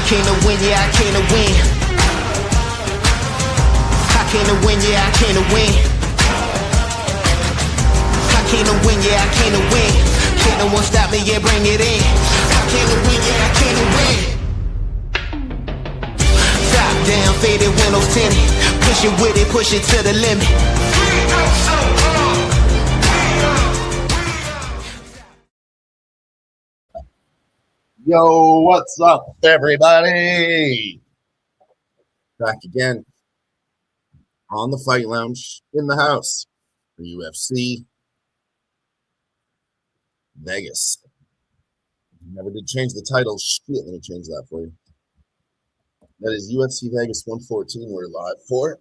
came to win, yeah, I came to win. I came to win, yeah, I came to win. I came to win, yeah, I came to win. Can't no one stop me, yeah, bring it in. I came to win, yeah, I came to win. Top down, faded windows tinted. Push it with it, push it to the limit. Yo, what's up, everybody? Back again on the Fight Lounge in the house for UFC Vegas. Never did change the title. Shit, let me change that for you. That is UFC Vegas 114. We're live for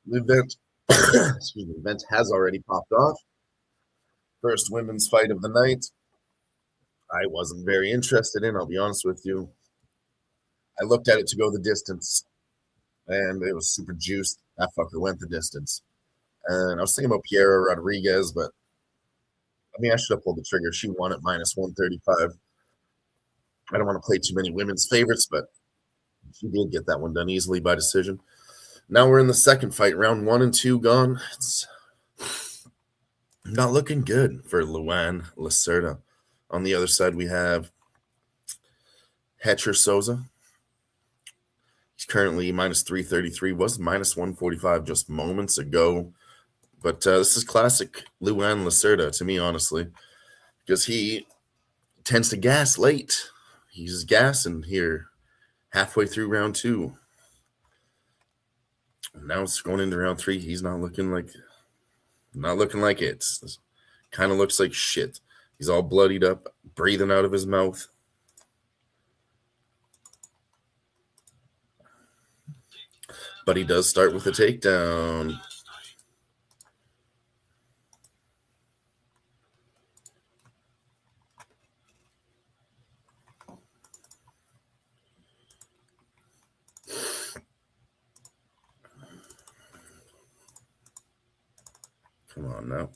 the event. Excuse me, the event has already popped off. First women's fight of the night. I wasn't very interested in, I'll be honest with you. I looked at it to go the distance, and it was super juiced. That fucker went the distance. And I was thinking about Piera Rodriguez, but I mean, I should have pulled the trigger. She won at minus 135. I don't want to play too many women's favorites, but she did get that one done easily by decision. Now we're in the second fight, round 1 and 2 gone. It's not looking good for Luan Lacerda. On the other side, we have Hetcher Souza. He's currently minus 333, was minus 145 just moments ago. But this is classic Luan Lacerda to me, honestly, because he tends to gas late. He's gassing here halfway through round 2. Now it's going into round 3. He's not looking like it. Kind of looks like shit. He's all bloodied up, breathing out of his mouth. But he does start with a takedown. Come on now.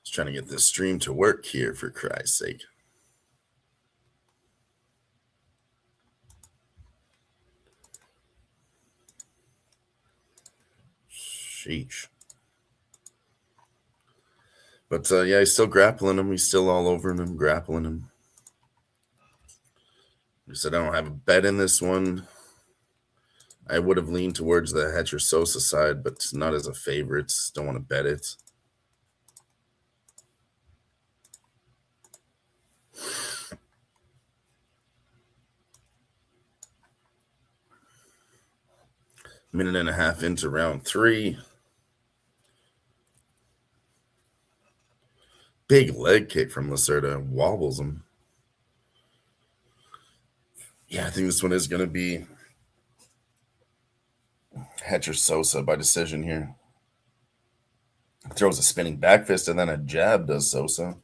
Trying to get this stream to work here, for Christ's sake. Sheesh. But yeah, he's still grappling him. He's still all over him, grappling him. I said I don't have a bet in this one. I would have leaned towards the Hetcher Sosa side, but not as a favorite. Don't want to bet it. Minute and a half into round 3. Big leg kick from Lacerda. Wobbles him. Yeah, I think this one is going to be Hetcher Sosa by decision here. Throws a spinning back fist and then a jab does Sosa.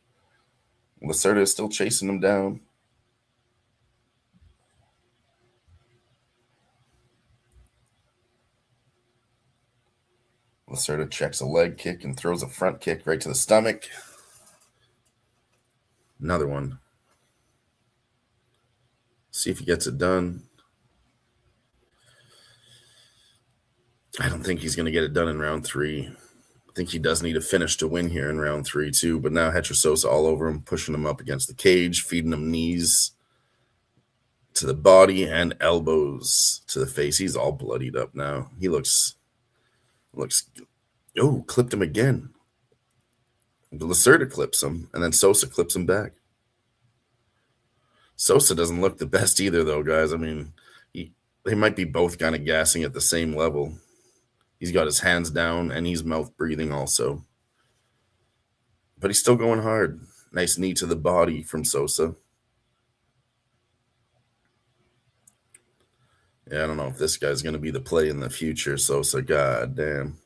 Lacerda is still chasing him down. Lacerda checks a leg kick and throws a front kick right to the stomach. Another one. See if he gets it done. I don't think he's going to get it done in round 3. I think he does need a finish to win here in round 3 too. But now Hetcher Sosa all over him, pushing him up against the cage, feeding him knees to the body and elbows to the face. He's all bloodied up now. He looks, clipped him again. Lacerda clips him, and then Sosa clips him back. Sosa doesn't look the best either, though, guys. I mean, they might be both kind of gassing at the same level. He's got his hands down, and he's mouth breathing also. But he's still going hard. Nice knee to the body from Sosa. Yeah, I don't know if this guy's going to be the play in the future. Sosa, goddamn.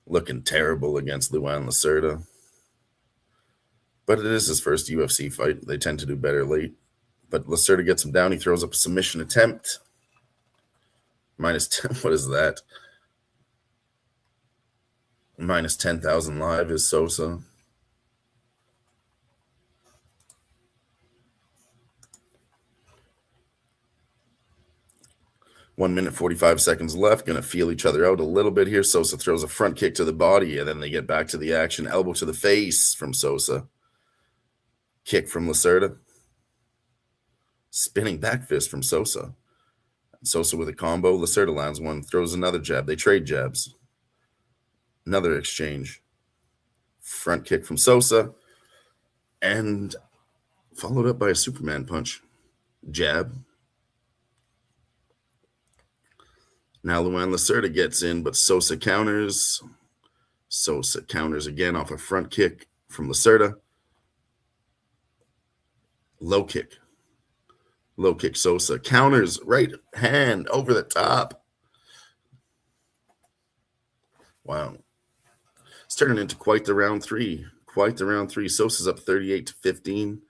Looking terrible against Luan Lacerda. But it is his first UFC fight. They tend to do better late. But Lacerda gets him down. He throws up a submission attempt. Minus 10. What is that? Minus 10,000 live is Sosa. 1 minute, 45 seconds left. Going to feel each other out a little bit here. Sosa throws a front kick to the body, and then they get back to the action. Elbow to the face from Sosa. Kick from Lacerda. Spinning back fist from Sosa. Sosa with a combo. Lacerda lands one, throws another jab. They trade jabs. Another exchange. Front kick from Sosa. And followed up by a Superman punch. Jab. Now Luan Lacerda gets in, but Sosa counters. Sosa counters again off a front kick from Lacerda. Low kick. Low kick Sosa. Counters, right hand over the top. Wow. It's turning into quite the round three. Quite the round three. Sosa's up 38-15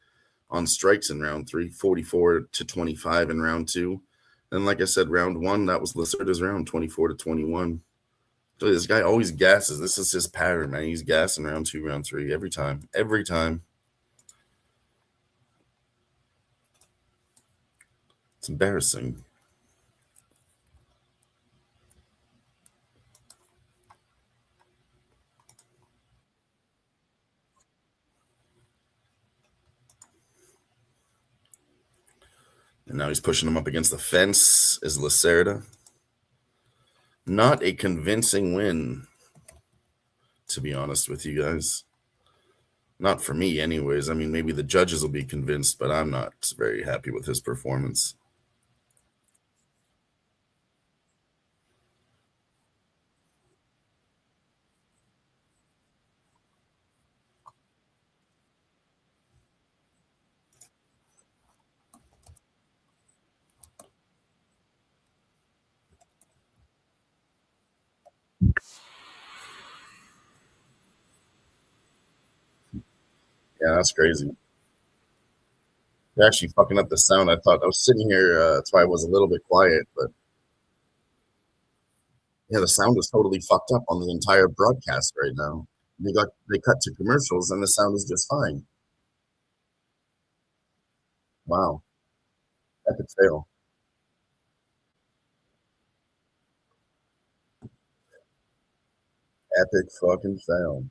on strikes in round three, 44-25 in round two. And like I said, round one, that was Lacerda's round, 24-21. So this guy always gasses. This is his pattern, man. He's gassing round two, round three, every time. Every time. It's embarrassing. And now he's pushing him up against the fence is Lacerda. Not a convincing win, to be honest with you guys. Not for me, anyways. I mean, maybe the judges will be convinced, but I'm not very happy with his performance. Yeah, that's crazy. They're actually fucking up the sound. I thought I was sitting here. That's why I was a little bit quiet, but yeah, the sound is totally fucked up on the entire broadcast right now. They cut to commercials and the sound is just fine. Wow, epic fail. Epic fucking fail.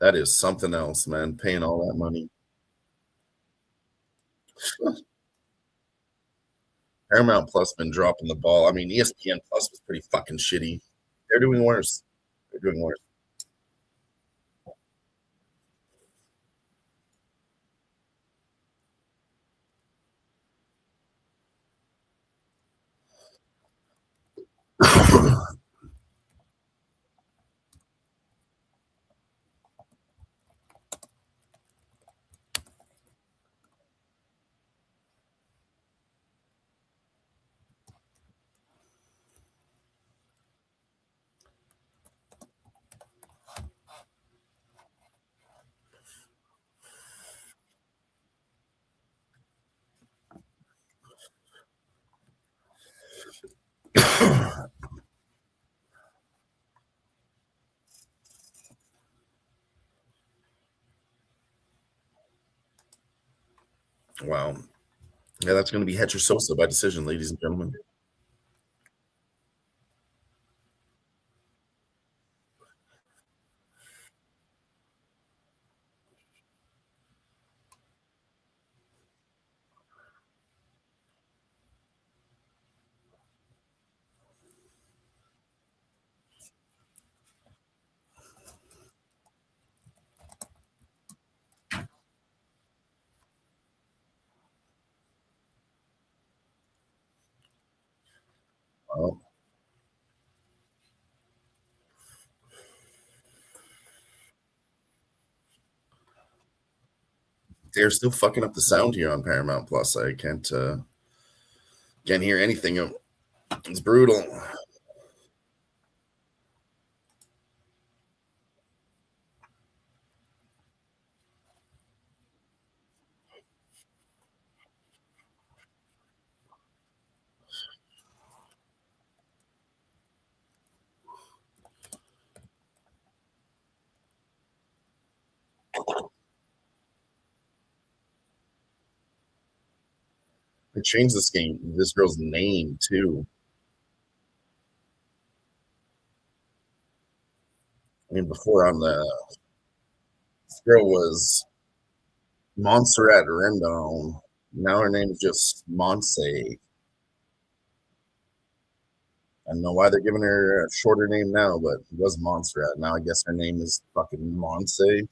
That is something else, man. Paying all that money. Paramount Plus been dropping the ball. I mean, ESPN Plus was pretty fucking shitty. They're doing worse. They're doing worse. Wow. Yeah, that's going to be Hetcher Sosa by decision, ladies and gentlemen. Wow. They're still fucking up the sound here on Paramount Plus. I can't hear anything. It's brutal. They changed this girl's name too. I mean, before this girl was Montserrat Rendon. Now her name's just Monse. I don't know why they're giving her a shorter name now, but it was Montserrat. Now I guess her name is fucking Monse.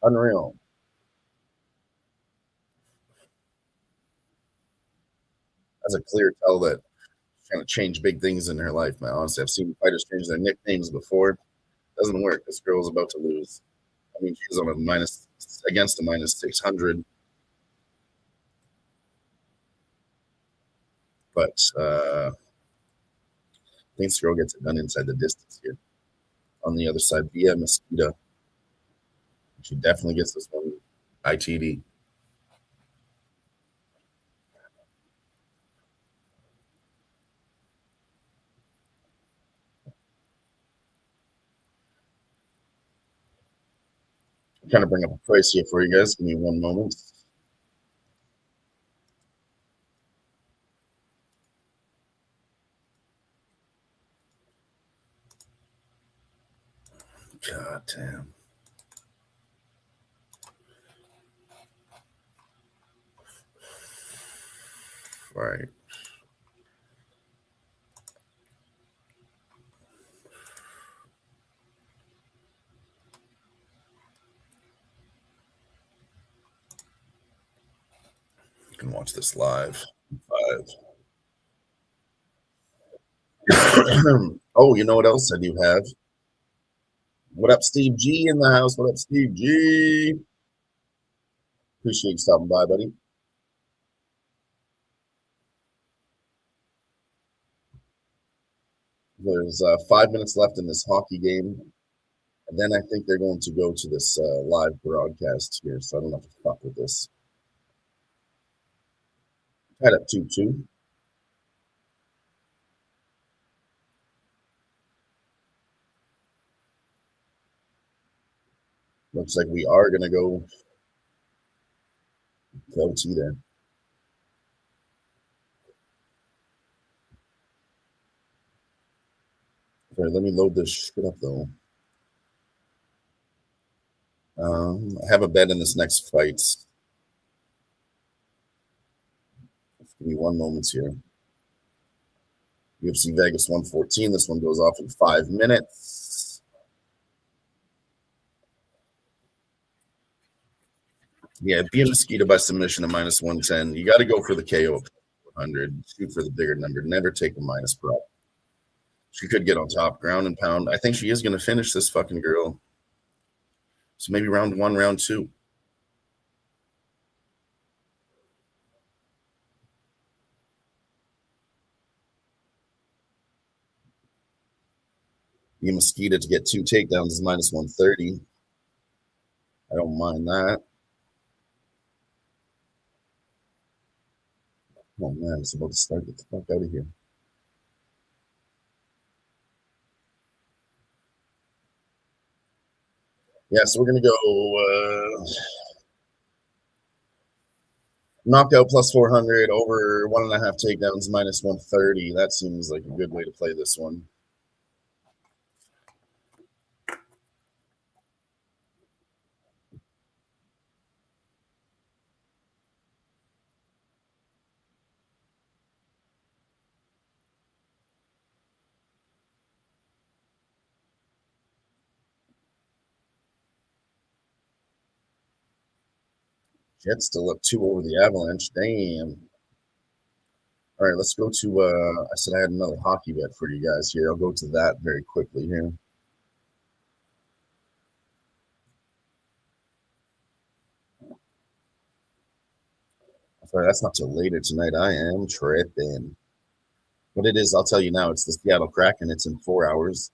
Unreal. That's a clear tell that she's trying to change big things in her life, man. Honestly, I've seen fighters change their nicknames before. Doesn't work. This girl's about to lose. I mean, she's on against a minus 600. But I think this girl gets it done inside the distance here. On the other side, via Mosquito. She definitely gets this one ITD. I'm trying to bring up a price here for you guys. Give me one moment. God damn. All right. You can watch this live. 5. Oh, you know what else I do have? What up, Steve G in the house? What up, Steve G? Appreciate you stopping by, buddy. There's 5 minutes left in this hockey game. And then I think they're going to go to this live broadcast here. So I don't have to fuck with this. Tied up 2-2. Looks like we are going to go to there. All right, let me load this shit up, though. I have a bet in this next fight. Give me one moment here. UFC Vegas 114. This one goes off in 5 minutes. Yeah, be a Mosquito by submission at minus 110. You got to go for the KO at 100. Shoot for the bigger number. Never take a minus prop. She could get on top, ground and pound. I think she is going to finish this fucking girl. So maybe round 1, round 2. Be a Mosquito to get 2 takedowns is minus 130. I don't mind that. Oh, man, it's about to start. Get the fuck out of here. Yeah, so we're going to go knockout plus 400, over 1.5 takedowns, minus 130. That seems like a good way to play this one. Jets still up 2 over the Avalanche. Damn. All right, let's go to, I said I had another hockey bet for you guys here. I'll go to that very quickly here. Sorry, that's not till later tonight. I am tripping. What it is, I'll tell you now. It's the Seattle Kraken. It's in 4 hours.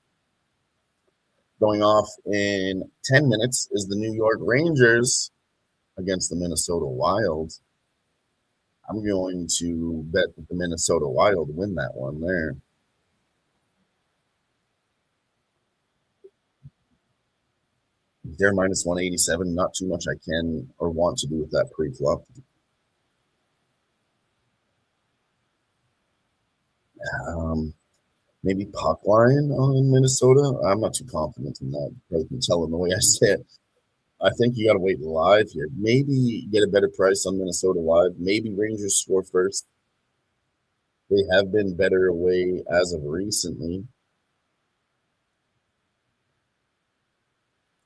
Going off in 10 minutes is the New York Rangers against the Minnesota Wild. I'm going to bet that the Minnesota Wild win that one there. They're minus 187. Not too much I can or want to do with that pre-flop. Maybe puck line on Minnesota. I'm not too confident in that. You probably can tell in the way I say it. I think you got to wait live here. Maybe get a better price on Minnesota live. Maybe Rangers score first. They have been better away as of recently.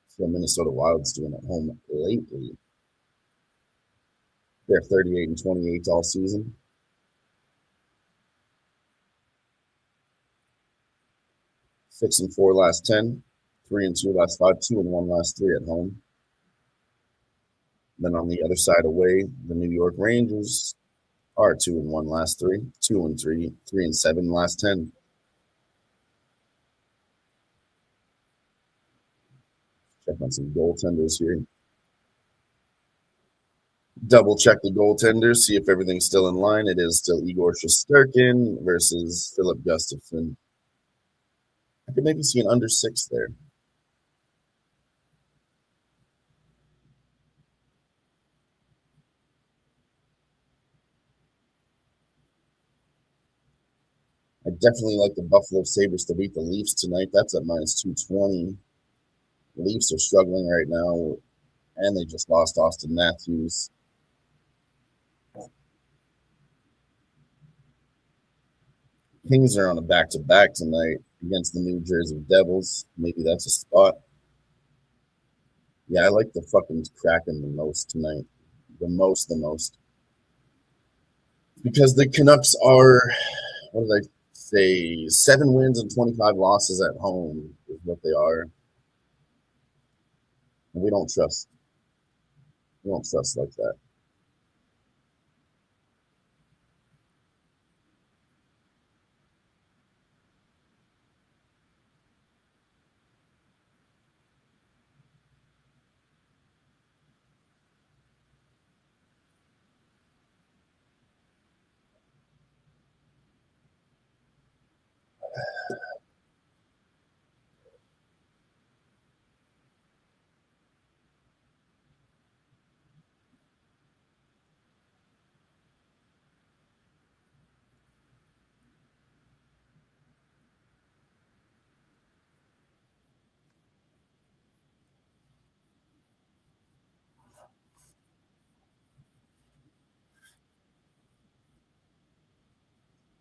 So Minnesota Wild's doing at home lately. They're 38-28 all season. 6-4 last 10. 3-2 last 5. 2-1 last 3 at home. Then on the other side away, the New York Rangers are 2-1 last 3. 2-3. 3-7 last 10. Check on some goaltenders here. Double check the goaltenders, see if everything's still in line. It is still Igor Shesterkin versus Philip Gustafsson. I could maybe see an under 6 there. I definitely like the Buffalo Sabres to beat the Leafs tonight. That's at minus 220. The Leafs are struggling right now, and they just lost Austin Matthews. Kings are on a back-to-back tonight against the New Jersey Devils. Maybe that's a spot. Yeah, I like the fucking Kraken the most tonight. The most. Because the Canucks are, what did I say, 7 wins and 25 losses at home is what they are. And we don't trust. We don't trust like that.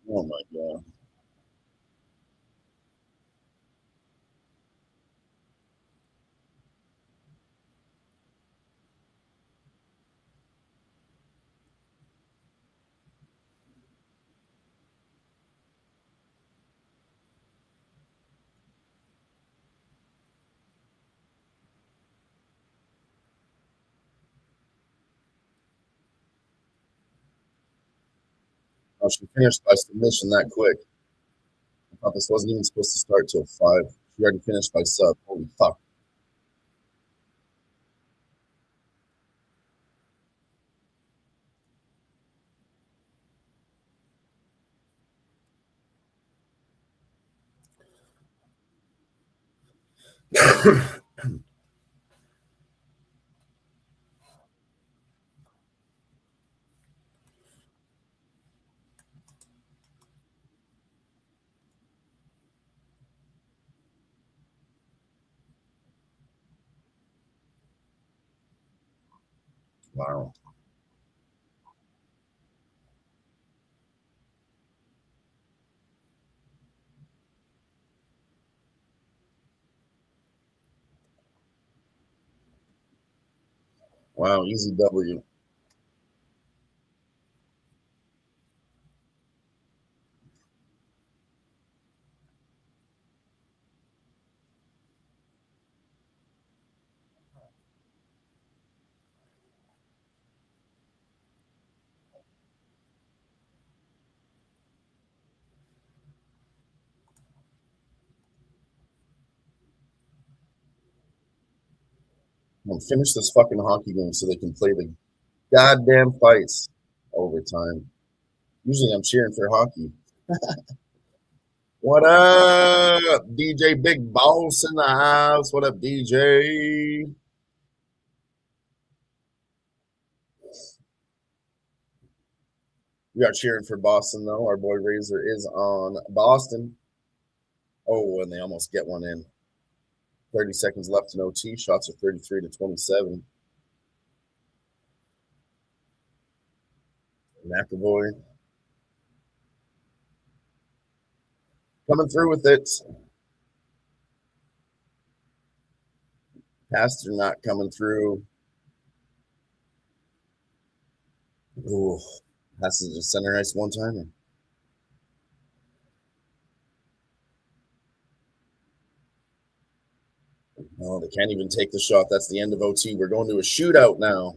Oh my God. Oh, she finished by submission that quick. I thought this wasn't even supposed to start till 5. She already finished by sub. Holy fuck. Wow. Wow, easy W. Well, finish this fucking hockey game so they can play the goddamn fights overtime. Usually I'm cheering for hockey. What up, DJ Big Boss in the house? What up, DJ? We are cheering for Boston, though. Our boy Razor is on Boston. Oh, and they almost get one in. 30 seconds left in OT. Shots are 33-27. McAvoy coming through with it. Pastor not coming through. Ooh, passes to center ice one timer. No, they can't even take the shot. That's the end of OT. We're going to a shootout now.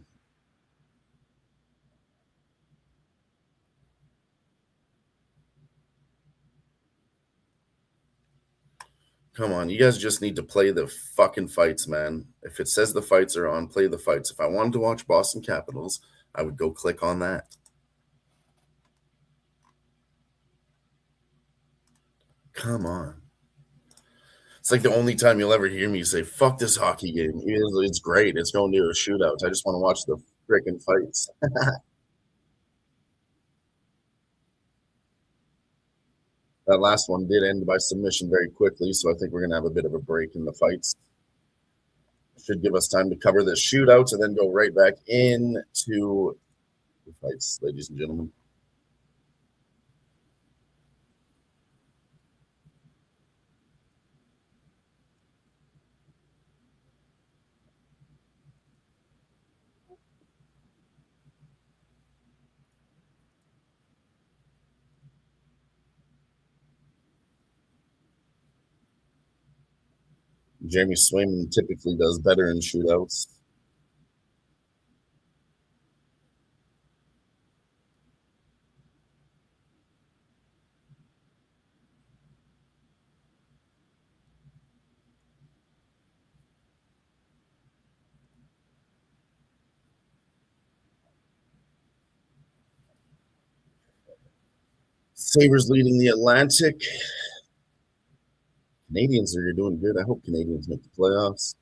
Come on, you guys just need to play the fucking fights, man. If it says the fights are on, play the fights. If I wanted to watch Boston Capitals, I would go click on that. Come on. It's like the only time you'll ever hear me say, fuck this hockey game. It's great. It's going to a shootout. I just want to watch the freaking fights. That last one did end by submission very quickly, so I think we're going to have a bit of a break in the fights. Should give us time to cover the shootout and then go right back into the fights, ladies and gentlemen. Jamie Swayman typically does better in shootouts. Sabres leading the Atlantic. Canadians are doing good. I hope Canadians make the playoffs.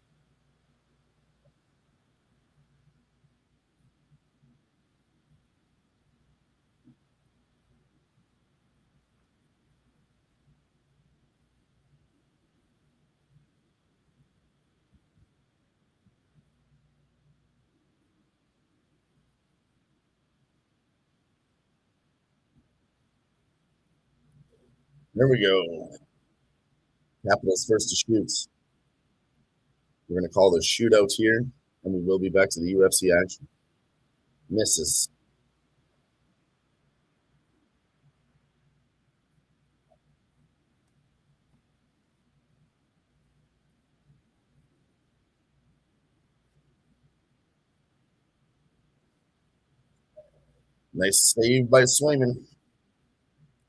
There we go. Capitals first to shoot. We're going to call this shootout here, and we will be back to the UFC action. Misses. Nice save by Swayman.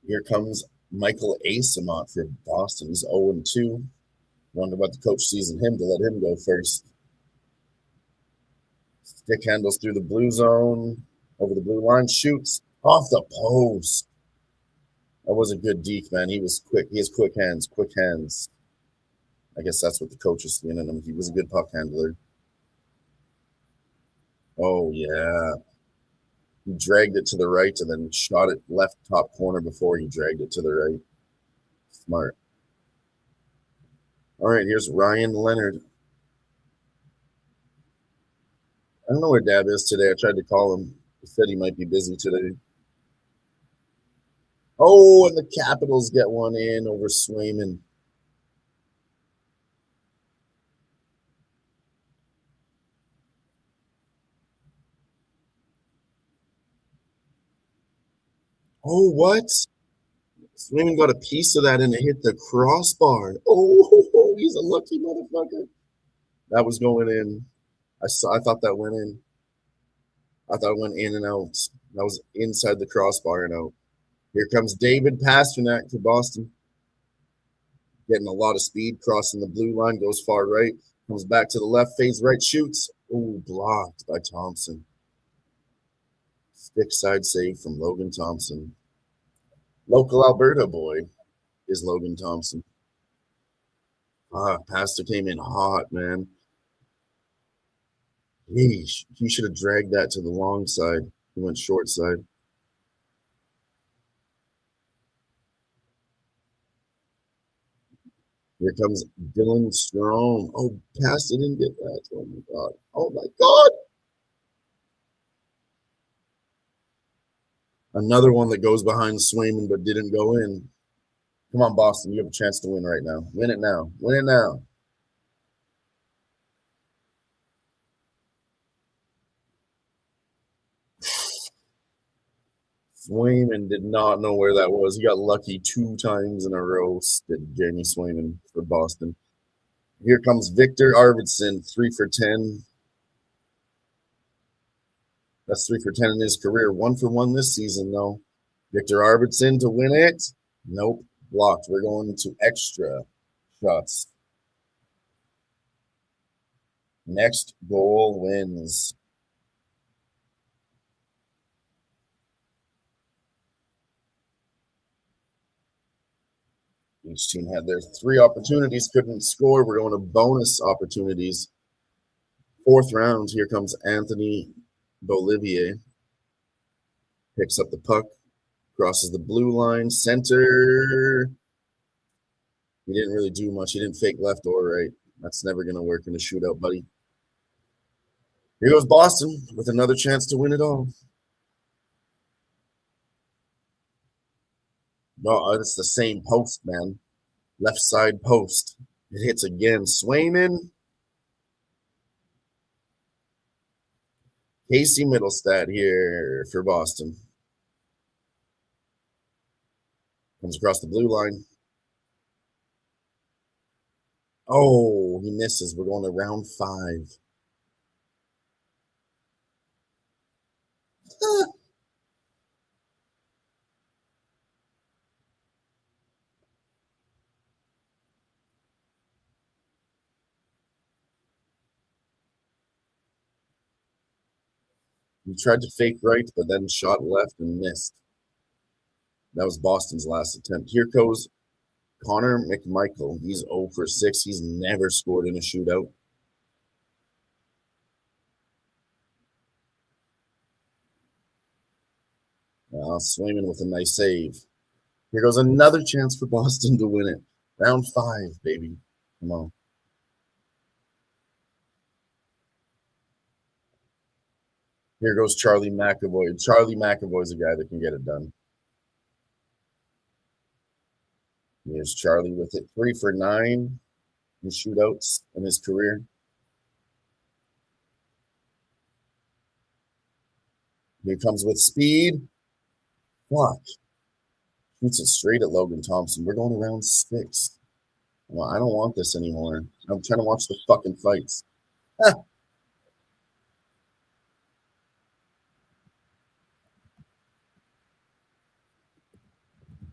Here comes Michael Asamont for Boston. He's 0-2. Wonder what the coach sees in him to let him go first. Stick handles through the blue zone, over the blue line, shoots off the post. That was a good deke, man. He was quick. He has quick hands, quick hands. I guess that's what the coach is seeing in him. He was a good puck handler. Oh, yeah. He dragged it to the right and then shot it left top corner before he dragged it to the right. Smart. All right, here's Ryan Leonard. I don't know where Dad is today. I tried to call him. He said he might be busy today. Oh, and the Capitals get one in over Swayman. Oh, what? Swayman got a piece of that and it hit the crossbar. Oh, he's a lucky motherfucker. That was going in. I thought that went in. I thought it went in and out. That was inside the crossbar and out. Here comes David Pastrnak for Boston. Getting a lot of speed, crossing the blue line, goes far right, comes back to the left, fades right, shoots. Oh, blocked by Thompson. Stick side save from Logan Thompson. Local Alberta boy. is Logan Thompson. Pastor came in hot, man. He should have dragged that to the long side. He went short side. Here comes Dylan Strong. Oh, Pastor didn't get that. Oh my god. Oh my god. Another one that goes behind Swayman but didn't go in. Come on, Boston. You have a chance to win right now. Win it now. Win it now. Swayman did not know where that was. He got lucky 2 times in a row, did Jamie Swayman for Boston. Here comes Victor Arvidsson, 3 for 10. That's 3 for 10 in his career. 1 for 1 this season, though. Victor Arvidsson to win it. Nope, blocked. We're going to extra shots. Next goal wins. Each team had their 3 opportunities, couldn't score. We're going to bonus opportunities. 4th round, here comes Anthony Bolivier. Picks up the puck, crosses the blue line, center. He didn't really do much. He didn't fake left or right. That's never going to work in a shootout, buddy. Here goes Boston with another chance to win it all. No, it's the same post, man. Left side post. It hits again. Swayman. Casey Middlestad here for Boston. Comes across the blue line. Oh, he misses. We're going to round 5. He tried to fake right, but then shot left and missed. That was Boston's last attempt. Here goes Connor McMichael. He's 0 for 6. He's never scored in a shootout. Swayman with a nice save. Here goes another chance for Boston to win it. Round 5, baby. Come on. Here goes Charlie McAvoy. Charlie McAvoy's a guy that can get it done. Here's Charlie with it. 3 for 9 in shootouts in his career. Here comes with speed. Fuck. Shoots it straight at Logan Thompson. We're going to round 6. Well, I don't want this anymore. I'm trying to watch the fucking fights.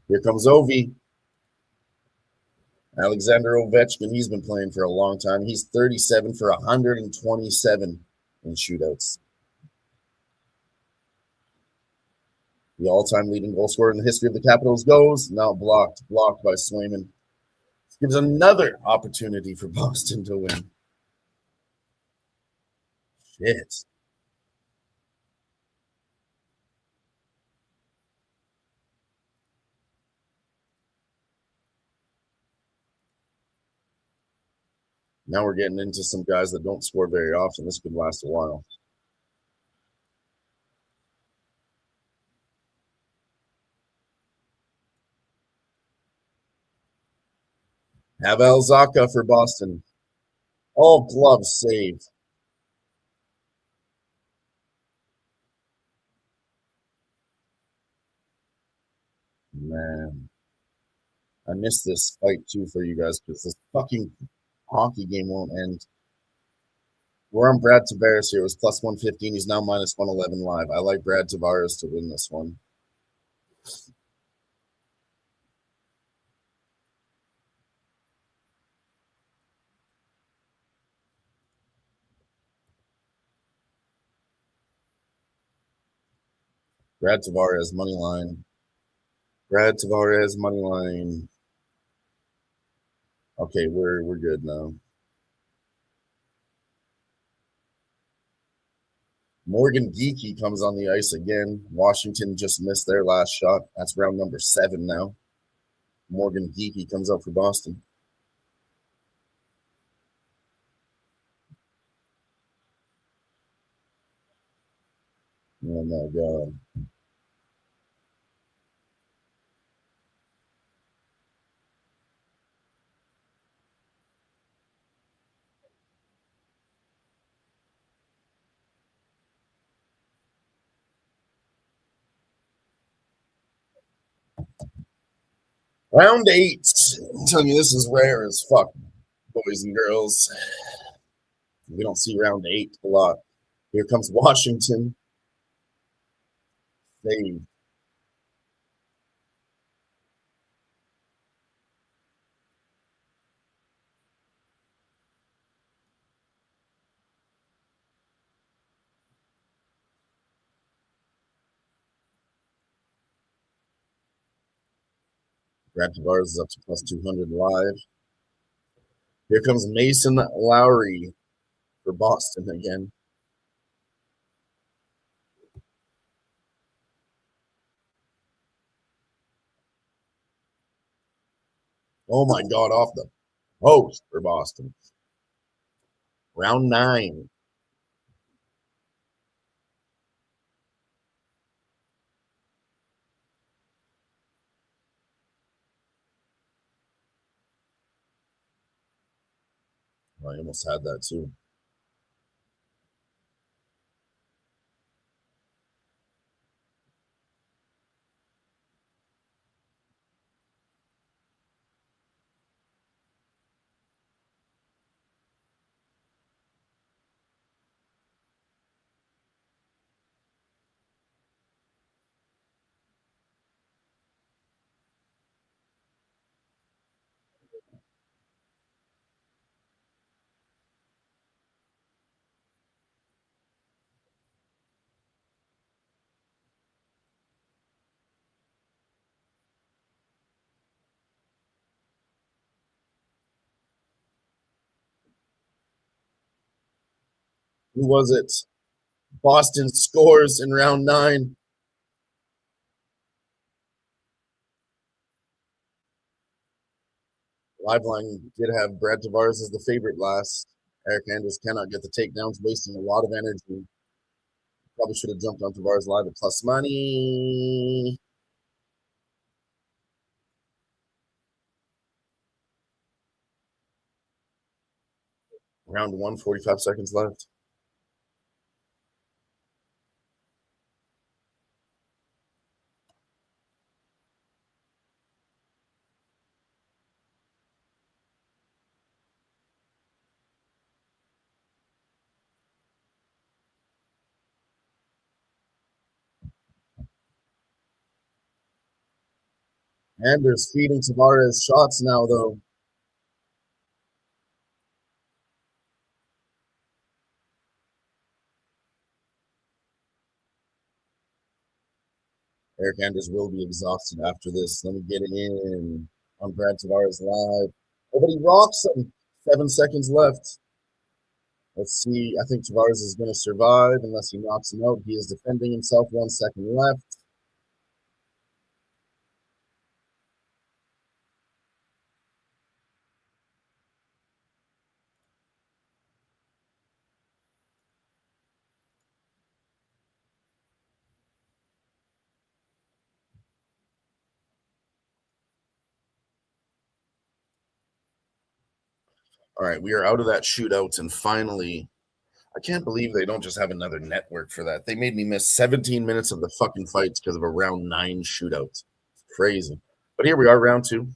Here comes Ovi. Alexander Ovechkin, he's been playing for a long time. He's 37 for 127 in shootouts. The all-time leading goal scorer in the history of the Capitals goes. Now blocked by Swayman. This gives another opportunity for Boston to win. Shit. Now we're getting into some guys that don't score very often. This could last a while. Pavel Zacha for Boston. Oh, glove save. Man. I missed this fight too for you guys because this fucking hockey game won't end. We're on Brad Tavares here. It was plus 115. He's now minus 111 live. I like Brad Tavares to win this one. Brad Tavares money line. Brad Tavares money line. Okay, we're good now. Morgan Geeky comes on the ice again. Washington just missed their last shot. That's round number 7 now. Morgan Geeky comes out for Boston. Oh my God. Round 8. I'm telling you, this is rare as fuck, boys and girls. We don't see round 8 a lot. Here comes Washington. Save. Brad Tavares is up to plus 200 live. Here comes Mason Lowry for Boston again. Oh my God, off the post for Boston. Round 9. I almost had that too. Who was it? Boston scores in round 9. Liveline did have Brad Tavares as the favorite last. Eric Anders cannot get the takedowns, wasting a lot of energy. Probably should have jumped on Tavares live at plus money. Round 1, 45 seconds left. Anders feeding Tavares shots now, though. Eric Anders will be exhausted after this. Let me get it in on Brad Tavares live. Oh, but he rocks him. 7 seconds left. Let's see. I think Tavares is going to survive unless he knocks him out. He is defending himself. 1 second left. All right, we are out of that shootout, and finally, I can't believe they don't just have another network for that. They made me miss 17 minutes of the fucking fights because of a round 9 shootout. Crazy. But here we are, round 2.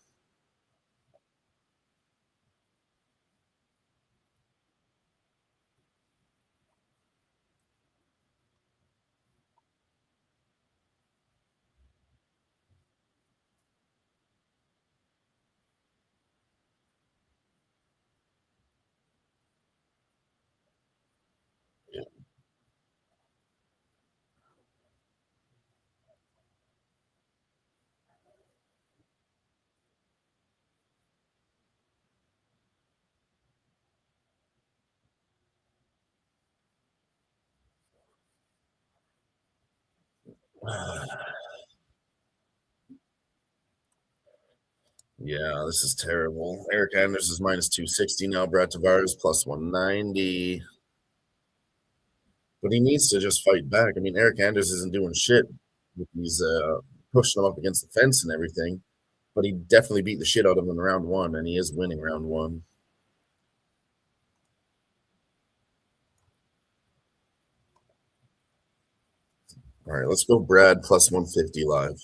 Yeah, this is terrible. Eric Anders is minus 260 now. Brad Tavares plus 190. But he needs to just fight back. I mean, Eric Anders isn't doing shit. He's pushing him up against the fence and everything. But he definitely beat the shit out of him in round one, and he is winning round one. All right, let's go Brad plus 150 live.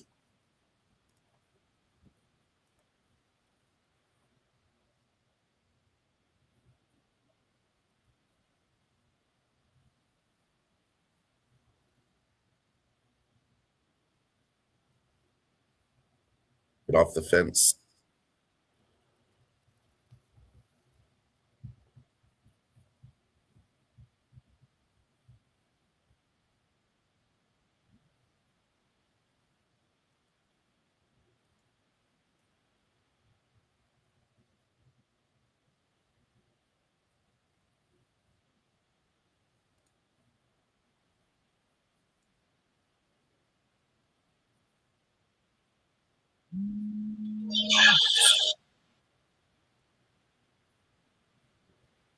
Get off the fence.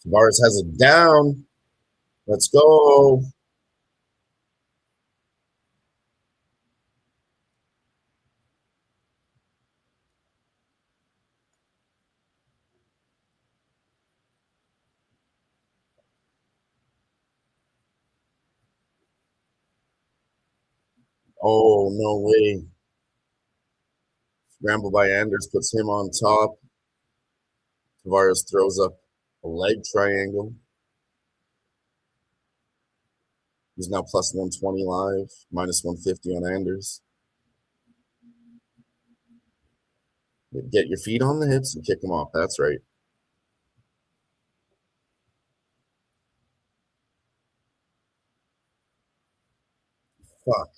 Tavares has it down. Let's go. Oh, no way. Scramble by Anders puts him on top. Tavares throws up a leg triangle. He's now plus 120 live, minus 150 on Anders. Get your feet on the hips and kick them off. That's right. Fuck.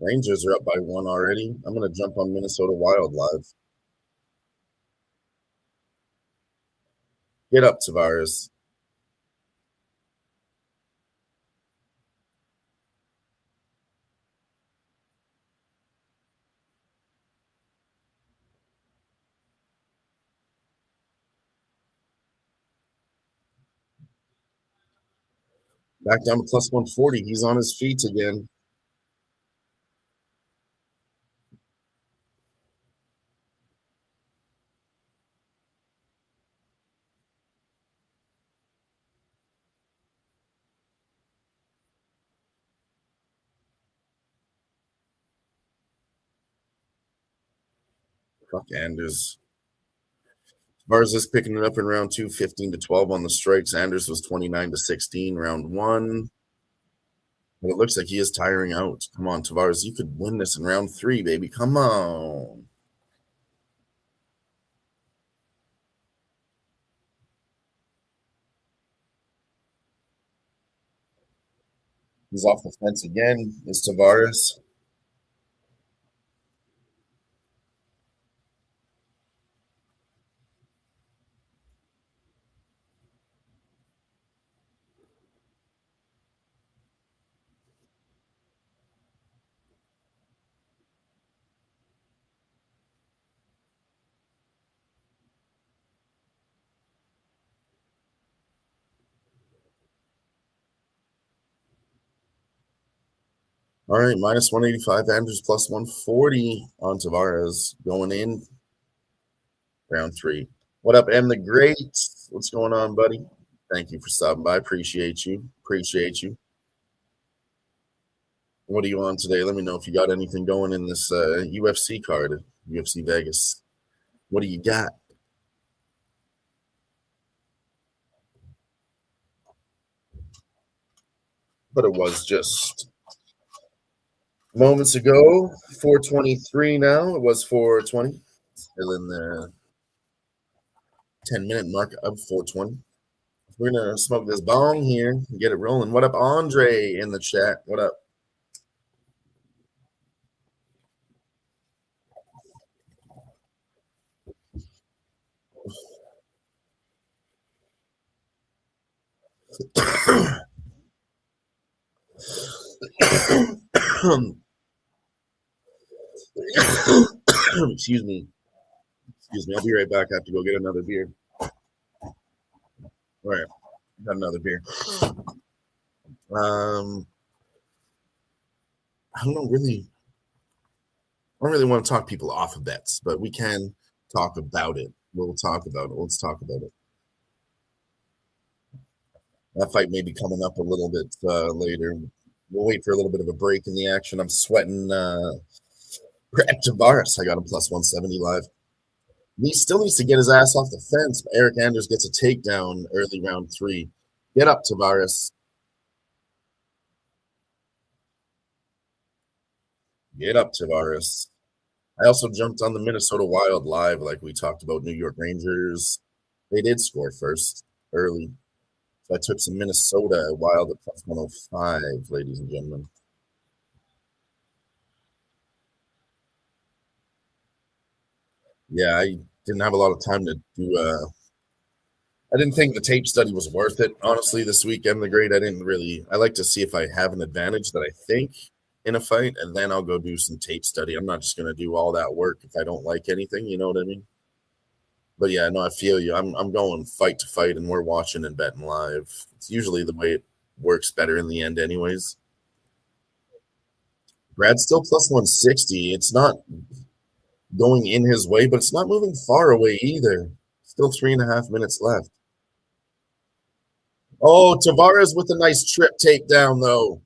Rangers are up by one already. I'm going to jump on Minnesota Wild live. Get up, Tavares. Back down to plus 140. He's on his feet again. Fuck Anders. Tavares is picking it up in round two, 15-12 on the strikes. Anders was 29-16 round one. But it looks like he is tiring out. Come on, Tavares. You could win this in round three, baby. Come on. He's off the fence again. Is Tavares. All right, minus 185. Andrews plus 140 on Tavares going in round three. What up, M the Great? What's going on, buddy? Thank you for stopping by. Appreciate you. Appreciate you. What are you on today? Let me know if you got anything going in this UFC card, UFC Vegas. What do you got? But it was just moments ago, 423 now. It was 420. Still in the 10-minute mark of 420. We're gonna smoke this bong here and get it rolling. What up, Andre in the chat? What up? Excuse me. Excuse me. I'll be right back. I have to go get another beer. All right, got another beer. I don't really want to talk people off of bets, but we can talk about it. We'll talk about it. Let's talk about it. That fight may be coming up a little bit later. We'll wait for a little bit of a break in the action. I'm sweating. Brad Tavares, I got him plus 170 live. He still needs to get his ass off the fence, but Eric Anders gets a takedown early round 3. Get up, Tavares. Get up, Tavares. I also jumped on the Minnesota Wild live, like we talked about New York Rangers. They did score first early. So I took some Minnesota Wild at plus 105, ladies and gentlemen. Yeah, I didn't have a lot of time to do I didn't think the tape study was worth it. Honestly, this weekend, the grade, I like to see if I have an advantage that I think in a fight, and then I'll go do some tape study. I'm not just going to do all that work if I don't like anything, you know what I mean? But yeah, no, I feel you. I'm going fight to fight, and we're watching and betting live. It's usually the way it works better in the end, anyways. Brad's still plus 160. It's not going in his way, but it's not moving far away either. Still 3.5 minutes left. Oh, Tavares with a nice trip takedown, though.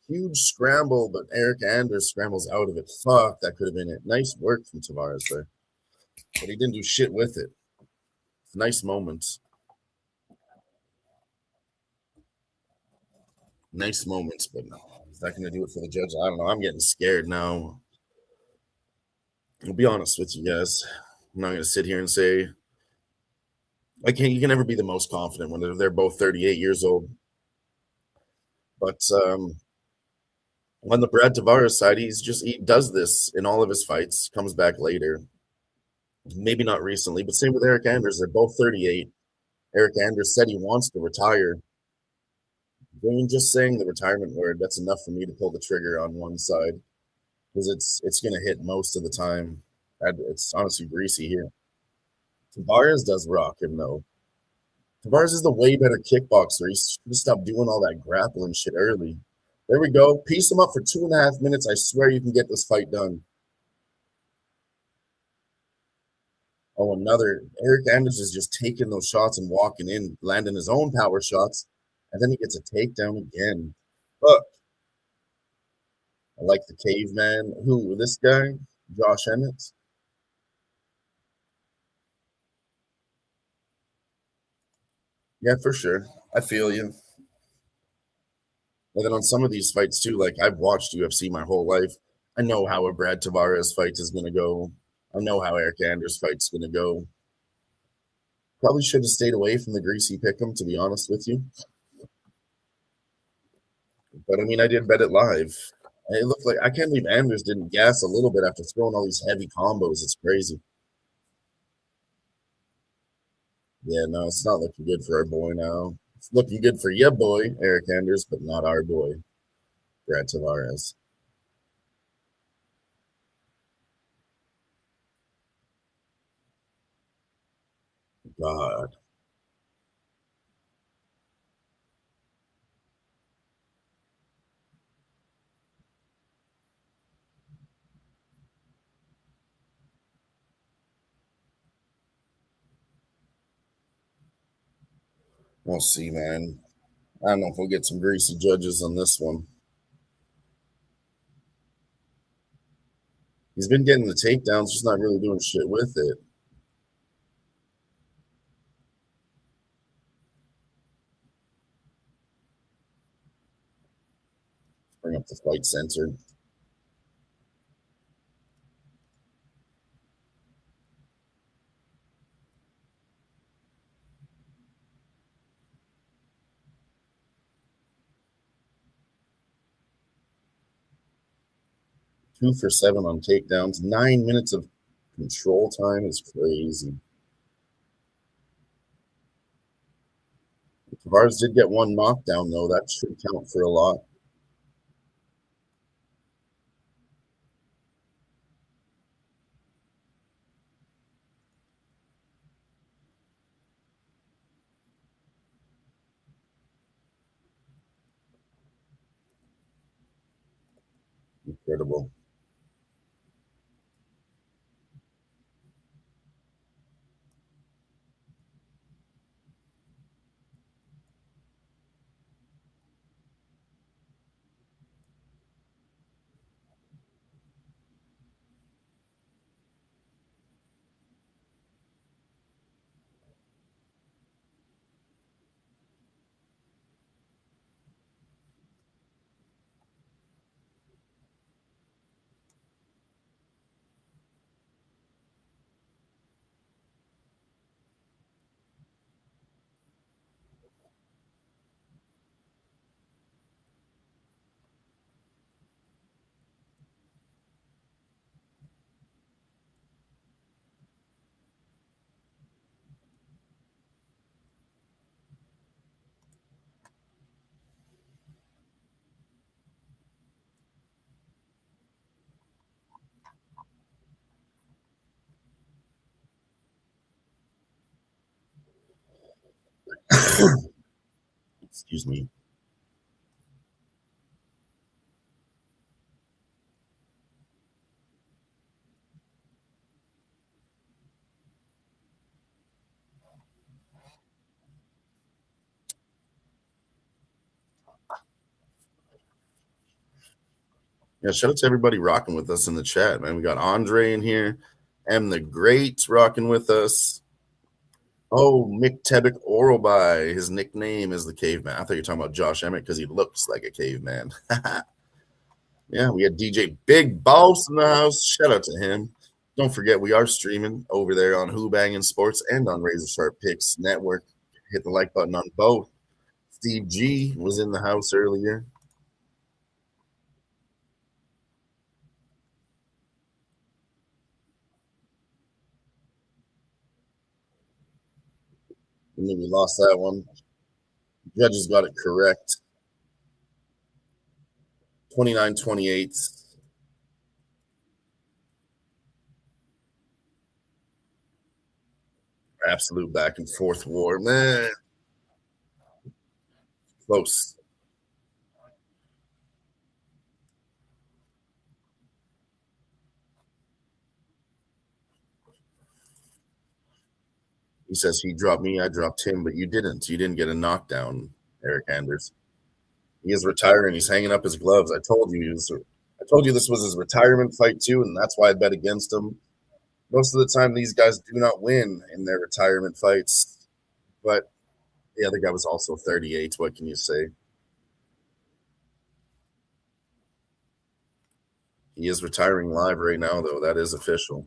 Huge scramble, but Eric Anders scrambles out of it. Fuck, that could have been it. Nice work from Tavares there. But he didn't do shit with it. It's a nice moment. Nice moments, but no. Is that going to do it for the judge? I don't know. I'm getting scared now. I'll be honest with you guys. I'm not going to sit here and say you can never be the most confident when they're both 38 years old. But on the Brad Tavares side, he does this in all of his fights, comes back later. Maybe not recently, but same with Eric Anders. They're both 38. Eric Anders said he wants to retire. Even just saying the retirement word, that's enough for me to pull the trigger on one side because it's going to hit most of the time. It's honestly greasy here. Tavares does rock him, though. Tavares is the way better kickboxer. He's going to stop doing all that grappling shit early. There we go. Piece him up for 2.5 minutes. I swear you can get this fight done. Oh, another. Eric Anders is just taking those shots and walking in, landing his own power shots, and then he gets a takedown again. Look. I like the caveman. Who, this guy? Josh Emmett? Yeah, for sure. I feel you. And then on some of these fights too, like I've watched UFC my whole life. I know how a Brad Tavares fight is going to go. I know how Eric Anders fight's going to go. Probably should have stayed away from the greasy pick'em, to be honest with you. But I mean, I did bet it live. It looked like I can't believe Anders didn't gas a little bit after throwing all these heavy combos. It's crazy. Yeah, no, it's not looking good for our boy now. It's looking good for your boy, Eric Anders, but not our boy, Brad Tavares. God. We'll see, man. I don't know if we'll get some greasy judges on this one. He's been getting the takedowns, just not really doing shit with it. Bring up the fight center. 2 for 7 on takedowns. 9 minutes of control time is crazy. Tavares did get one knockdown, though. That should count for a lot. Incredible. Excuse me. Yeah, shout out to everybody rocking with us in the chat, man. We got Andre in here. M the Great rocking with us. Oh, Mick Tebic Orobai. His nickname is the Caveman. I thought you were talking about Josh Emmett because he looks like a caveman. Yeah, we had DJ Big Bouts in the house. Shout out to him. Don't forget, we are streaming over there on Who Bangin' Sports and on Razor Sharp Picks Network. Hit the like button on both. Steve G was in the house earlier. And then we lost that one. Judges got it correct. 29-28. Absolute back and forth war. Man. Close. He says he dropped me, I dropped him, but you didn't. You didn't get a knockdown, Eric Anders. He is retiring. He's hanging up his gloves. I told you this was his retirement fight too, and that's why I bet against him. Most of the time, these guys do not win in their retirement fights. But the other guy was also 38. What can you say? He is retiring live right now, though. That is official.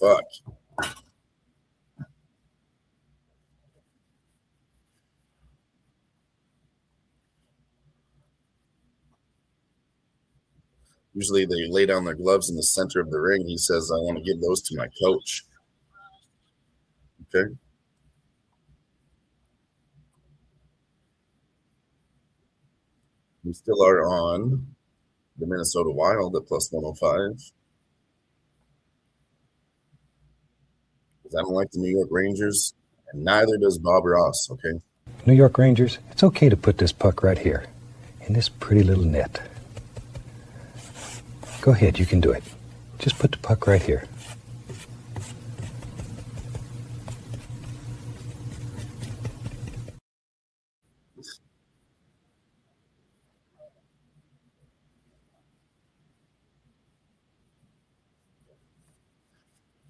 Fuck. Usually they lay down their gloves in the center of the ring. He says, I want to give those to my coach. Okay. We still are on the Minnesota Wild at plus 105. Because I don't like the New York Rangers, and neither does Bob Ross, okay? New York Rangers, it's okay to put this puck right here, in this pretty little net. Go ahead, you can do it. Just put the puck right here.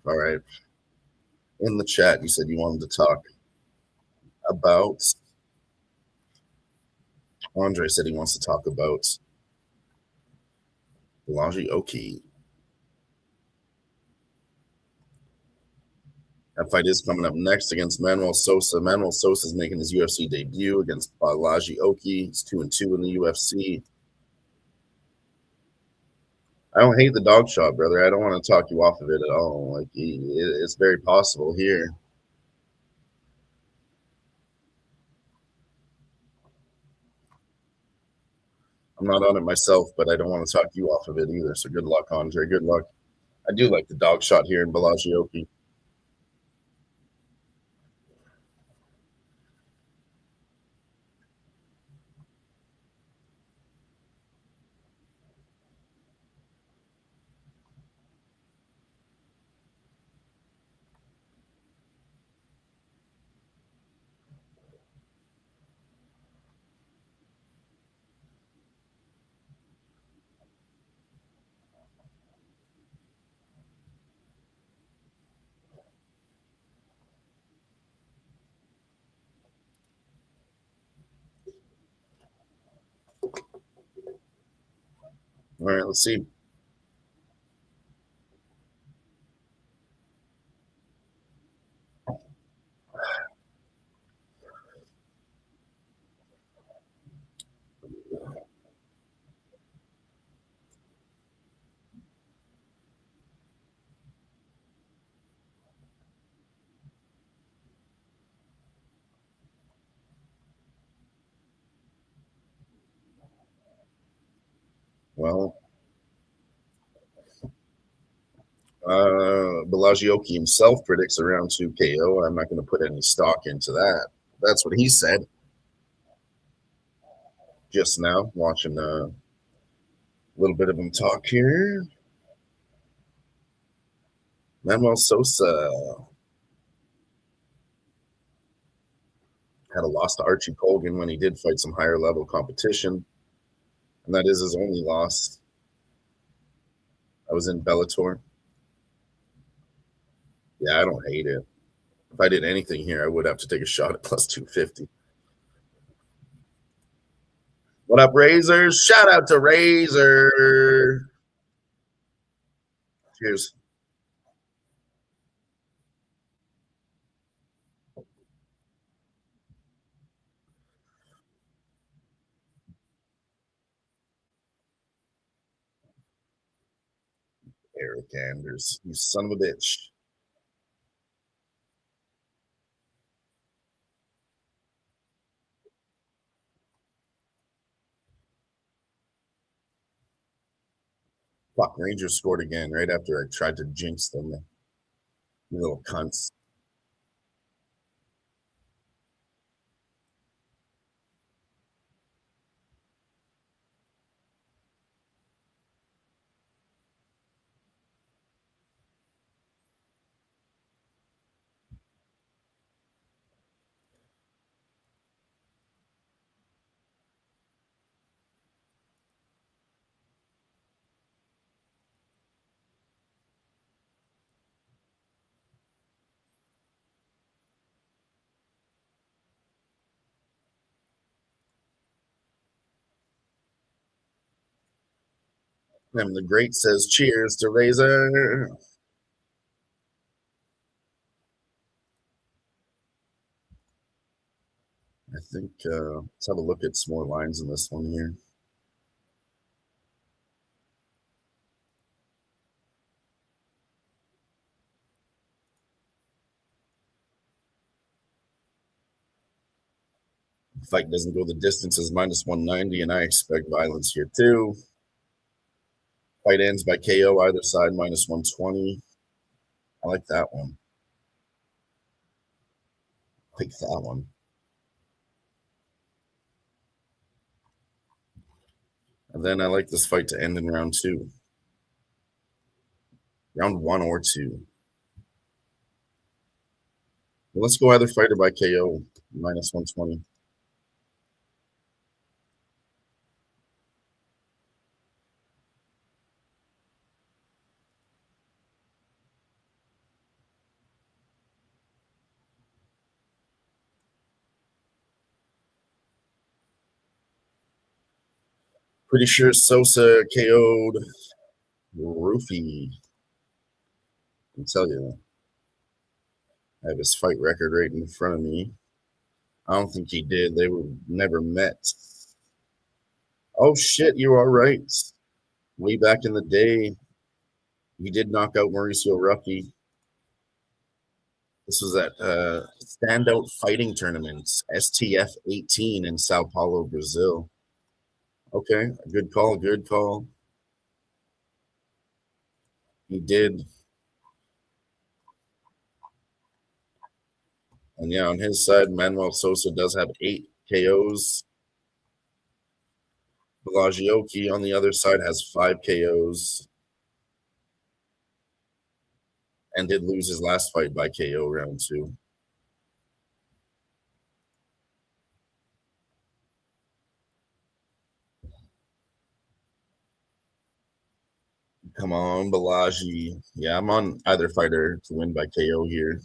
All right. In the chat, you said you wanted to talk about. Andre said he wants to talk about Vallejos. That fight is coming up next against Manuel Sosa. Manuel Sosa is making his UFC debut against Vallejos. He's 2-2 in the UFC. I don't hate the dog shot, brother. I don't want to talk you off of it at all. Like it's very possible here. I'm not on it myself, but I don't want to talk you off of it either. So good luck, Andre. Good luck. I do like the dog shot here in Vallejos. All right, let's see. Well, Vallejos himself predicts around 2 KO. I'm not going to put any stock into that. That's what he said just now, watching a little bit of him talk here. Manuel Sosa had a loss to Archie Colgan when he did fight some higher level competition, and that is his only loss. I was in Bellator. Yeah, I don't hate it. If I did anything here, I would have to take a shot at plus 250. What up, Razor? Shout out to Razor. Cheers. Eric Anders, you son of a bitch. Fuck, Rangers scored again right after I tried to jinx them. You little cunts. And the great says cheers to Razor. I think let's have a look at some more lines in this one here. Fight doesn't go the distance as minus 190, and I expect violence here too. Fight ends by KO either side, minus 120. I like that one. I like that one. And then I like this fight to end in round 2. Round 1 or 2. Well, let's go either fighter by KO, minus 120. Pretty sure Sosa KO'd Rufy. I can tell you. I have his fight record right in front of me. I don't think he did. They were never met. Oh, shit, you are right. Way back in the day, he did knock out Mauricio Ruffy. This was at Standout Fighting Tournaments, STF 18 in Sao Paulo, Brazil. Okay, good call, good call. He did. And yeah, on his side, Manuel Sosa does have 8 KOs. Vallejos on the other side has 5 KOs. And did lose his last fight by KO round 2. Come on, Balaji. Yeah, I'm on either fighter to win by KO here.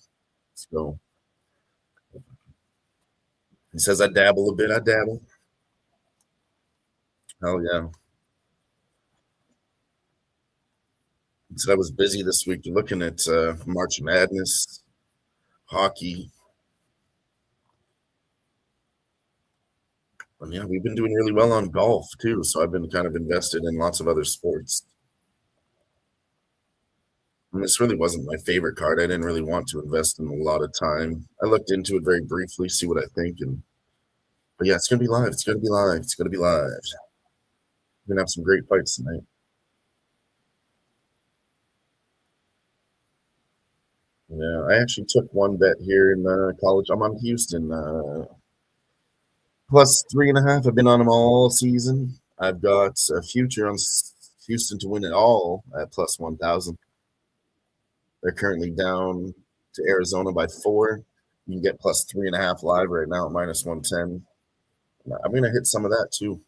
Let's go. He says I dabble a bit. I dabble. Hell yeah. He said I was busy this week looking at March Madness, hockey. And yeah, we've been doing really well on golf too. So I've been kind of invested in lots of other sports. And this really wasn't my favorite card. I didn't really want to invest in a lot of time. I looked into it very briefly, see what I think, but yeah, it's gonna be live. It's gonna be live. It's gonna be live. We're gonna have some great fights tonight. Yeah, I actually took one bet here in college. I'm on Houston plus 3.5. I've been on them all season. I've got a future on Houston to win it all at plus 1,000. They're currently down to Arizona by 4. You can get plus 3.5 live right now at minus 110. I'm going to hit some of that too.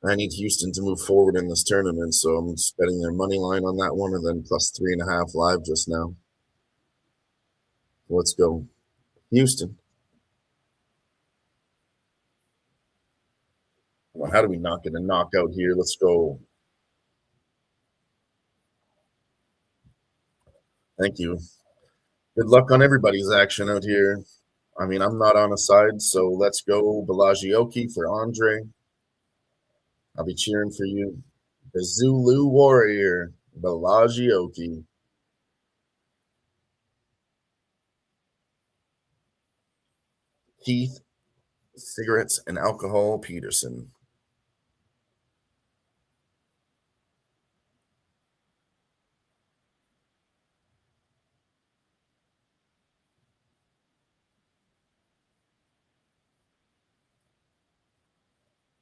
I need Houston to move forward in this tournament, so I'm just betting their money line on that one and then plus 3.5 live just now. Let's go. Houston. Well, how do we not get a knockout here? Let's go. Thank you. Good luck on everybody's action out here. I mean, I'm not on a side, so let's go Vallejos for Andre. I'll be cheering for you. The Zulu Warrior, Vallejos. Keith, Cigarettes and Alcohol Peterson.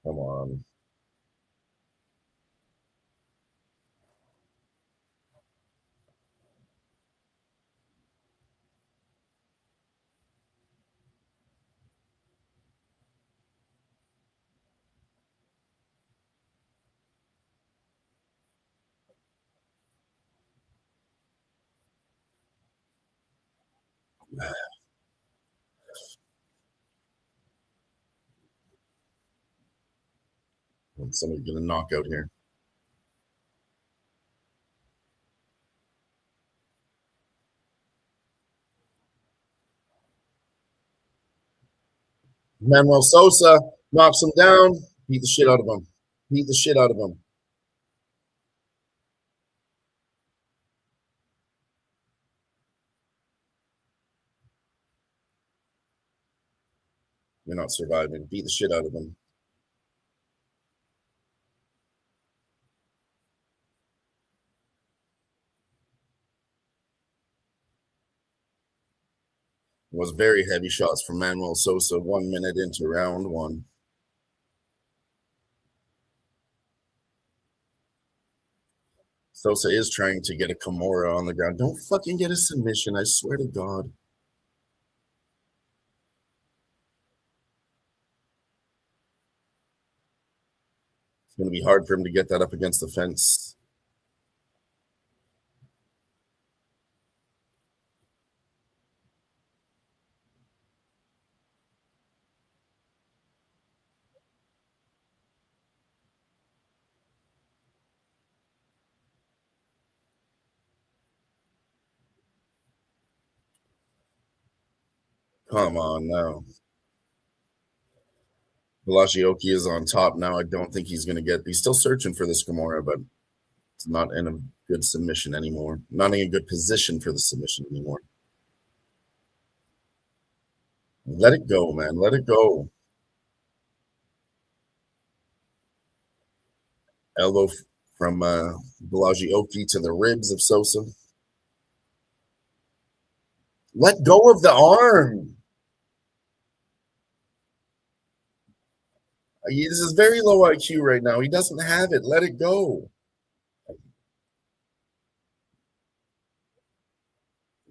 Come on. Somebody's going to knock out here. Manuel Sosa knocks him down. Beat the shit out of him. Beat the shit out of him. You're not surviving. Beat the shit out of him. It was very heavy shots from Manuel Sosa 1 minute into round 1. Sosa is trying to get a Kimura on the ground. Don't fucking get a submission, I swear to God. It's going to be hard for him to get that up against the fence. Come on now. Vallejos is on top now. I don't think he's going to get. He's still searching for this Kimura, but it's not in a good submission anymore. Not in a good position for the submission anymore. Let it go, man. Let it go. Elbow from Vallejos to the ribs of Sosa. Let go of the arm. This is very low IQ right now. He doesn't have it. Let it go.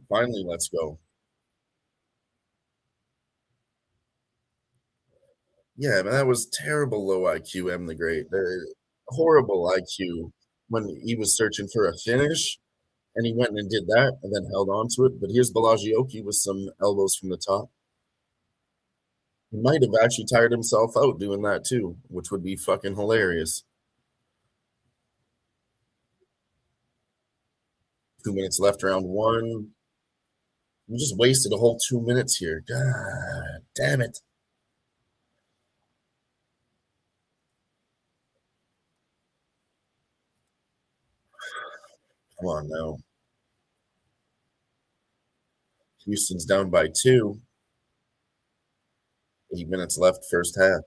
Finally, let's go. Yeah, man, that was terrible low IQ, M the Great. Horrible IQ when he was searching for a finish, and he went and did that and then held on to it. But here's Vallejos with some elbows from the top. He might have actually tired himself out doing that too, which would be fucking hilarious. 2 minutes left, round one. We just wasted a whole 2 minutes here. God damn it. Come on now. Houston's down by 2. 8 minutes left, first half.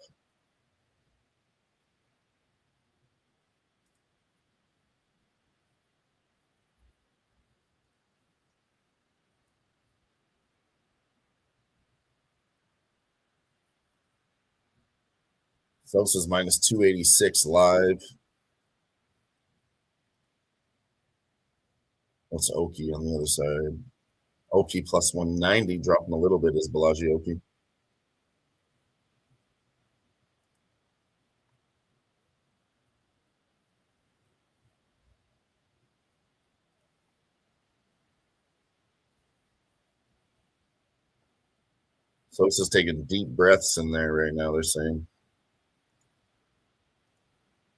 Sosa's minus 286 live. What's Oki on the other side? Oki plus 190, dropping a little bit is Vallejos. Sosa's taking deep breaths in there right now, they're saying.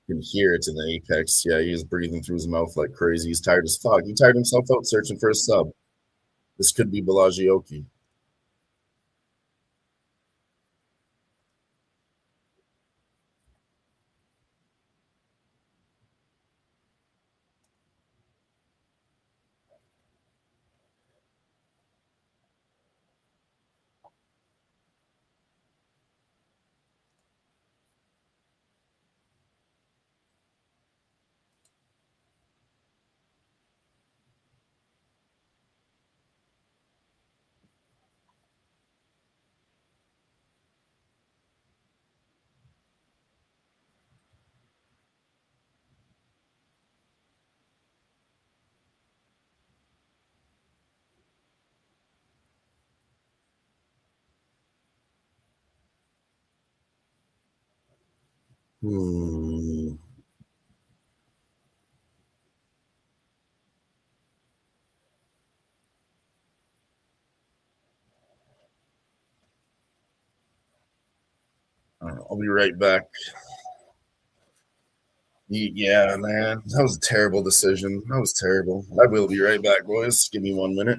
You can hear it in the apex. Yeah, he's breathing through his mouth like crazy. He's tired as fuck. He tired himself out searching for a sub. This could be Vallejos. I'll be right back. Yeah, man, that was a terrible decision. That was terrible. I will be right back, boys. Give me 1 minute.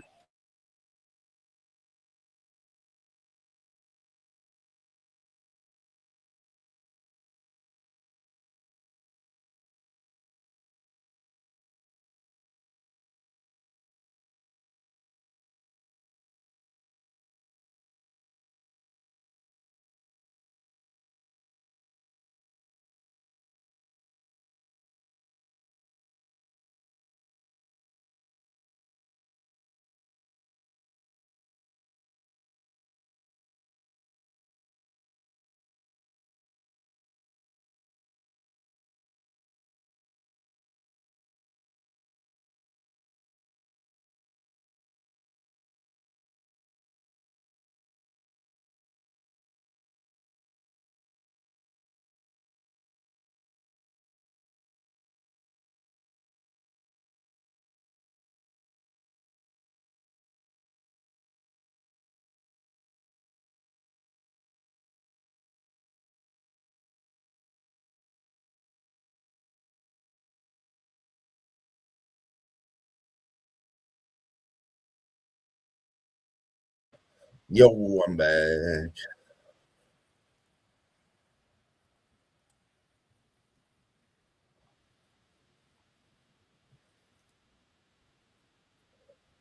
Yo, I'm back.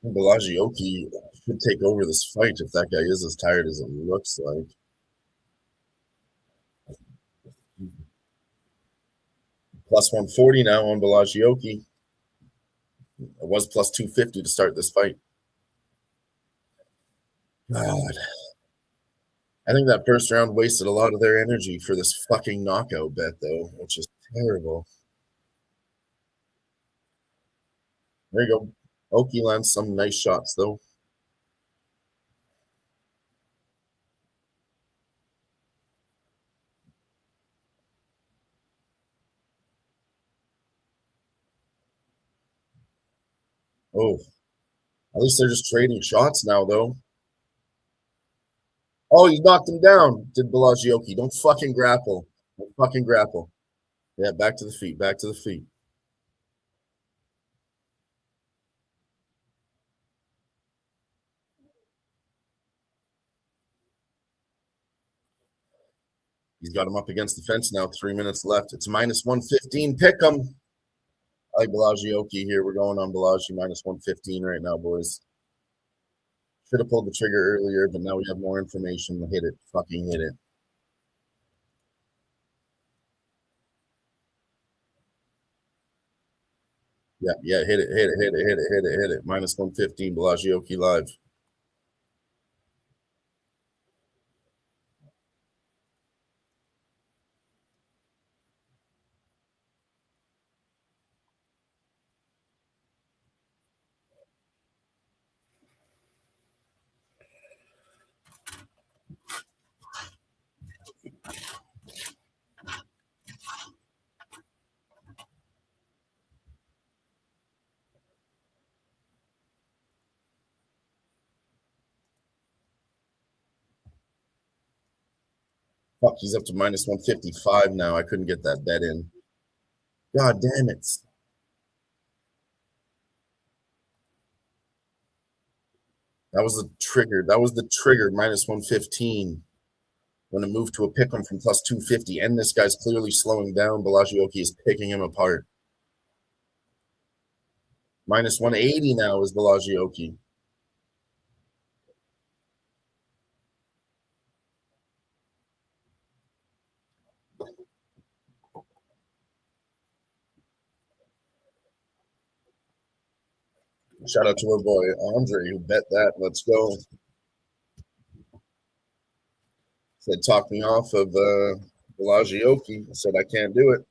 Vallejos should take over this fight if that guy is as tired as it looks like. Plus 140 now on Vallejos. It was plus 250 to start this fight. God. I think that first round wasted a lot of their energy for this fucking knockout bet, though, which is terrible. There you go. Oki lands some nice shots, though. Oh, at least they're just trading shots now, though. Oh, you knocked him down, did Vallejos. Don't fucking grapple. Don't fucking grapple. Yeah, back to the feet. Back to the feet. He's got him up against the fence now. 3 minutes left. It's minus 115. Pick him. I like Vallejos here. We're going on Vallejos minus 115 right now, boys. Should have pulled the trigger earlier, but now we have more information. Hit it. Fucking hit it. Yeah, hit it. Minus 115, Vallejos live. Fuck, he's up to minus 155 now. I couldn't get that bet in. God damn it. That was the trigger. That was the trigger, minus 115. When it moved to a pick 'em from plus 250. And this guy's clearly slowing down. Vallejos is picking him apart. Minus 180 now is Vallejos. Shout out to our boy Andre who bet that. Let's go. Said talk me off of Vallejos. I said I can't do it.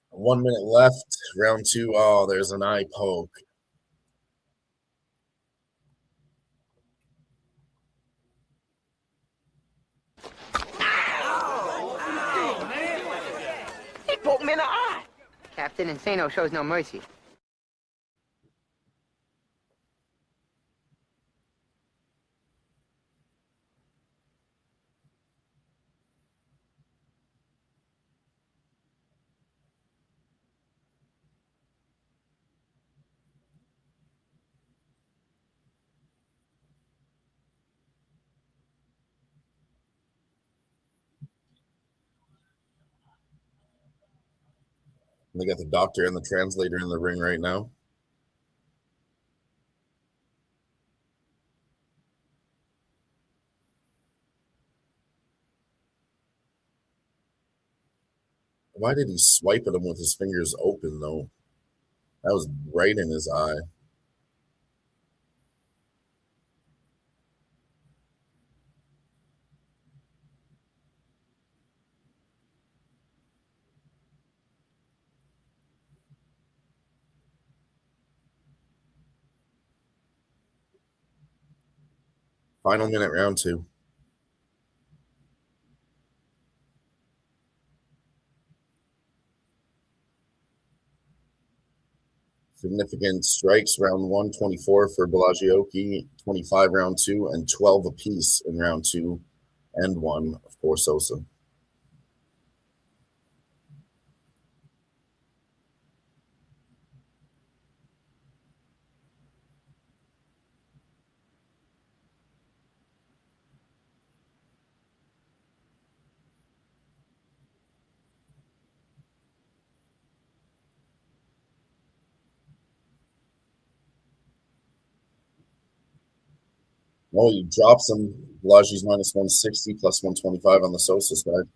One minute left. Round two. Oh, there's an eye poke. He poked me in the eye. Captain Insano shows no mercy. They got the doctor and the translator in the ring right now. Why did he swipe at him with his fingers open, though? That was right in his eye. Final minute, round two. Significant strikes, round one, 24 for Vallejos, 25 round two, and 12 apiece in round two. and 1 for Sosa. Oh, you drop some. Vallejos minus 160 plus 125 on the Sosa side.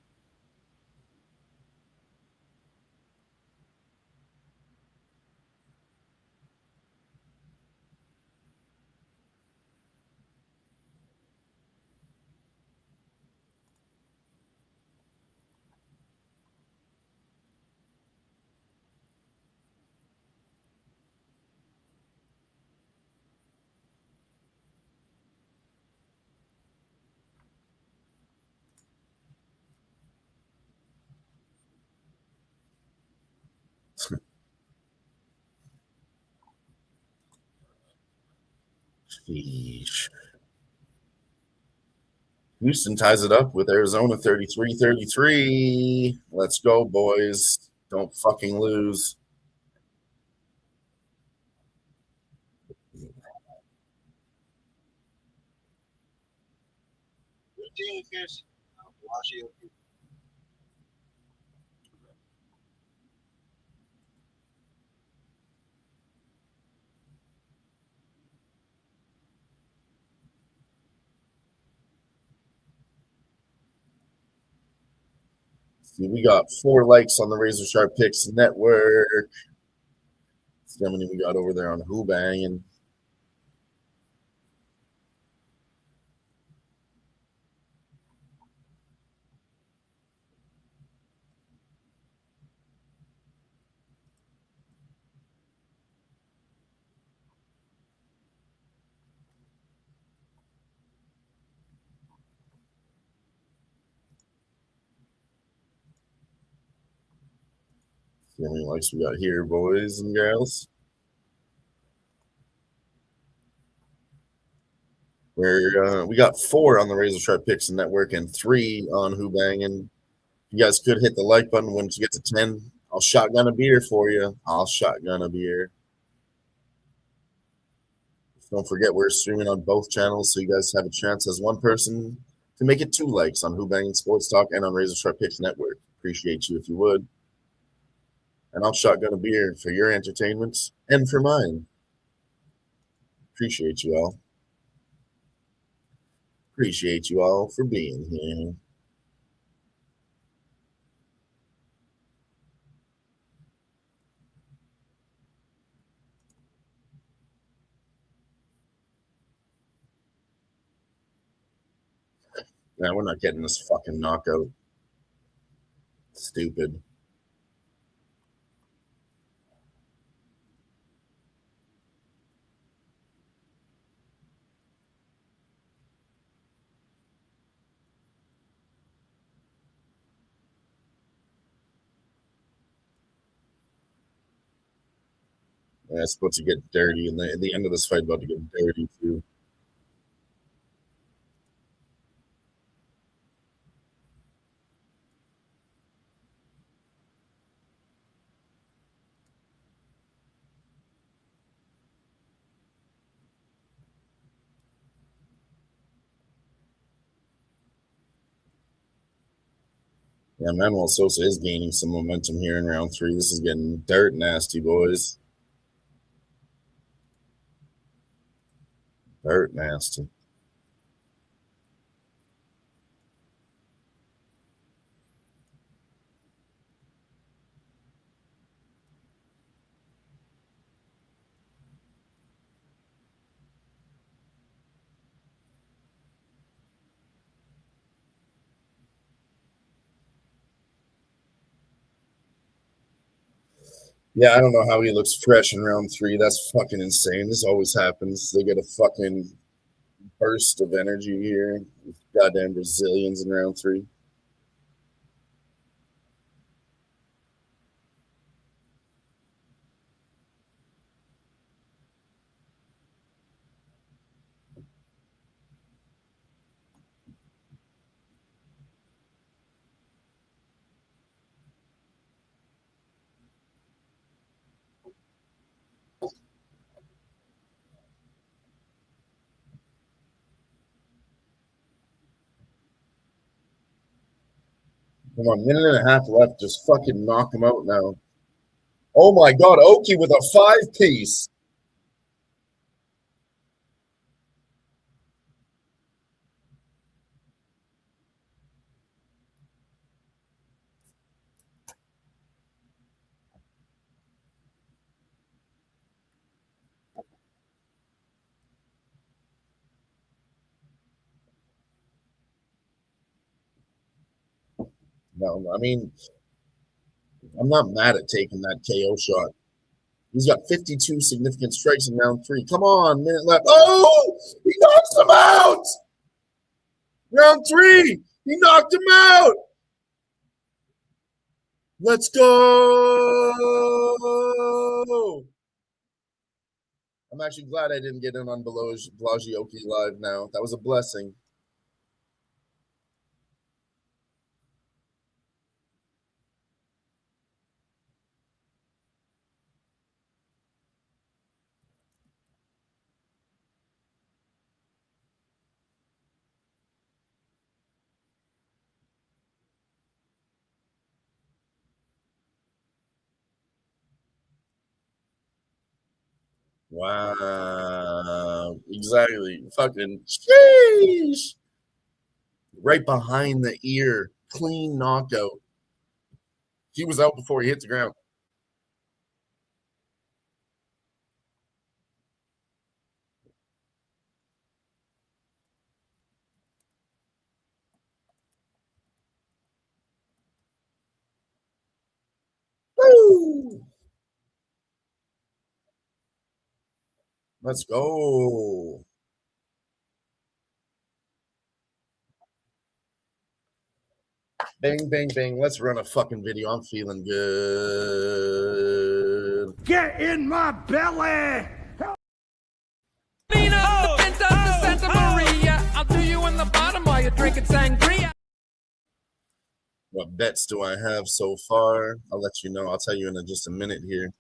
Sheesh. Houston ties it up with Arizona 33-33. Let's go, boys. Don't fucking lose. See, we got 4 likes on the Razor Sharp Picks Network. See how many we got over there on Who Bangin'. See how many likes we got here, boys and girls. We got 4 on the Razor Sharp Picks Network and 3 on Who Bangin'. You guys could hit the like button once you get to 10. I'll shotgun a beer for you. I'll shotgun a beer. Don't forget we're streaming on both channels, so you guys have a chance as one person to make it 2 likes on Who Bangin' Sports Talk and on Razor Sharp Picks Network. Appreciate you if you would. And I'll shotgun a beer for your entertainment and for mine. Appreciate you all. Appreciate you all for being here. Nah, we're not getting this fucking knockout. Stupid. Yeah, it's supposed to get dirty, and the end of this fight about to get dirty too. Yeah, Manuel Sosa is gaining some momentum here in round 3. This is getting dirt nasty, boys. Dirt nasty. Yeah, I don't know how he looks fresh in round 3. That's fucking insane. This always happens. They get a fucking burst of energy here. Goddamn Brazilians in round 3. Come on, minute and a half left. Just fucking knock him out now. Oh my God, Oki with a 5-piece. No, I mean, I'm not mad at taking that KO shot. He's got 52 significant strikes in round 3. Come on, minute left. Oh, he knocks him out. Round 3, he knocked him out. Let's go. I'm actually glad I didn't get in on Vallejos live now. That was a blessing. Wow. Exactly. Fucking sheesh. Right behind the ear. Clean knockout. He was out before he hit the ground. Woo! Let's go. Bang, bang, bang. Let's run a fucking video. I'm feeling good. Get in my belly! I'll do you in the bottom while you're drinking sangria. What bets do I have so far? I'll let you know. I'll tell you in just a minute here.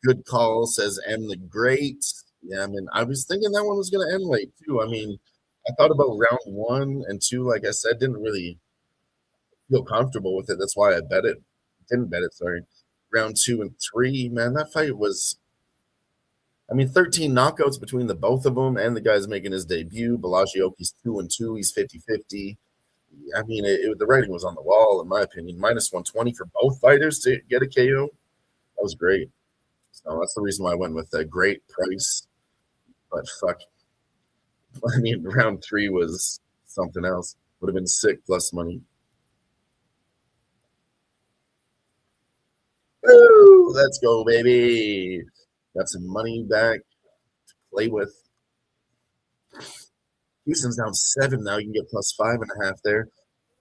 Good call, says M the Great. Yeah, I mean, I was thinking that one was going to end late, too. I mean, I thought about round 1 and 2, like I said, didn't really feel comfortable with it. That's why I bet it. Didn't bet it, sorry. Round 2 and 3, man, that fight was, I mean, 13 knockouts between the both of them, and the guy's making his debut. Vallejos 2-2. He's 50-50. I mean, the writing was on the wall, in my opinion. Minus 120 for both fighters to get a KO. That was great. So that's the reason why I went with a great price. But fuck. I mean, round 3 was something else. Would have been sick plus money. Woo! Let's go, baby. Got some money back to play with. Houston's down 7 now. You can get plus 5.5 there.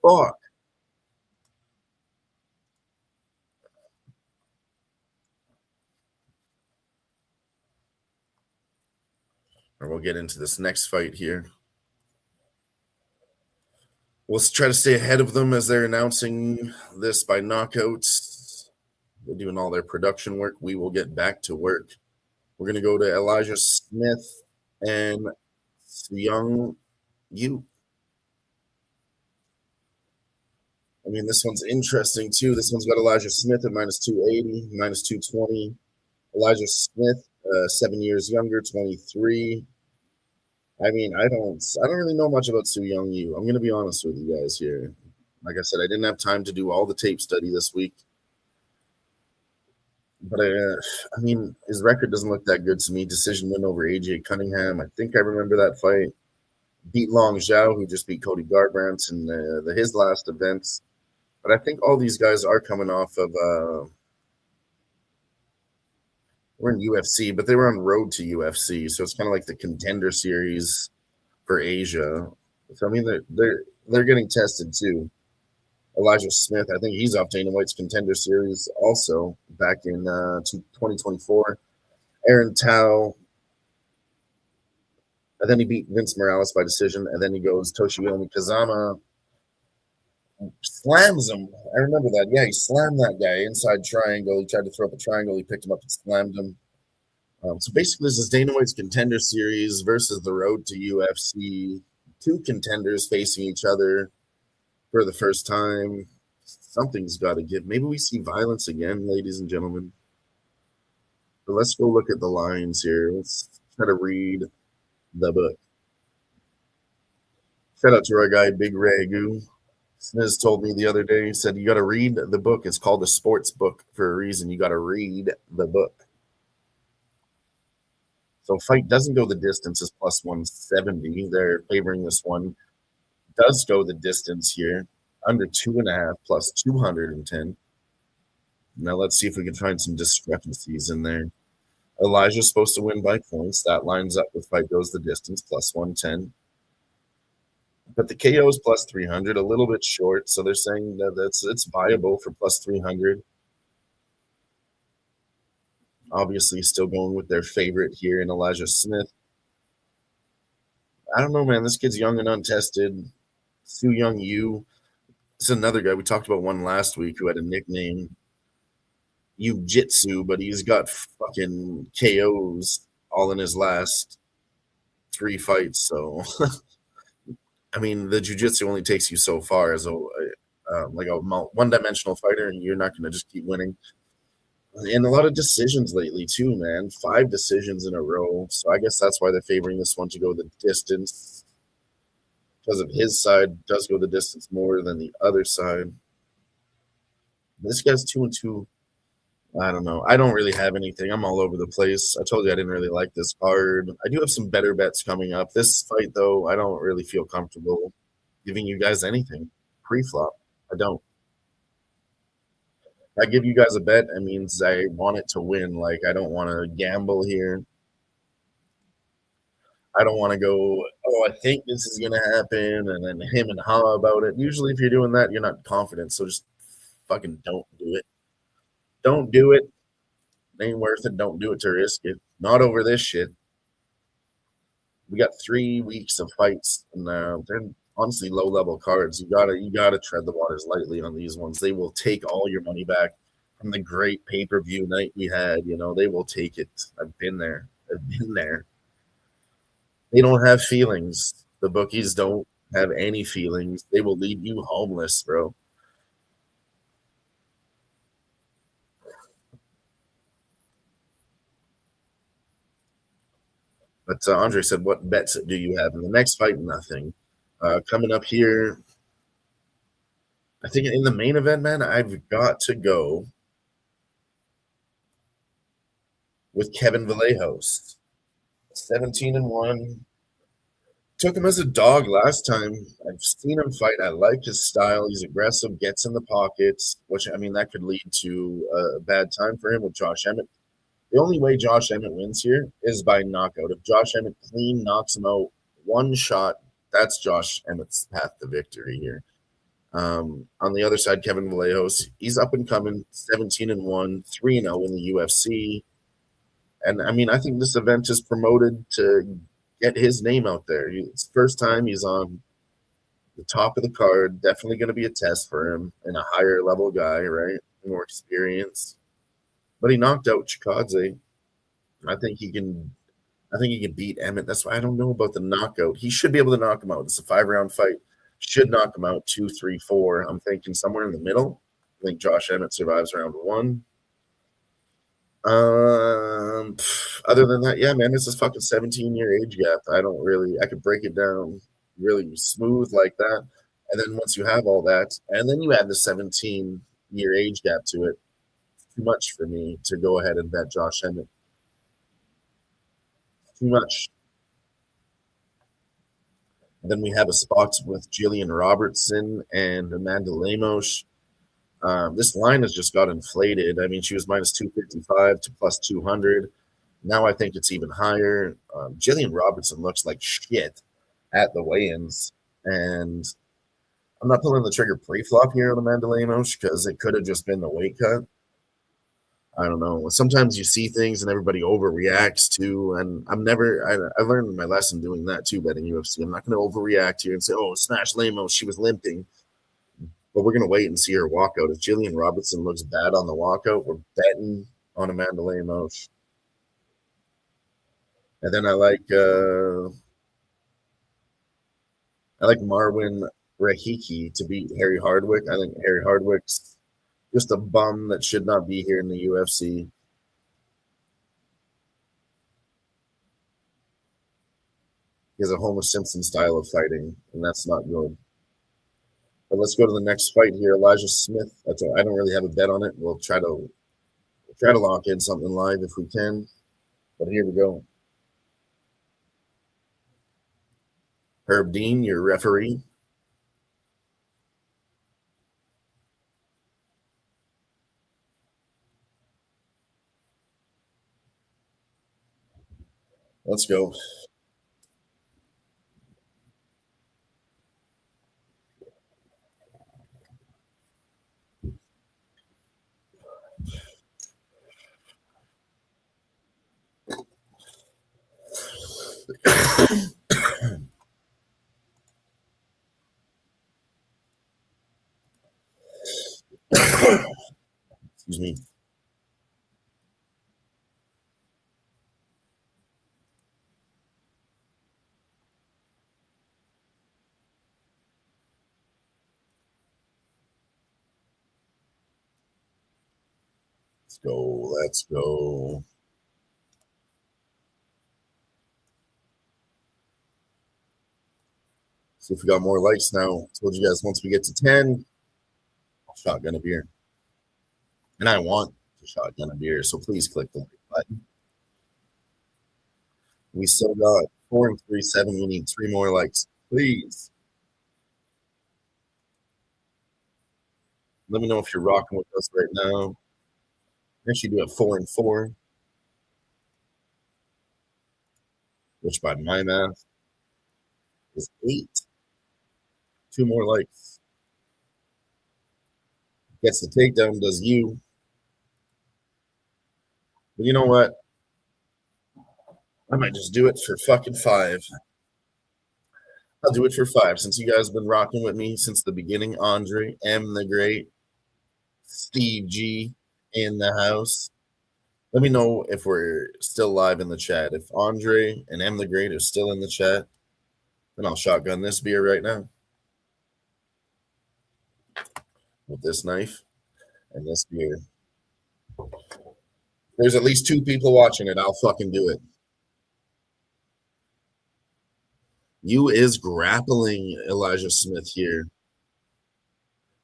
Fuck. Or we'll get into this next fight here. We'll try to stay ahead of them as they're announcing this by knockouts. They're doing all their production work. We will get back to work. We're going to go to Elijah Smith and Young Yu. I mean, this one's interesting, too. This one's got Elijah Smith at minus 280, minus 220. Elijah Smith, 7 years younger, 23. I mean, I don't really know much about Su Young Yu. I'm going to be honest with you guys here. Like I said, I didn't have time to do all the tape study this week. But, I mean, his record doesn't look that good to me. Decision win over AJ Cunningham. I think I remember that fight. Beat Long Zhao, who just beat Cody Garbrandt in his last events. But I think all these guys are coming off of we're in UFC, but they were on road to UFC, so it's kind of like the contender series for Asia. So I mean, they're getting tested too. Elijah Smith, I think he's off Dana White's contender series also back in 2024. Aaron Tao, and then he beat Vince Morales by decision, and then he goes Toshiomi Kazama, slams him. I remember that. Yeah, he slammed that guy inside triangle. He tried to throw up a triangle. He picked him up and slammed him. So basically, this is Dana White's contender series versus the road to UFC. Two contenders facing each other for the first time. Something's got to give. Maybe we see violence again, ladies and gentlemen. But let's go look at the lines here. Let's try to read the book. Shout out to our guy, Big Ragu. Sniz told me the other day, he said, you got to read the book. It's called a sports book for a reason. You got to read the book. So fight doesn't go the distance is plus 170. They're favoring this one. Does go the distance here. Under 2.5 plus 210. Now let's see if we can find some discrepancies in there. Elijah's supposed to win by points. That lines up with fight goes the distance plus 110. But the KO is plus 300, a little bit short. So they're saying that it's viable for plus 300. Obviously, still going with their favorite here in Elijah Smith. I don't know, man. This kid's young and untested. Su Young Yu. This is another guy. We talked about one last week who had a nickname, Jiu-Jitsu, but he's got fucking KOs all in his last 3 fights. So, I mean, the Jiu-Jitsu only takes you so far as a one-dimensional fighter, and you're not going to just keep winning. And a lot of decisions lately, too, man. 5 decisions in a row. So I guess that's why they're favoring this one to go the distance. Because of his side does go the distance more than the other side. This guy's 2-2. I don't know. I don't really have anything. I'm all over the place. I told you I didn't really like this card. I do have some better bets coming up. This fight, though, I don't really feel comfortable giving you guys anything. Pre-flop. I don't. I give you guys a bet, it means I want it to win. Like, I don't want to gamble here. I don't want to go, I think this is going to happen, and then him and ha about it. Usually, if you're doing that, you're not confident, so just fucking don't do it. Don't do it. It ain't worth it. Don't do it to risk it. Not over this shit. We got 3 weeks of fights, and they're honestly low-level cards. You gotta tread the waters lightly on these ones. They will take all your money back from the great pay-per-view night we had. You know, they will take it. I've been there. They don't have feelings. The bookies don't have any feelings. They will leave you homeless, bro. But Andre said, what bets do you have? In the next fight, nothing. Coming up here, I think in the main event, man, I've got to go with Kevin Vallejos. 17-1. Took him as a dog last time. I've seen him fight. I like his style. He's aggressive, gets in the pockets, which, I mean, that could lead to a bad time for him with Josh Emmett. The only way Josh Emmett wins here is by knockout. If Josh Emmett clean knocks him out one shot, that's Josh Emmett's path to victory here. On the other side, Kevin Vallejos, he's up and coming, 17-1, 3-0 in the UFC. And, I mean, I think this event is promoted to get his name out there. It's the first time he's on the top of the card. Definitely going to be a test for him and a higher level guy, right? More experience. But he knocked out Chikadze. I think he can beat Emmett. That's why I don't know about the knockout. He should be able to knock him out. It's a 5-round fight. Should knock him out 2, 3, 4. I'm thinking somewhere in the middle. I think Josh Emmett survives round 1. Other than that, yeah, man, it's this fucking 17-year age gap. I could break it down really smooth like that. And then once you have all that, and then you add the 17-year age gap to it, too much for me to go ahead and bet Josh Emmett. Too much. And then we have a spot with Gillian Robertson and Amanda Lemos. This line has just got inflated. I mean, she was minus 255 to plus 200. Now I think it's even higher. Gillian Robertson looks like shit at the weigh-ins. And I'm not pulling the trigger pre-flop here on Amanda Lemos because it could have just been the weight cut. I don't know. Sometimes you see things and everybody overreacts too. And I learned my lesson doing that too, betting UFC. I'm not going to overreact here and say, oh, smash Lemos, she was limping. But we're going to wait and see her walkout. If Gillian Robertson looks bad on the walkout, we're betting on Amanda Lemos. And then I like Marwin Rahiki to beat Harry Hardwick. I think Harry Hardwick's just a bum that should not be here in the UFC. He has a Homer Simpson style of fighting, and that's not good. But let's go to the next fight here. Elijah Smith. I don't really have a bet on it. We'll try to lock in something live if we can. But here we go. Herb Dean, your referee. Let's go. Excuse me. Let's go. Let's go. See if we got more likes now. I told you guys once we get to 10, I'll shotgun a beer. And I want to shotgun a beer, so please click the like button. We still got 4 and 3, 7. We need 3 more likes, please. Let me know if you're rocking with us right now. Actually, do it 4 and 4, which by my math is 8. 2 more likes. Gets the takedown, does you. But you know what? I might just do it for fucking 5. I'll do it for 5 since you guys have been rocking with me since the beginning. Andre M. the Great, Steve G. in the house. Let me know if we're still live in the chat. If Andre and M. the Great are still in the chat, then I'll shotgun this beer right now with this knife and this beer. There's at least 2 people watching it. I'll fucking do it. You is grappling Elijah Smith here.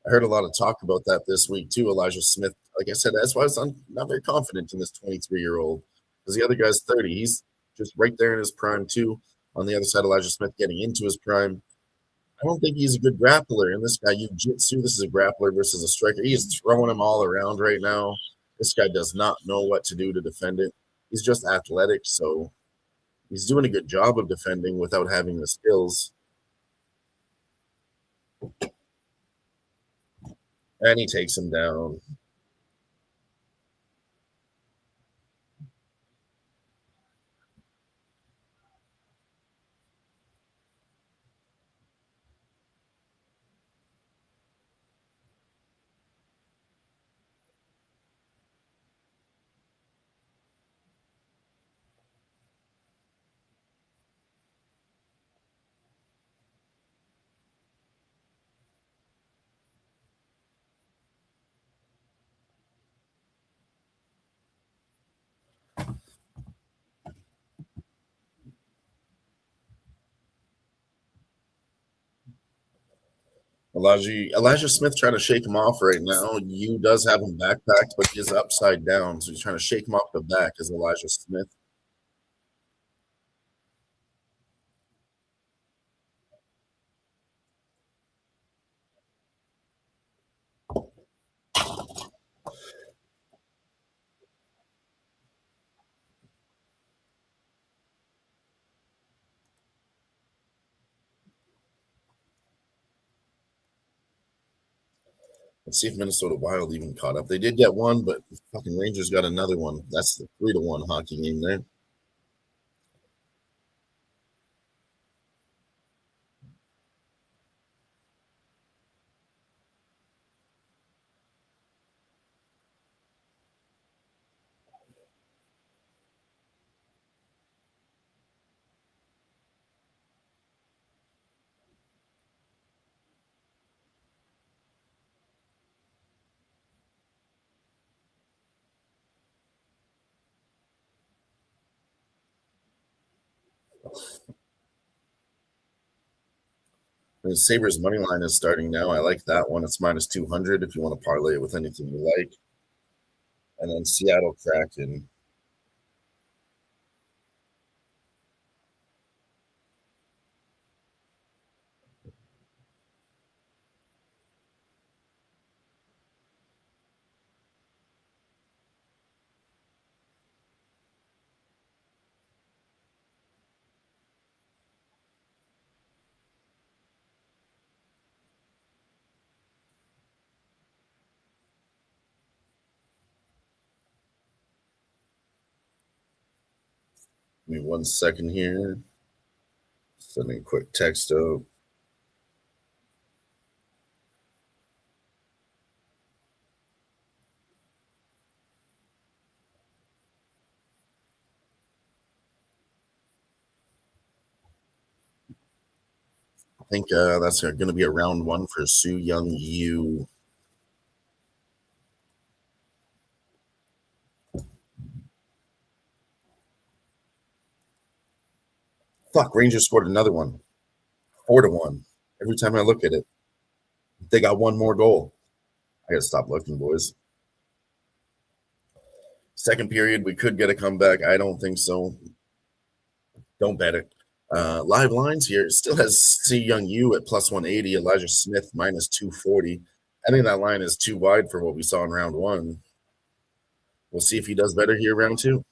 I heard a lot of talk about that this week too. Elijah Smith, like I said, that's why I'm not very confident in this 23-year-old because the other guy's 30. He's just right there in his prime too. On the other side, Elijah Smith getting into his prime. I don't think he's a good grappler. And this guy, jiu-jitsu, this is a grappler versus a striker. He is throwing him all around right now. This guy does not know what to do to defend it. He's just athletic, so he's doing a good job of defending without having the skills. And he takes him down. Elijah Smith trying to shake him off right now. You does have him backpacked, but he's upside down. So he's trying to shake him off the back as Elijah Smith. Let's see if Minnesota Wild even caught up. They did get one, but fucking Rangers got another one. That's the 3-1 hockey game there. And Sabres money line is starting now. I like that one. It's minus 200 if you want to parlay it with anything you like. And then Seattle Kraken. Give me 1 second here. Sending a quick text out. I think that's going to be a round 1 for Su Young Yu. Fuck, Rangers scored another one. 4-1. Every time I look at it, they got one more goal. I got to stop looking, boys. Second period, we could get a comeback. I don't think so. Don't bet it. Live lines here still has Su Young Yu at plus 180, Elijah Smith minus 240. I think that line is too wide for what we saw in round 1. We'll see if he does better here round 2.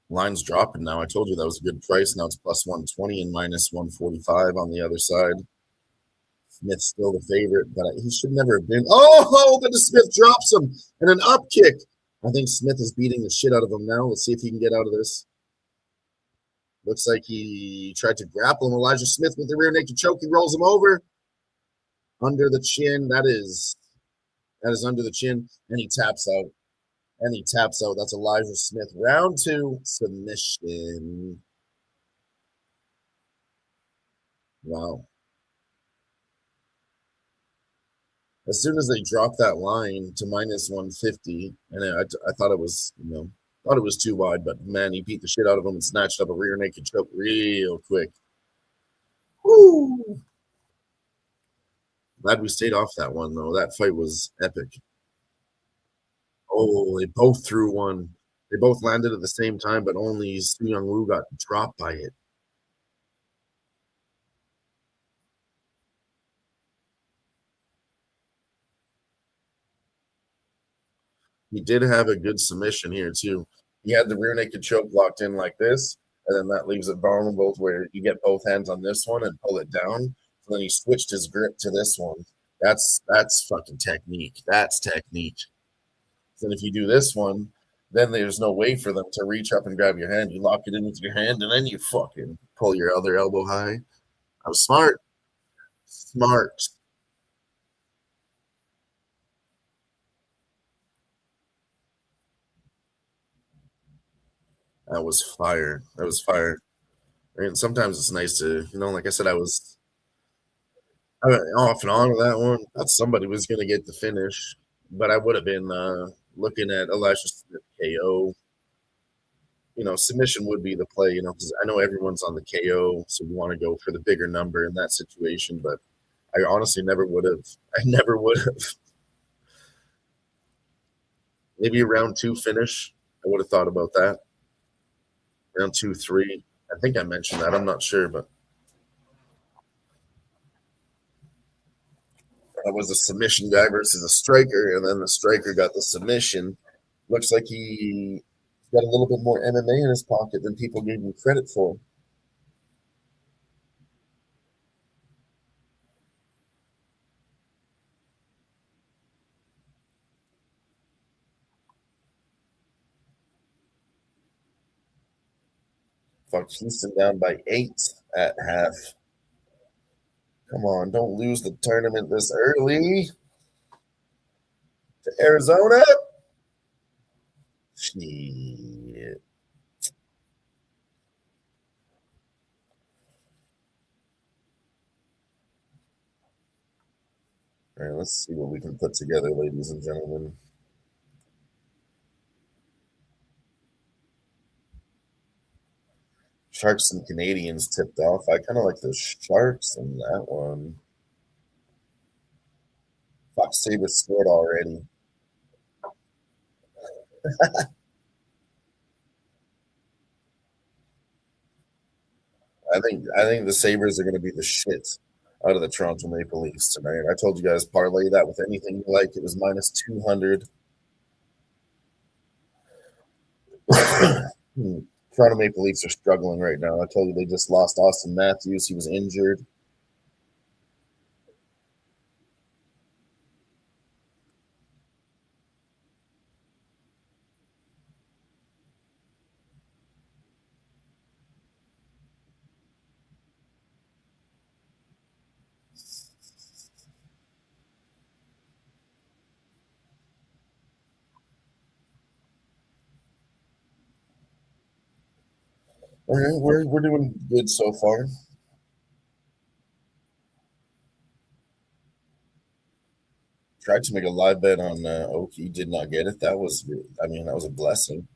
Line's dropping now. I told you that was a good price. Now it's plus 120 and minus 145 on the other side. Smith's still the favorite, but he should never have been. Oh, but Smith drops him and an up kick. I think Smith is beating the shit out of him now. Let's see if he can get out of this. Looks like he tried to grapple him. Elijah Smith with the rear naked choke. He rolls him over. Under the chin. That is under the chin. And he taps out. That's Elijah Smith. Round 2, submission. Wow. As soon as they dropped that line to minus 150, and I thought it was, thought it was too wide, but man, he beat the shit out of him and snatched up a rear naked choke real quick. Woo! Glad we stayed off that one, though. That fight was epic. Oh, they both threw one. They both landed at the same time, but only Su Young Woo got dropped by it. He did have a good submission here, too. He had the rear naked choke locked in like this, and then that leaves it vulnerable where you get both hands on this one and pull it down. So then he switched his grip to this one. That's fucking technique. That's technique. Then if you do this one, then there's no way for them to reach up and grab your hand. You lock it in with your hand, and then you fucking pull your other elbow high. I was smart. Smart. That was fire. That was fire. And sometimes it's nice to, like I said, I was off and on with that one. Thought somebody was going to get the finish, but I would have been looking at Elijah Smith KO. Submission would be the play, because I know everyone's on the KO, so we want to go for the bigger number in that situation, but I honestly never would have. I never would have. Maybe a round 2 finish. I would have thought about that. Round 2, 3. I think I mentioned that. I'm not sure, but that was a submission guy versus a striker, and then the striker got the submission. Looks like he got a little bit more MMA in his pocket than people gave him credit for. fuck. Houston down by 8 at half. Come on, don't lose the tournament this early. To Arizona. Shit. All right, let's see what we can put together, ladies and gentlemen. Sharks and Canadians tipped off. I kind of like the Sharks in that one. Fox Sabres scored already. I think the Sabres are going to be the shit out of the Toronto Maple Leafs tonight. I told you guys parlay that with anything you like. It was minus 200. Toronto Maple Leafs are struggling right now. I told you they just lost Austin Matthews. He was injured. All right, we're doing good so far. Tried to make a live bet on Oki, did not get it. That was a blessing.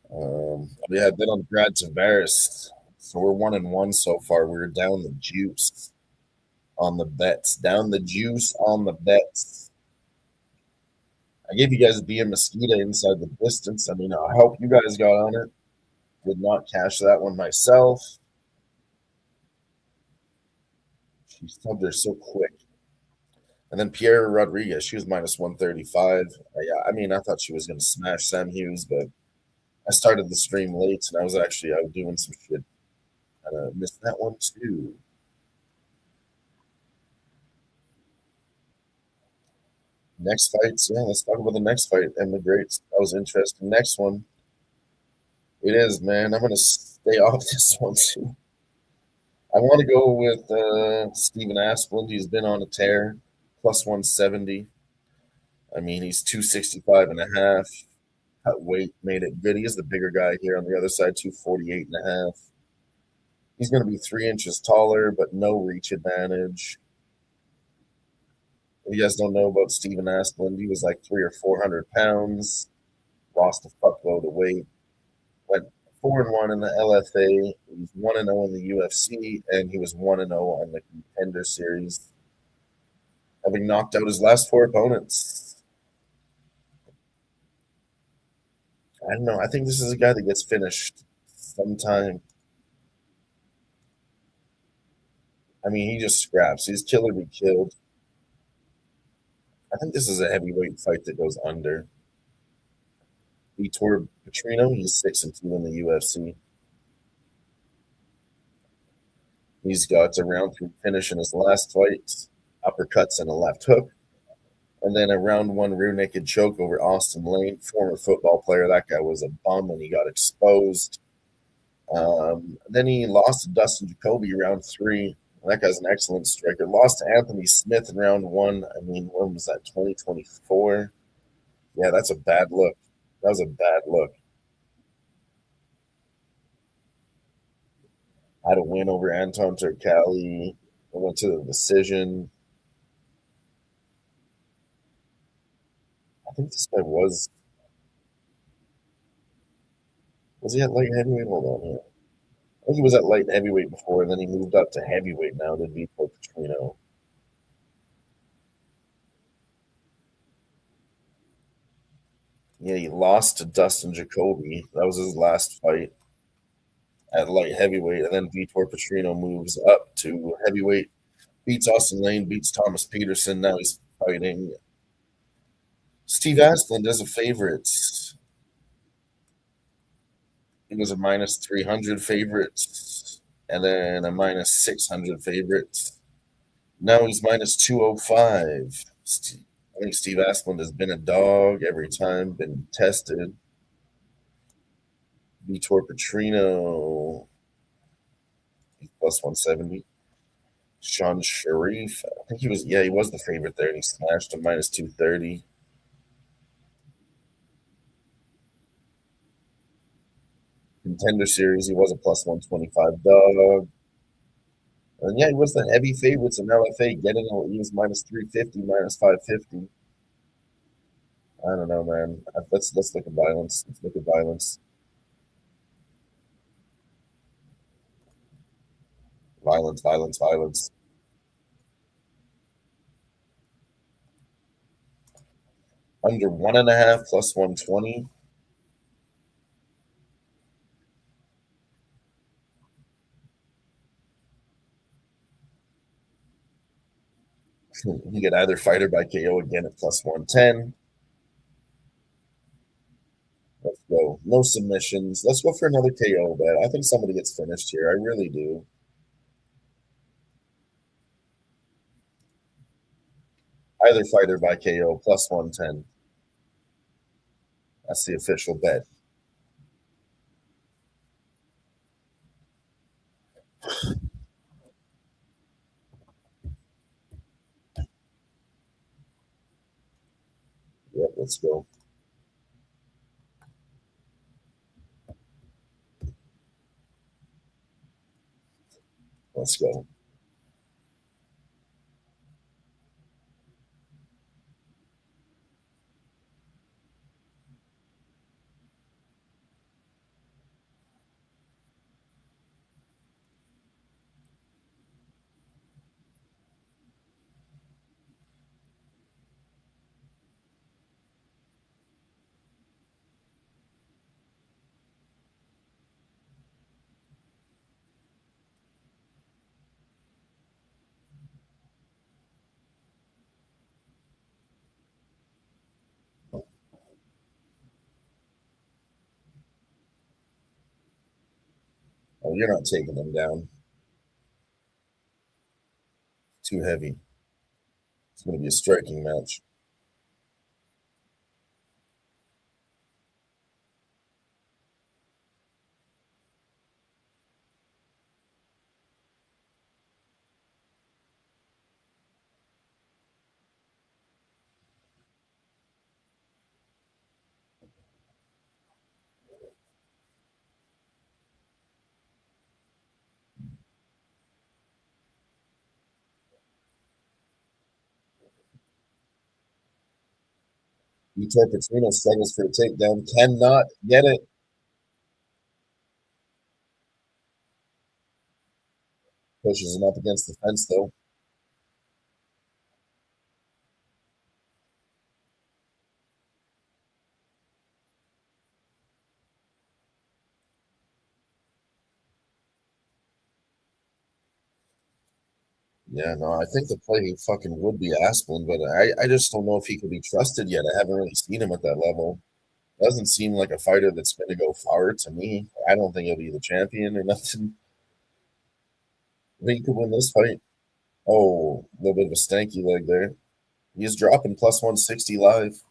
We had bet on Brad Tavares, so we're 1-1 so far. We're down the juice on the bets. Down the juice on the bets. I gave you guys a BM Mosquito inside the distance. I mean, I hope you guys got on it. Did not cash that one myself. She subbed her so quick. And then Pierre Rodriguez, she was minus 135. Yeah, I mean, I thought she was going to smash Sam Hughes, but I started the stream late, and I was out doing some shit. And I missed that one too. Next fights, yeah, let's talk about the next fight. And the greats, that was interesting. Next one, it is, man. I'm going to stay off this one too. I want to go with Stephen Asplund. He's been on a tear, plus 170. I mean, he's 265 and a half. Cut weight made it good. He is the bigger guy here on the other side, 248 and a half. He's going to be 3 inches taller, but no reach advantage. If you guys don't know about Stephen Asplund, he was like 300 or 400 pounds, lost a fuckload of weight, went 4-1 in the LFA. He's 1-0 in the UFC, and he was 1-0 on the Contender Series, having knocked out his last 4 opponents. I don't know. I think this is a guy that gets finished sometime. I mean, he just scraps. He's kill or be killed. I think this is a heavyweight fight that goes under. Vitor Petrino, he's 6-2 in the UFC. He's got a round 3 finish in his last fight, uppercuts and a left hook. And then a round 1 rear naked choke over Austin Lane, former football player. That guy was a bum and he got exposed. Then he lost to Dustin Jacoby round 3. That guy's an excellent striker. Lost to Anthony Smith in round 1. I mean, when was that, 2024? Yeah, that's a bad look. That was a bad look. Had a win over Anton Turkalj. I went to the decision. I think this guy was he at light heavyweight? Hold on here. I think he was at light heavyweight before, and then he moved up to heavyweight now to Vitor Petrino. Yeah, he lost to Dustin Jacoby. That was his last fight at light heavyweight. And then Vitor Petrino moves up to heavyweight, beats Austin Lane, beats Thomas Peterson. Now he's fighting Steve Asplund as a favorite. He was a minus 300 favorite and then a minus 600 favorite. Now he's minus 205. I think Steve Asplund has been a dog every time, been tested. Vitor Petrino, plus 170. Sean Sharif, I think he was the favorite there, and he smashed him minus 230. Contender Series, he was a plus 125 dog. And he was the heavy favorites in LFA, he was minus 350, minus 550. I don't know, man. Let's look at violence. Let's look at violence. Violence, violence, violence. Under 1.5 plus 120. You get either fighter by KO again at plus 110. Let's go. No submissions. Let's go for another KO bet. I think somebody gets finished here. I really do. Either fighter by KO plus 110. That's the official bet. Yep, let's go. Let's go. Oh, you're not taking him down. Too heavy. It's going to be a striking match. Vitor Petrino struggles for a takedown. Cannot get it. Pushes him up against the fence, though. Yeah, no, I think the play fucking would be Asplin, but I just don't know if he can be trusted yet. I haven't really seen him at that level. Doesn't seem like a fighter that's going to go far to me. I don't think he'll be the champion or nothing. I think he could win this fight. Oh, a little bit of a stanky leg there. He's dropping plus 160 live.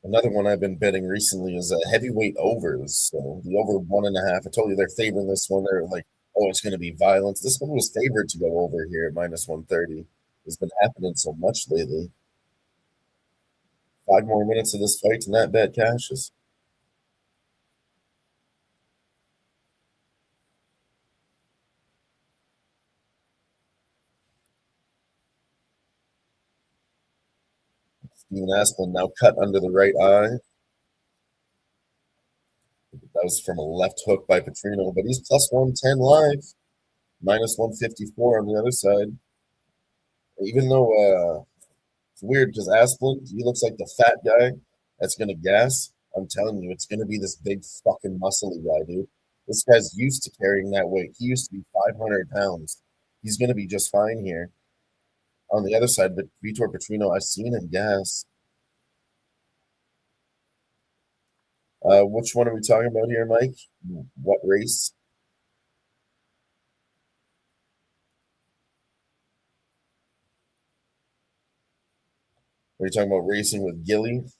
Another one I've been betting recently is heavyweight overs. So the over 1.5. I told you they're favoring this one. They're like, oh, it's going to be violence. This one was favored to go over here at minus 130. It's been happening so much lately. 5 more minutes of this fight and that bet cashes. Steven Asplin now cut under the right eye. That was from a left hook by Petrino, but he's plus 110 live, minus 154 on the other side. Even though it's weird because Asplin, he looks like the fat guy that's going to gas. I'm telling you, it's going to be this big fucking muscly guy, dude. This guy's used to carrying that weight. He used to be 500 pounds. He's going to be just fine here. On the other side, but Vitor Petrino, I've seen him gas. Which one are we talking about here, Mike? What race? Are you talking about racing with Gillian?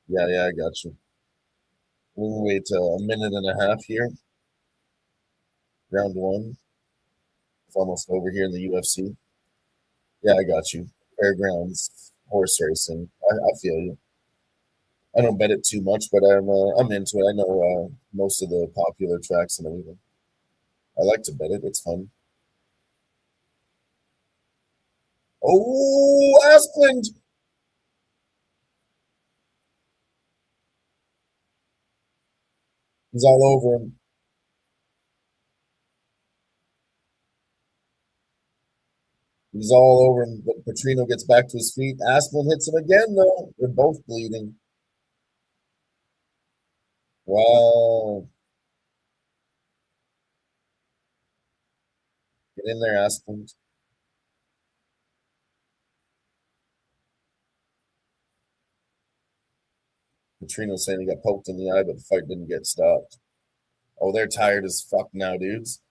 Yeah, I got you. We'll wait a minute and a half here. Round one. It's almost over here in the UFC. Yeah, I got you. Fairgrounds, horse racing. I feel you. I don't bet it too much, but I'm into it. I know most of the popular tracks and everything. I like to bet it. It's fun. Oh, Asplund! He's all over him. He's all over him, but Petrino gets back to his feet. Asplund hits him again, though. They're both bleeding. Wow. Get in there, Asplund. Petrino saying he got poked in the eye, but the fight didn't get stopped. Oh, they're tired as fuck now, dudes.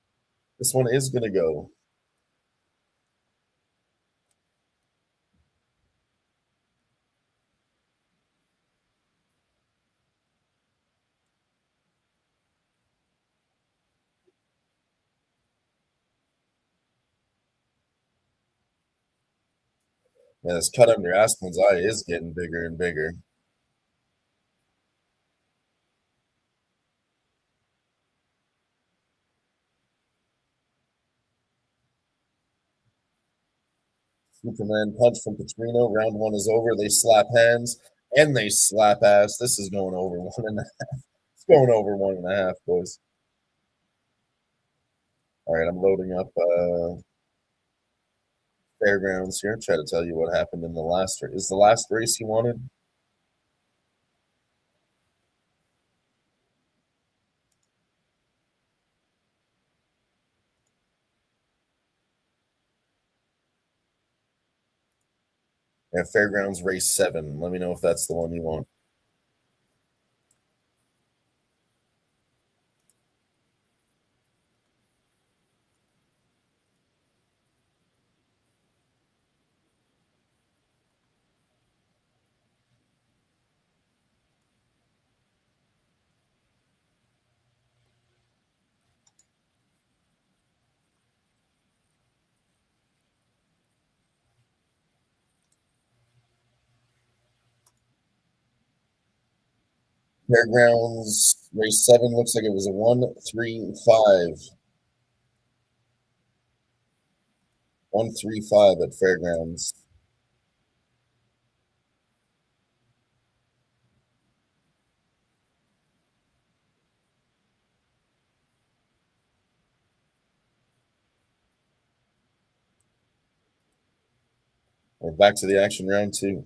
This one is going to go. Yeah, this cut under Asplund's eye is getting bigger and bigger. Superman punch from Petrino. Round one is over. They slap hands and they slap ass. This is going over 1.5. It's going over 1.5, boys. All right, I'm loading up Fairgrounds here. Try to tell you what happened in the last race. Is the last race you wanted? Yeah, Fairgrounds race 7. Let me know if that's the one you want. Fairgrounds race 7 looks like it was a 1-3-5. 1-3-5 at Fairgrounds. We're back to the action, round 2.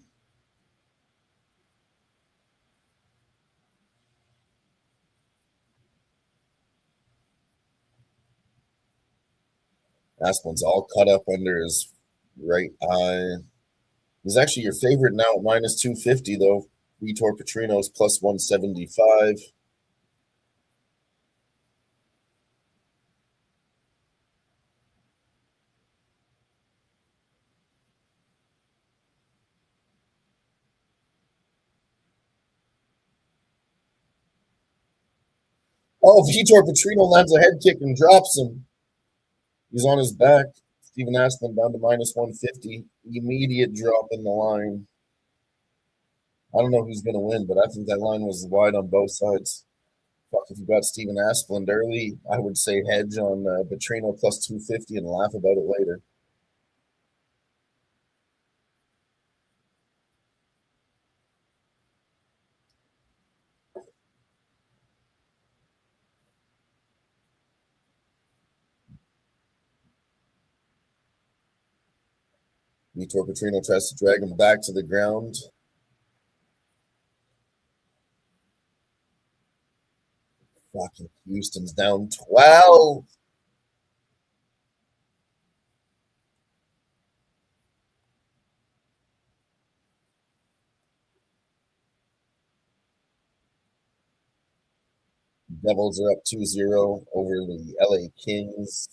Asplund's all cut up under his right eye. He's actually your favorite now at -250, though. Vitor Petrino's plus 175. Oh, Vitor Petrino lands a head kick and drops him. He's on his back. Stephen Asplund down to -150. Immediate drop in the line. I don't know who's going to win, but I think that line was wide on both sides. Fuck, if you got Stephen Asplund early, I would say hedge on Petrino plus 250 and laugh about it later. Vitor Petrino tries to drag him back to the ground. Fucking Houston's down 12. Devils are up 2-0 over the LA Kings.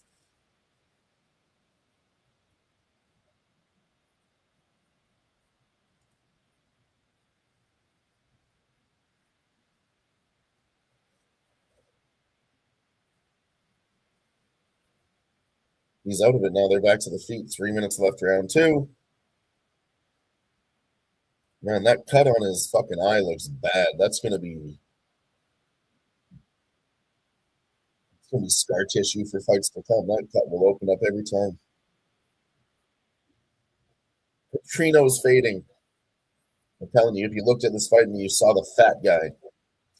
He's out of it now. They're back to the feet. 3 minutes left, round 2. Man, that cut on his fucking eye looks bad. That's gonna be scar tissue for fights to come. That cut will open up every time. Petrino's fading. I'm telling you, if you looked at this fight and you saw the fat guy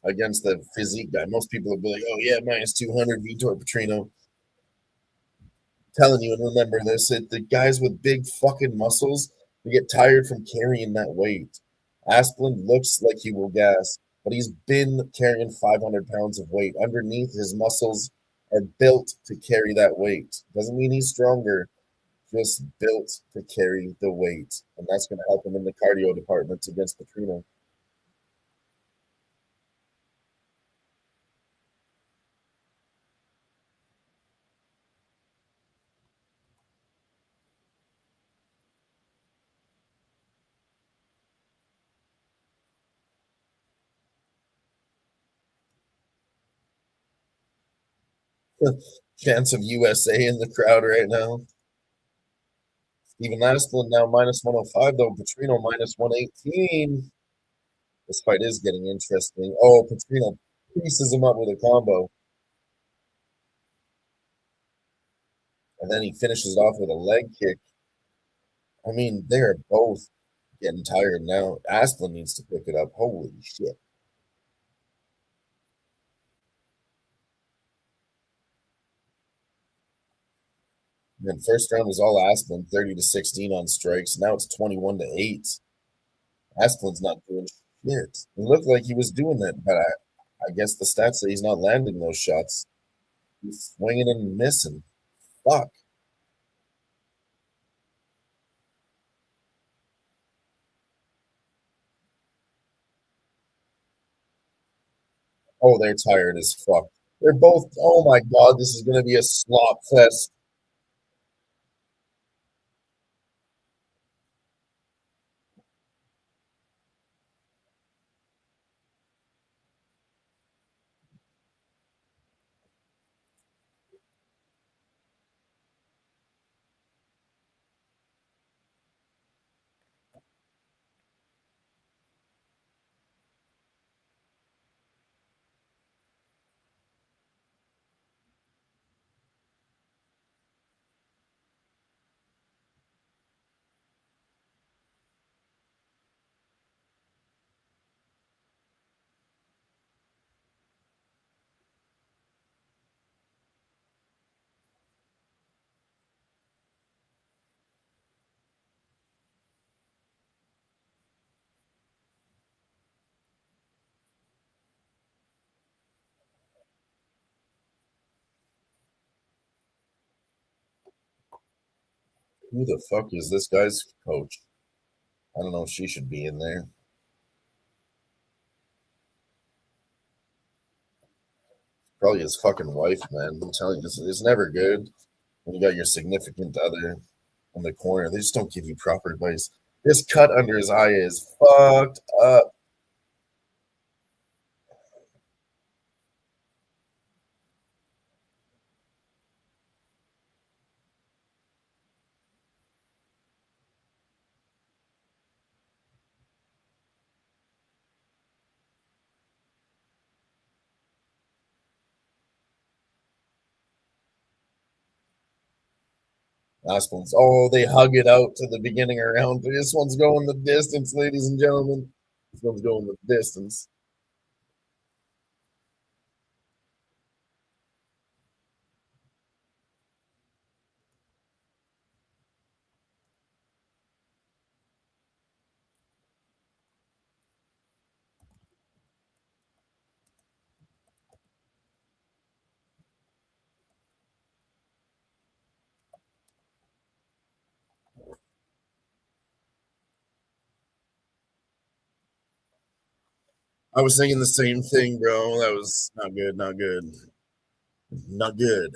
against the physique guy, most people would be like, oh yeah, minus 200 Vitor Petrino. I'm telling you, and remember this, the guys with big fucking muscles, they get tired from carrying that weight. Asplund looks like he will gas, but he's been carrying 500 pounds of weight. Underneath, his muscles are built to carry that weight. Doesn't mean he's stronger, just built to carry the weight. And that's going to help him in the cardio department against Petrino. Chance of USA in the crowd right now. Even Asplund now minus 105, though. Petrino minus 118. This fight is getting interesting. Oh, Petrino pieces him up with a combo. And then he finishes off with a leg kick. I mean, they're both getting tired now. Asplund needs to pick it up. Holy shit. And then first round was all Asplund, 30-16 on strikes. Now it's 21-8. Asplund's not doing shit. It looked like he was doing that, but I guess the stats say he's not landing those shots. He's swinging and missing. Fuck. Oh, they're tired as fuck. They're both, oh my God, this is going to be a slop fest. Who the fuck is this guy's coach? I don't know if she should be in there. Probably his fucking wife, man. I'm telling you, it's never good when you got your significant other in the corner. They just don't give you proper advice. This cut under his eye is fucked up. Last one's, oh, they hug it out to the beginning around. This one's going the distance, ladies and gentlemen. This one's going the distance. I was thinking the same thing, bro. That was not good, not good. Not good.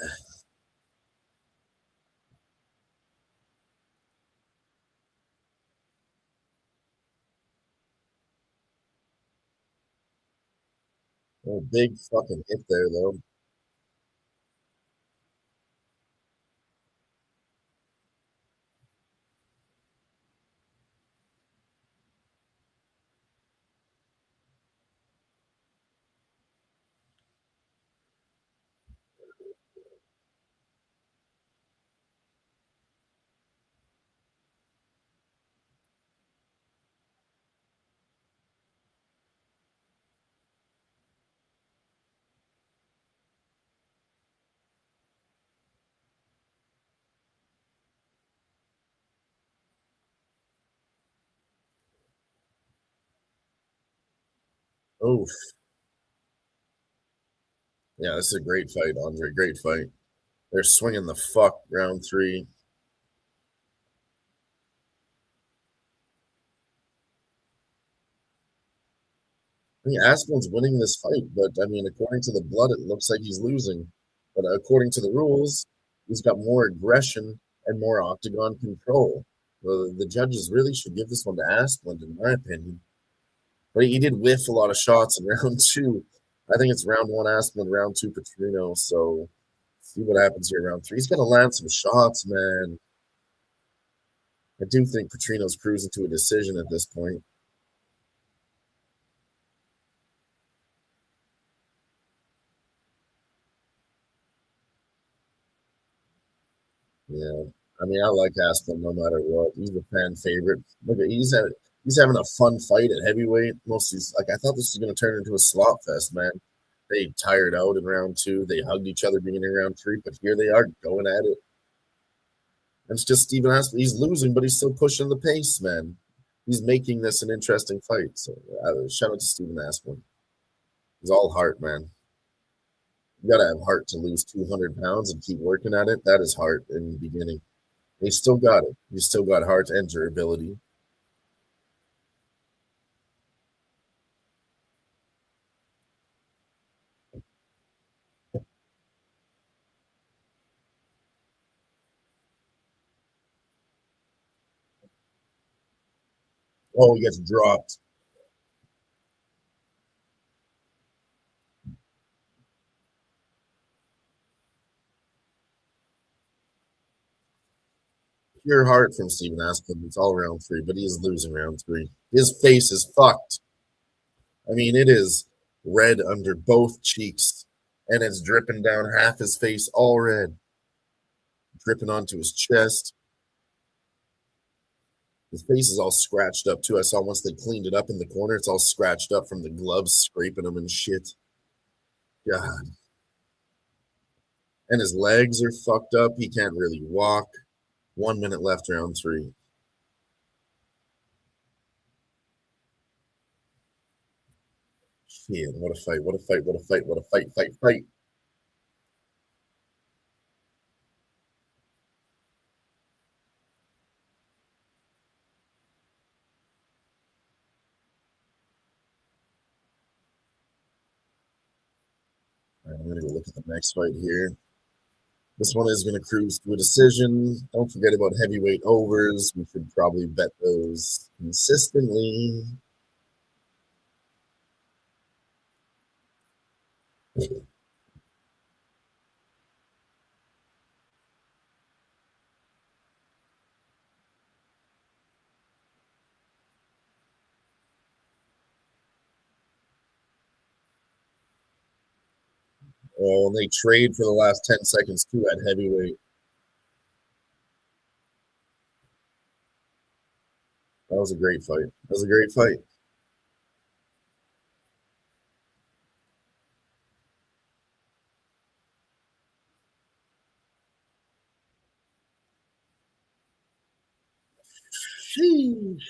Oh, big fucking hit there, though. Oh, yeah, this is a great fight, Andre. Great fight. They're swinging the fuck round 3. I mean, Aspinall's winning this fight, but I mean, according to the blood, it looks like he's losing. But according to the rules, he's got more aggression and more octagon control. The judges really should give this one to Aspinall, in my opinion. But he did whiff a lot of shots in round 2. I think it's round 1 Aspinall, round 2 Petrino. So see what happens here round 3. He's got to land some shots, man. I do think Petrino's cruising to a decision at this point. Yeah, I mean, I like Aspen no matter what. He's a fan favorite. Look, he's having a fun fight at heavyweight. Most of these, like, I thought this was going to turn into a slop fest, man. They tired out in round 2. They hugged each other beginning in round 3, but here they are going at it. And it's just Steven Aspen. He's losing, but he's still pushing the pace, man. He's making this an interesting fight. So shout out to Steven Aspen. He's all heart, man. You got to have heart to lose 200 pounds and keep working at it. That is heart in the beginning. They still got it. You still got heart and durability. Oh, he gets dropped. Pure heart from Steven Aspen. It's all round 3, but he is losing round 3. His face is fucked. I mean, it is red under both cheeks, and it's dripping down half his face, all red, dripping onto his chest. His face is all scratched up too. I saw once they cleaned it up in the corner, it's all scratched up from the gloves scraping him and shit. God. And his legs are fucked up. He can't really walk. 1 minute left, round 3. Shit, what a fight, what a fight, what a fight, what a fight, fight. All right, I'm going to go look at the next fight here. This one is going to cruise to a decision. Don't forget about heavyweight overs. We should probably bet those consistently. Oh, and they trade for the last 10 seconds too at heavyweight. That was a great fight. That was a great fight. Sheesh.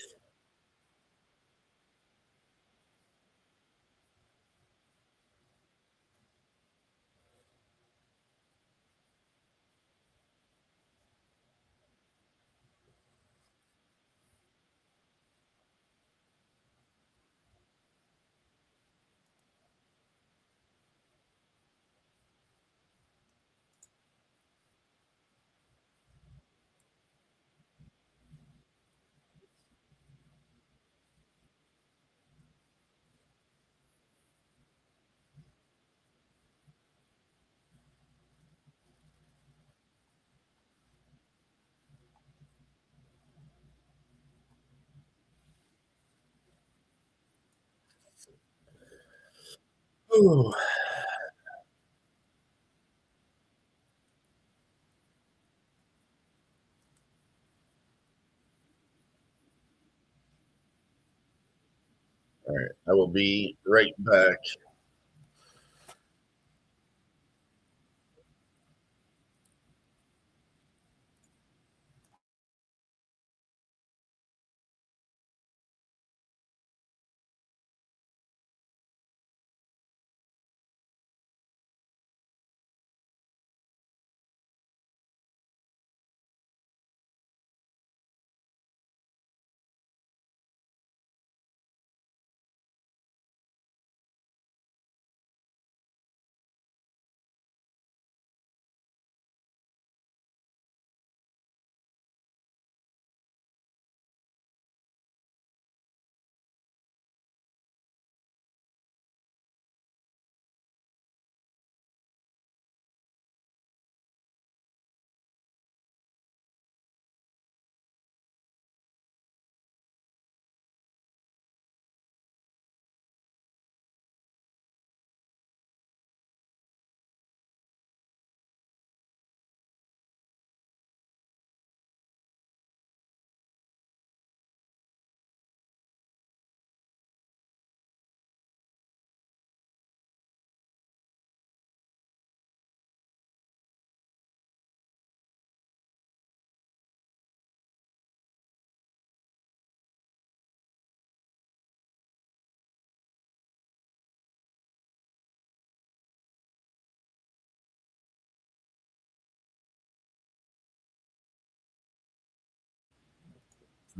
Ooh. All right, I will be right back.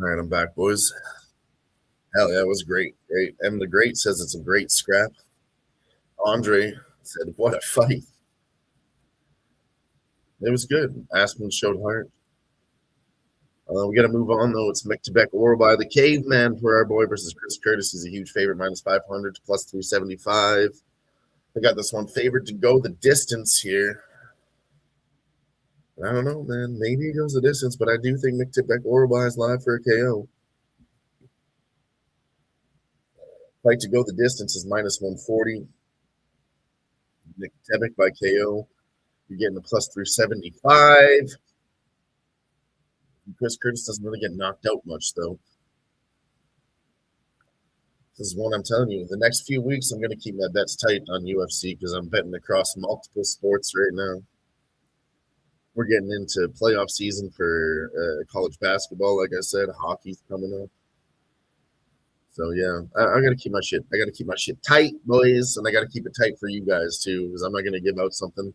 All right, I'm back, boys. Hell yeah, it was great. Great. M the Great says it's a great scrap. Andre said, what a fight. It was good. Aspen showed heart. We got to move on, though. It's Mick Tebek or by the Caveman for our boy versus Chris Curtis. He's a huge favorite, minus 500 to plus 375. I got this one favored to go the distance here. I don't know, man. Maybe he goes the distance, but I do think Mick Tebek or is live for a KO. Fight to go the distance is minus 140. Mick Tebek by KO. You're getting a plus 375. Chris Curtis doesn't really get knocked out much, though. This is one I'm telling you. The next few weeks, I'm going to keep my bets tight on UFC because I'm betting across multiple sports right now. We're getting into playoff season for college basketball. Like I said, hockey's coming up. So yeah, I got to keep my shit. I got to keep my shit tight, boys, and I got to keep it tight for you guys too, because I'm not going to give out something.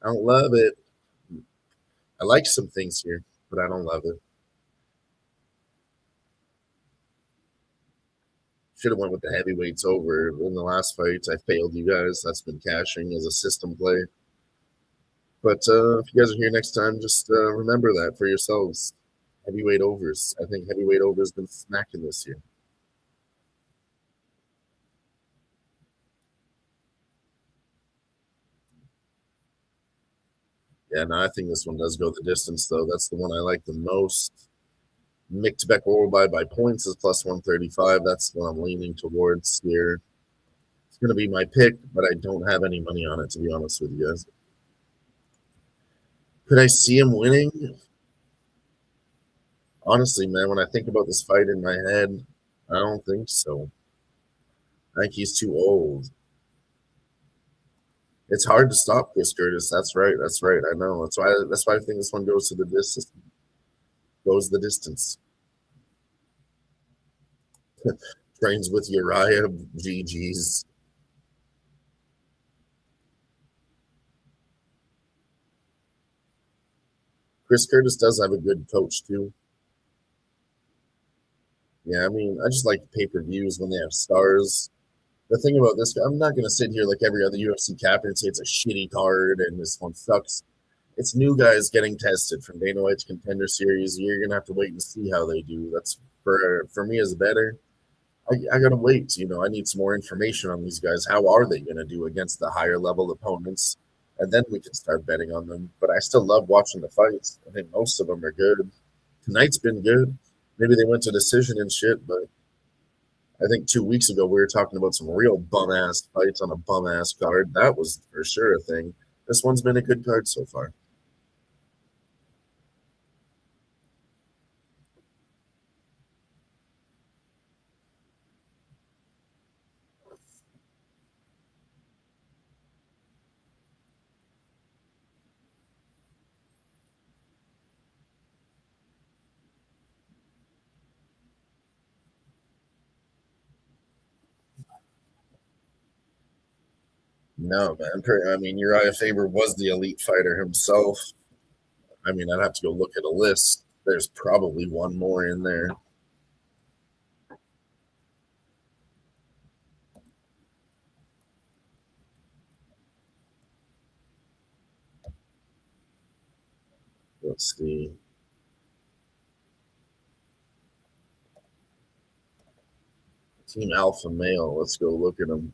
I don't love it. I like some things here, but I don't love it. Should have went with the heavyweights over in the last fights. I failed you guys. That's been cashing as a system play. But if you guys are here next time, just remember that for yourselves. Heavyweight overs. I think heavyweight over has been smacking this year. Yeah, no, I think this one does go the distance, though. That's the one I like the most. Mick Tebek by points is plus 135. That's what I'm leaning towards here. It's going to be my pick, but I don't have any money on it, to be honest with you guys. Could I see him winning? Honestly, man, when I think about this fight in my head, I don't think so. I think he's too old. It's hard to stop Chris Curtis. That's right. That's right. I know. That's why I think this one goes to the distance. Goes the distance. Trains with Uriah. GG's. Chris Curtis does have a good coach too. Yeah, I mean, I just like pay-per-views when they have stars. The thing about this, I'm not going to sit here like every other UFC capper and say it's a shitty card and this one sucks. It's new guys getting tested from Dana White's Contender Series. You're going to have to wait and see how they do. That's for me as a bettor. I got to wait. You know, I need some more information on these guys. How are they going to do against the higher level opponents? And then we can start betting on them. But I still love watching the fights. I think most of them are good. Tonight's been good. Maybe they went to decision and shit, but I think 2 weeks ago we were talking about some real bum-ass fights on a bum-ass card. That was for sure a thing. This one's been a good card so far. No, man. I mean, Uriah Faber was the elite fighter himself. I mean, I'd have to go look at a list. There's probably one more in there. Let's see. Team Alpha Male. Let's go look at them.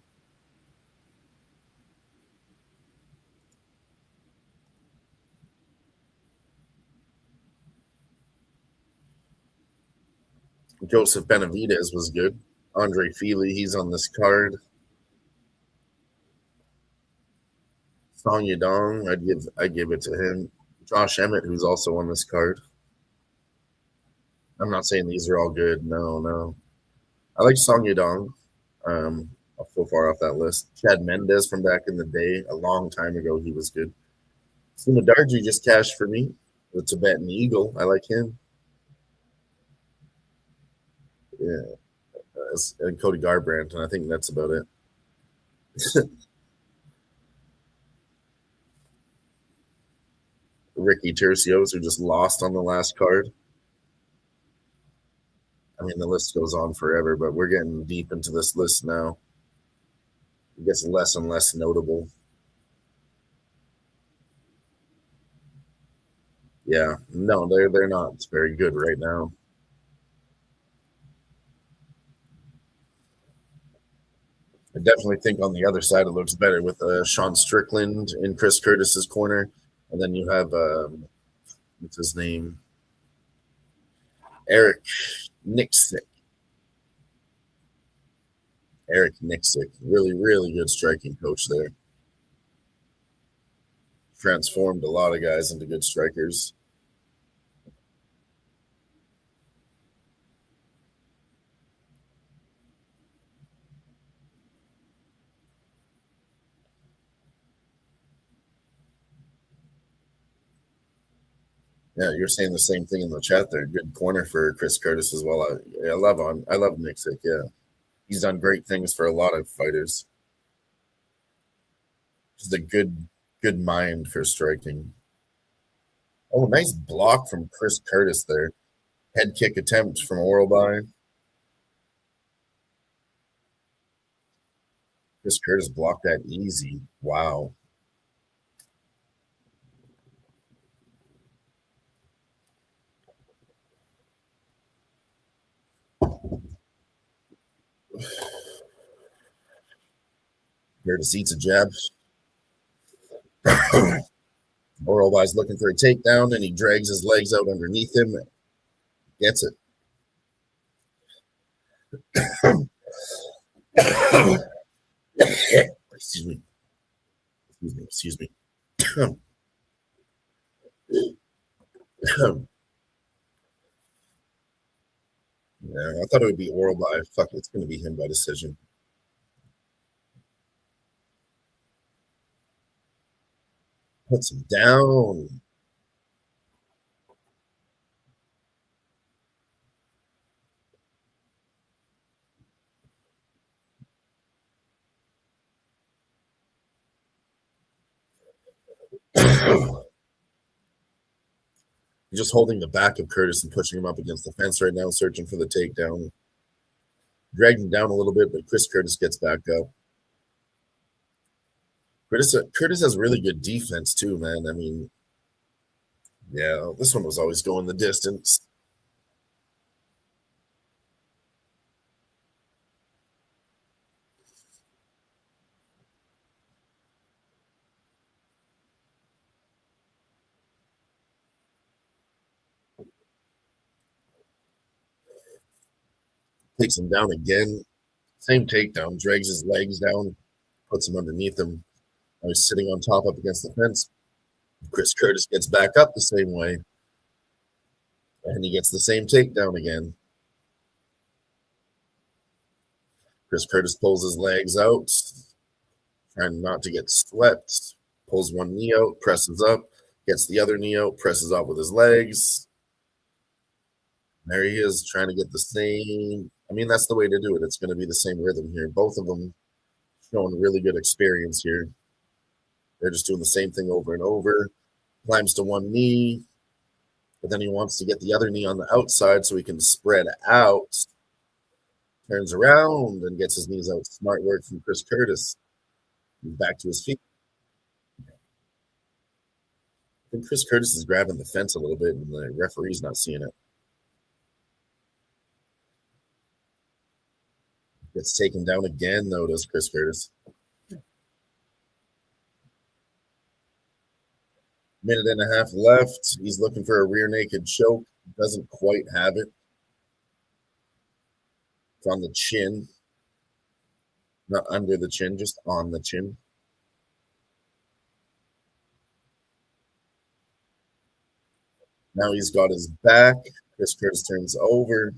Joseph Benavidez was good. Andre Fili, he's on this card. Song Yadong, I'd give it to him. Josh Emmett, who's also on this card. I'm not saying these are all good. No. I like Song Yadong. So far off that list. Chad Mendez from back in the day, a long time ago, he was good. Sima Darji just cashed for me. The Tibetan Eagle, I like him. Yeah, and Cody Garbrandt, and I think that's about it. Ricky Tercios, who just lost on the last card. I mean, the list goes on forever, but we're getting deep into this list now. It gets less and less notable. Yeah, no, they're not very good right now. I definitely think on the other side it looks better with Sean Strickland in Chris Curtis's corner, and then you have what's his name, Eric Nixick. Eric Nixick, really, really good striking coach there. Transformed a lot of guys into good strikers. Yeah, you're saying the same thing in the chat there. Good corner for Chris Curtis as well. I love Nixick. Yeah, he's done great things for a lot of fighters. Just a good mind for striking. Oh, nice block from Chris Curtis there. Head kick attempt from Oralby. Chris Curtis blocked that easy. Wow. Curtis eats a jab. Oralby's looking for a takedown, and he drags his legs out underneath him. Gets it. Excuse me. Yeah, I thought it would be Oralby. Fuck, it's going to be him by decision. Puts him down. He's just holding the back of Curtis and pushing him up against the fence right now, searching for the takedown. Dragged him down a little bit, but Chris Curtis gets back up. Curtis has really good defense too, man. I mean, yeah, this one was always going the distance. Takes him down again. Same takedown. Drags his legs down, puts him underneath him. Now he's sitting on top up against the fence. Chris Curtis gets back up the same way. And he gets the same takedown again. Chris Curtis pulls his legs out, trying not to get swept. Pulls one knee out, presses up, gets the other knee out, presses up with his legs. There he is, trying to get the same. I mean, that's the way to do it. It's going to be the same rhythm here. Both of them showing really good experience here. They're just doing the same thing over and over. Climbs to one knee, but then he wants to get the other knee on the outside so he can spread out. Turns around and gets his knees out. Smart work from Chris Curtis. He's back to his feet. I think Chris Curtis is grabbing the fence a little bit, and the referee's not seeing it. Gets taken down again, though, does Chris Curtis. Minute and a half left. He's looking for a rear naked choke. Doesn't quite have it. It's on the chin. Not under the chin, just on the chin. Now he's got his back. Chris Curtis turns over.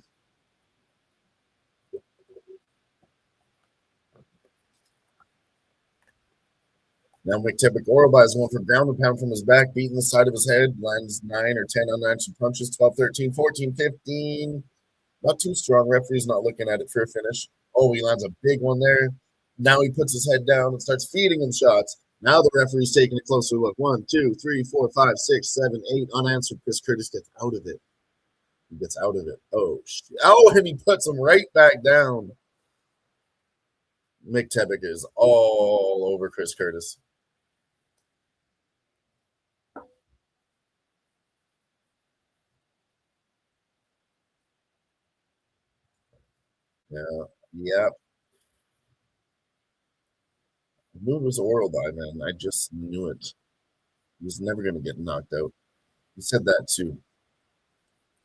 Now McTevick Oral buys one for ground and pound from his back, beating the side of his head, lands 9 or 10 unanswered punches, 12, 13, 14, 15. Not too strong. Referee's not looking at it for a finish. Oh, he lands a big one there. Now he puts his head down and starts feeding him shots. Now the referee's taking a closer look. 1, 2, 3, 4, 5, 6, 7, 8 unanswered. Chris Curtis gets out of it. He gets out of it. Oh, shit. Oh, and he puts him right back down. McTevick is all over Chris Curtis. Yeah. I knew it was oral by, man. I just knew it. He was never going to get knocked out. He said that too.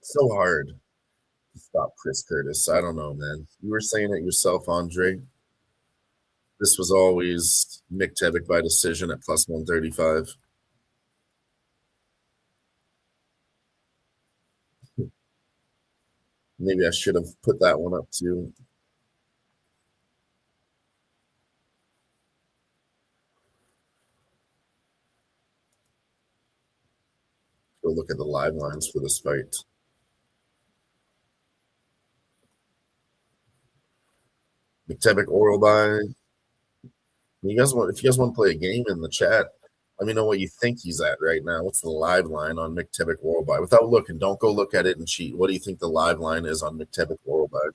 So hard to stop Chris Curtis. I don't know, man. You were saying it yourself, Andre. This was always McTevick by decision at plus 135. Maybe I should have put that one up too. Go look at the live lines for this fight. McTevick oral buy. If you guys want to play a game in the chat, let me know what you think he's at right now. What's the live line on McTevick oral buy? Without looking, don't go look at it and cheat. What do you think the live line is on McTevick oral buy?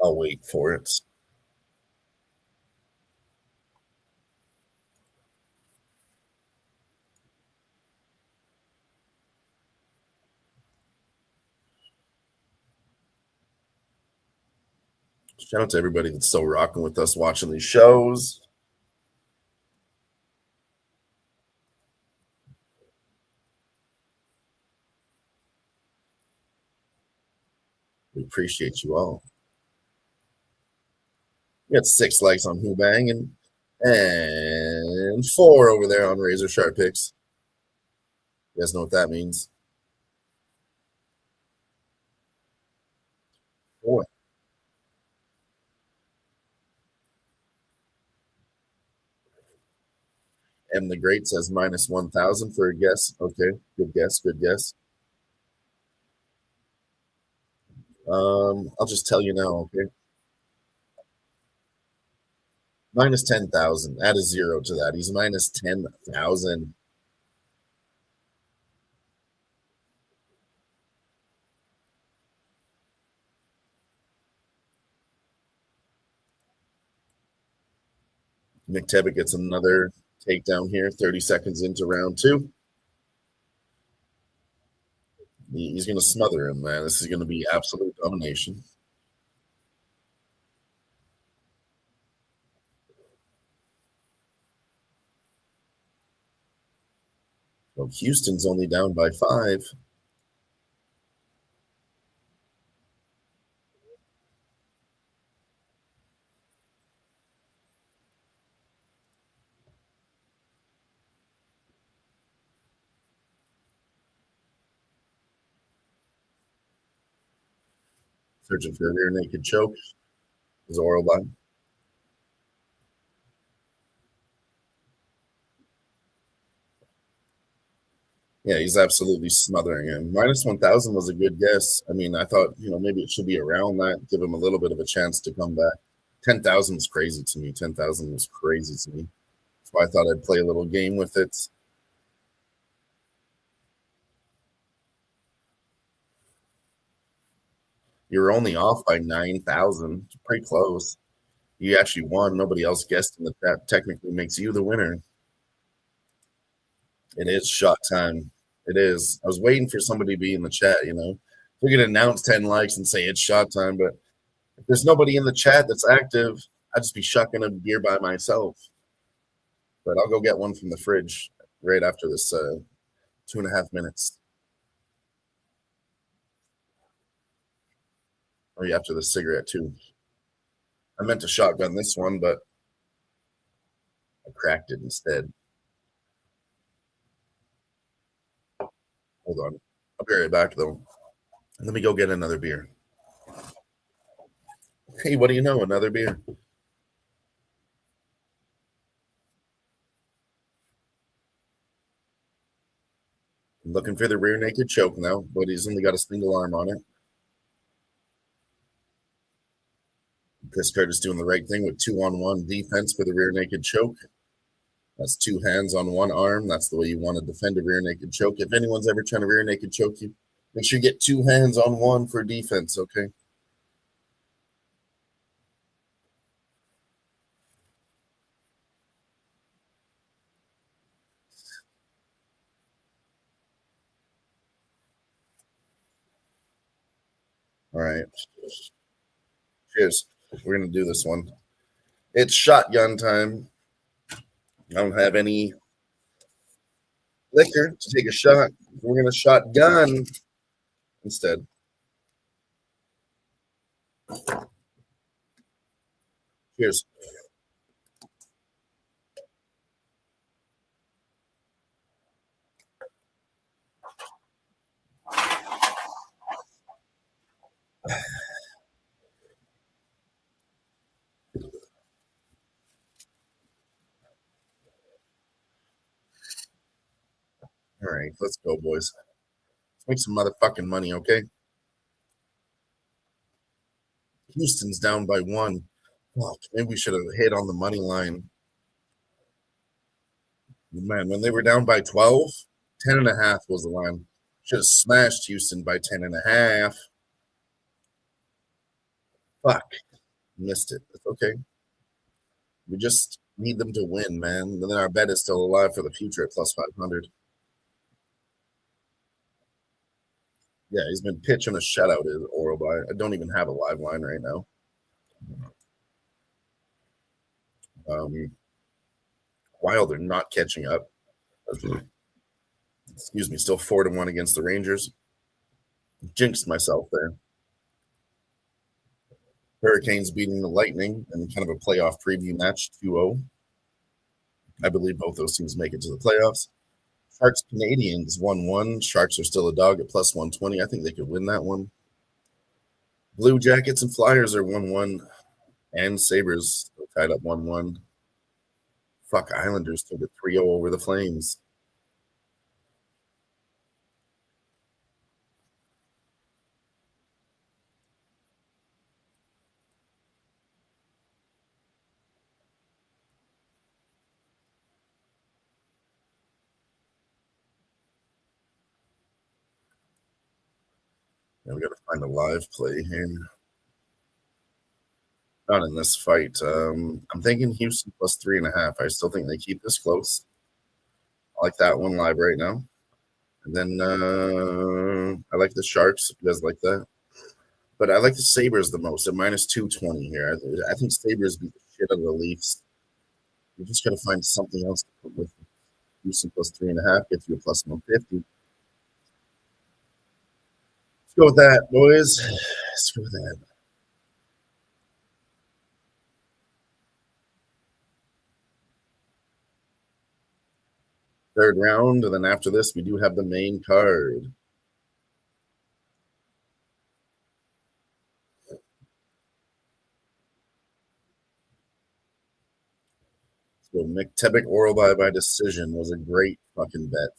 I'll wait for it. Shout out to everybody that's still rocking with us, watching these shows. We appreciate you all. We got 6 likes on Who Bang and 4 over there on Razor Sharp Picks. You guys know what that means. 4. M the Great says minus 1,000 for a guess. Okay, good guess, good guess. I'll just tell you now, okay? Minus 10,000. Add a 0 to that. He's minus 10,000. McTevick gets another takedown here, 30 seconds into round 2. He's going to smother him, man. This is going to be absolute domination. Well, Houston's only down by 5. Searching for a rear naked choke. Is oral by. Yeah, he's absolutely smothering him. Minus 1,000 was a good guess. I mean, I thought, maybe it should be around that, give him a little bit of a chance to come back. 10,000 is crazy to me. 10,000 was crazy to me. That's why I thought I'd play a little game with it. You were only off by 9,000. Pretty close. You actually won. Nobody else guessed, and that technically makes you the winner. It is shot time. It is. I was waiting for somebody to be in the chat, We could announce 10 likes and say it's shot time, but if there's nobody in the chat that's active, I'd just be shucking a beer by myself. But I'll go get one from the fridge right after this 2.5 minutes. Or after the cigarette, too. I meant to shotgun this one, but I cracked it instead. Hold on. I'll be right back, though. Let me go get another beer. Hey, what do you know? Another beer. I'm looking for the rear naked choke now, but he's only got a single arm on it. Chris Curtis doing the right thing with 2-on-1 defense for the rear naked choke. That's 2 hands on 1 arm. That's the way you want to defend a rear naked choke. If anyone's ever trying to rear naked choke you, make sure you get 2 hands on 1 for defense, okay? All right. Cheers. We're going to do this one. It's shotgun time. I don't have any liquor to take a shot. We're going to shotgun instead. Cheers. All right, let's go, boys. Let's make some motherfucking money, okay? Houston's down by 1. Fuck, maybe we should have hit on the money line. Man, when they were down by 12, 10.5 was the line. Should have smashed Houston by 10.5. Fuck. Missed it. It's okay. We just need them to win, man. And then our bet is still alive for the future at plus 500. Yeah, he's been pitching a shutout at Oral by. I don't even have a live line right now. While they're not catching up. Excuse me, still 4-1 against the Rangers. Jinxed myself there. Hurricanes beating the Lightning in kind of a playoff preview match, 2-0. I believe both those teams make it to the playoffs. Sharks Canadians 1-1. Sharks are still a dog at plus 120. I think they could win that one. Blue Jackets and Flyers are 1-1. And Sabres tied up 1-1. Fuck, Islanders took a 3-0 over the Flames. Yeah, we got to find a live play here. Not in this fight. I'm thinking Houston plus 3.5. I still think they keep this close. I like that one live right now. And then I like the Sharks, if you guys like that. But I like the Sabres the most at minus 220 here. I think Sabres beat the shit out of the Leafs. You just got to find something else to put with Houston plus 3.5, gets you a plus 150. Let's go with that, boys. Let's go with that. Third round, and then after this, we do have the main card. So McTevick oral by decision was a great fucking bet.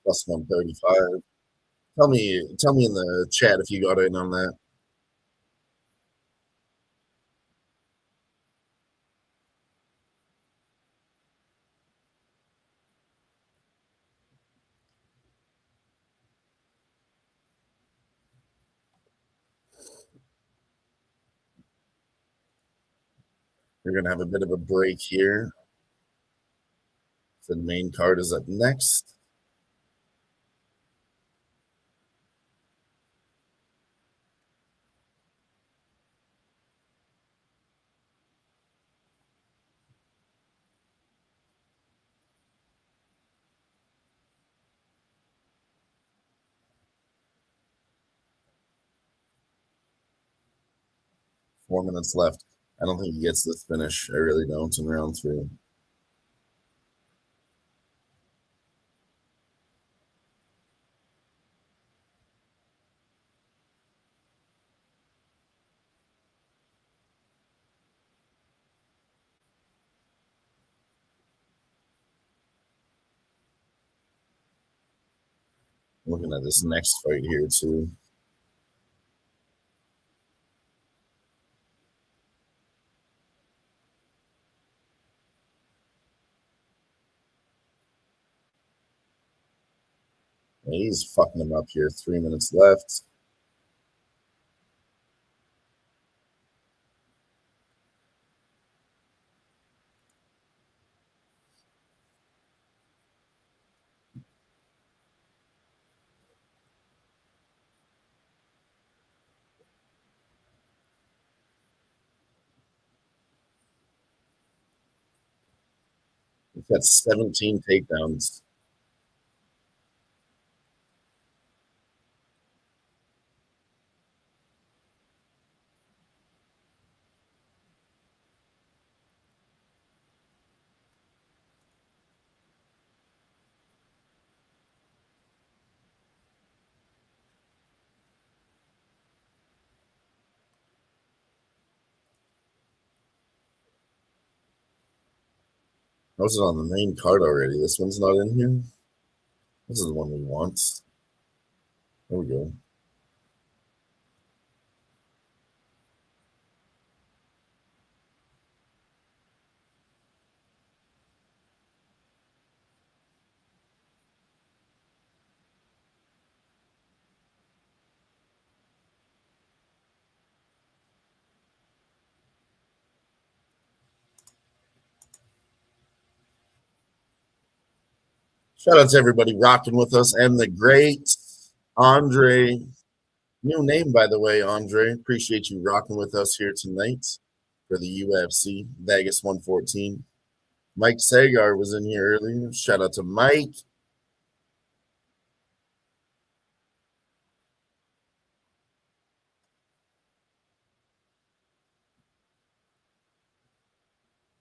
Plus 135. Tell me in the chat if you got in on that. We're gonna have a bit of a break here. The main card is up next. Four minutes left. I don't think he gets this finish. I really don't in round 3. Looking at this next fight here too. He's fucking him up here. 3 minutes left. He's got 17 takedowns. I was on the main card already. This one's not in here. This is the one we want. There we go. Shout out to everybody rocking with us and the great Andre. New name, by the way, Andre. Appreciate you rocking with us here tonight for the UFC Vegas 114. Mike Sagar was in here earlier. Shout out to Mike.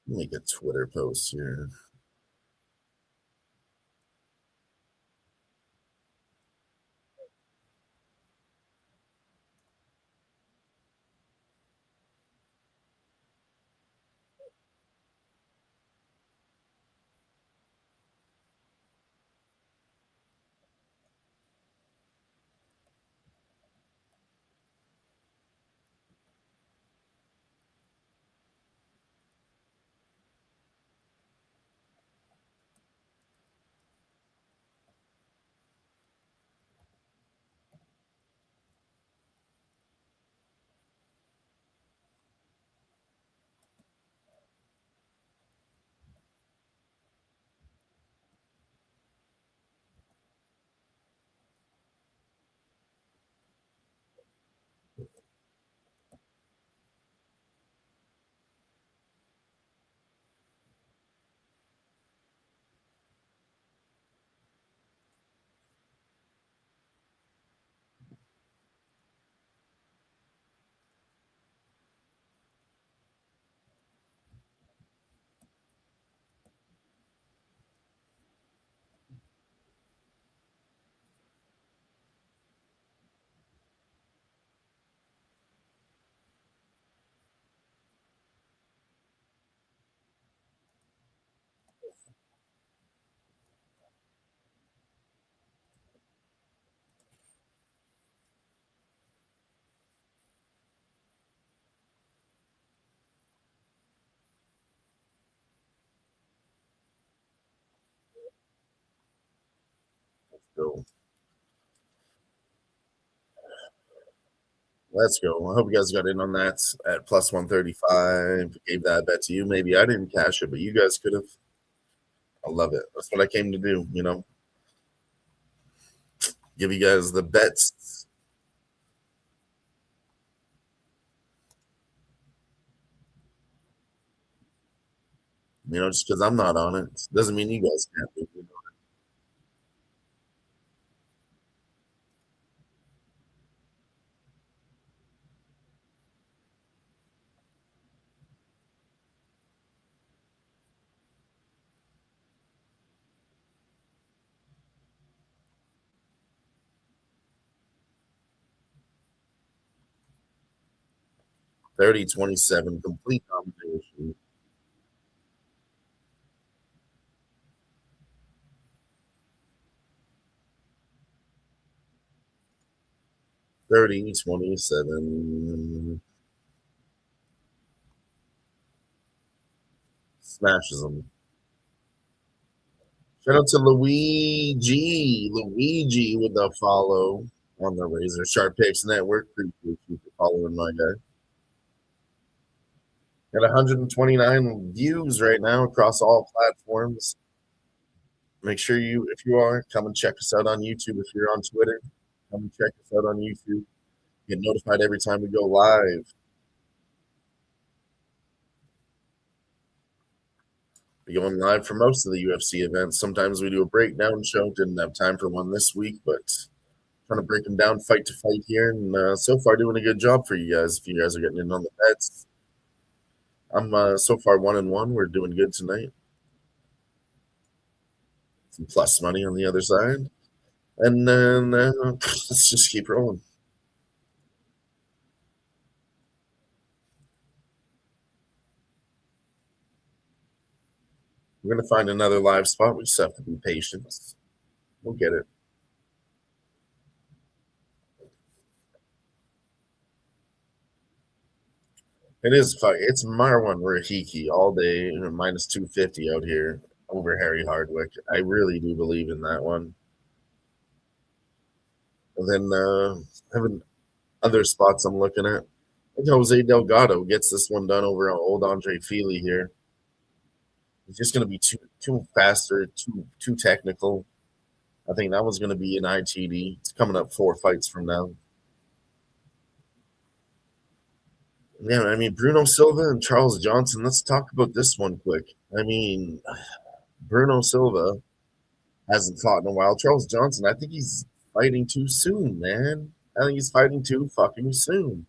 Make a Twitter post here. go. Let's go. I hope you guys got in on that at plus 135. Gave that bet to you. Maybe I didn't cash it, but you guys could have. I love it. That's what I came to do, you know. Give you guys the bets. You know, just because I'm not on it doesn't mean you guys can't be. You know? 30-27, complete domination. $30-27. Smashes them. Shout out to Luigi. Luigi with the follow on the Razor Sharp Picks Network. Appreciate you for following my guy. Got 129 views right now across all platforms. Make sure you, if you are, come and check us out on YouTube. If you're on Twitter, come and check us out on YouTube. Get notified every time we go live. We're going live for most of the UFC events. Sometimes we do a breakdown show. Didn't have time for one this week, but trying to break them down fight to fight here. And so far doing a good job for you guys. If you guys are getting in on the bets. I'm so far 1-1. We're doing good tonight. Some plus money on the other side. And then let's just keep rolling. We're going to find another live spot. We just have to be patient. We'll get it. It is fight. It's Marwan Rahiki all day, minus 250 out here over Harry Hardwick. I really do believe in that one. And then having other spots I'm looking at. I think Jose Delgado gets this one done over old Andre Fili here. It's just going to be too faster, too technical. I think that one's going to be an ITD. It's coming up 4 fights from now. Yeah, I mean, Bruno Silva and Charles Johnson. Let's talk about this one quick. I mean, Bruno Silva hasn't fought in a while. Charles Johnson, I think he's fighting too soon, man. I think he's fighting too fucking soon.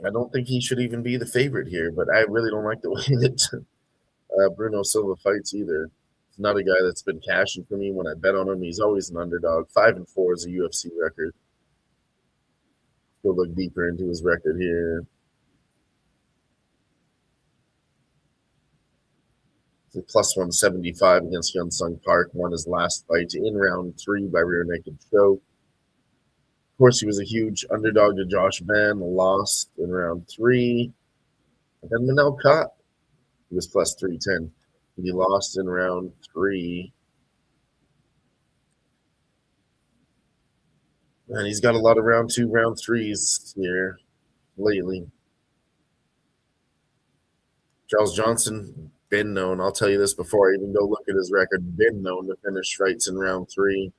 I don't think he should even be the favorite here, but I really don't like the way that Bruno Silva fights either. He's not a guy that's been cashing for me when I bet on him. He's always an underdog. 5-4 is a UFC record. Go look deeper into his record here. It's a plus 175 against Youngsung Park. Won his last fight in round 3 by rear naked choke. Of course, he was a huge underdog to Josh Van, lost in round 3. And then Manel Cott, he was plus 310. He lost in round 3. And he's got a lot of round 2, round 3s here lately. Charles Johnson, been known, I'll tell you this before I even go look at his record, been known to finish fights in round 3.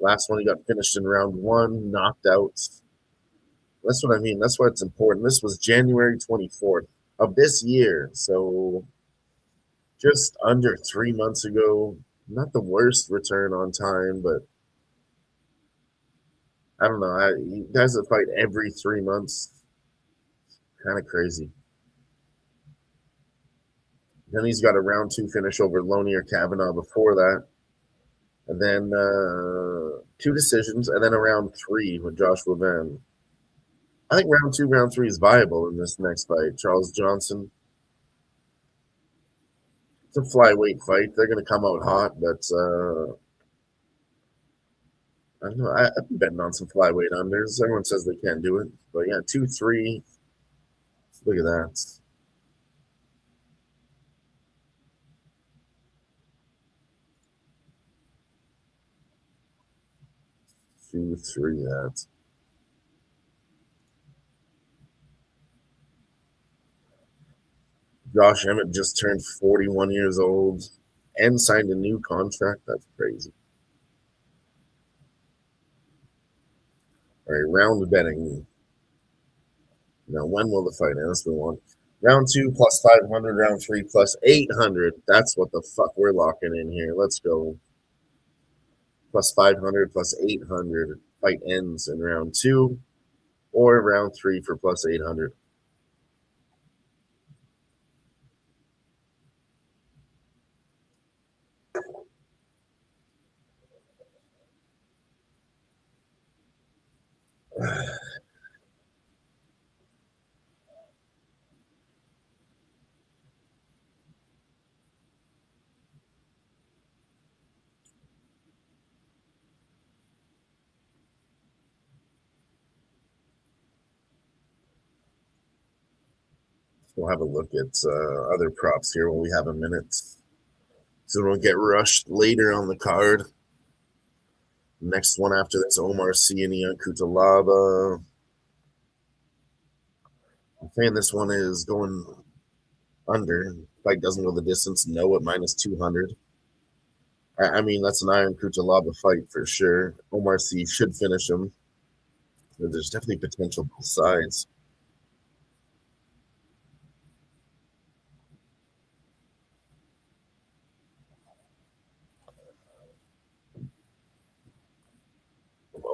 Last one, he got finished in round 1, knocked out. That's what I mean. That's why it's important. This was January 24th of this year. So just under 3 months ago. Not the worst return on time, but I don't know. Guys that fight every 3 months, kind of crazy. Then he's got a round 2 finish over Loney or Kavanaugh before that. And then 2 decisions, and then a round 3 with Joshua Van. I think round 2, round 3 is viable in this next fight. Charles Johnson. It's a flyweight fight. They're going to come out hot, but I don't know. I've been betting on some flyweight unders. Everyone says they can't do it. But yeah, 2-3. Look at that. 2, 3 that. Josh Emmett just turned 41 years old and signed a new contract. That's crazy. All right, round betting. Now, when will the fight end? Let's move on. Round 2 plus 500, round 3 plus 800. That's what the fuck we're locking in here. Let's go. Plus 500, plus 800. Fight ends in round 2 or round 3 for plus 800. We'll have a look at other props here when we have a minute. So we don't get rushed later on the card. Next one after this, Oumar Sy and Cutelaba. I'm saying this one is going under. Fight doesn't go the distance. No at minus 200. I mean, that's an Iron Cutelaba fight for sure. Oumar Sy should finish him. There's definitely potential both sides.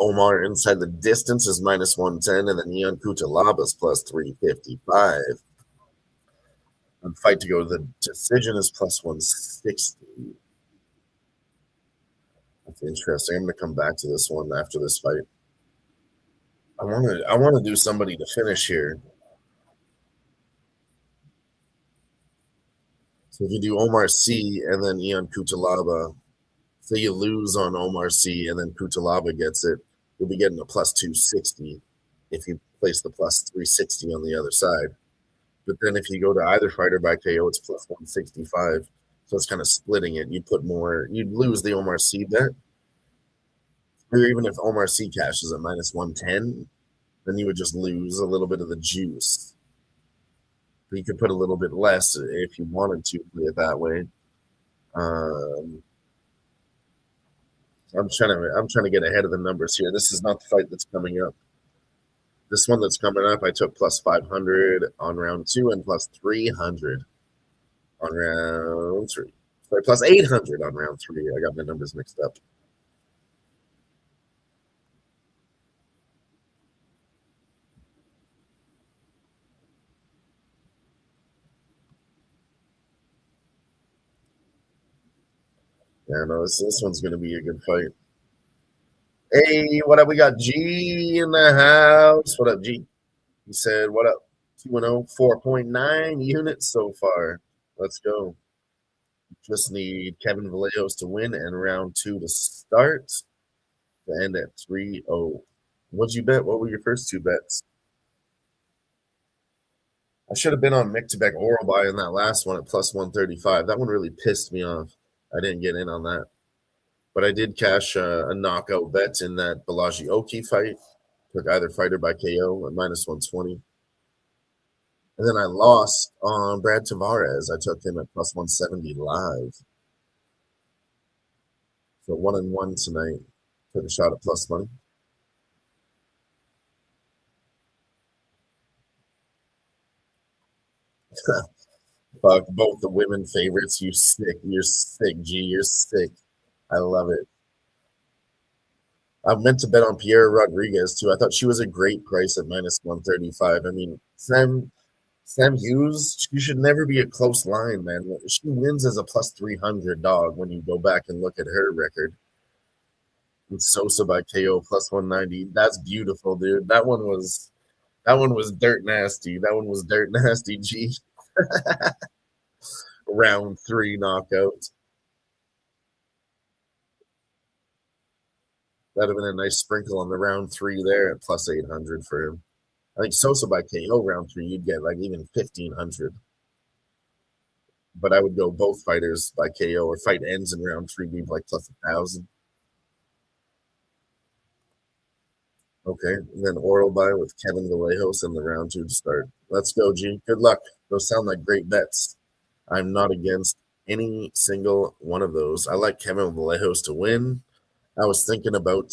Oumar inside the distance is minus 110, and then Ion Cutelaba is plus 355. And fight to go to the decision is plus 160. That's interesting. I'm going to come back to this one after this fight. I want to do somebody to finish here. So if you do Oumar Sy and then Ion Cutelaba, say you lose on Oumar Sy and then Cutelaba gets it, you'll be getting a plus 260 if you place the plus 360 on the other side. But then if you go to either fighter by KO, it's plus 165. So it's kind of splitting it. You'd put more, you'd lose the Oumar Sy bet. Or even if Oumar Sy cashes at minus 110, then you would just lose a little bit of the juice. But you could put a little bit less if you wanted to play it that way. I'm trying to get ahead of the numbers here. This is not the fight that's coming up. This one that's coming up, I took plus 500 on round 2 and plus 300 on round 3. Sorry, plus 800 on round 3. I got my numbers mixed up. Yeah, no, this one's going to be a good fight. Hey, what up? We got G in the house. What up, G? He said, what up? 2-0, 4.9 units so far. Let's go. Just need Kevin Vallejos to win and round 2 to start. To end at 3-0. What'd you bet? What were your first 2 bets? I should have been on Mick to back oral buy in that last one at plus 135. That one really pissed me off. I didn't get in on that. But I did cash a knockout bet in that Vallejos fight. Took either fighter by KO at minus 120. And then I lost on Brad Tavares. I took him at plus 170 live. So 1-1 tonight. Took a shot at plus money. Fuck, both the women favorites. You sick. You're sick, G. You're sick. I love it. I meant to bet on Pierre Rodriguez, too. I thought she was a great price at minus 135. I mean, Sam Hughes, she should never be a close line, man. She wins as a plus 300 dog when you go back and look at her record. And Sosa by KO plus 190. That's beautiful, dude. That one was dirt nasty. That one was dirt nasty, G. Round 3 knockout. That'd have been a nice sprinkle on the round 3 there at plus 800 for him. I think Sosa by KO round 3, you'd get like even 1,500. But I would go both fighters by KO or fight ends in round 3, be like plus 1,000. Okay, and then oral bye with Kevin Vallejos in the round 2 to start. Let's go, G. Good luck. Those sound like great bets. I'm not against any single one of those. I like Kevin Vallejos to win. I was thinking about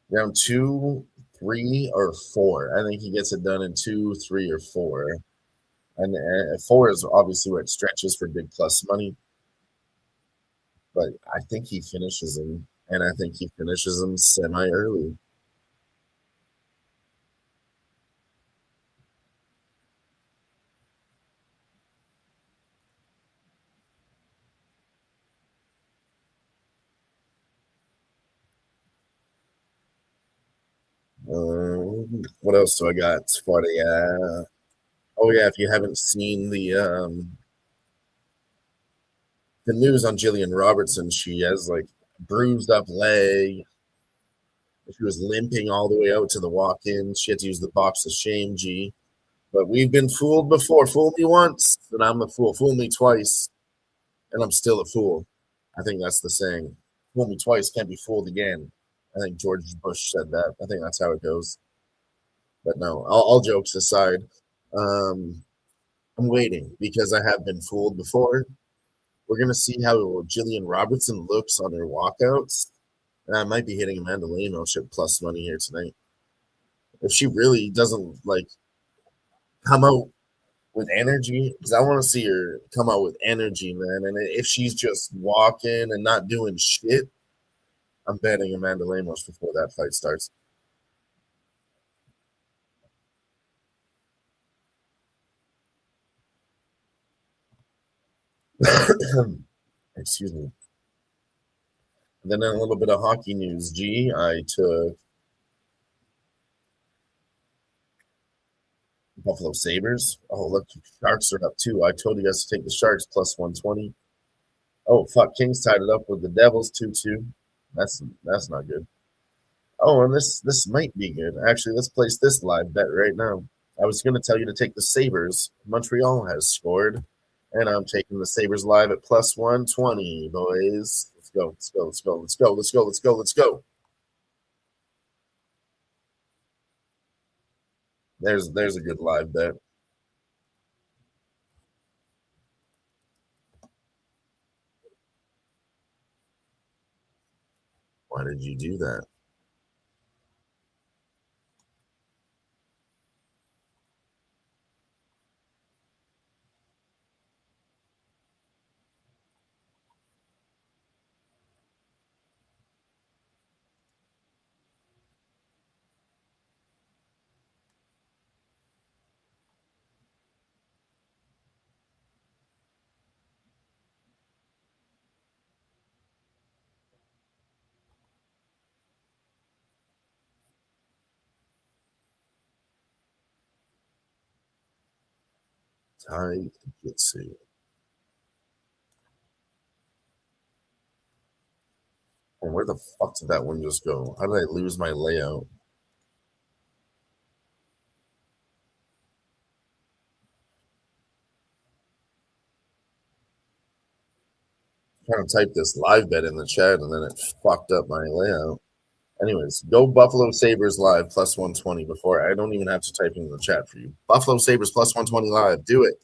round 2, 3, or 4. I think he gets it done in 2, 3, or 4. And 4 is obviously where it stretches for big plus money. But I think he finishes him, and I think he finishes him semi-early. What else do I got for the? Oh yeah, if you haven't seen the news on Gillian Robertson, she has like bruised up leg. She was limping all the way out to the walk-in. She had to use the box of shame, G. But we've been fooled before. Fool me once, and I'm a fool. Fool me twice, and I'm still a fool. I think that's the saying. Fool me twice, can't be fooled again. I think George Bush said that. I think that's how it goes. But no, all jokes aside, um, I'm waiting because I have been fooled before. We're gonna see how Gillian Robertson looks on her walkouts. I might be hitting Amanda Lemos at plus money here tonight. If she really doesn't like come out with energy, because I want to see her come out with energy, man. And if she's just walking and not doing shit, I'm betting Amanda Lemos before that fight starts. Excuse me. And then a little bit of hockey news. G, I took Buffalo Sabres. Oh, look, Sharks are up too. I told you guys to take the Sharks plus 120. Oh, fuck, Kings tied it up with the Devils 2-2. That's not good. Oh, and this might be good. Actually, let's place this live bet right now. I was going to tell you to take the Sabres. Montreal has scored, and I'm taking the Sabres live at plus 120, boys. Let's go. Let's go. Let's go. Let's go. Let's go. Let's go. Let's go. There's a good live bet. Why did you do that? Tai Jitsu. And where the fuck did that one just go? How did I lose my layout? I'm trying to type this live bet in the chat and then it fucked up my layout. Anyways, go Buffalo Sabres live plus 120 before I don't even have to type in the chat for you. Buffalo Sabres plus 120 live. Do it.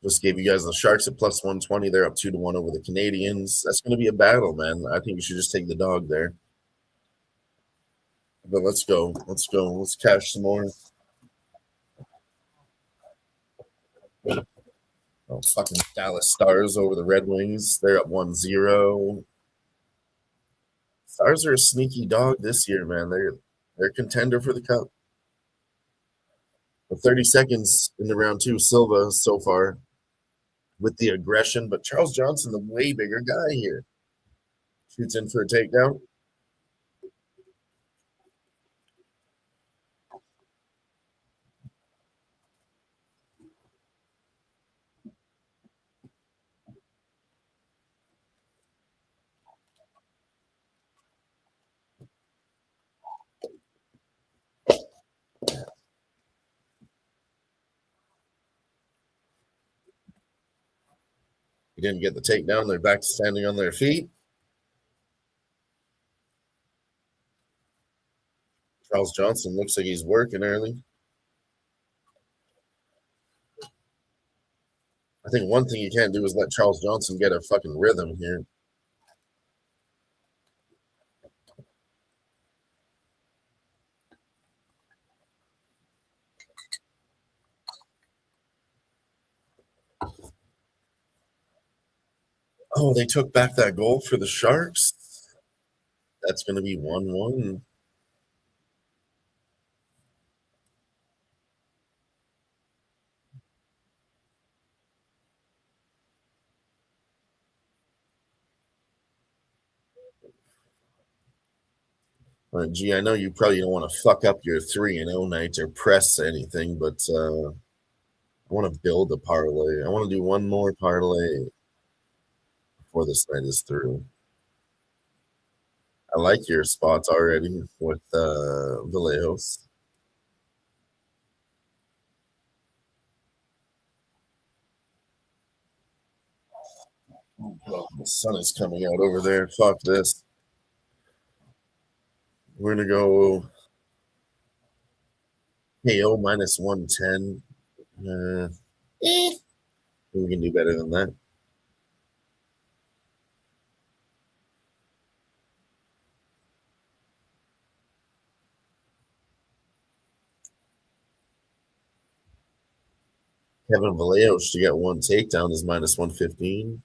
Just gave you guys the Sharks at plus 120. They're up 2-1 over the Canadians. That's going to be a battle, man. I think you should just take the dog there. But let's go. Let's go. Let's cash some more. Oh, fucking Dallas Stars over the Red Wings. They're up 1-0. Stars are a sneaky dog this year, man. They're a contender for the cup. But 30 seconds in the round 2, Silva so far with the aggression, but Charles Johnson, the way bigger guy here, shoots in for a takedown. He didn't get the takedown. They're back to standing on their feet. Charles Johnson looks like he's working early. I think one thing you can't do is let Charles Johnson get a fucking rhythm here. Oh, they took back that goal for the Sharks. That's going to be 1-1. Gee, I know you probably don't want to fuck up your 3-0 night or press anything, but I want to build a parlay. I want to do one more parlay before this night is through. I like your spots already with Vallejos. Oh, the sun is coming out over there. Fuck this. We're going to go KO minus 110. We can do better than that. Kevin Vallejos to get one takedown is minus 115.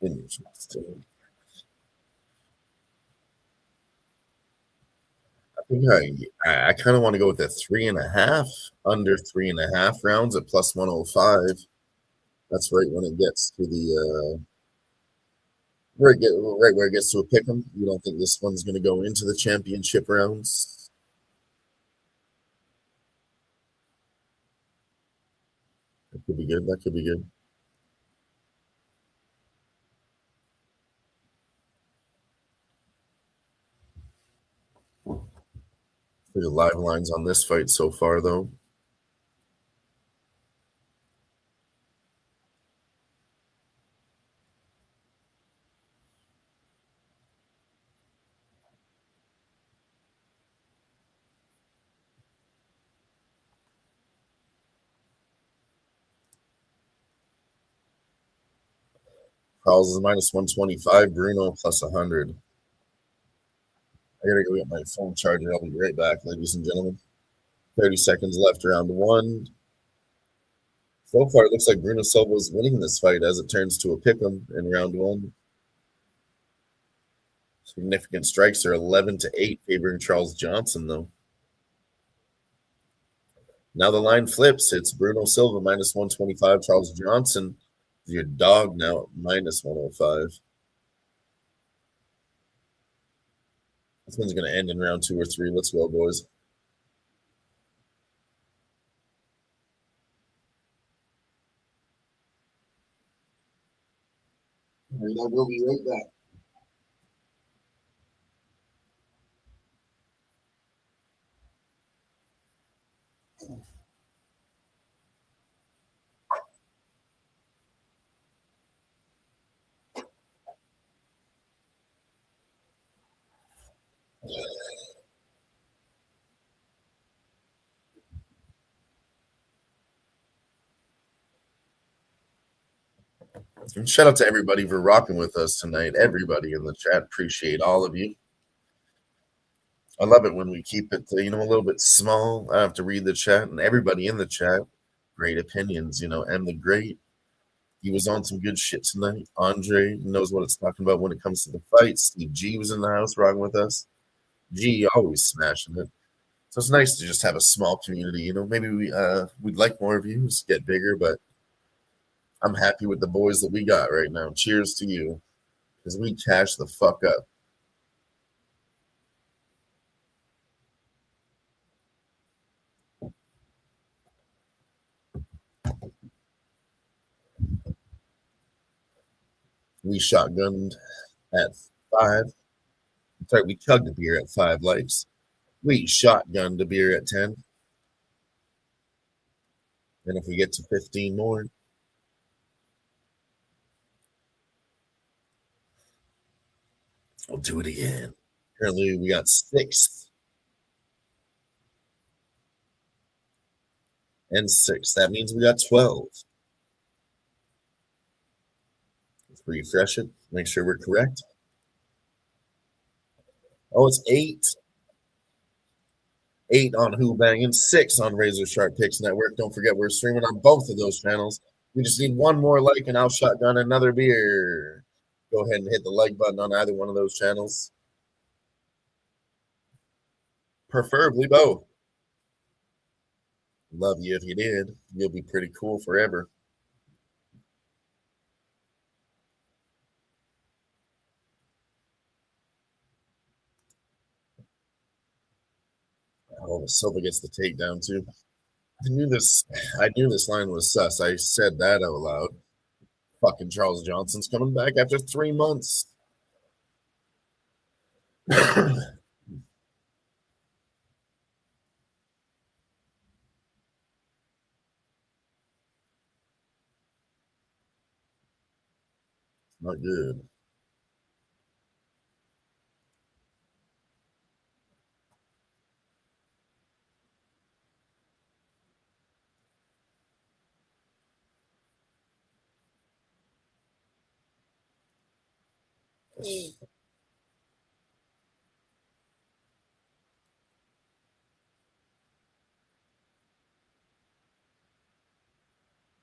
Interesting. I think I kind of want to go with a 3.5, under 3.5 rounds at plus 105. That's right when it gets to the right where it gets to a pick'em. You don't think this one's going to go into the championship rounds? That could be good. That could be good. The live lines on this fight so far, though. Charles is minus 125. Bruno plus 100. I gotta go get my phone charger. I'll be right back, ladies and gentlemen. 30 seconds left, round one. So far, it looks like Bruno Silva is winning this fight as it turns to a pick'em in round one. Significant strikes are 11-8 favoring Charles Johnson, though. Now the line flips. It's Bruno Silva minus 125. Charles Johnson is your dog now at minus 105. This one's going to end in round 2 or 3. Let's go, boys. And I will be right back. And shout out to everybody for rocking with us tonight. Everybody in the chat. Appreciate all of you. I love it when we keep it, a little bit small. I have to read the chat, and everybody in the chat, great opinions. M the Great, he was on some good shit tonight. Andre knows what it's talking about when it comes to the fight. Steve G was in the house rocking with us. G always smashing it. So it's nice to just have a small community. Maybe we'd like more views, get bigger, but I'm happy with the boys that we got right now. Cheers to you, because we cash the fuck up. We shotgunned at 5. Sorry, we chugged a beer at 5 likes. We shotgunned a beer at 10. And if we get to 15 more, we'll do it again. Currently, we got 6 and 6. That means we got 12. Let's refresh it. Make sure we're correct. Oh, it's 8. 8 on Who Bangin', 6 on Razor Sharp Picks Network. Don't forget, we're streaming on both of those channels. We just need one more like, and I'll shotgun another beer. Go ahead and hit the like button on either one of those channels. Preferably both. Love you if you did. You'll be pretty cool forever. Oh, Silva gets the takedown too. I knew this line was sus. I said that out loud. Fucking Charles Johnson's coming back after 3 months. Not good.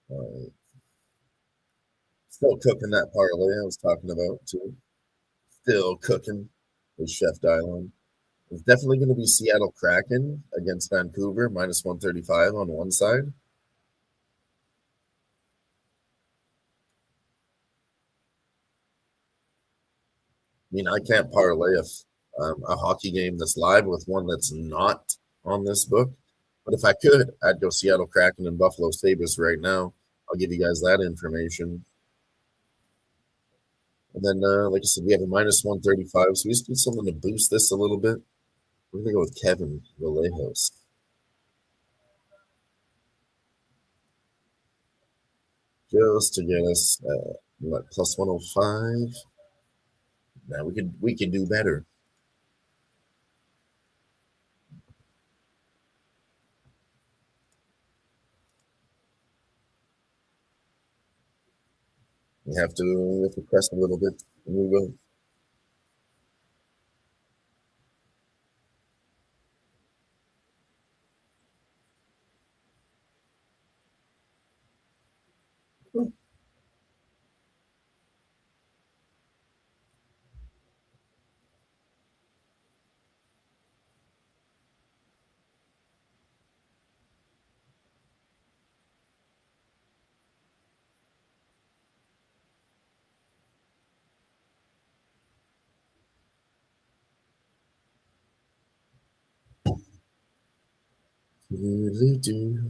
All right. Still cooking that parlay I was talking about too. Still cooking with Chef Dylan. It's definitely going to be Seattle Kraken against Vancouver, minus 135 on one side. I mean, I can't parlay a hockey game that's live with one that's not on this book. But if I could, I'd go Seattle Kraken and Buffalo Sabres right now. I'll give you guys that information. And then, like I said, we have a minus 135, so we just need something to boost this a little bit. We're going to go with Kevin Vallejos. Just to get us, plus 105. Now we could do better. We have to press a little bit, and we will.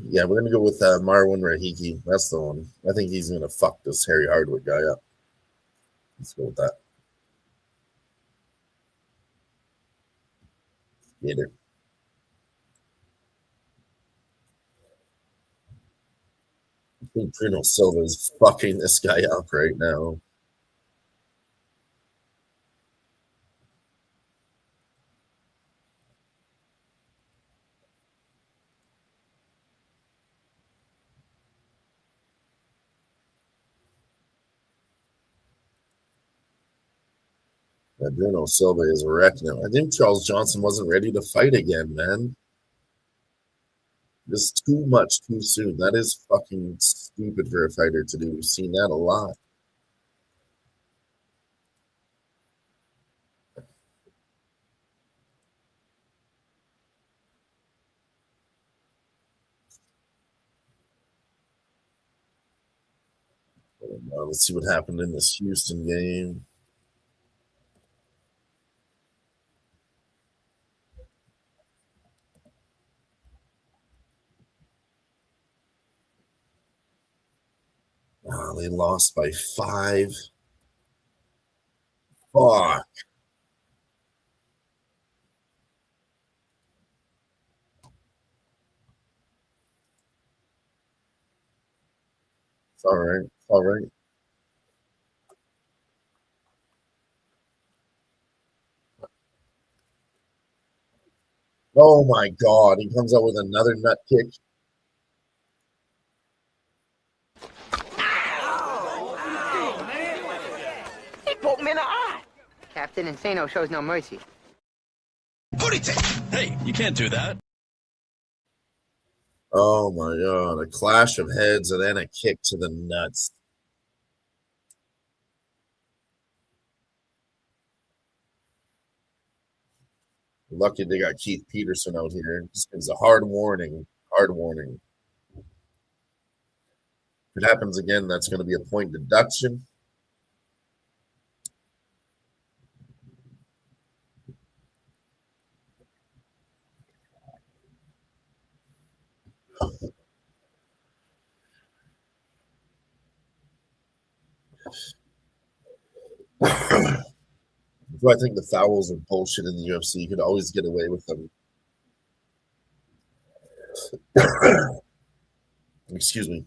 Yeah, we're gonna go with Marwan Rahiki. That's the one. I think he's gonna fuck this Harry Hardwick guy up. Let's go with that. Get it. I think Bruno Silva is fucking this guy up right now. Bruno Silva is wrecked now. I think Charles Johnson wasn't ready to fight again, man. This is too much too soon. That is fucking stupid for a fighter to do. We've seen that a lot. Let's see what happened in this Houston game. They lost by 5. Fuck. It's all right. It's all right. Oh my God. He comes out with another nut kick. He poked me in the eye. Captain Insano shows no mercy. Hey, you can't do that. Oh my God. A clash of heads and then a kick to the nuts. Lucky they got Keith Peterson out here. This is a hard warning. Hard warning. If it happens again, that's going to be a point deduction. So I think the fouls are bullshit in the UFC. You could always get away with them. Excuse me.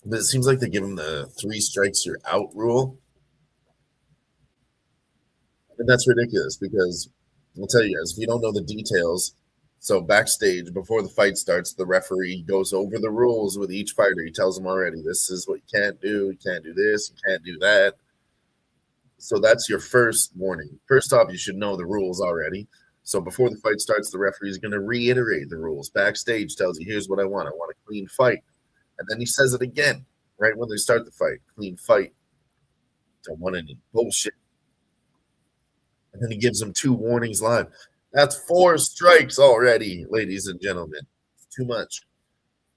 But it seems like they give him the 3 strikes you're out rule. And that's ridiculous because I'll tell you guys, if you don't know the details, so backstage before the fight starts, the referee goes over the rules with each fighter. He tells them already, this is what you can't do. You can't do this. You can't do that. So that's your first warning. First off, you should know the rules already. So before the fight starts, the referee is going to reiterate the rules. Backstage tells you, here's what I want. I want a clean fight. And then he says it again right when they start the fight. Clean fight. Don't want any bullshit. And then he gives them 2 warnings live. That's 4 strikes already, ladies and gentlemen. It's too much.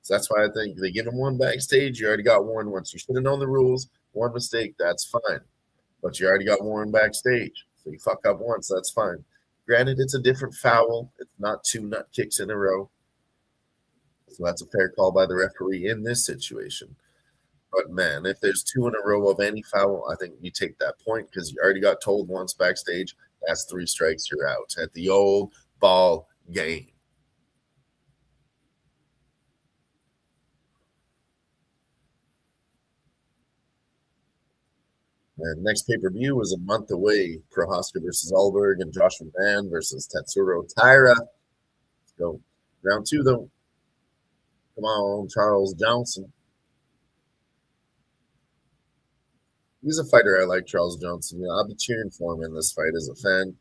So that's why I think they give him 1 backstage. You already got warned once. You should have known the rules. 1 mistake, that's fine. But you already got warned backstage. So you fuck up once, that's fine. Granted, it's a different foul. It's not 2 nut kicks in a row. So that's a fair call by the referee in this situation. But man, if there's 2 in a row of any foul, I think you take that point because you already got told once backstage. That's 3 strikes, you're out at the old ball game. And next pay-per-view is a month away. Prohaska versus Alberg and Joshua Van versus Tetsuro Taira. Let's go. Round 2, though. Come on, Charles Johnson. He's a fighter I like, Charles Johnson. Yeah, I'll be cheering for him in this fight as a fan.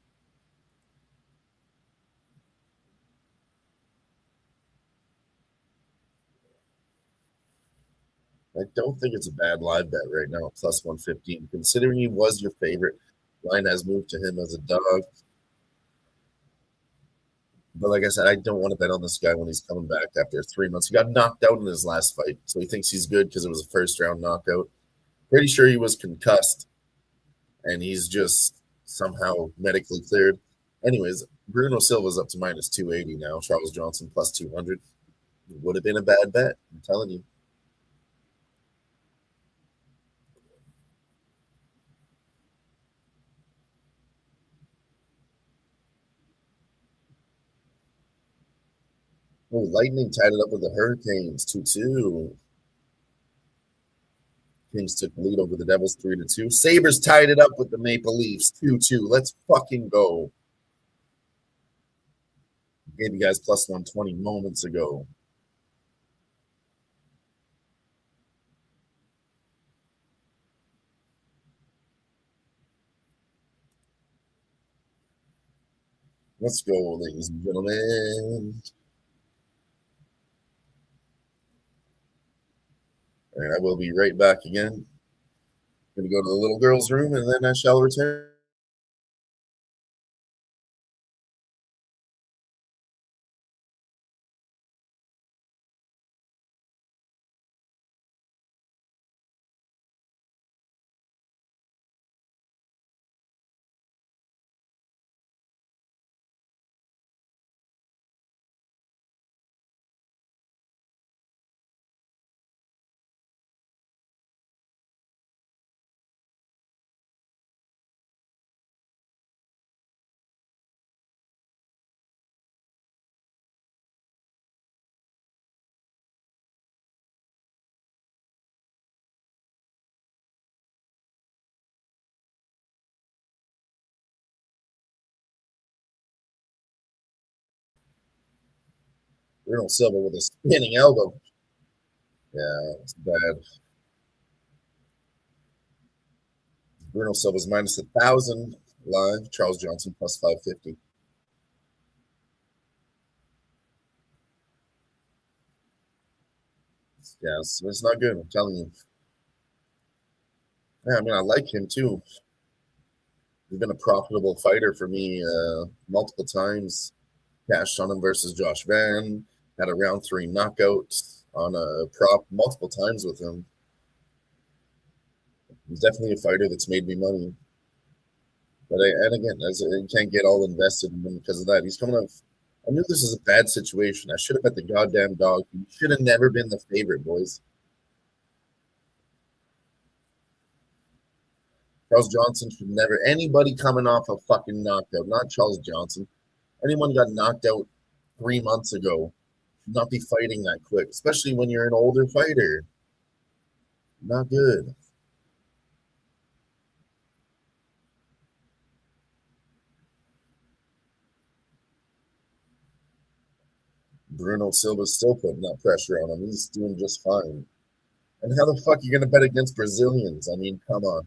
I don't think it's a bad live bet right now at plus 115. Considering he was your favorite, line has moved to him as a dog. But like I said, I don't want to bet on this guy when he's coming back after 3 months. He got knocked out in his last fight, so he thinks he's good because it was a first-round knockout. Pretty sure he was concussed, and he's just somehow medically cleared. Anyways, Bruno Silva's up to minus 280 now. Charles Johnson plus 200. Would have been a bad bet, I'm telling you. Oh, Lightning tied it up with the Hurricanes 2-2. Kings took the lead over the Devils 3-2. Sabres tied it up with the Maple Leafs 2-2. Let's fucking go. Gave you guys plus 120 moments ago. Let's go, ladies and gentlemen. All right, I will be right back again. I'm going to go to the little girl's room and then I shall return. Bruno Silva with a spinning elbow. Yeah, it's bad. Bruno Silva's minus 1,000 live. Charles Johnson plus 550. Yeah, it's not good. I'm telling you. Yeah, I mean, I like him too. He's been a profitable fighter for me multiple times. Cashed on him versus Josh Van. Had a round 3 knockout on a prop multiple times with him. He's definitely a fighter that's made me money. But I can't get all invested in him because of that. He's coming off. I knew this was a bad situation. I should have bet the goddamn dog. He should have never been the favorite, boys. Charles Johnson should never. Anybody coming off a fucking knockout, not Charles Johnson. Anyone got knocked out 3 months ago should not be fighting that quick, especially when you're an older fighter. Not good. Bruno Silva's still putting that pressure on him. He's doing just fine. And how the fuck are you going to bet against Brazilians? I mean, come on.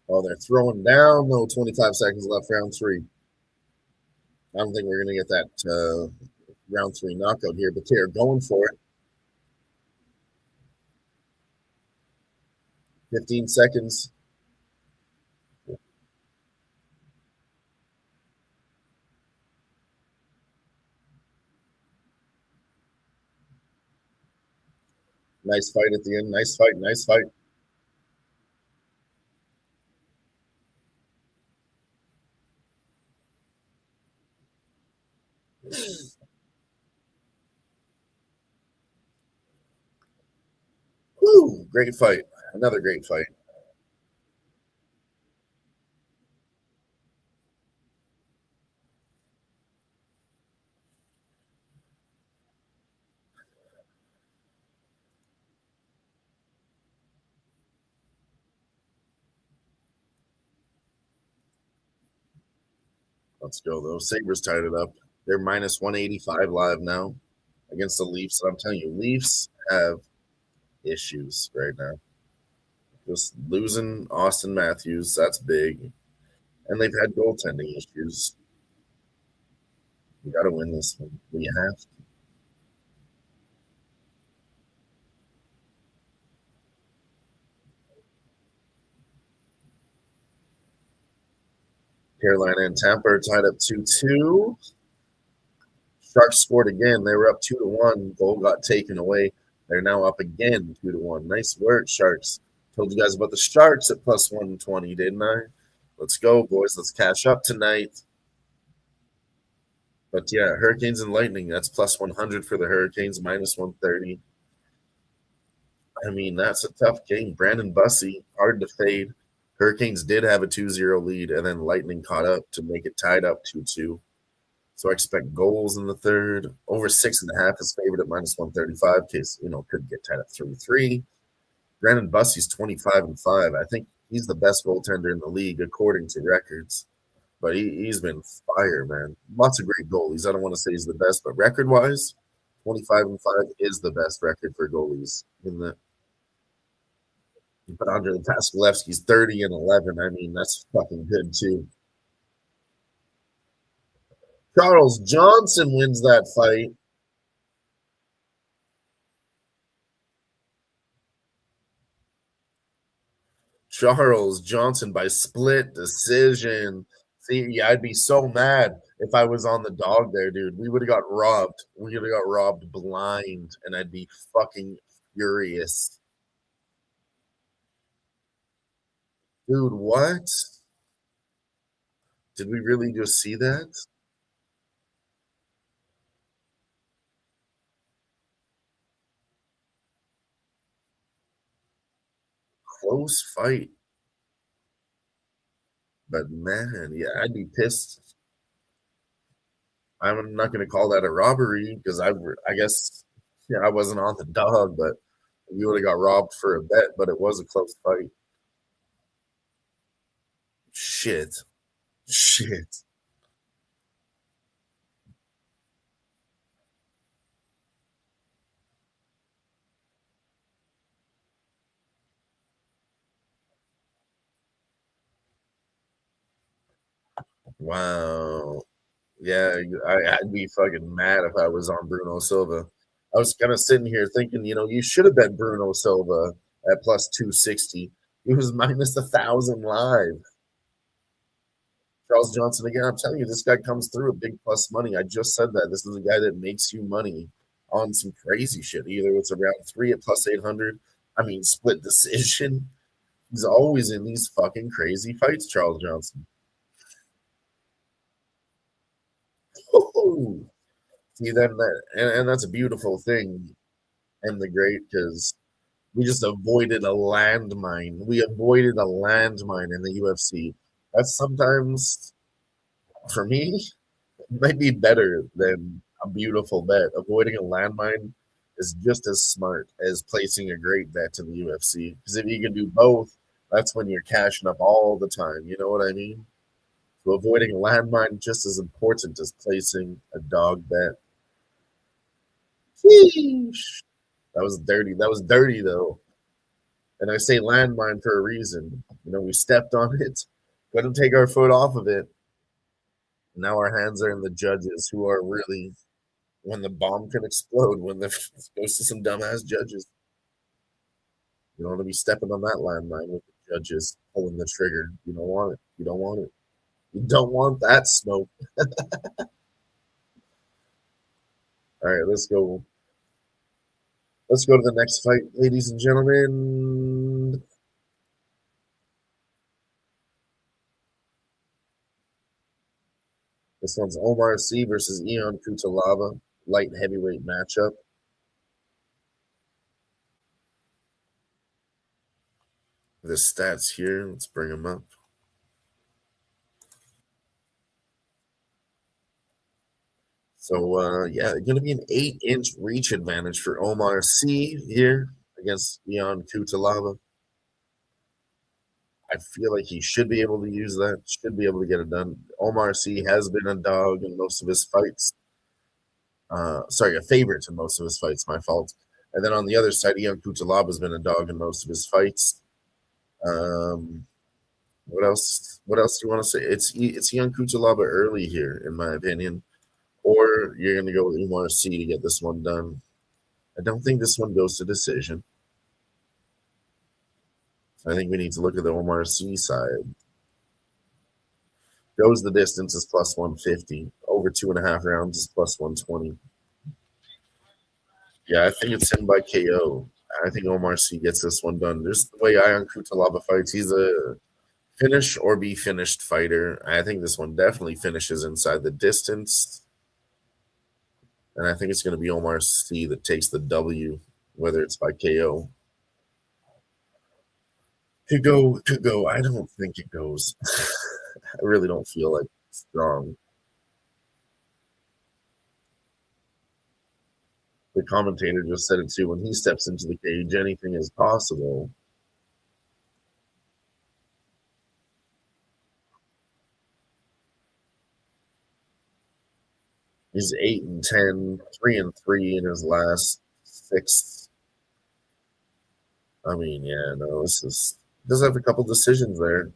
Oh, they're throwing down. No, 25 seconds left, round 3. I don't think we're going to get that round 3 knockout here, but they're going for it. 15 seconds. Nice fight at the end. Nice fight. Nice fight. Woo! Great fight. Another great fight. Let's go, though. Sabres tied it up. They're minus 185 live now against the Leafs. And I'm telling you, Leafs have issues right now. Just losing Austin Matthews, that's big. And they've had goaltending issues. You got to win this one. You have to. Carolina and Tampa are tied up 2-2. Sharks scored again. They were up 2-1. Goal got taken away. They're now up again 2-1. Nice work, Sharks. Told you guys about the Sharks at plus 120, didn't I? Let's go, boys. Let's cash up tonight. But yeah, Hurricanes and Lightning, that's plus 100 for the Hurricanes, minus 130. I mean, that's a tough game. Brandon Bussey, hard to fade. Hurricanes did have a 2-0 lead, and then Lightning caught up to make it tied up 2-2. So I expect goals in the third. Over 6.5 is favored at minus 135 case, could get tied up 3-3. Brandon Bussey's 25-5. I think he's the best goaltender in the league according to records. But he's been fire, man. Lots of great goalies. I don't want to say he's the best, but record-wise, 25-5 is the best record for goalies in the. But Andre Vasilevsky's 30-11. I mean, that's fucking good too. Charles Johnson wins that fight. Charles Johnson by split decision. See, yeah, I'd be so mad if I was on the dog there, dude. We would have got robbed. We would have got robbed blind, and I'd be fucking furious. Dude, what? Did we really just see that? Close fight. But man, yeah, I'd be pissed. I'm not going to call that a robbery because I guess, yeah, I wasn't on the dog, but we would have got robbed for a bet, but it was a close fight. Shit. Shit. Wow. Yeah, I'd be fucking mad if I was on Bruno Silva. I was kind of sitting here thinking, you should have bet Bruno Silva at plus 260. He was minus 1,000 live. Charles Johnson again. I'm telling you, this guy comes through a big plus money. I just said that. This is a guy that makes you money on some crazy shit. Either it's around 3 at plus 800. I mean, split decision. He's always in these fucking crazy fights, Charles Johnson. Oh, see, and that's a beautiful thing and the great because we just avoided a landmine. We avoided a landmine in the UFC. That's sometimes, for me, might be better than a beautiful bet. Avoiding a landmine is just as smart as placing a great bet in the UFC. Because if you can do both, that's when you're cashing up all the time. You know what I mean? So avoiding a landmine just as important as placing a dog bet. Sheesh. That was dirty. That was dirty though. And I say landmine for a reason. We stepped on it, couldn't take our foot off of it. Now our hands are in the judges who are really, when the bomb can explode, when it goes to some dumbass judges. You don't want to be stepping on that landmine with the judges pulling the trigger. You don't want it. You don't want it. You don't want that smoke. All right, let's go. Let's go to the next fight, ladies and gentlemen. This one's Oumar C versus Ion Cutelaba, light heavyweight matchup. The stats here, let's bring them up. So, yeah, going to be an 8-inch reach advantage for Oumar C here against Ion Cutelaba. I feel like he should be able to use that, should be able to get it done. Oumar C has been a dog in most of his fights. Sorry, a favorite in most of his fights, my fault. And then on the other side, Ion Cutelaba has been a dog in most of his fights. What else? What else do you want to say? It's Ion Cutelaba early here, in my opinion. Or you're going to go with Oumar C to get this one done. I don't think this one goes to decision. I think we need to look at the Oumar C side. Goes the distance is plus 150. Over 2.5 rounds is plus 120. Yeah, I think it's him by KO. I think Oumar C gets this one done. There's the way Ion Cutelaba fights. He's a finish or be finished fighter. I think this one definitely finishes inside the distance. And I think it's going to be Oumar C that takes the W, whether it's by KO. Could go. I don't think it goes. I really don't feel like it's strong. The commentator just said it too. When he steps into the cage, anything is possible. He's 8-10, 3-3 in his last 6. I mean, yeah, no, does have a couple decisions there.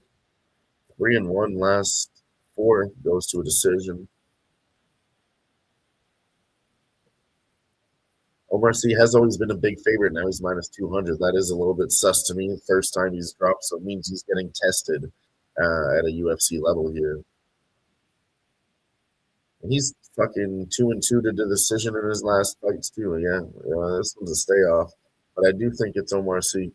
3-1 last 4 goes to a decision. Oumar C has always been a big favorite. Now he's minus 200. That is a little bit sus to me. First time he's dropped, so it means he's getting tested at a UFC level here. And he's fucking 2-2 to the decision in his last fights too. Yeah, this one's a stay off. But I do think it's Oumar C.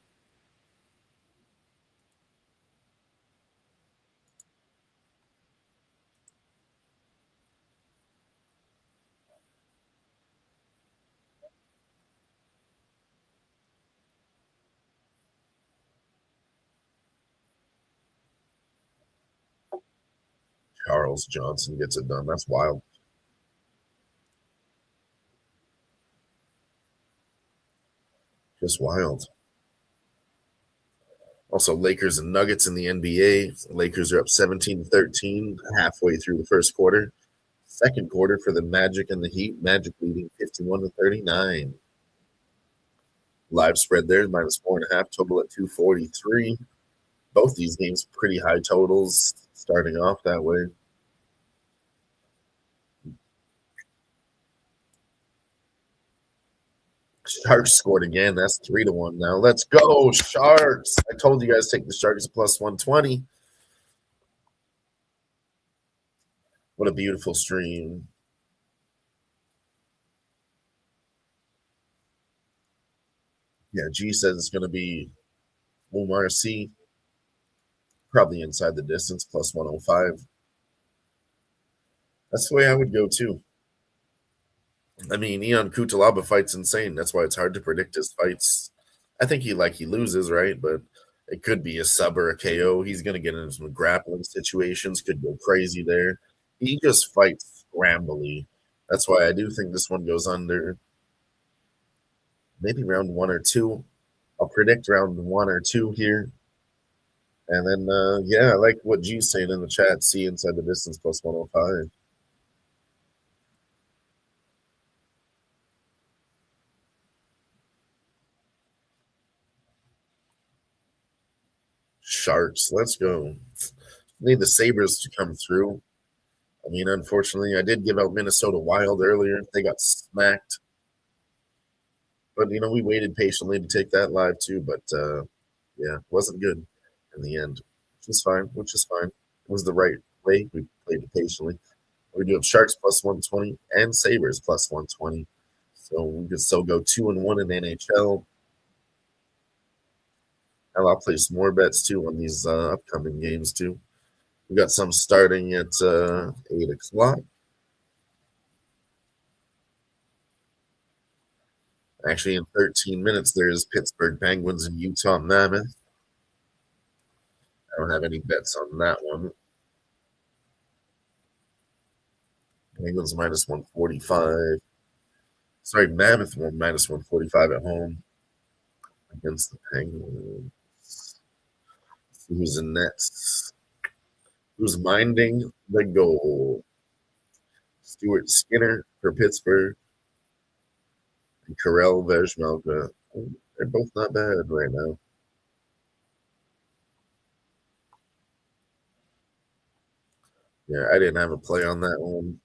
Charles Johnson gets it done. That's wild. Just wild. Also, Lakers and Nuggets in the NBA. Lakers are up 17-13 halfway through the first quarter. Second quarter for the Magic and the Heat. Magic leading 51-39. Live spread there, -4.5, total at 243. Both these games pretty high totals starting off that way. Sharks scored again. That's 3-1 now. Let's go, Sharks. I told you guys take the Sharks plus 120. What a beautiful stream. Yeah, G says it's going to be Oumar C. Probably inside the distance, plus 105. That's the way I would go, too. I mean, Ion Cutelaba fights insane. That's why it's hard to predict his fights. I think he loses, right? But it could be a sub or a KO. He's going to get into some grappling situations, could go crazy there. He just fights scrambly. That's why I do think this one goes under. Maybe round 1 or 2. I'll predict round 1 or 2 here. And then, yeah, I like what G's saying in the chat. See inside the distance plus 105. Sharks, let's go. Need the Sabres to come through. I mean, unfortunately, I did give out Minnesota Wild earlier. They got smacked. But, you know, we waited patiently to take that live too. But, yeah, wasn't good in the end, which is fine. It was the right way. We played it patiently. We do have Sharks plus 120 and Sabres plus 120. So we could still go 2-1 in the NHL. And I'll place more bets too on these upcoming games too. We got some starting at 8 o'clock. Actually, in 13 minutes, there's Pittsburgh Penguins and Utah Mammoth. I don't have any bets on that one. Penguins minus 145. Sorry, Mammoth minus 145 at home against the Penguins. Who's in nets? Who's minding the goal? Stuart Skinner for Pittsburgh and Karel Vejmelka. They're both not bad right now. Yeah, I didn't have a play on that one.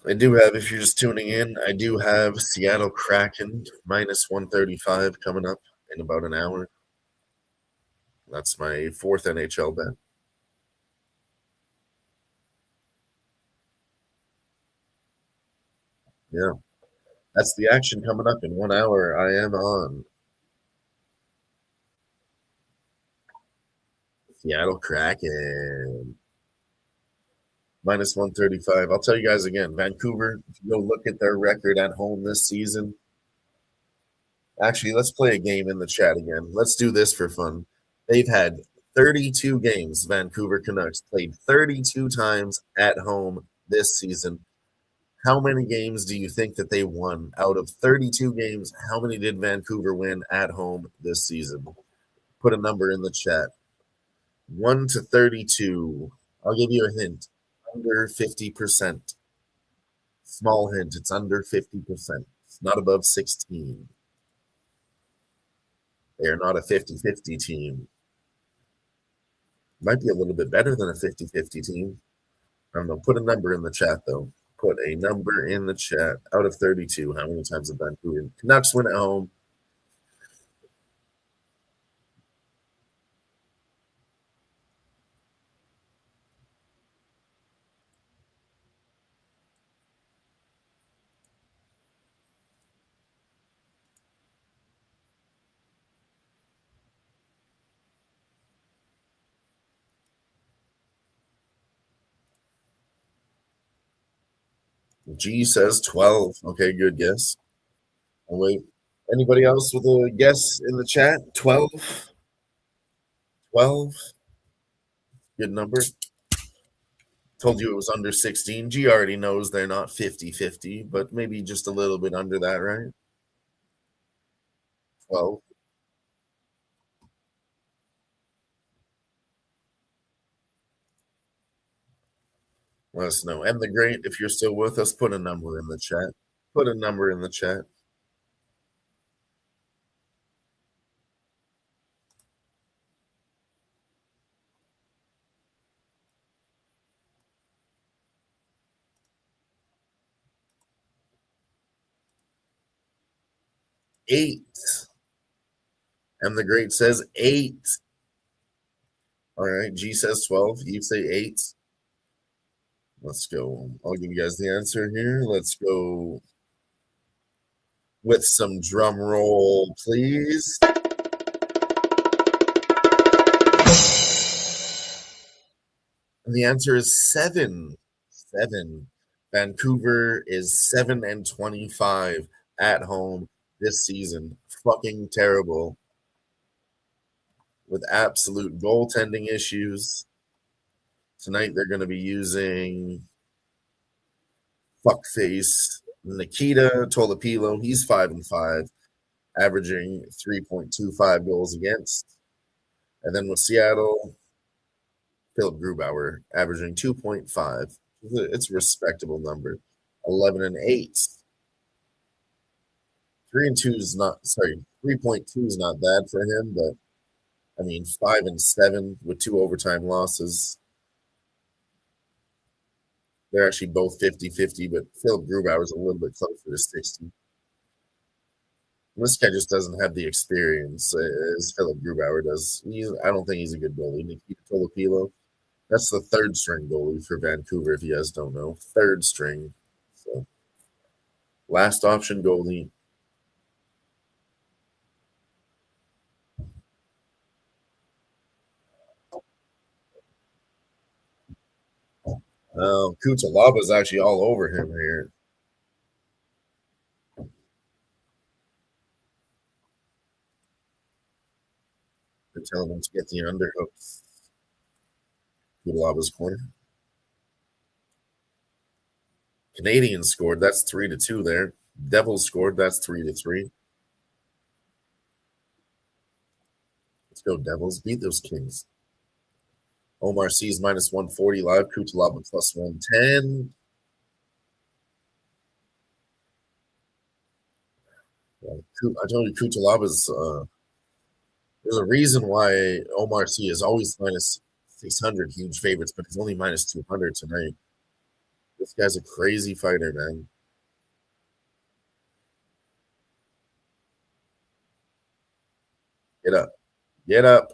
I do have, if you're just tuning in, I do have Seattle Kraken minus 135 coming up in about an hour. That's my 4th NHL bet. Yeah. That's the action coming up in 1 hour. I am on Seattle Kraken. Minus 135. I'll tell you guys again, Vancouver, if you go look at their record at home this season. Actually, let's play a game in the chat again. Let's do this for fun. They've had 32 games, Vancouver Canucks, played 32 times at home this season. How many games do you think that they won? Out of 32 games, how many did Vancouver win at home this season? Put a number in the chat. 1 to 32. I'll give you a hint. Under 50%. Small hint. It's under 50%. It's not above 16. They are not a 50-50 team. Might be a little bit better than a 50-50 team. I don't know. Put a number in the chat, though. Put a number in the chat. Out of 32, how many times have Vancouver Canucks win at home? G says 12. Okay, good guess. I'll wait. Anybody else with a guess in the chat? 12? 12? Good number. Told you it was under 16. G already knows they're not 50-50, but maybe just a little bit under that, right? 12. Let us know. And the Great, if you're still with us, put a number in the chat. Put a number in the chat. Eight. And the Great says 8. All right. G says 12. You say 8. Let's go. I'll give you guys the answer here. Let's go with some drum roll, please. And the answer is 7. 7. Vancouver is 7-25 at home this season. Fucking terrible. With absolute goaltending issues. Tonight they're going to be using fuckface Nikita Tolopilo. He's 5-5, averaging 3.25 goals against. And then with Seattle, Philip Grubauer averaging 2.5. It's a respectable number. 11-8. 3-2 is not 3.2 is not bad for him, but I mean 5-7 with 2 overtime losses. They're actually both 50-50, but Philip Grubauer is a little bit closer to 60. And this guy just doesn't have the experience as Philip Grubauer does. I don't think he's a good goalie. Nikita Tolopilo, that's the 3rd string goalie for Vancouver, if you guys don't know. 3rd string. So, last option goalie. Cutelaba is actually all over him here. They're telling him to get the underhooks. Cutelaba's corner. Canadians scored. That's 3-2 there. Devils scored. That's 3-3. Let's go, Devils. Beat those Kings. Oumar C's -140 live. Cutelaba +110. I told you Cutelaba's there's a reason why Oumar C is always -600 huge favorites, but he's only -200 tonight. This guy's a crazy fighter, man. Get up. Get up.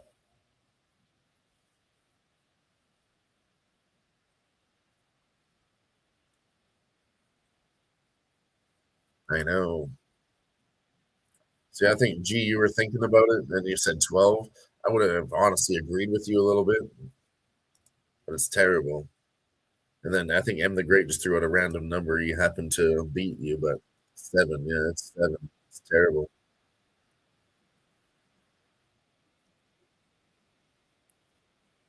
I know. See, I think, G, you were thinking about it, and you said 12. I would have honestly agreed with you a little bit, but it's terrible. And then I think M the Great just threw out a random number. He happened to beat you, but 7. Yeah, it's 7. It's terrible.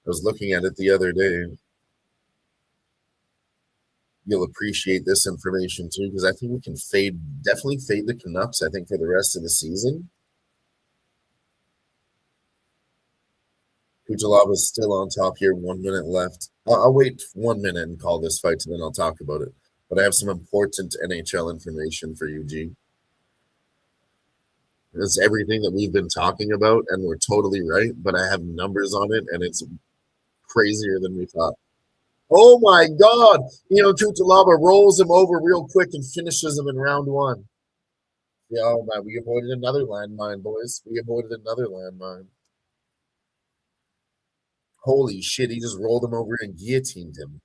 I was looking at it the other day. You'll appreciate this information too, because I think we can definitely fade the Canucks, I think, for the rest of the season. Cutelaba is still on top here, 1 minute left. I'll wait 1 minute and call this fight, and then I'll talk about it. But I have some important NHL information for you, G. It's everything that we've been talking about, and we're totally right, but I have numbers on it, and it's crazier than we thought. Oh my God! Cutelaba rolls him over real quick and finishes him in round 1. Yeah, oh man, we avoided another landmine, boys. We avoided another landmine. Holy shit, he just rolled him over and guillotined him.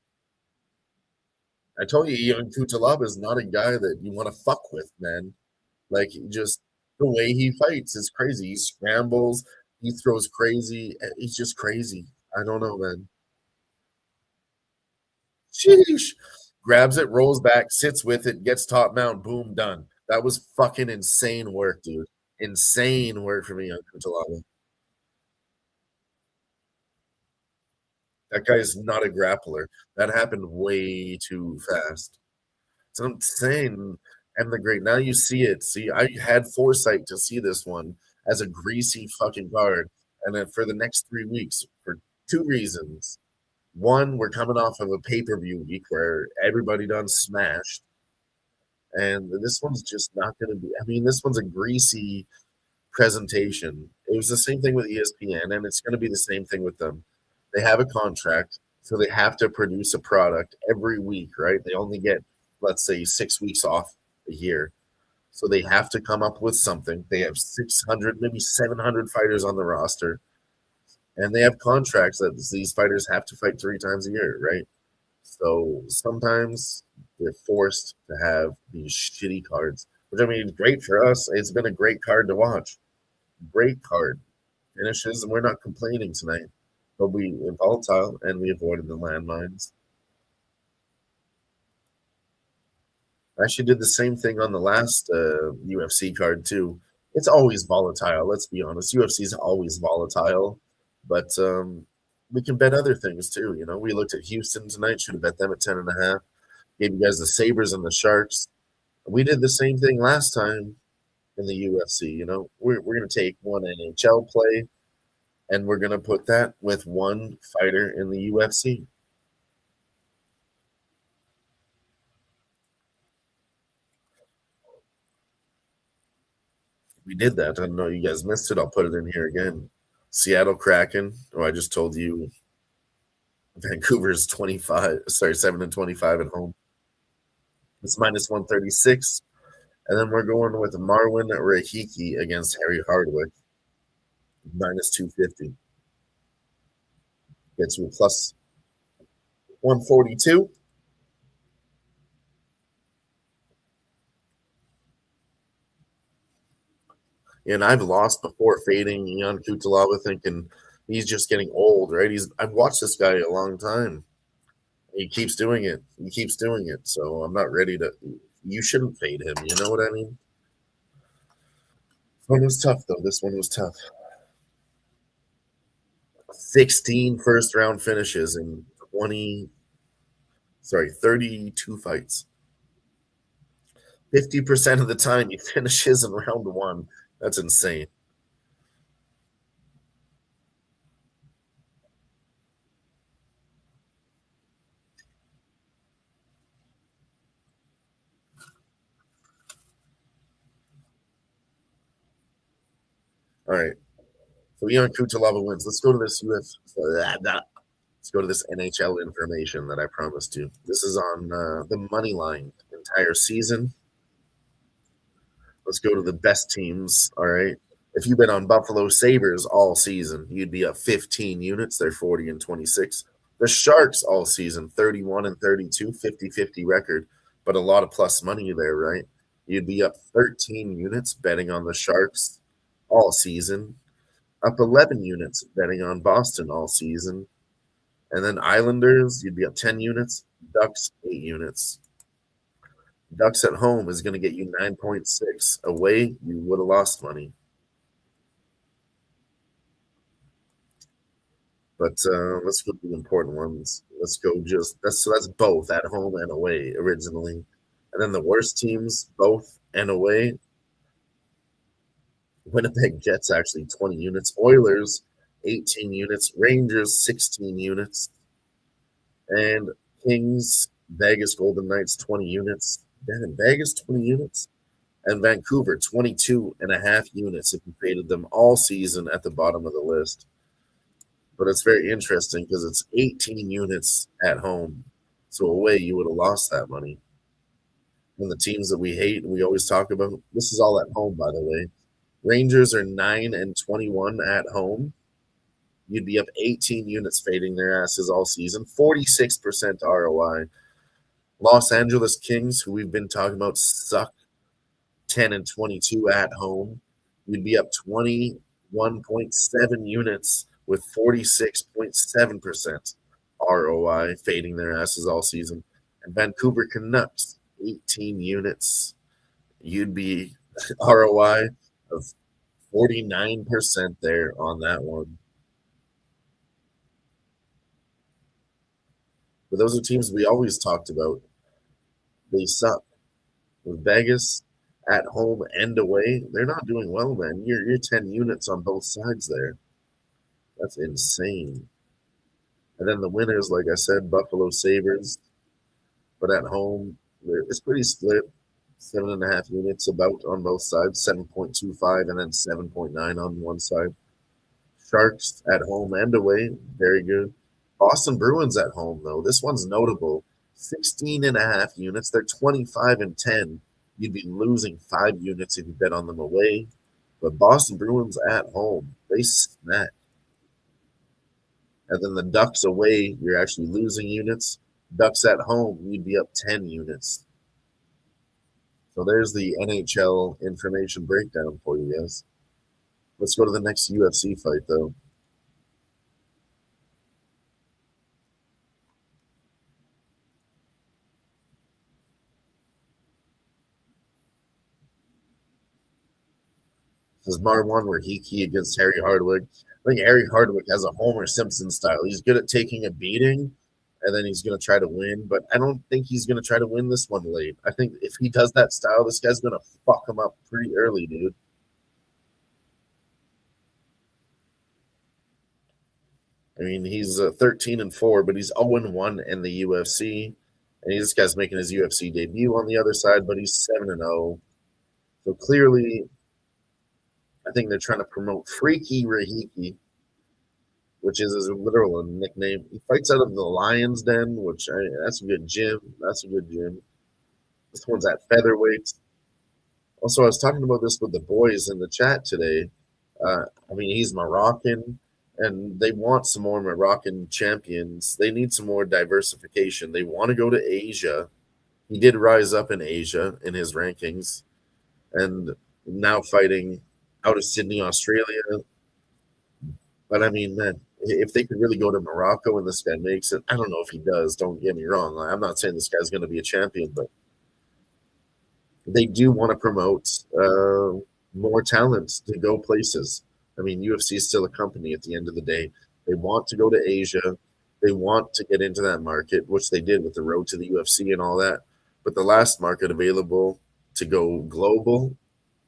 I told you, even Cutelaba is not a guy that you want to fuck with, man. Like, just the way he fights is crazy. He scrambles, he throws crazy. He's just crazy. I don't know, man. Sheesh. Grabs it, rolls back, sits with it, gets top mount, boom, done. That was fucking insane work, dude. Insane work for me on Cutelaba. That guy's not a grappler. That happened way too fast. So I'm saying, I'm the great. Now you see it. See, I had foresight to see this one as a greasy fucking card. And then for the next 3 weeks, for two reasons. One, we're coming off of a pay-per-view week where everybody done smashed. And this one's just not going to be, I mean, this one's a greasy presentation. It was the same thing with ESPN, and it's going to be the same thing with them. They have a contract, so they have to produce a product every week, right? They only get, let's say, 6 weeks off a year. So they have to come up with something. They have 600, maybe 700 fighters on the roster, and they have contracts that these fighters have to fight 3 times a year, right? So sometimes they're forced to have these shitty cards, which I mean, great for us. It's been a great card to watch. Great card. Finishes, and we're not complaining tonight. But we were volatile, and we avoided the landmines. I actually did the same thing on the last UFC card, too. It's always volatile, let's be honest. UFC is always volatile. But we can bet other things, too. You know, we looked at Houston tonight. Should have bet them at 10.5. Gave you guys the Sabres and the Sharks. We did the same thing last time in the UFC. You know, we're going to take one NHL play, and we're going to put that with one fighter in the UFC. We did that. I don't know you guys missed it. I'll put it in here again. Seattle Kraken. Oh, I just told you Vancouver's 7-25 at home. It's minus 136. And then we're going with Marwin Rahiki against Harry Hardwick. Minus 250. Gets you a plus 142. And I've lost before fading Ion Cutelaba, thinking he's just getting old, right? I've watched this guy a long time. He keeps doing it. So I'm not ready to. You shouldn't fade him. You know what I mean? This one was tough, though. This one was tough. 16 first round finishes in 32 fights. 50% of the time he finishes in round 1. That's insane. All right. So Ion Cutelaba wins. Let's go to this Let's go to this NHL information that I promised you. This is on the money line entire season. Let's go to the best teams. All right. If you've been on Buffalo Sabres all season, you'd be up 15 units. They're 40-26. The Sharks all season, 31-32, 50-50 record, but a lot of plus money there, right? You'd be up 13 units betting on the Sharks all season, up 11 units betting on Boston all season. And then Islanders, you'd be up 10 units, Ducks 8 units. Ducks at home is going to get you 9.6. Away, you would have lost money. But let's go to the important ones. Let's go that's both at home and away originally. And then the worst teams, both and away. Winnipeg Jets actually 20 units. Oilers 18 units. Rangers 16 units. And Kings, Vegas Golden Knights 20 units. Damn, Vegas 20 units. And Vancouver 22.5 units if you faded them all season at the bottom of the list. But it's very interesting because it's 18 units at home. So away, you would have lost that money. And the teams that we hate and we always talk about, this is all at home, by the way. Rangers are 9-21 at home. You'd be up 18 units fading their asses all season. 46% ROI. Los Angeles Kings, who we've been talking about, suck. 10-22 at home. You'd be up 21.7 units with 46.7% ROI fading their asses all season. And Vancouver Canucks, 18 units. You'd be ROI of 49% there on that one. But those are teams we always talked about. They suck. With Vegas at home and away, they're not doing well, man. You're 10 units on both sides there. That's insane. And then the winners, like I said, Buffalo Sabres, but at home, it's pretty split. 7.5 units about on both sides, 7.25 and then 7.9 on one side. Sharks at home and away, very good. Boston Bruins at home, though. This one's notable. 16.5 units. They're 25-10. You'd be losing 5 units if you bet on them away. But Boston Bruins at home, they smack. And then the Ducks away, you're actually losing units. Ducks at home, you'd be up 10 units. So there's the NHL information breakdown for you guys. Let's go to the next UFC fight, though. This is Marwan Rahiki against Harry Hardwick. I think Harry Hardwick has a Homer Simpson style. He's good at taking a beating, and then he's going to try to win. But I don't think he's going to try to win this one late. I think if he does that style, this guy's going to fuck him up pretty early, dude. I mean, he's 13-4, but he's 0-1 in the UFC. And this guy's making his UFC debut on the other side, but he's 7-0. So clearly, I think they're trying to promote Freaky Rahiki, which is his literal nickname. He fights out of the Lion's Den, that's a good gym. That's a good gym. This one's at Featherweight. Also, I was talking about this with the boys in the chat today. I mean, he's Moroccan, and they want some more Moroccan champions. They need some more diversification. They want to go to Asia. He did rise up in Asia in his rankings, and now fighting out of Sydney, Australia. But I mean, man, if they could really go to Morocco and this guy makes it, I don't know if he does. Don't get me wrong. I'm not saying this guy's going to be a champion, but they do want to promote more talent to go places. I mean, UFC is still a company at the end of the day. They want to go to Asia. They want to get into that market, which they did with the road to the UFC and all that. But the last market available to go global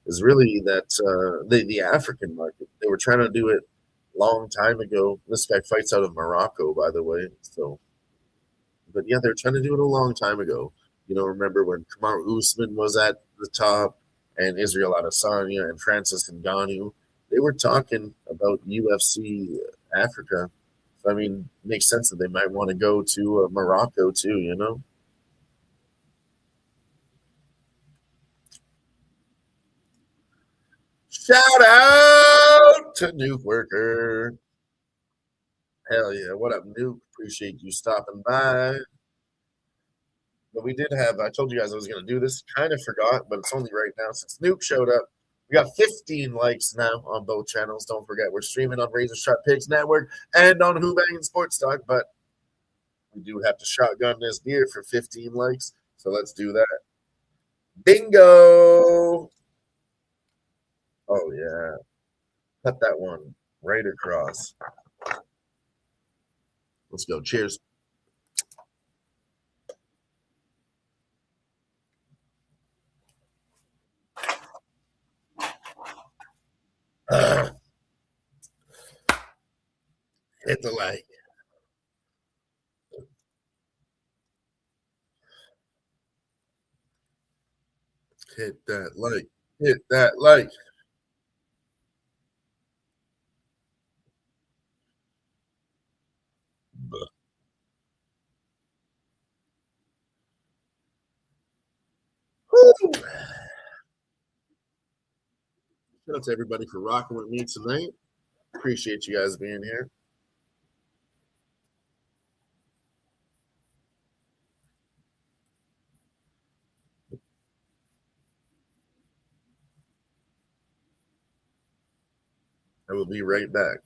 is really that the African market. They were trying to do it long time ago. This guy fights out of Morocco, by the way. So, but yeah, they're trying to do it a long time ago. You know, remember when Kamaru Usman was at the top and Israel Adesanya and Francis Ngannou? They were talking about UFC Africa. So, I mean, it makes sense that they might want to go to Morocco too, you know? Shout out to Nuke Worker. Hell yeah. What up, Nuke? Appreciate you stopping by. But we did have, I told you guys I was going to do this. Kind of forgot, but it's only right now since Nuke showed up. We got 15 likes now on both channels. Don't forget, we're streaming on Razor Sharp Picks Network and on Who Bangin' Sports Talk, but we do have to shotgun this beer for 15 likes. So let's do that. Bingo! Oh, yeah. Cut that one right across. Let's go. Cheers. Hit the like. Hit that like. Hit that like. Woo! Shout out to everybody for rocking with me tonight. Appreciate you guys being here. I will be right back.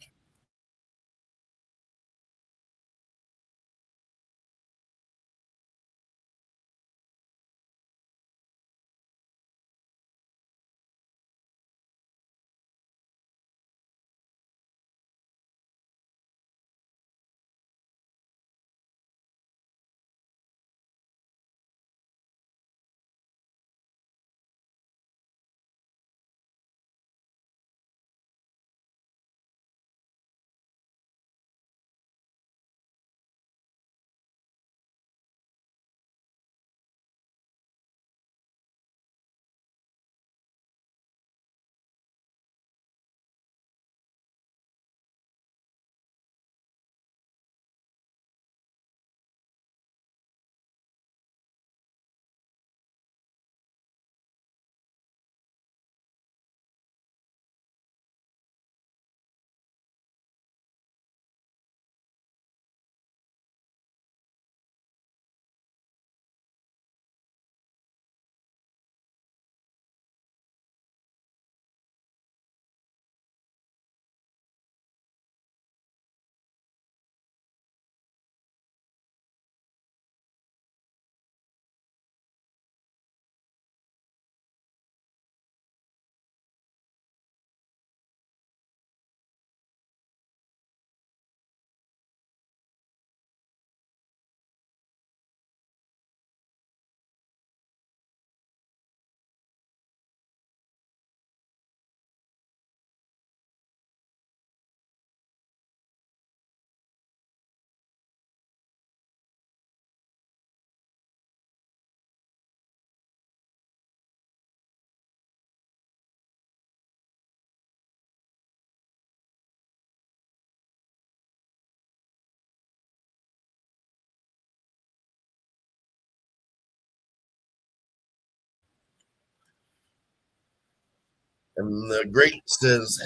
And the great says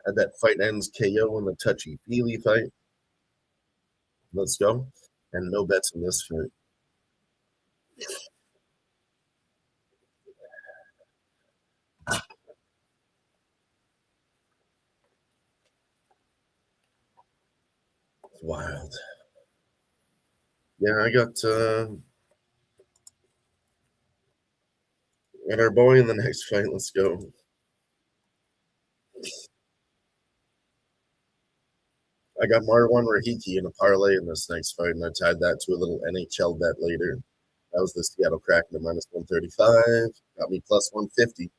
that fight ends KO in the touchy Fili fight. Let's go. And no bets in this fight. It's wild. Yeah, I got our boy in the next fight. Let's go. I got Marwan Rahiki in a parlay in this next fight, and I tied that to a little NHL bet later. That was the Seattle Kraken at minus 135. Got me plus 150.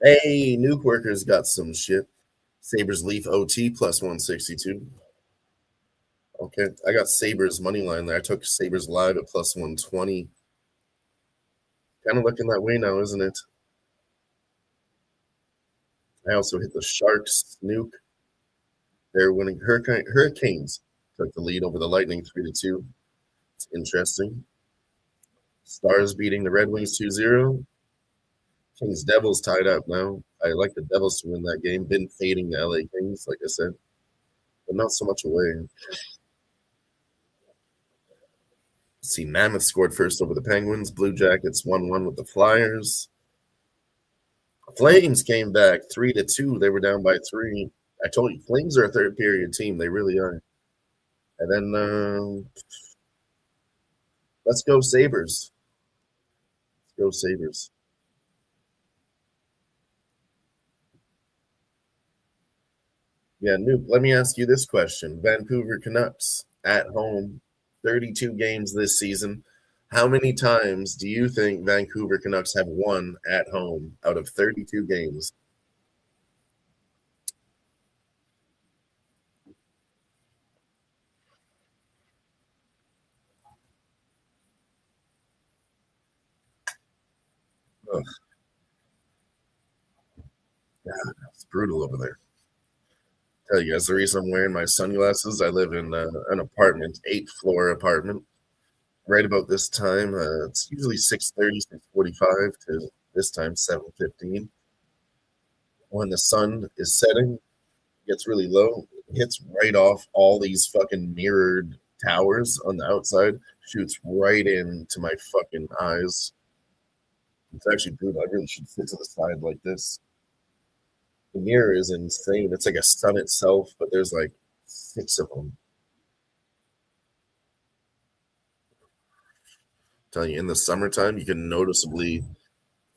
Hey, Nuke Workers got some shit. Sabres Leaf OT plus 162. Okay, I got Sabres money line there. I took Sabres live at plus 120. Kind of looking that way now, isn't it? I also hit the Sharks Nuke. They're winning. Hurricanes took the lead over the Lightning 3-2. It's interesting. Stars beating the Red Wings 2-0. Kings Devils tied up now. I like the Devils to win that game. Been fading the LA Kings, like I said, but not so much away. Let's see, Mammoth scored first over the Penguins. Blue Jackets 1-1 with the Flyers. Flames came back 3-2. They were down by 3. I told you, Flames are a third period team. They really are. And then let's go Sabres. Let's go Sabres. Yeah, Nuke, let me ask you this question. Vancouver Canucks at home, 32 games this season. How many times do you think Vancouver Canucks have won at home out of 32 games? Ugh. God, it's brutal over there. Tell you guys the reason I'm wearing my sunglasses. I live in an apartment, 8th floor apartment. Right about this time, it's usually 6:30, 6:45 to this time 7:15. When the sun is setting, it gets really low, it hits right off all these fucking mirrored towers on the outside, shoots right into my fucking eyes. It's actually brutal. I really should sit to the side like this. The mirror is insane. It's like a sun itself, but there's like 6 of them. I'm telling you, in the summertime, you can noticeably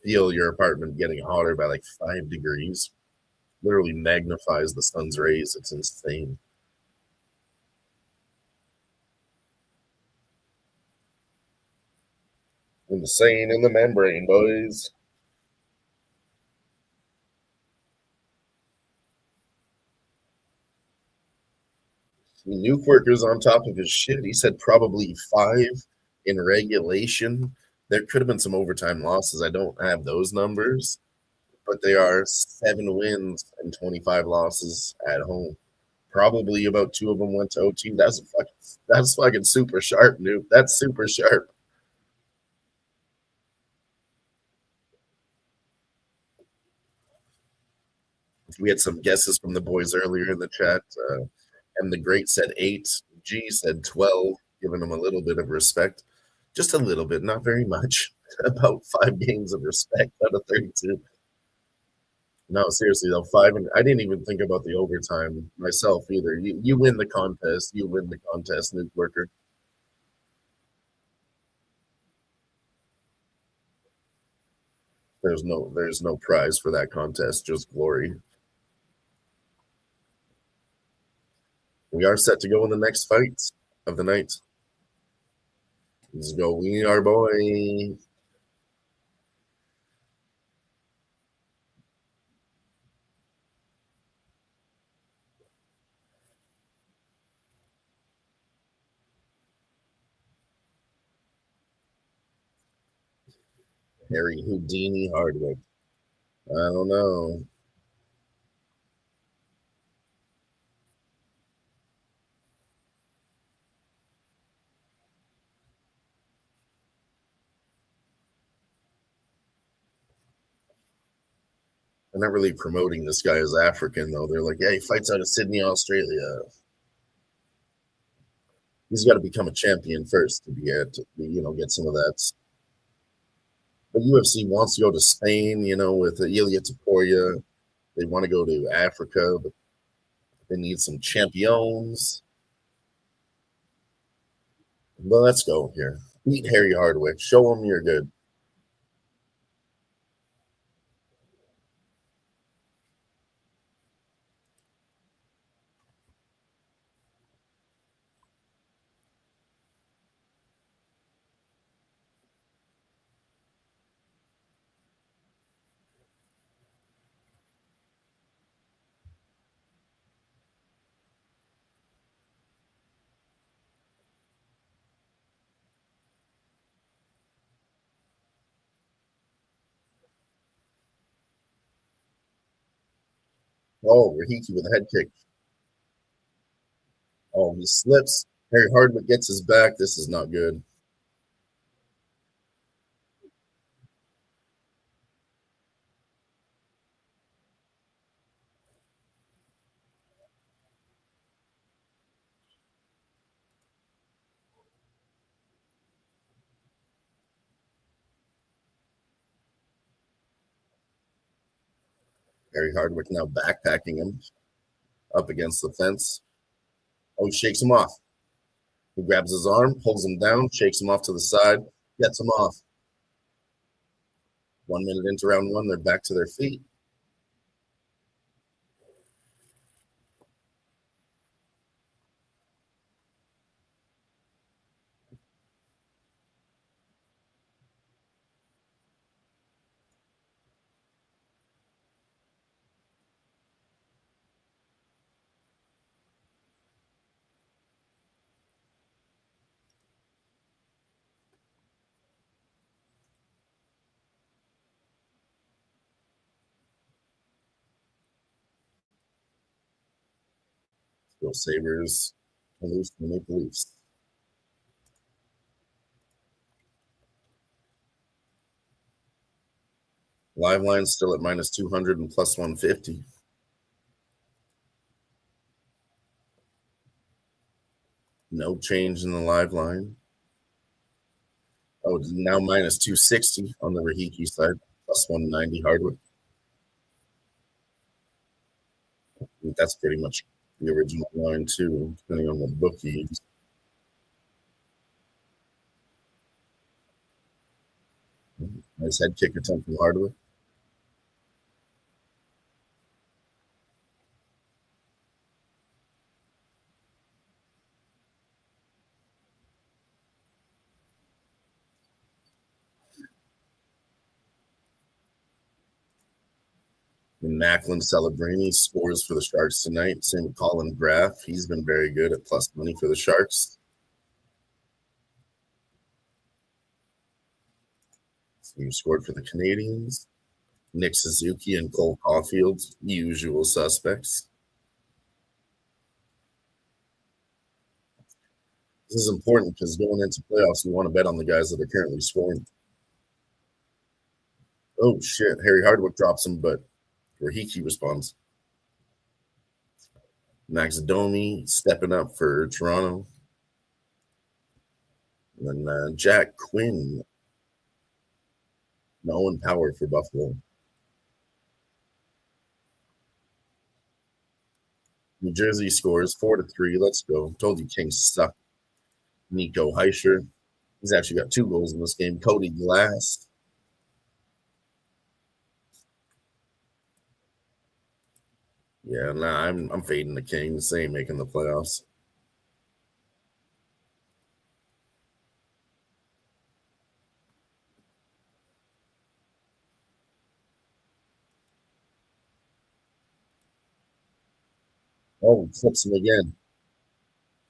feel your apartment getting hotter by like 5 degrees. Literally magnifies the sun's rays. It's insane. Insane in the membrane, boys. Nuke Worker's on top of his shit. He said probably 5 in regulation. There could have been some overtime losses. I don't have those numbers, but they are 7 wins and 25 losses at home. Probably about 2 of them went to OT. That's fucking super sharp, Nuke. That's super sharp. We had some guesses from the boys earlier in the chat. And the Great said 8. G said 12, giving him a little bit of respect. Just a little bit, not very much. About 5 games of respect out of 32. No, seriously though, 5 and I didn't even think about the overtime myself either. You win the contest, Nuke Worker. There's no prize for that contest, just glory. We are set to go in the next fight of the night. Let's go, we our boy. Harry Houdini Hardwick. I don't know. They're not really promoting this guy as African, though. They're like, yeah, he fights out of Sydney, Australia. He's got to become a champion first to get some of that. But UFC wants to go to Spain, with Ilia Topuria. They want to go to Africa, but they need some champions. Well, let's go here. Beat Harry Hardwick. Show him you're good. Oh, Rahiki with a head kick. Oh, he slips. Harry Hardwick gets his back. This is not good. Harry Hardwick now backpacking him up against the fence. Oh, he shakes him off. He grabs his arm, pulls him down, shakes him off to the side, gets him off. 1 minute into round one, they're back to their feet. Go Sabres and lose to the Maple Leafs. Live line still at minus 200 and plus 150. No change in the live line. Oh, now minus 260 on the Rahiki side, plus 190 Hardwick. I think that's pretty much the original line, too, depending on the bookies. Nice head kick attempt from Hardwick. And Macklin Celebrini scores for the Sharks tonight. Same with Colin Graff. He's been very good at plus money for the Sharks. He scored for the Canadians. Nick Suzuki and Cole Caulfield, usual suspects. This is important because going into playoffs, you want to bet on the guys that are currently scoring. Oh, shit. Harry Hardwick drops him, but Rahiki responds. Max Domi stepping up for Toronto. And then Jack Quinn. Owen Power for Buffalo. New Jersey scores 4-3. Let's go. Told you Kings suck. Nico Heischer. He's actually got 2 goals in this game. Cody Glass. Yeah, I'm fading the Kings. They ain't making the playoffs. Oh, flips him again.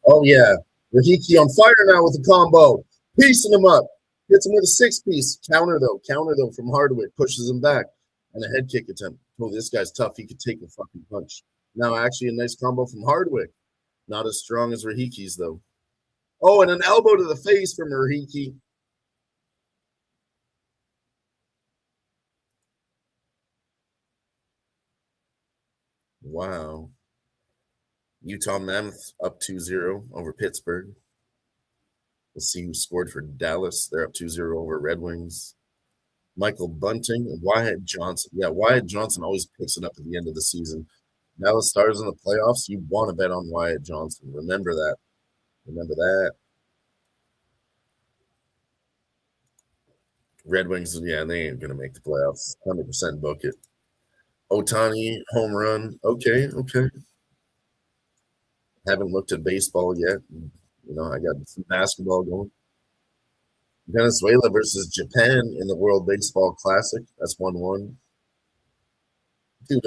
Oh, yeah. Rahiki on fire now with a combo. Piecing him up. Hits him with a 6-piece. Counter, though, from Hardwick. Pushes him back. And a head kick attempt. Oh, this guy's tough. He could take a fucking punch. Now, actually, a nice combo from Hardwick. Not as strong as Rahiki's, though. Oh, and an elbow to the face from Rahiki. Wow. Utah Mammoth up 2-0 over Pittsburgh. Let's see who scored for Dallas. They're up 2-0 over Red Wings. Michael Bunting and Wyatt Johnson. Yeah, Wyatt Johnson always picks it up at the end of the season. Dallas Stars in the playoffs. You want to bet on Wyatt Johnson. Remember that. Remember that. Red Wings, yeah, they ain't going to make the playoffs. 100% book it. Ohtani, home run. Okay. Haven't looked at baseball yet. You know, I got some basketball going. Venezuela versus Japan in the World Baseball Classic. That's 1-1. Dude,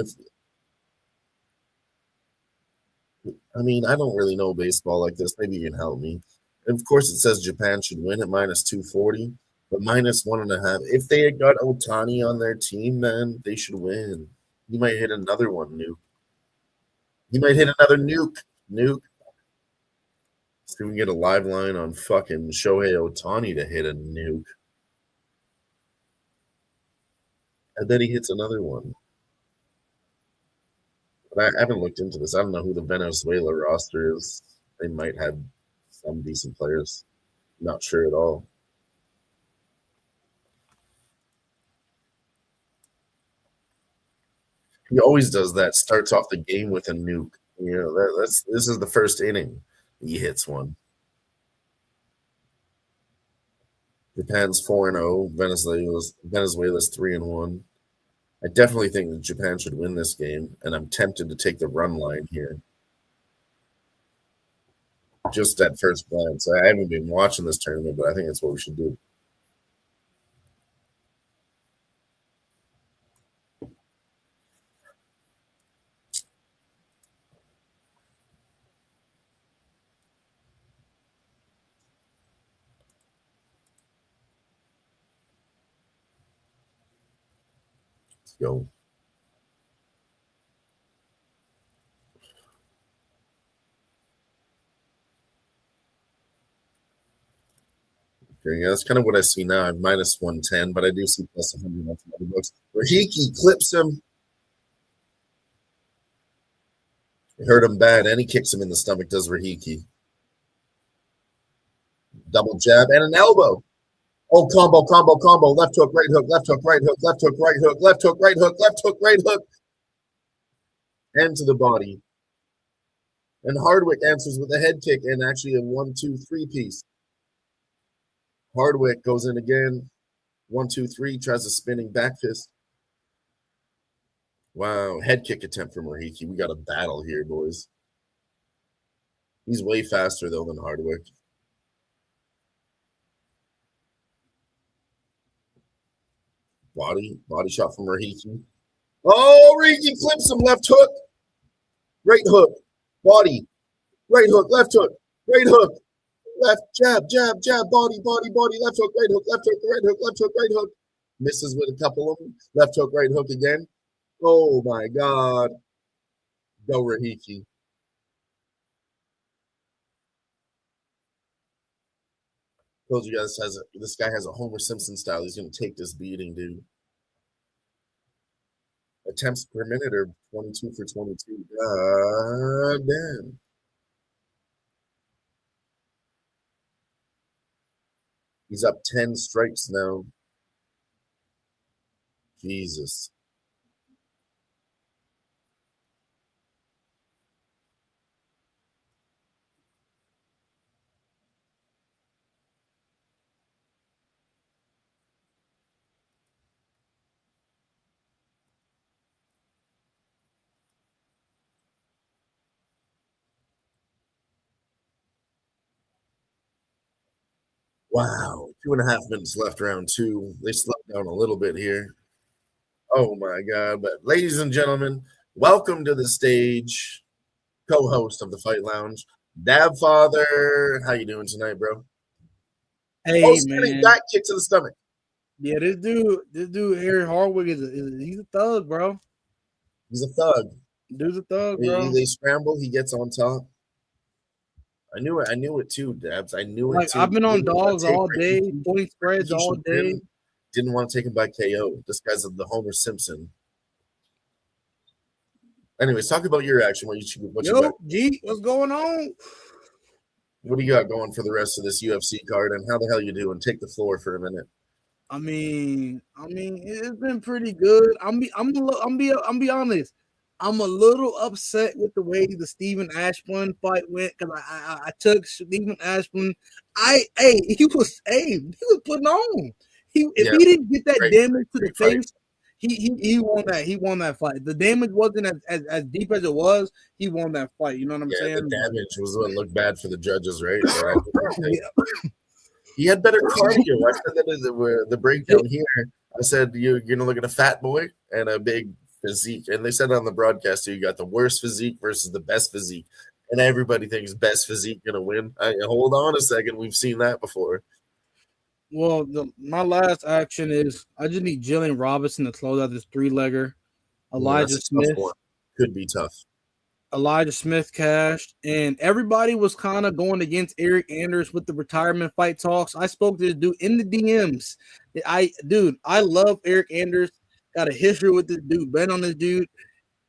I don't really know baseball like this. Maybe you can help me. And of course, it says Japan should win at -240, but -1.5. If they had got Ohtani on their team, man, they should win. He might hit another one, nuke. He might hit another nuke. See if we can get a live line on fucking Shohei Ohtani to hit a nuke. And then he hits another one. But I haven't looked into this. I don't know who the Venezuela roster is. They might have some decent players. Not sure at all. He always does that. Starts off the game with a nuke. You know, this is the first inning. He hits one. Japan's 4-0. Venezuela's 3-1. I definitely think that Japan should win this game, and I'm tempted to take the run line here. Just at first glance. I haven't been watching this tournament, but I think that's what we should do. Let's go. Okay, yeah, that's kind of what I see now. I'm -110, but I do see plus 100 on some other books. Rahiki clips him. It hurt him bad, and he kicks him in the stomach, does Rahiki. Double jab and an elbow. Oh, combo. Left hook, right hook, left hook, right hook, left hook, right hook, left hook, right hook, left hook, right hook. And to the body. And Hardwick answers with a head kick and actually a 1-2-3 piece. Hardwick goes in again. 1-2-3, tries a spinning back fist. Wow, head kick attempt from Rahiki. We got a battle here, boys. He's way faster, though, than Hardwick. Body shot from Rahiki. Oh, Rahiki clips him. Left hook. Right hook. Body. Right hook. Left hook. Right hook. Left jab. Body. Left hook. Right hook. Left hook. Right hook. Left hook. Right hook. Misses with a couple of them. Left hook. Right hook again. Oh my God. Go Rahiki. Told you guys this guy has a Homer Simpson style. He's gonna take this beating, dude. Attempts per minute are 22 for 22. God damn. He's up 10 strikes now. Jesus. Wow, 2.5 minutes left, round two. They slowed down a little bit here. Oh my God! But ladies and gentlemen, welcome to the stage, co-host of the Fight Lounge, Dab Father. How you doing tonight, bro? Hey man, back kick to the stomach. Yeah, this dude, Harry Hardwick he's a thug, bro. He's a thug. Dude's a thug, bro. They scramble. He gets on top. I knew it too, Dabs. I knew it too. I've been on dogs all day, point spreads all day. Didn't want to take him by KO. This guy's the Homer Simpson. Anyways, talk about your action. What you Yo, got? G, what's going on? What do you got going for the rest of this UFC card, and how the hell you doing? Take the floor for a minute. I mean, it's been pretty good. I'm be honest. I'm a little upset with the way the Stephen Ashburn fight went because I took Stephen Ashburn. He was putting on. He didn't get that damage to the face, he won that. He won that fight. The damage wasn't as deep as it was. He won that fight. You know what I'm saying? The damage was what looked bad for the judges, right? Yeah. He had better cardio. I said that in the breakdown here. I said you're gonna look at a fat boy and a big physique, and they said on the broadcast you got the worst physique versus the best physique, and everybody thinks best physique gonna win. Hold on a second, we've seen that before. Well, my last action is I just need Gillian Robertson to close out this 3-legger. Elijah Smith could be tough. Elijah Smith cashed, and everybody was kind of going against Eric Anders with the retirement fight talks. I spoke to this dude in the DMs. I love Eric Anders. Got a history with this dude. Been on this dude.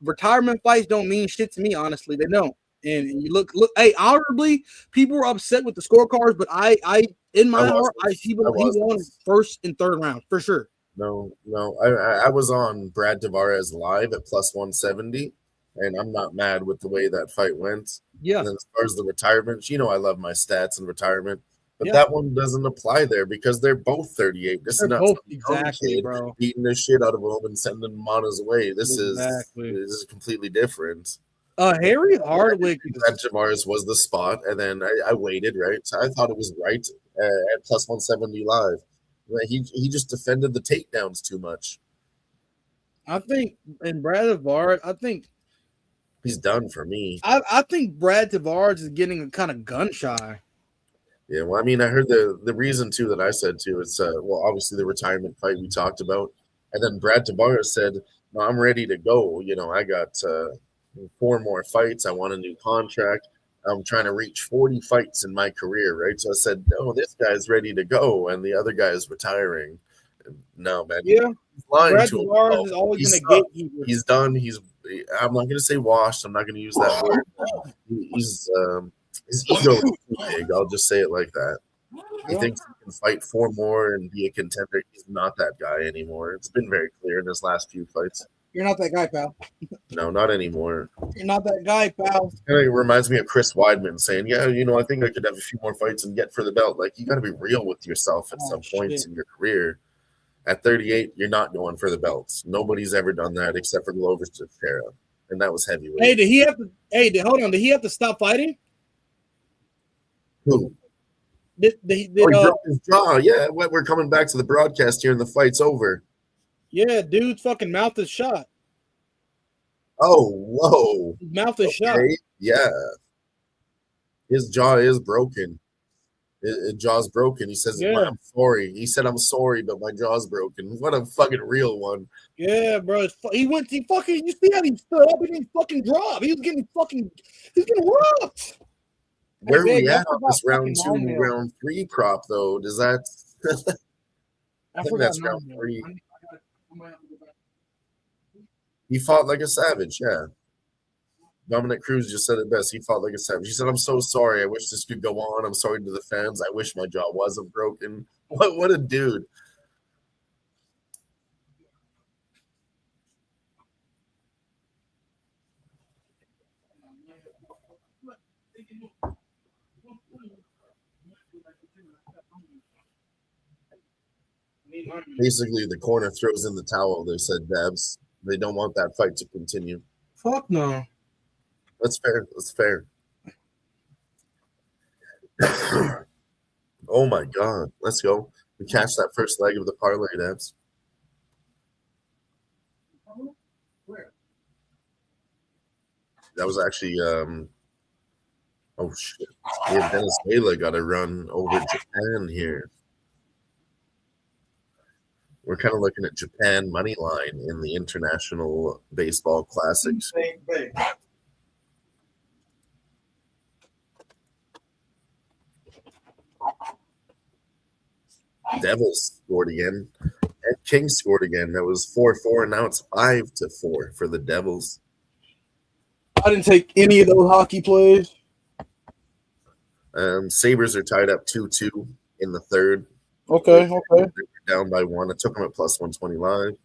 Retirement fights don't mean shit to me, honestly. They don't. And you look. Hey, honorably, people were upset with the scorecards, but I in my heart, he won first and third round for sure. No, I was on Brad Tavares live at plus 170. And I'm not mad with the way that fight went. Yeah. And then as far as the retirement, I love my stats in retirement, but that one doesn't apply there because they're both 38. This is not exactly, bro. Beating the shit out of him and sending him on his way. This is completely different. Harry Hardwick. Brad Tavares was the spot, and then I waited, right? So I thought it was right at plus 170 live. He just defended the takedowns too much. I think, and Brad Tavares, he's done for me. I think Brad Tavares is getting kind of gun shy. Yeah, well, I mean, I heard the reason too that I said too. It's obviously the retirement fight we talked about, and then Brad Tavares said, "No, I'm ready to go. I got 4 more fights. I want a new contract. I'm trying to reach 40 fights in my career, right?" So I said, "No, this guy's ready to go, and the other guy is retiring." No, man. Yeah, he's lying Brad to him. Tavares is always going to get. He's done. I'm not going to say washed. I'm not going to use that word. His ego is too big. I'll just say it like that. He thinks he can fight 4 more and be a contender. He's not that guy anymore. It's been very clear in his last few fights. You're not that guy, pal. No, not anymore. You're not that guy, pal. It reminds me of Chris Weidman saying, "Yeah, I think I could have a few more fights and get for the belt." Like, you got to be real with yourself at some points in your career. At 38, you're not going for the belts. Nobody's ever done that except for Glover Teixeira, and that was heavyweight. Hey, did he have to? Hold on. Did he have to stop fighting? Who? He broke his jaw. Yeah, we're coming back to the broadcast here, and the fight's over. Yeah, dude's fucking mouth is shot. Oh, whoa! His mouth is shot. Yeah, his jaw is broken. His jaw's broken. He says, "I'm sorry." He said, "I'm sorry, but my jaw's broken." What a fucking real one. Yeah, bro. You see how he stood up and he fucking dropped. He was getting robbed. Where are we at on this round 2, round 3 prop, though? Does that? I think that's round 3. He fought like a savage, yeah. Dominic Cruz just said it best. He fought like a savage. He said, "I'm so sorry. I wish this could go on. I'm sorry to the fans. I wish my jaw wasn't broken." What a dude. Basically, the corner throws in the towel. They said, Babs. They don't want that fight to continue. Fuck no. That's fair. Oh my God. Let's go. We catch that first leg of the parlay, Dabs. That was actually oh shit. Yeah, Venezuela got a run over Japan here. We're kind of looking at Japan money line in the International Baseball Classics. Devils scored again, and King scored again. That was 4-4, and now it's 5-4 for the Devils. I didn't take any of those hockey plays. Sabres are tied up 2-2 in the third. Okay. They're down by 1. I took them at plus 120 live.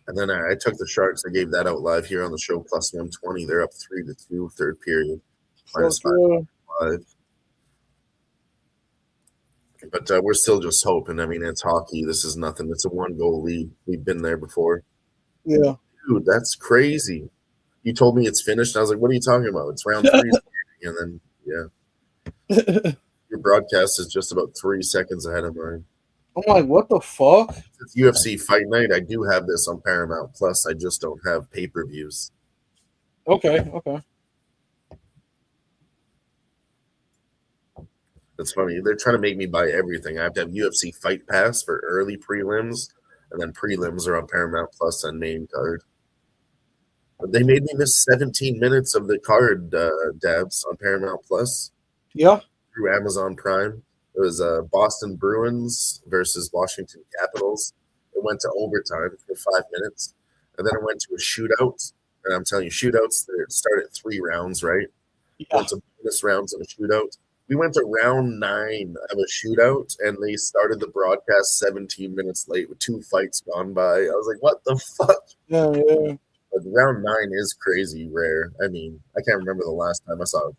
And then I took the Sharks. I gave that out live here on the show, plus 120. They're up 3-2, third period. Minus 5. But we're still just hoping. I mean, it's hockey. This is nothing. It's a 1-goal lead. We've been there before. Yeah. Dude, that's crazy. You told me it's finished. And I was like, what are you talking about? It's round 3. And then, yeah. Your broadcast is just about 3 seconds ahead of mine. I'm like, what the fuck? It's UFC Fight Night. I do have this on Paramount Plus. I just don't have pay-per-views. Okay. It's funny. They're trying to make me buy everything. I have to have UFC Fight Pass for early prelims, and then prelims are on Paramount Plus on main card. But they made me miss 17 minutes of the card, Dabs, on Paramount Plus. Yeah. Through Amazon Prime. It was Boston Bruins versus Washington Capitals. It went to overtime for 5 minutes, and then it went to a shootout. And I'm telling you, shootouts, they start at 3 rounds, right? Yeah. Went to bonus rounds in a shootout. We went to round 9 of a shootout, and they started the broadcast 17 minutes late with 2 fights gone by. I was like, what the fuck? Yeah. But round 9 is crazy rare. I mean, I can't remember the last time I saw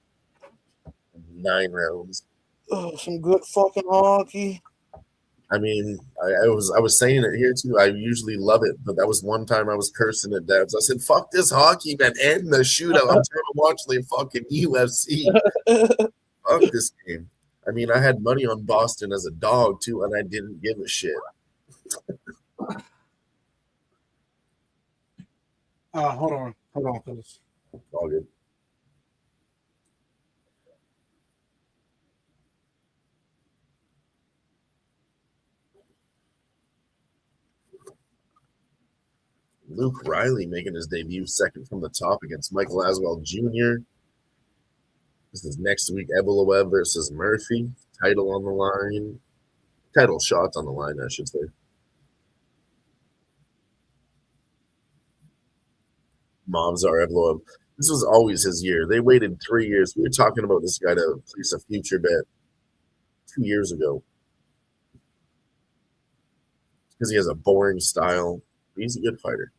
9 rounds. Oh, some good fucking hockey. I mean, I was saying it here too. I usually love it, but that was one time I was cursing at Dabs. I said, "Fuck this hockey, man! End the shootout. I'm trying to watch the fucking UFC. Fuck this game." I mean, I had money on Boston as a dog too, and I didn't give a shit. Hold on, fellas. All good. Luke Riley making his debut second from the top against Michael Aswell Jr. This is next week. Evloev versus Murphy. Title on the line. Title shot on the line, I should say. Movsar Evloev. This was always his year. They waited 3 years. We were talking about this guy to place a future bet 2 years ago. Because he has a boring style. He's a good fighter.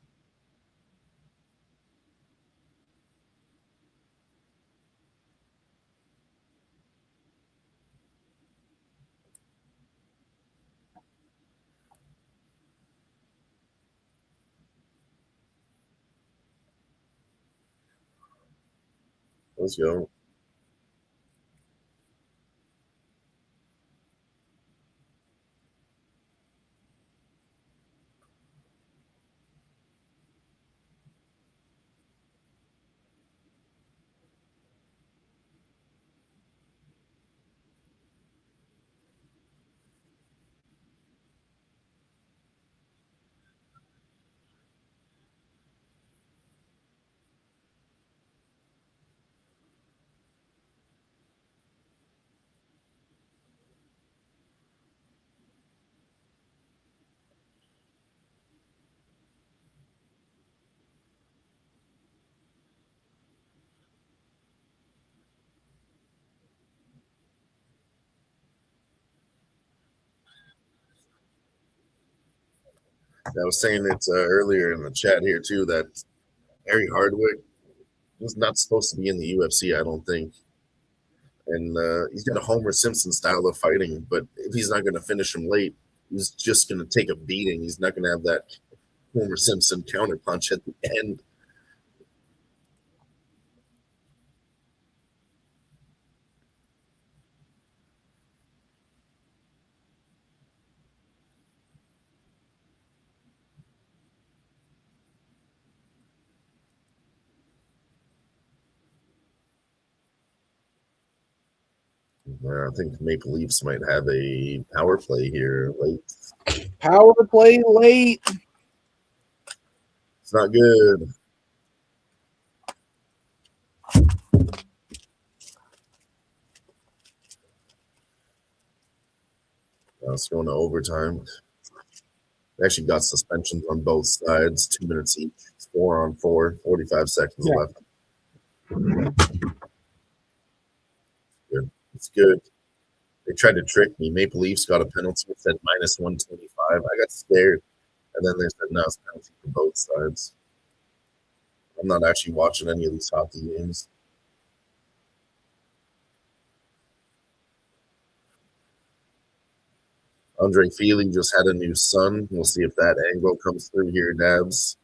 Let's go. I was saying it earlier in the chat here too that Harry Hardwick was not supposed to be in the UFC, I don't think. And he's got a Homer Simpson style of fighting, but if he's not going to finish him late, he's just going to take a beating. He's not going to have that Homer Simpson counterpunch at the end. I think Maple Leafs might have a power play here late. Power play late. It's not good. It's going to overtime. They actually got suspensions on both sides, 2 minutes each. It's 4-on-4, 45 seconds left. Good. It's good. They tried to trick me. Maple Leafs got a penalty. It said -125. I got scared. And then they said, no, it's penalty for both sides. I'm not actually watching any of these hockey games. Andre Fili just had a new son. We'll see if that angle comes through here, Dabs.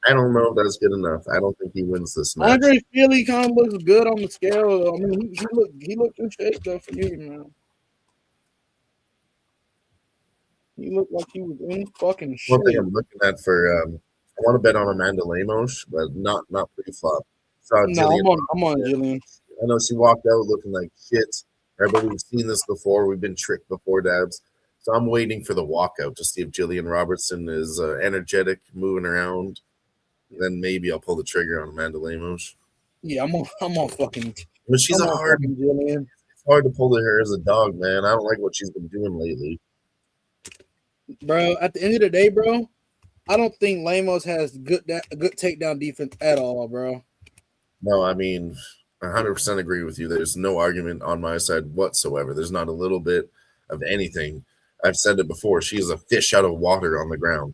I don't know if that's good enough. I don't think he wins this match. Andre Fili kind of looks good on the scale. I mean, he looked in shape though for you, man. He looked like he was in fucking shape. One thing I'm looking at for I want to bet on Amanda Lemos, but not pre-flop. No, I'm on Gillian. I know she walked out looking like shit. Right, but we've seen this before. We've been tricked before, Dabs. So I'm waiting for the walkout to see if Gillian Robertson is energetic, moving around. Then maybe I'll pull the trigger on Amanda Lemos. Yeah, I'm on fucking. But she's I'm a on hard. fucking Gillian. It's hard to pull her as a dog, man. I don't like what she's been doing lately. Bro, at the end of the day, bro, I don't think Lemos has good takedown defense at all, bro. No, I mean, 100% agree with you. There's no argument on my side whatsoever. There's not a little bit of anything. I've said it before. She's a fish out of water on the ground.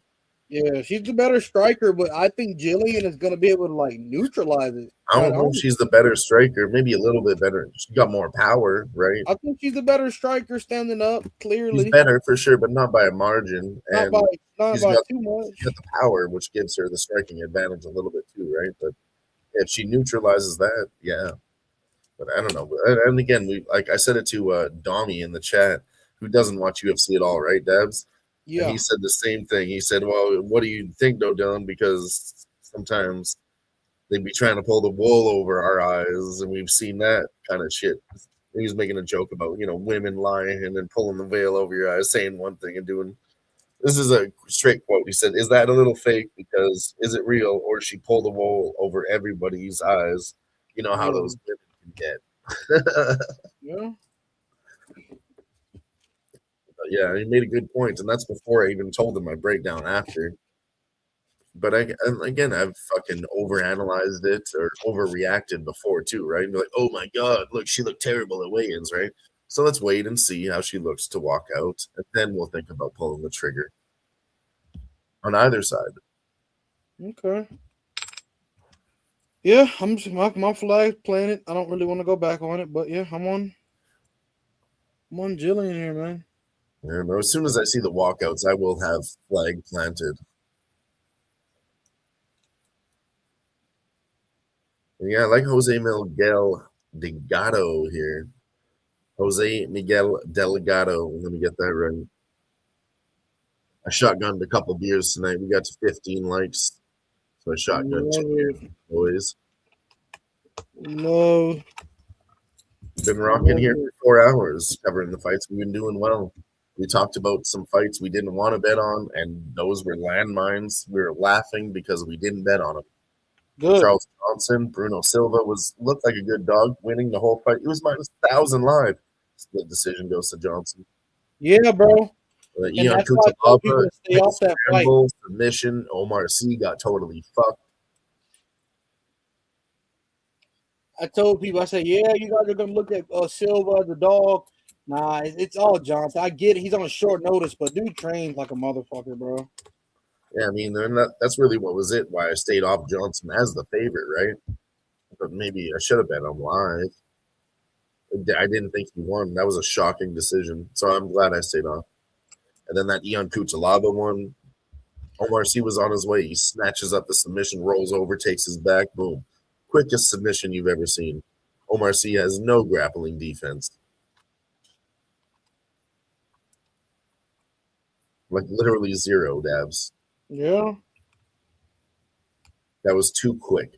Yeah, she's the better striker, but I think Gillian is going to be able to, like, neutralize it. I don't know if she's the better striker. Maybe a little bit better. She got more power, right? I think she's the better striker standing up, clearly. She's better for sure, but not by a margin. Not by too much. She's got the power, which gives her the striking advantage a little bit too, right? But if she neutralizes that, yeah. But I don't know. And again, like I said it to Dommy in the chat, who doesn't watch UFC at all, right, Dabs? Yeah. And he said the same thing. He said, well, what do you think, though, Dylan? Because sometimes they'd be trying to pull the wool over our eyes, and we've seen that kind of shit. He was making a joke about, women lying and then pulling the veil over your eyes, saying one thing and doing. This is a straight quote. He said, is that a little fake? Because is it real, or she pulled the wool over everybody's eyes? You know how those women can get. Yeah. Yeah, he made a good point, and that's before I even told him my breakdown after. But again, I've fucking overanalyzed it or overreacted before too, right? And be like, oh my god, look, she looked terrible at weigh-ins, right? So let's wait and see how she looks to walk out, and then we'll think about pulling the trigger on either side. Okay. Yeah, I'm just my flag playing it. I don't really want to go back on it, but yeah, I'm on Gillian here, man. Yeah, no, as soon as I see the walkouts, I will have flag planted. And yeah, I like Jose Miguel Delgado here. Jose Miguel Delgado. Let me get that right. I shotgunned a couple beers tonight. We got to 15 likes. So I shotgunned 2 beers, boys. No. Been rocking here for 4 hours covering the fights. We've been doing well. We talked about some fights we didn't want to bet on, and those were landmines. We were laughing because we didn't bet on them. Good. Charles Johnson, Bruno Silva looked like a good dog, winning the whole fight. It was -1,000 live. Split decision goes to Johnson. Yeah, bro. Ion Cutelaba, stay off that fight. Submission. Oumar C got totally fucked. I told people, I said, yeah, you guys are gonna look at Silva, the dog. Nah, it's all Johnson. I get it. He's on short notice, but dude trains like a motherfucker, bro. Yeah, I mean, that's really what was it. Why I stayed off Johnson as the favorite, right? But maybe I should have bet him live. I didn't think he won. That was a shocking decision. So I'm glad I stayed off. And then that Ion Cutelaba one, Oumar C was on his way. He snatches up the submission, rolls over, takes his back, boom. Quickest submission you've ever seen. Oumar C has no grappling defense. Like literally zero, Dabs. Yeah. That was too quick.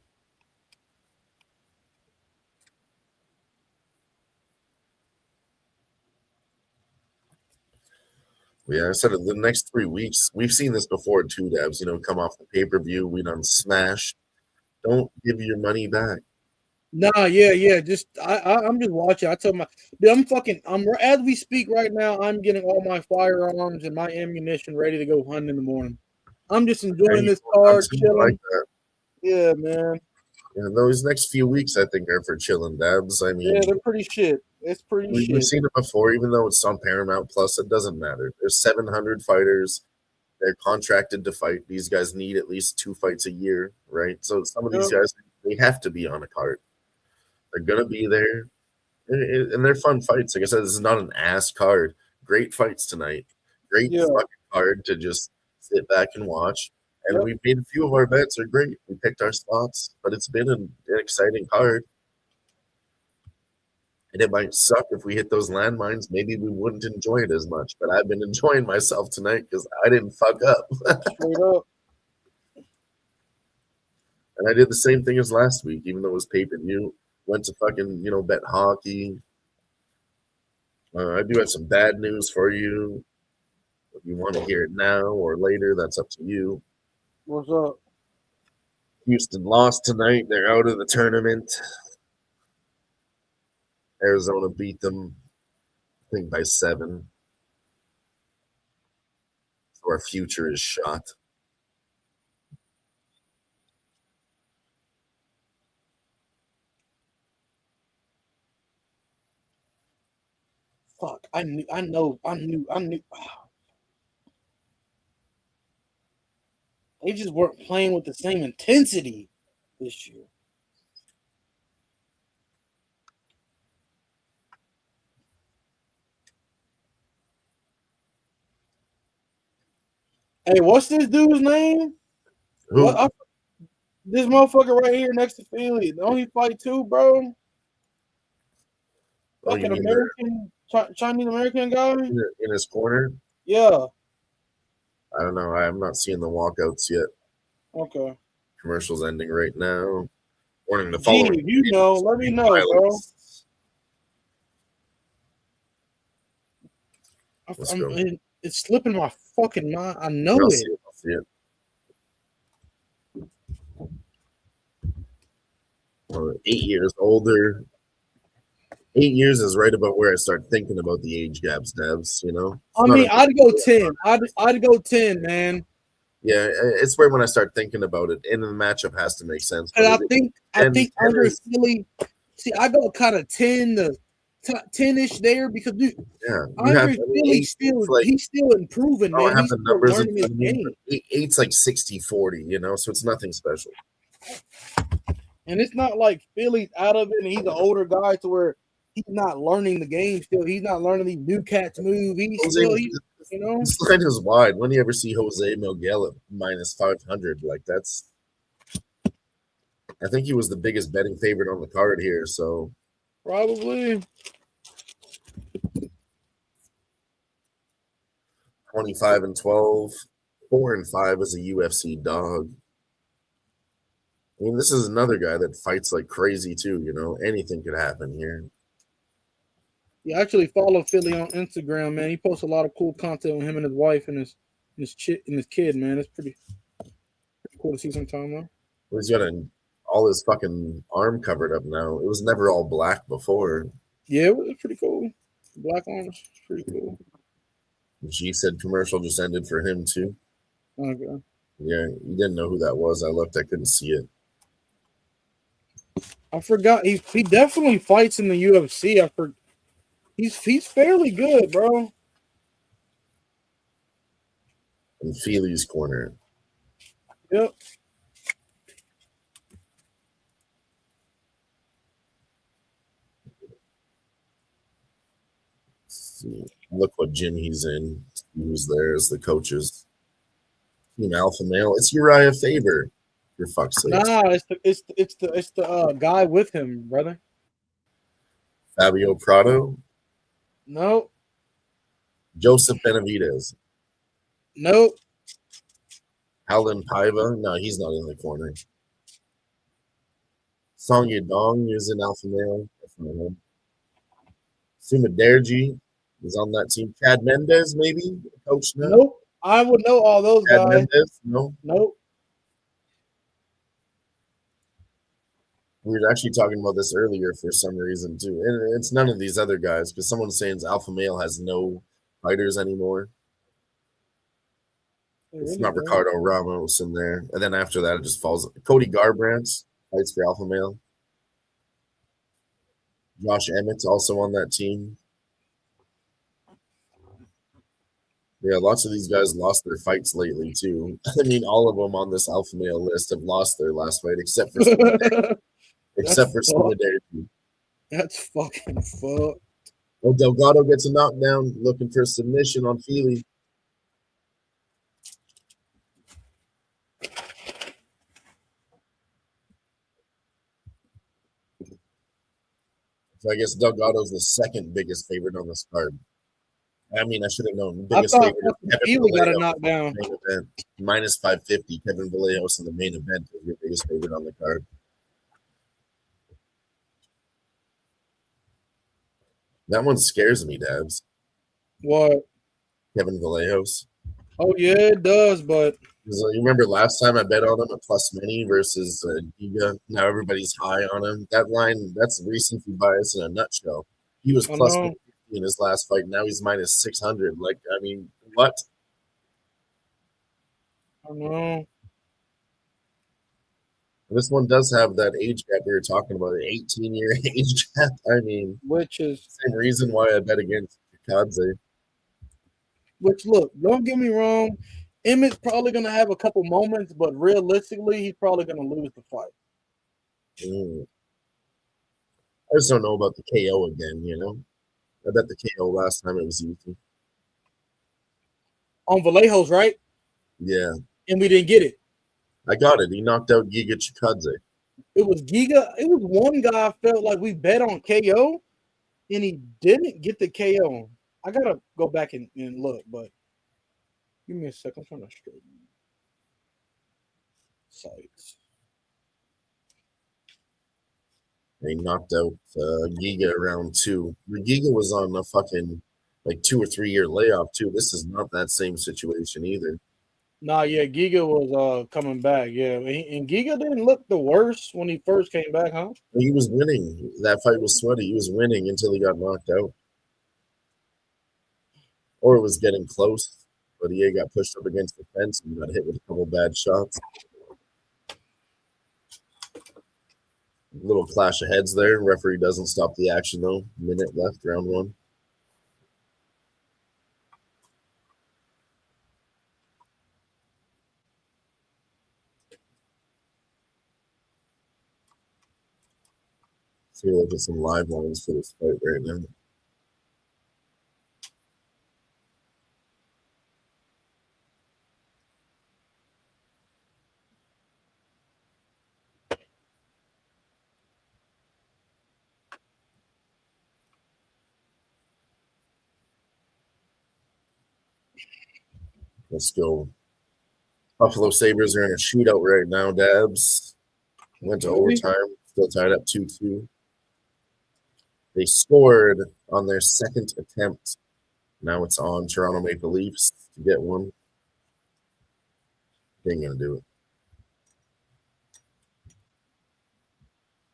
Yeah, I said it, the next 3 weeks, we've seen this before too, Dabs. Come off the pay-per-view, we done smashed. Don't give your money back. Nah, yeah. Just I'm just watching. I told dude, I'm as we speak right now. I'm getting all my firearms and my ammunition ready to go hunt in the morning. I'm just enjoying this card, I chilling. like that. Yeah, man. Yeah, those next few weeks, I think, are for chilling, Dabs. I mean, Yeah, they're pretty shit. It's pretty we've shit. seen it before, even though it's on Paramount Plus. It doesn't matter. There's 700 fighters. They're contracted to fight. These guys need at least 2 fights a year, right? So some of these guys, they have to be on a card. They're gonna be there, and they're fun fights. Like I said, this is not an ass card. Great fights tonight. Great fucking card to just sit back and watch. And we've made a few of our bets are great. We picked our spots, but it's been an exciting card. And it might suck if we hit those landmines. Maybe we wouldn't enjoy it as much. But I've been enjoying myself tonight because I didn't fuck up. Straight up. And I did the same thing as last week, even though it was pay-per-view. Went to fucking, bet hockey. I do have some bad news for you. If you want to hear it now or later, that's up to you. What's up? Houston lost tonight. They're out of the tournament. Arizona beat them, I think, by 7. So our future is shot. Fuck. I knew. They just weren't playing with the same intensity this year. Hey, what's this dude's name? Who? This motherfucker right here next to Fili. Don't he fight too, bro? Oh, Like an American, Chinese American guy? In his corner? Yeah. I don't know. I'm not seeing the walkouts yet. Okay. Commercial's ending right now. Warning the following. Gee, you know, let me know, bro. It's slipping my fucking mind. I know I'll it. see it. I'll see it. 8 years older. 8 years is right about where I start thinking about the age gaps, Devs. I mean, I'd go 10. I'd go 10, man. Yeah, it's where when I start thinking about it, and the matchup has to make sense. And I think under Fili, see, I go kind of 10 to 10-ish there because dude, Andre Fili he's still improving, man. He's still learning his game. 8's like 60-40, so it's nothing special. And it's not like Fili's out of it and he's an older guy to where he's not learning the game still. He's not learning these new cats move. This line is wide. When do you ever see Jose Miguel at minus 500? Like that's, I think he was the biggest betting favorite on the card here. So probably 25-12, 4-5 as a UFC dog. I mean, this is another guy that fights like crazy too. Anything could happen here. Yeah, I actually follow Fili on Instagram, man. He posts a lot of cool content on him and his wife and his kid, man. It's pretty cool to see sometime though. He's got all his fucking arm covered up now. It was never all black before. Yeah, it was pretty cool. Black arms, pretty cool. She said commercial just ended for him too. Okay. Yeah, you didn't know who that was. I looked, I couldn't see it. I forgot he definitely fights in the UFC. He's fairly good, bro. In Fili's corner. Yep. Look what gym he's in. Who's there as the coaches? Team Alpha Male. It's Uriah Faber. For fuck's sake. Nah, it's the guy with him, brother. Fabio Prado. No. Joseph Benavidez. Nope. Alan Paiva. No, he's not in the corner. Song Yadong is in Alpha Male. That's not him. Sumaderji is on that team. Chad Mendez, maybe? Coach now? Nope. I would know all those Chad guys. Mendez? No. Nope. We were actually talking about this earlier for some reason too, and it's none of these other guys because someone's saying Alpha Male has no fighters anymore. It's not Ricardo Ramos in there, and then after that it just falls. Cody Garbrandt fights for Alpha Male. Josh Emmett's also on that team. Yeah, lots of these guys lost their fights lately too. I mean, all of them on this Alpha Male list have lost their last fight, except for Solidarity. That's fucking fucked. Well, Delgado gets a knockdown, looking for a submission on Fili. So I guess Delgado's the second biggest favorite on this card. I mean, I should have known. Biggest favorite is Kevin Vallejos got a knockdown. Main event. Minus 550. Kevin Vallejos in the main event is your biggest favorite on the card. That one scares me, Dabs. What? Kevin Vallejos. Oh, yeah, it does, but... You remember last time I bet on him at plus many versus Giga? Now everybody's high on him. That line, that's recency bias in a nutshell. He was plus 50 in his last fight. Now he's minus 600. Like, I mean, what? I know. This one does have that age gap we were talking about, an 18-year age gap. I mean, which is same reason why I bet against Kadze. Which, look, don't get me wrong, Emmett's probably going to have a couple moments, but realistically, he's probably going to lose the fight. I just don't know about the KO again, you know? I bet the KO last time it was easy. On Vallejos, right? Yeah. And we didn't get it. I got it. He knocked out Giga Chikadze. It was Giga. It was one guy I felt like we bet on KO, and he didn't get the KO. I got to go back and look, but give me a second. I'm trying to straighten sites. They knocked out Giga around 2. Giga was on a fucking like 2 or 3 year layoff too. This is not that same situation either. Nah, yeah, Giga was coming back, yeah. And Giga didn't look the worst when he first came back, huh? He was winning. That fight was sweaty. He was winning until he got knocked out. Or it was getting close, but he got pushed up against the fence and got hit with a couple bad shots. Little clash of heads there. Referee doesn't stop the action though. Minute left, round 1. See, look at some live lines for this fight right now. Let's go. Buffalo Sabres are in a shootout right now, Dabs. Went to overtime, still tied up 2-2. They scored on their second attempt. Now it's on Toronto Maple Leafs to get one. They ain't going to do it.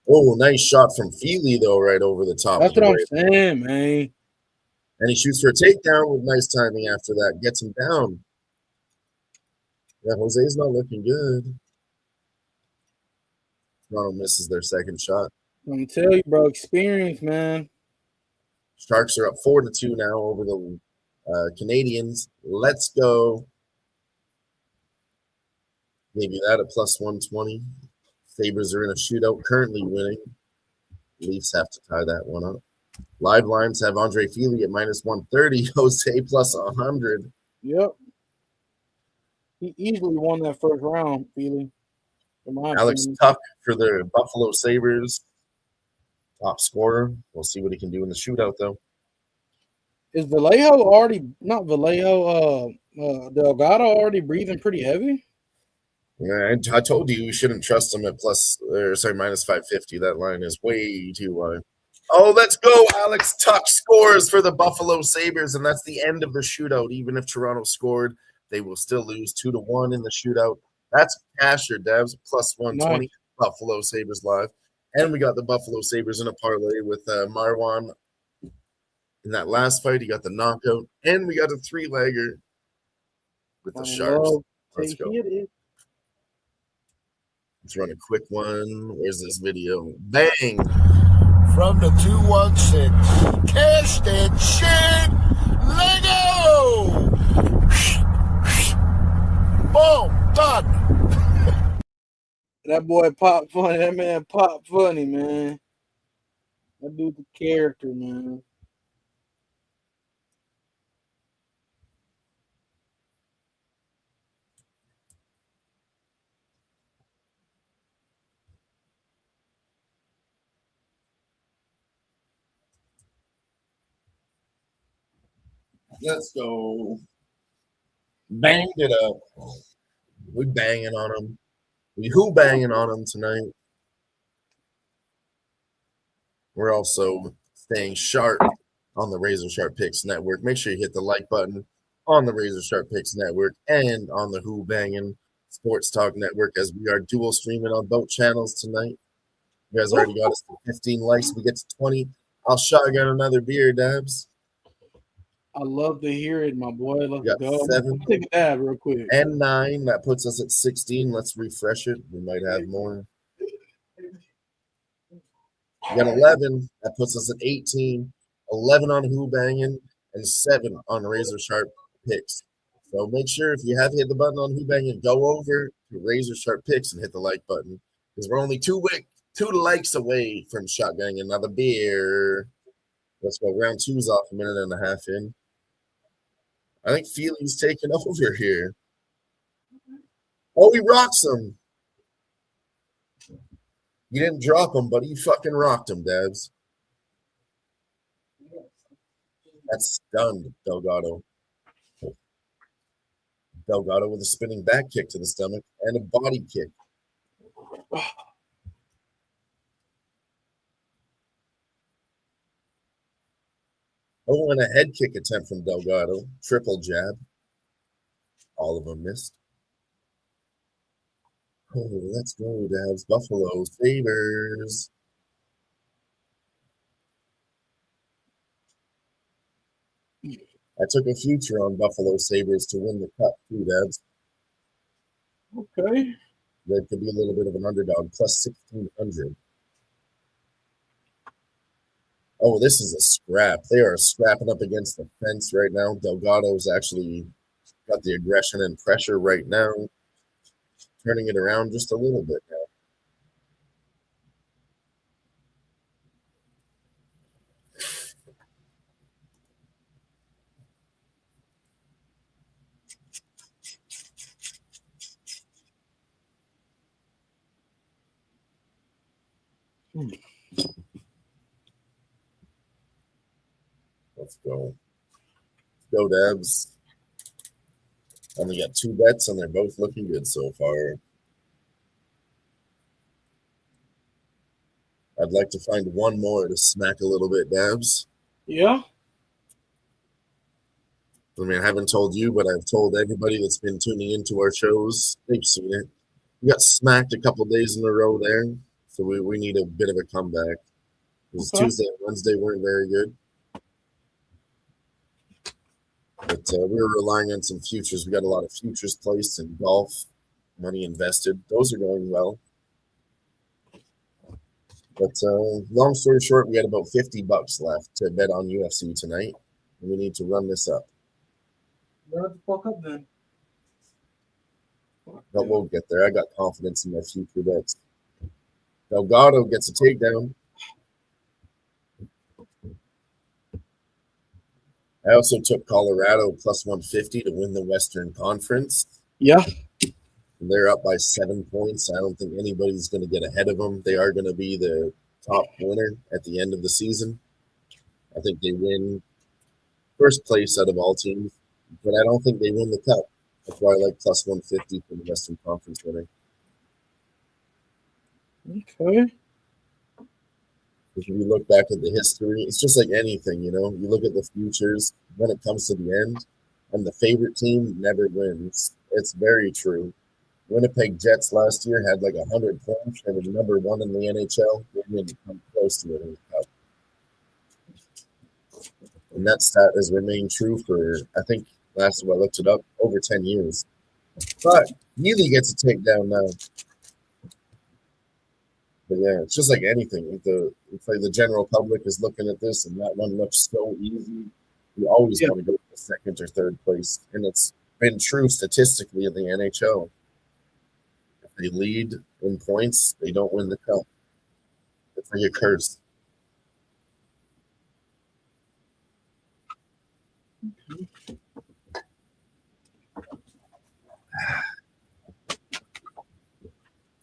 Oh, nice shot from Fili, though, right over the top. That's what I'm saying, man. And he shoots for a takedown with nice timing after that. Gets him down. Yeah, Jose's not looking good. Toronto misses their second shot. I'm telling you, bro, experience, man. Sharks are up 4-2 now over the Canadians. Let's go. Maybe that at plus 120. Sabres are in a shootout, currently winning. Leafs have to tie that one up. Live lines have Andre Fili at minus 130, Jose plus 100. Yep. He easily won that first round, Fili. Alex Tuck for the Buffalo Sabres. Top scorer. We'll see what he can do in the shootout, though. Is Vallejo already, not Vallejo, Delgado already breathing pretty heavy? Yeah, I told you shouldn't trust him at minus 550. That line is way too high. Oh, let's go. Alex Tuck scores for the Buffalo Sabres, and that's the end of the shootout. Even if Toronto scored, they will still lose 2-1 in the shootout. That's cash or Devs, plus 120. Nice. Buffalo Sabres live. And we got the Buffalo Sabres in a parlay with Marwan. In that last fight, he got the knockout. And we got a 3-legger with the Sharks. Let's go. Let's run a quick one. Where's this video? Bang! From the 216. Cash that shit. Lego! Boom. Done. That boy Pop Funny. That man Pop Funny, man. That dude's a character, man. Let's go. Banged it up. We banging on them. We who banging on them tonight. We're also staying sharp on the Razor Sharp Picks Network. Make sure you hit the like button on the Razor Sharp Picks Network and on the Who Banging Sports Talk Network as we are dual streaming on both channels tonight. You guys already got us to 15 likes. We get to 20. I'll shotgun another beer, Dabs. I love to hear it, my boy. Let's go. 7 Take a dab real quick. and 9. That puts us at 16. Let's refresh it. We might have more. We got 11. That puts us at 18. 11 on Who Banging and 7 on Razor Sharp Picks. So make sure if you have hit the button on Who Banging, go over to Razor Sharp Picks and hit the like button because we're only two likes away from shotgunning another beer. Let's go. Round 2's off, a minute and a half in. I think Fili's taking over here. Oh, he rocks him. You didn't drop him, but he fucking rocked him, Dabs. That's stunned, Delgado. Delgado with a spinning back kick to the stomach and a body kick. Oh, and a head kick attempt from Delgado. Triple jab. All of them missed. Oh, let's go, Dabs. Buffalo Sabres. I took a future on Buffalo Sabres to win the cup, too, Dabs. Okay. That could be a little bit of an underdog, plus 1,600. Oh, this is a scrap. They are scrapping up against the fence right now. Delgado's actually got the aggression and pressure right now, turning it around just a little bit now. Let's go. Let's go, Dabs. Only got 2 bets, and they're both looking good so far. I'd like to find one more to smack a little bit, Dabs. Yeah. I mean, I haven't told you, but I've told everybody that's been tuning into our shows. They've seen it. We got smacked a couple days in a row there, so we need a bit of a comeback. Because Tuesday and Wednesday weren't very good. But we were relying on some futures. We got a lot of futures placed in golf, money invested. Those are going well. But long story short, we got about $50 left to bet on UFC tonight. And we need to run this up. Run the fuck up then. But we'll get there. I got confidence in my future bets. Delgado gets a takedown. I also took Colorado plus 150 to win the Western Conference. Yeah. They're up by 7 points. I don't think anybody's going to get ahead of them. They are going to be the top winner at the end of the season. I think they win first place out of all teams, but I don't think they win the cup. That's why I like plus 150 for the Western Conference winner. Okay. If you look back at the history, it's just like anything, you know. You look at the futures when it comes to the end, and the favorite team never wins. It's very true. Winnipeg Jets last year had like 100 points and was number 1 in the NHL. They didn't come close to it in the cup. And that stat has remained true for, I think, last time I looked it up, over 10 years. But Fili gets a takedown now. But yeah, it's just like anything. It's like the general public is looking at this, and that one looks so easy. You always want to go to second or third place. And it's been true statistically in the NHL. If they lead in points, they don't win the cup. It's like a curse.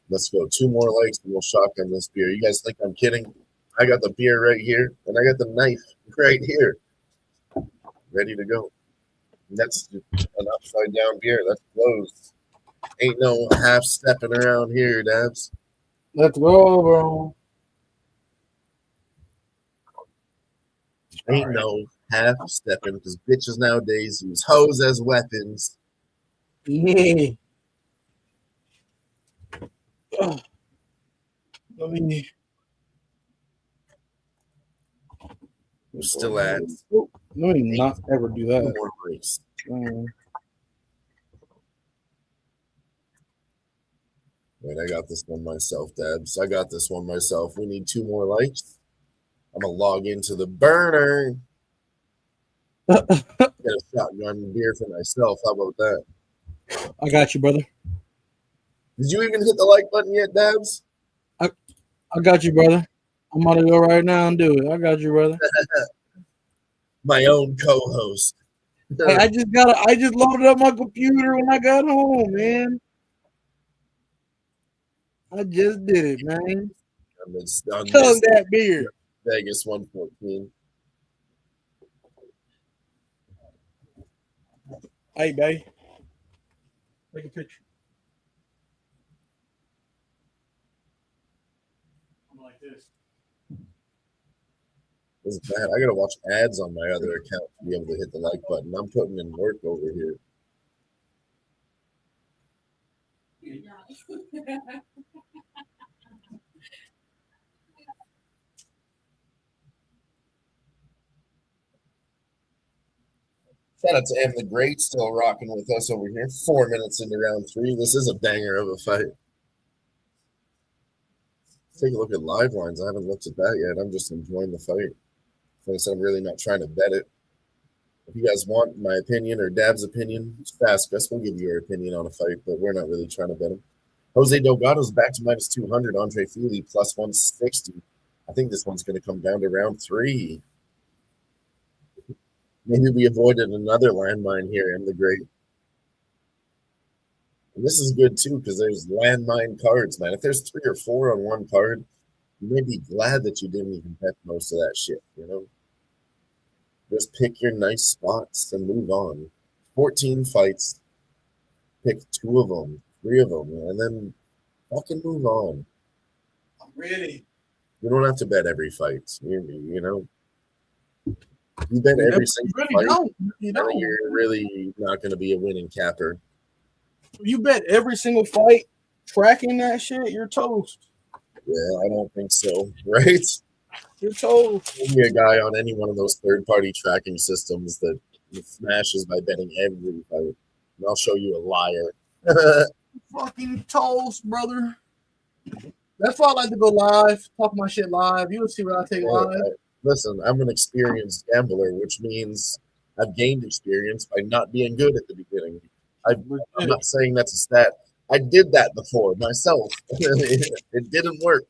Let's go. 2 more likes and we'll shotgun this beer. You guys think I'm kidding? I got the beer right here, and I got the knife right here. Ready to go. That's an upside down beer. That's closed. Ain't no half stepping around here, Dabs. Let's go, bro. Ain't no half stepping because bitches nowadays use hoes as weapons. Yeah. Let me. We're still at. Let me not ever do that. More breaks. Wait, I got this one myself, Dabs. I got this one myself. We need 2 more likes. I'm gonna log into the burner. Get a shotgun beer for myself. How about that? I got you, brother. Did you even hit the like button yet, Dabs? I got you, brother. I'm about to go right now and do it. I got you, brother. My own co-host. Hey, I just loaded up my computer when I got home, man. I just did it, man. Chug that beer. Vegas 114. Hey, babe. Take a picture. I'm like this. This is bad. I gotta watch ads on my other account to be able to hit the like button. I'm putting in work over here. Shout out to M the Great, still rocking with us over here. 4 minutes into round 3. This is a banger of a fight. Take a look at live lines. I haven't looked at that yet. I'm just enjoying the fight. Like I said, I'm really not trying to bet it. If you guys want my opinion or Dab's opinion, just ask us. We'll give you your opinion on a fight, but we're not really trying to bet him. Jose Delgado's back to minus 200. Andre Fili plus 160. I think this one's going to come down to round 3. Maybe we avoided another landmine here in the Great. And this is good, too, because there's landmine cards, man. If there's 3 or 4 on one card, you may be glad that you didn't even bet most of that shit, you know? Just pick your nice spots and move on. 14 fights. Pick 2 of them, 3 of them, and then fucking move on. I'm ready. You don't have to bet every fight, you know? You bet every single fight, you're really not going to be a winning capper. You bet every single fight, tracking that shit, you're toast. Yeah, I don't think so, right? You're toast. Give me a guy on any one of those third-party tracking systems that smashes by betting every fight, and I'll show you a liar. Fucking toast, brother. That's why I like to go live, talk my shit live. You will see what I take live. Listen, I'm an experienced gambler, which means I've gained experience by not being good at the beginning. I'm not saying that's a stat. I did that before myself. It didn't work.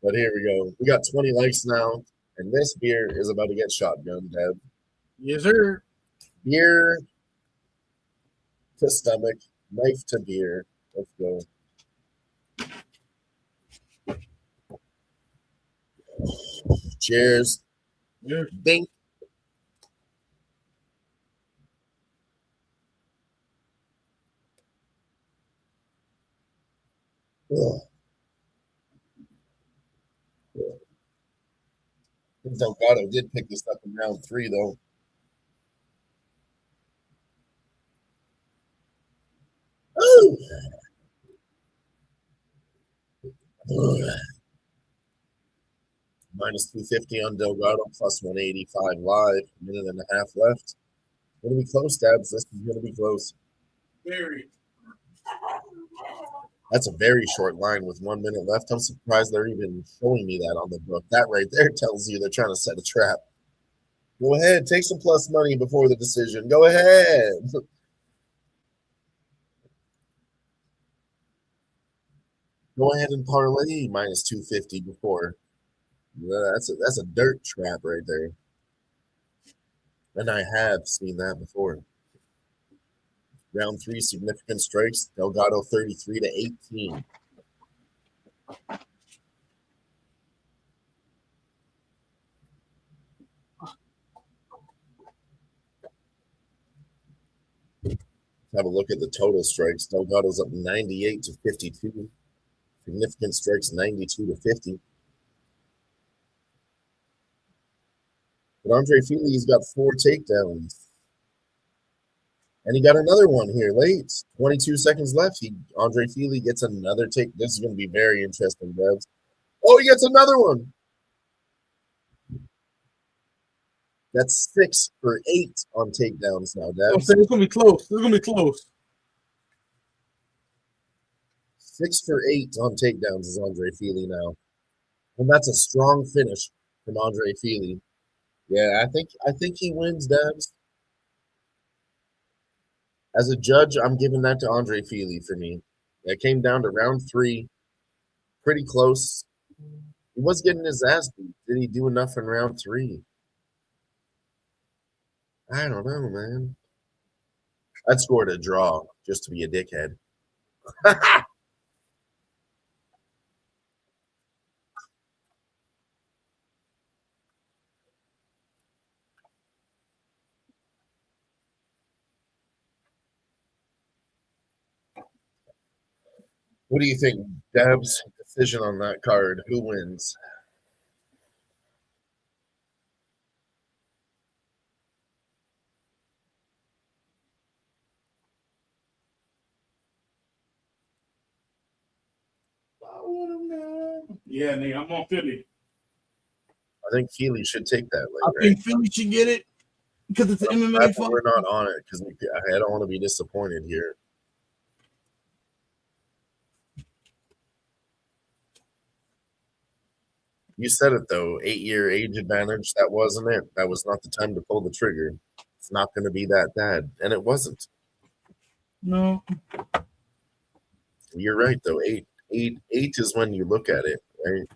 But here we go. We got 20 likes now, and this beer is about to get shotgunned, Deb. Yes, sir. Beer to stomach, knife to beer. Let's go. Cheers. Cheers. Dink. Ugh. Delgado did pick this up in round 3, though. Minus 250 on Delgado, plus 185 live. Minute and a half left. Going to be close, Dabs. This is going to be close. Very. That's a very short line with 1 minute left. I'm surprised they're even showing me that on the book. That right there tells you they're trying to set a trap. Go ahead. Take some plus money before the decision. Go ahead. Go ahead and parlay minus 250 before. Yeah, that's a dirt trap right there. And I have seen that before. Round 3, significant strikes. Delgado 33 to 18. Have a look at the total strikes. Delgado's up 98 to 52. Significant strikes 92 to 50. But Andre Fili's got 4 takedowns. And he got another one here late. 22 seconds left. Andre Fili gets another take. This is going to be very interesting, Devs. Oh, he gets another one. That's 6 for 8 on takedowns now, Devs. I'm saying it's going to be close. It's going to be close. 6 for 8 on takedowns is Andre Fili now. And that's a strong finish from Andre Fili. Yeah, I think he wins, Devs. As a judge, I'm giving that to Andre Fili for me. It came down to round 3. Pretty close. He was getting his ass beat. Did he do enough in round 3? I don't know, man. I'd scored a draw just to be a dickhead. What do you think, Deb's decision on that card? Who wins? Yeah, nigga, I'm on Philly. I think Fili should take that. I think Philly should get it because it's an MMA fight. We're not on it because I don't want to be disappointed here. You said it, though. 8-year age advantage. That wasn't it. That was not the time to pull the trigger. It's not going to be that bad. And it wasn't. No. You're right, though. 8 is when you look at it, right?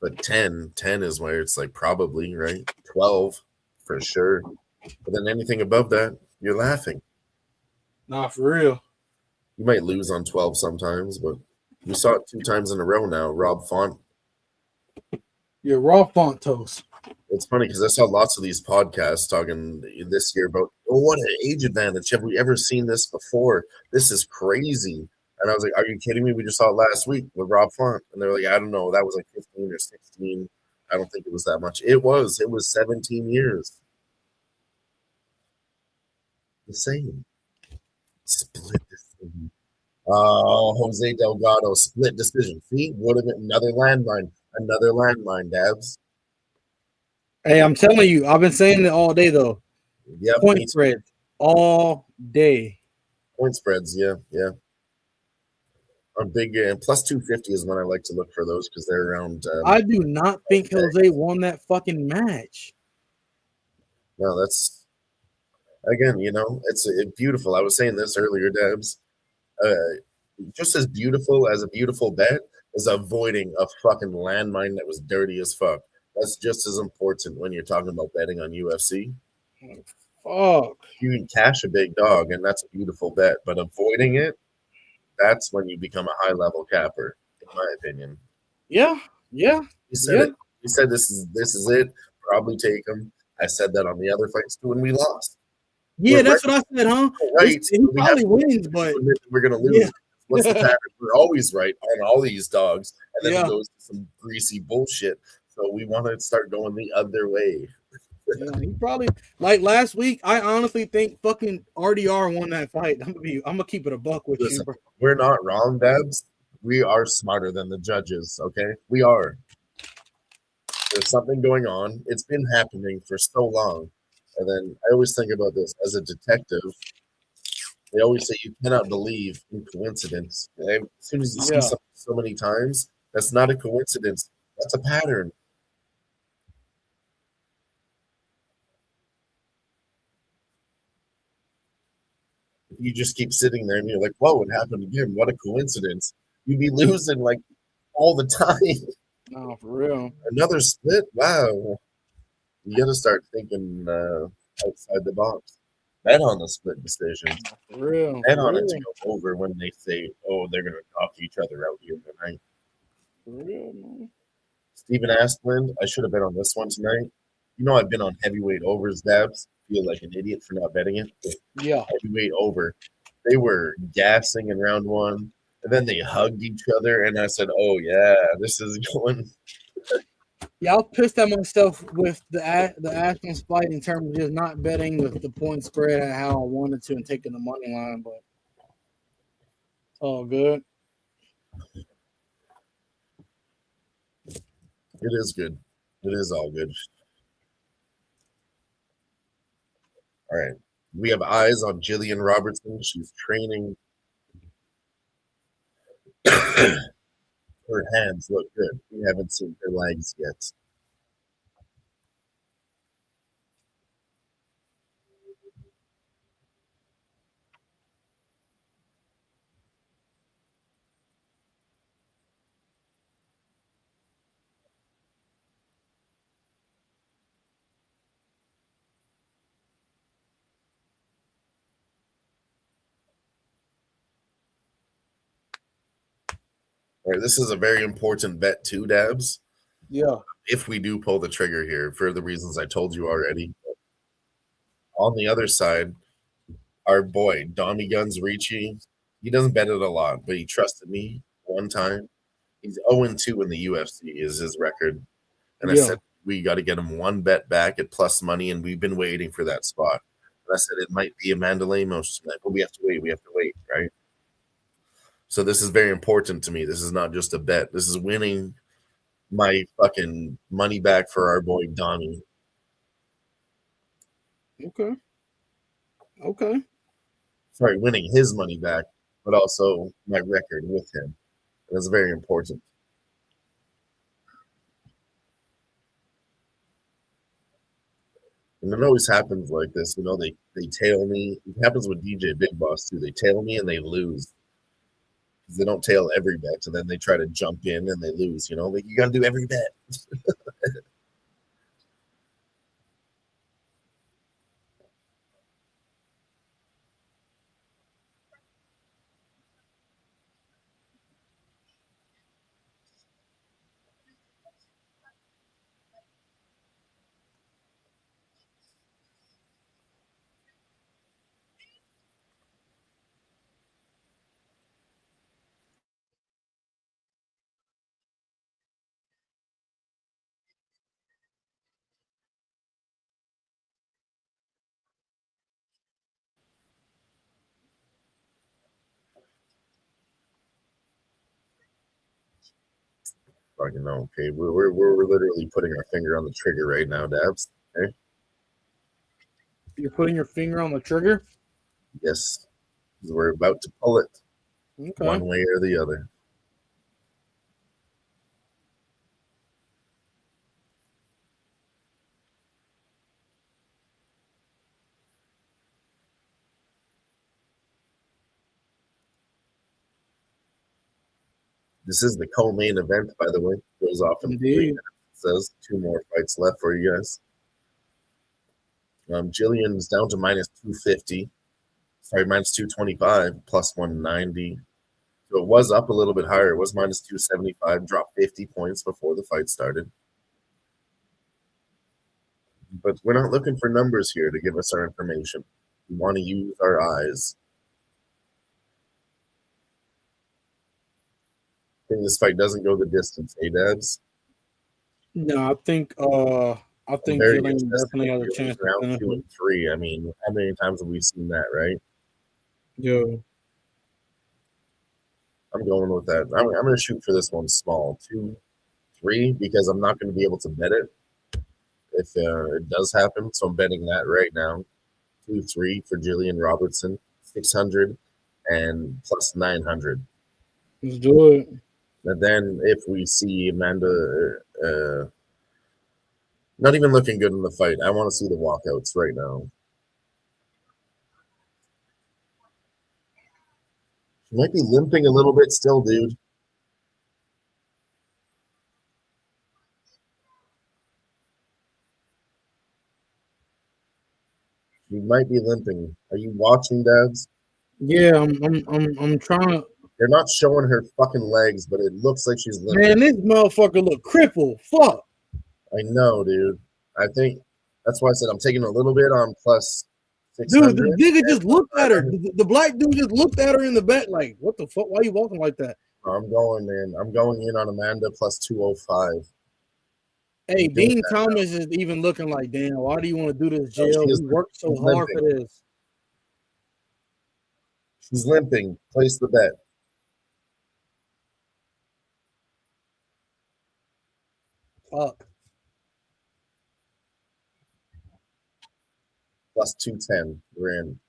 But 10 is where it's like probably, right? 12 for sure. But then anything above that, you're laughing. Nah, for real. You might lose on 12 sometimes, but you saw it 2 times in a row now. Rob Font. You're raw font toast. It's funny because I saw lots of these podcasts talking this year about, oh, what an age advantage. Have we ever seen this before? This is crazy. And I was like, are you kidding me? We just saw it last week with Rob Font. And they're like, I don't know. That was like 15 or 16. I don't think it was that much. It was 17 years. The same. Split decision. Oh, Jose Delgado, split decision. See, would have been another landmine. Another landmine, Dabs. Hey, I'm telling you, I've been saying it all day, though. Yeah, point spreads all day. Point spreads, yeah. On big plus 250 is when I like to look for those because they're around. I do not think Jose won that fucking match. No, that's again, it's beautiful. I was saying this earlier, Debs. Just as beautiful as a beautiful bet is avoiding a fucking landmine that was dirty as fuck. That's just as important when you're talking about betting on UFC. Fuck. You can cash a big dog, and that's a beautiful bet. But avoiding it, that's when you become a high-level capper, in my opinion. Yeah. He said it. He said this is it. Probably take him. I said that on the other fights too, and we lost. Yeah, that's what I said, huh? Right. He probably wins, but we're gonna lose. Yeah. What's the pattern? We're always right on all these dogs, and then Yeah. it goes to some greasy bullshit. So we want to start going the other way. Yeah, he probably like last week. I honestly think fucking RDR won that fight. I'm gonna keep it a buck with you, Listen, bro. we're not wrong, Debs. We are smarter than the judges, okay? We are. There's something going on. It's been happening for so long. And then I always think about this as a detective. They always say you cannot believe in coincidence. Okay? As soon as you see Yeah. something so many times, that's not a coincidence. That's a pattern. If you just keep sitting there and you're like, whoa, it happened again. What a coincidence. You'd be losing like all the time. No, for real. Another split? Wow. You got to start thinking outside the box. Bet on the split decisions. For real. Bet For on it to real. go over when they say, oh, they're going to knock each other out here tonight. For real, man. Stephen Asplund, I should have bet on this one tonight. You know, I've been on heavyweight overs, Dabs. Feel like an idiot for not betting it. Yeah. Heavyweight over. They were gassing in round one, and then they hugged each other, and I said, oh, yeah, this is going. Yeah, I was pissed at myself with the Aspen's fight in terms of just not betting the point spread at how I wanted to and taking the money line, but it's all good. It is good. It is all good. All right. We have eyes on Gillian Robertson. She's training. Her hands look good. We haven't seen her legs yet. All right, this is a very important bet too, Dabs. Yeah. If we do pull the trigger here, for the reasons I told you already. On the other side, our boy, Dommy Guns Ricci, he doesn't bet it a lot, but he trusted me one time. He's 0-2 in the UFC is his record. And I Yeah. said, we got to get him one bet back at plus money, and we've been waiting for that spot. And I said, it might be Amanda Lemos tonight, but we have to wait, right? So this is very important to me. This is not just a bet. This is winning my fucking money back for our boy Donnie. Okay. Okay. Sorry, winning his money back, but also my record with him. That's very important. And it always happens like this, you know, they tail me. It happens with DJ Big Boss too. They tail me and they lose. Because they don't tail every bet, and then they try to jump in and they lose, you know, like you gotta do every bet. Fucking know, okay. We're literally putting our finger on the trigger right now, Dabs. Okay. You're putting your finger on the trigger? Yes. We're about to pull it Okay. one way or the other. This is the co-main event, by the way. Goes off in 3 Indeed. minutes. It says 2 more fights left for you guys. Gillian's down to minus 250. Sorry, minus 225, plus 190. So it was up a little bit higher. It was minus 275, dropped 50 points before the fight started. But we're not looking for numbers here to give us our information. We want to use our eyes. I think this fight doesn't go the distance, hey, Dabs? No, I I I'm think very Gillian interested definitely in has a Gillian's chance to round finish 2 and him. 3. I mean, how many times have we seen that, right? Yo, I'm going with that. I'm going to shoot for this one small, 2-3, because I'm not going to be able to bet it if it does happen. So I'm betting that right now. 2-3 for Gillian Robertson, 600 and plus 900. let's do it. And then if we see Amanda not even looking good in the fight, I want to see the walkouts right now. She might be limping a little bit still, dude. She might be limping. Are you watching, Dads? Yeah, I'm trying to. They're not showing her fucking legs, but it looks like she's limping. Man, this motherfucker look crippled. Fuck. I know, dude. I think that's why I said I'm taking a little bit on plus Dude, 600. the nigga just looked at her. The black dude just looked at her in the back like, what the fuck? Why are you walking like that? I'm going in. I'm going in on Amanda plus 205. Hey, I'm doing Dean that Thomas is even looking like, damn, why do you want to do this, now. Jill? She We is worked so she's hard for limping. this. She's limping. Place the bet. Fuck. Plus 210. We're in.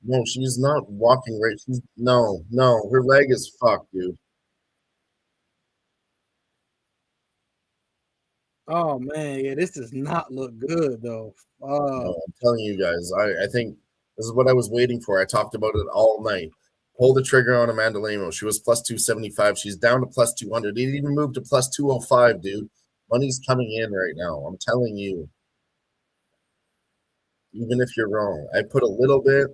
No, she's not walking right. She's no. Her leg is fucked, dude. Oh man, yeah, this does not look good though. No, I'm telling you guys. I think this is what I was waiting for. I talked about it all night. Pull the trigger on Amanda Lemos. She was plus 275. She's down to plus 200. It even moved to plus 205, dude. Money's coming in right now. I'm telling you. Even if you're wrong, I put a little bit,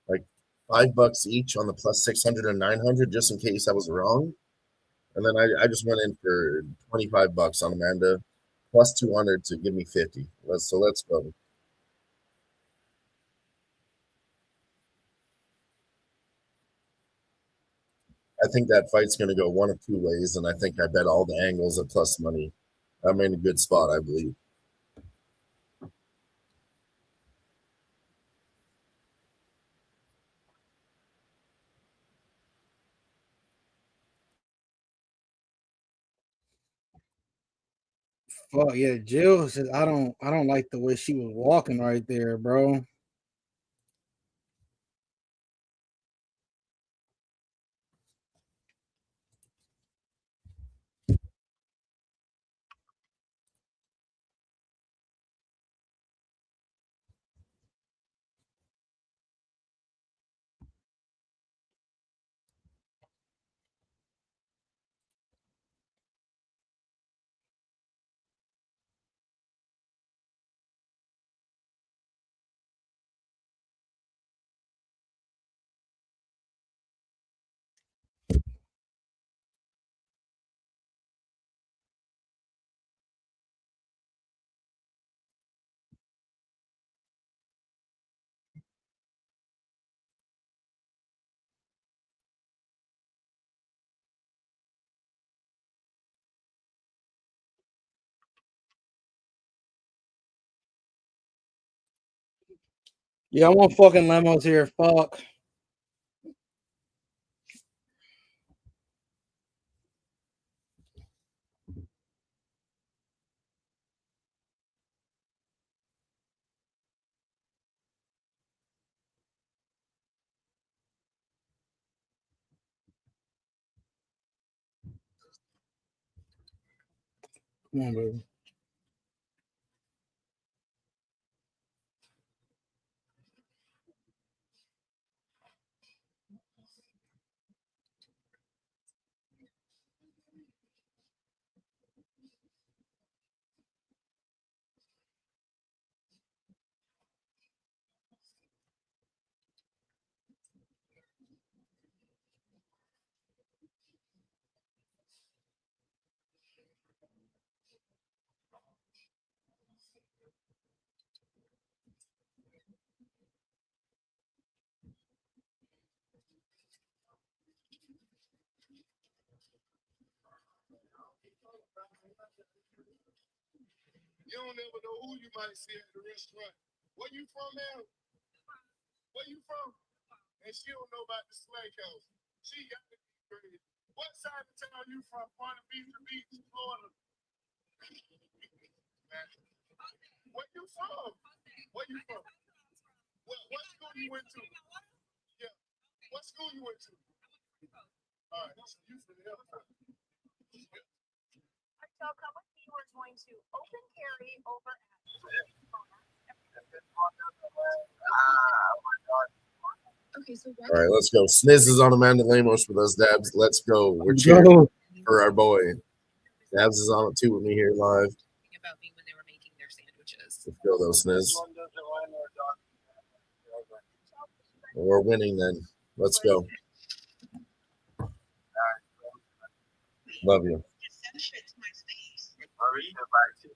like $5 each on the plus 600 and 900, just in case I was wrong. And then I just went in for $25 on Amanda, plus 200 to give me 50. Let's go. I think that fight's going to go one of two ways, and I think I bet all the angles at plus money. I'm in a good spot, I believe. Fuck yeah, Jill says I don't like the way she was walking right there, bro. Yeah, I want fucking Lemos here. Fuck. Come on, baby. You don't never know who you might see at the restaurant. Where you from, man? Where you from? And she don't know about the smack house. She got to be crazy. What side of town you from? Point Beach, Florida. Where you from? Where you from? What school you went to? Yeah. What school you went to? All right. So you from the other. So come with me. We're going to open carry over at Okay, so All right, let's go. Sniz is on Amanda Lemos with us, Dabs. Let's go. We're cheering for our boy. Dabs is on it too with me here live. About me when they were making their sandwiches. Let's go, though, Sniz. We're winning then. Let's go. Love you.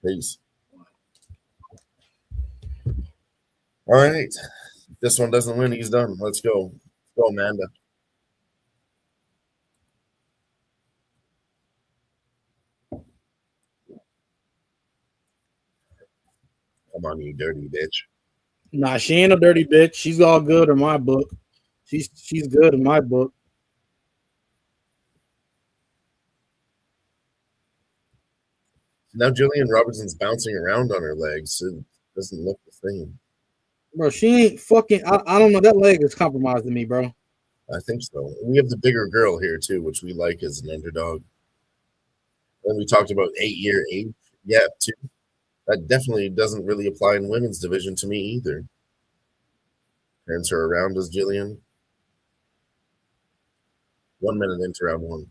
Peace. All right. If this one doesn't win, he's done. Let's go. Let's go, Amanda. Come on, you dirty bitch. Nah, she ain't a dirty bitch. She's all good in my book. She's good in my book. Now Gillian Robertson's bouncing around on her legs. It doesn't look the same. Bro, she ain't fucking. I don't know. That leg is compromised to me, bro. I think so. We have the bigger girl here too, which we like as an underdog. And we talked about 8-year age gap too. That definitely doesn't really apply in women's division to me either. Turns her around as Gillian. 1 minute into round one.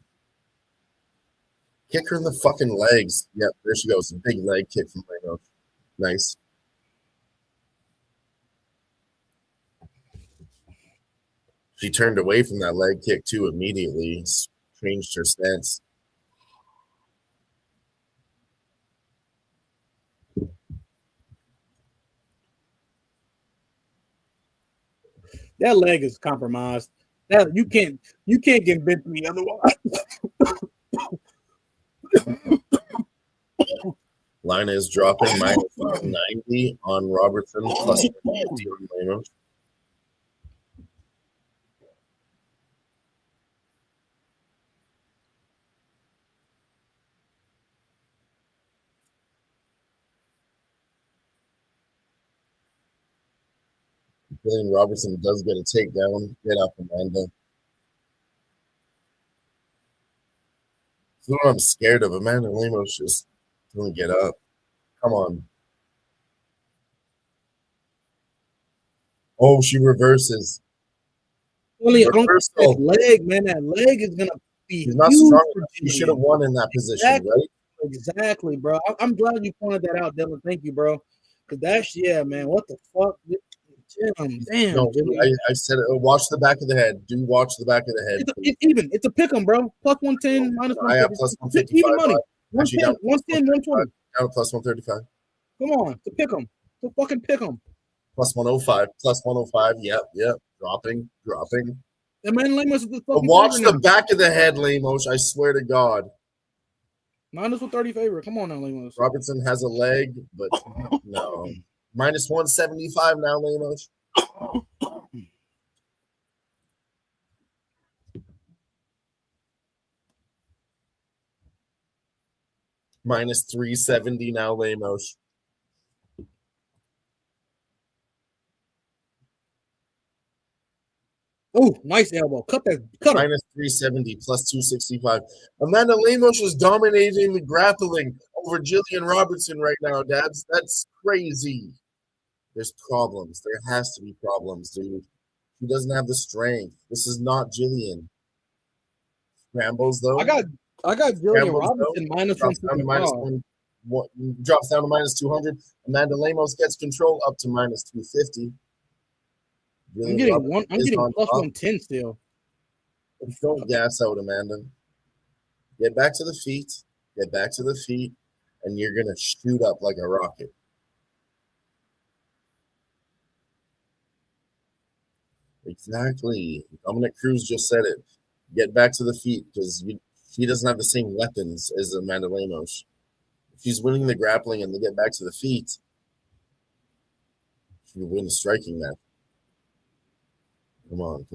Kick her in the fucking legs. Yep, there she goes. A big leg kick from Lemos. Nice. She turned away from that leg kick too immediately. Changed her stance. That leg is compromised. That you can't convince me otherwise. Line is dropping minus 90 on Robertson, plus 50 on Lemos. Gillian Robertson does get a takedown. Get up, Amanda. This is what I'm scared of. Amanda Lemos just doesn't get up. Come on. Oh, she reverses. Really, I don't think that leg, man. That leg is gonna be. She's not strong enough. She should have won in that position, right? Exactly, bro. I'm glad you pointed that out, Dylan. Thank you, bro. Cause that's man. What the fuck? Damn. No, I said it. Watch the back of the head. Do watch the back of the head. It's even. It's a pick 'em, bro. Plus 110, minus 150. I have plus 155. Even money. 110, 120. Down to plus 135. Come on, to pick 'em. To fucking pick 'em. Plus 105. Plus 105. Yep. Dropping. And man, Lemos is the fucking watch the back of the head, Lemos. I swear to God. Minus 130 favorite. Come on now, Lemos. Robertson has a leg, but no. Minus 175 now, Lemos. Minus 370 now, Lemos. Oh, nice elbow. Cut him. Minus 370 plus 265. Amanda Lemos is dominating the grappling over Gillian Robertson right now, Dabs. That's crazy. There's problems. There has to be problems, dude. She doesn't have the strength. This is not Gillian. Scrambles, though. I got Gillian Robertson minus 155. Drops down to minus 200. Amanda Lemos gets control up to minus 250. I'm getting plus 110 still. Don't gas out, Amanda. Get back to the feet. And you're gonna shoot up like a rocket. Exactly. Dominic Cruz just said it. Get back to the feet because she doesn't have the same weapons as Amanda Lemos. she's winning the grappling and they get back to the feet, she can win the striking match. Come on.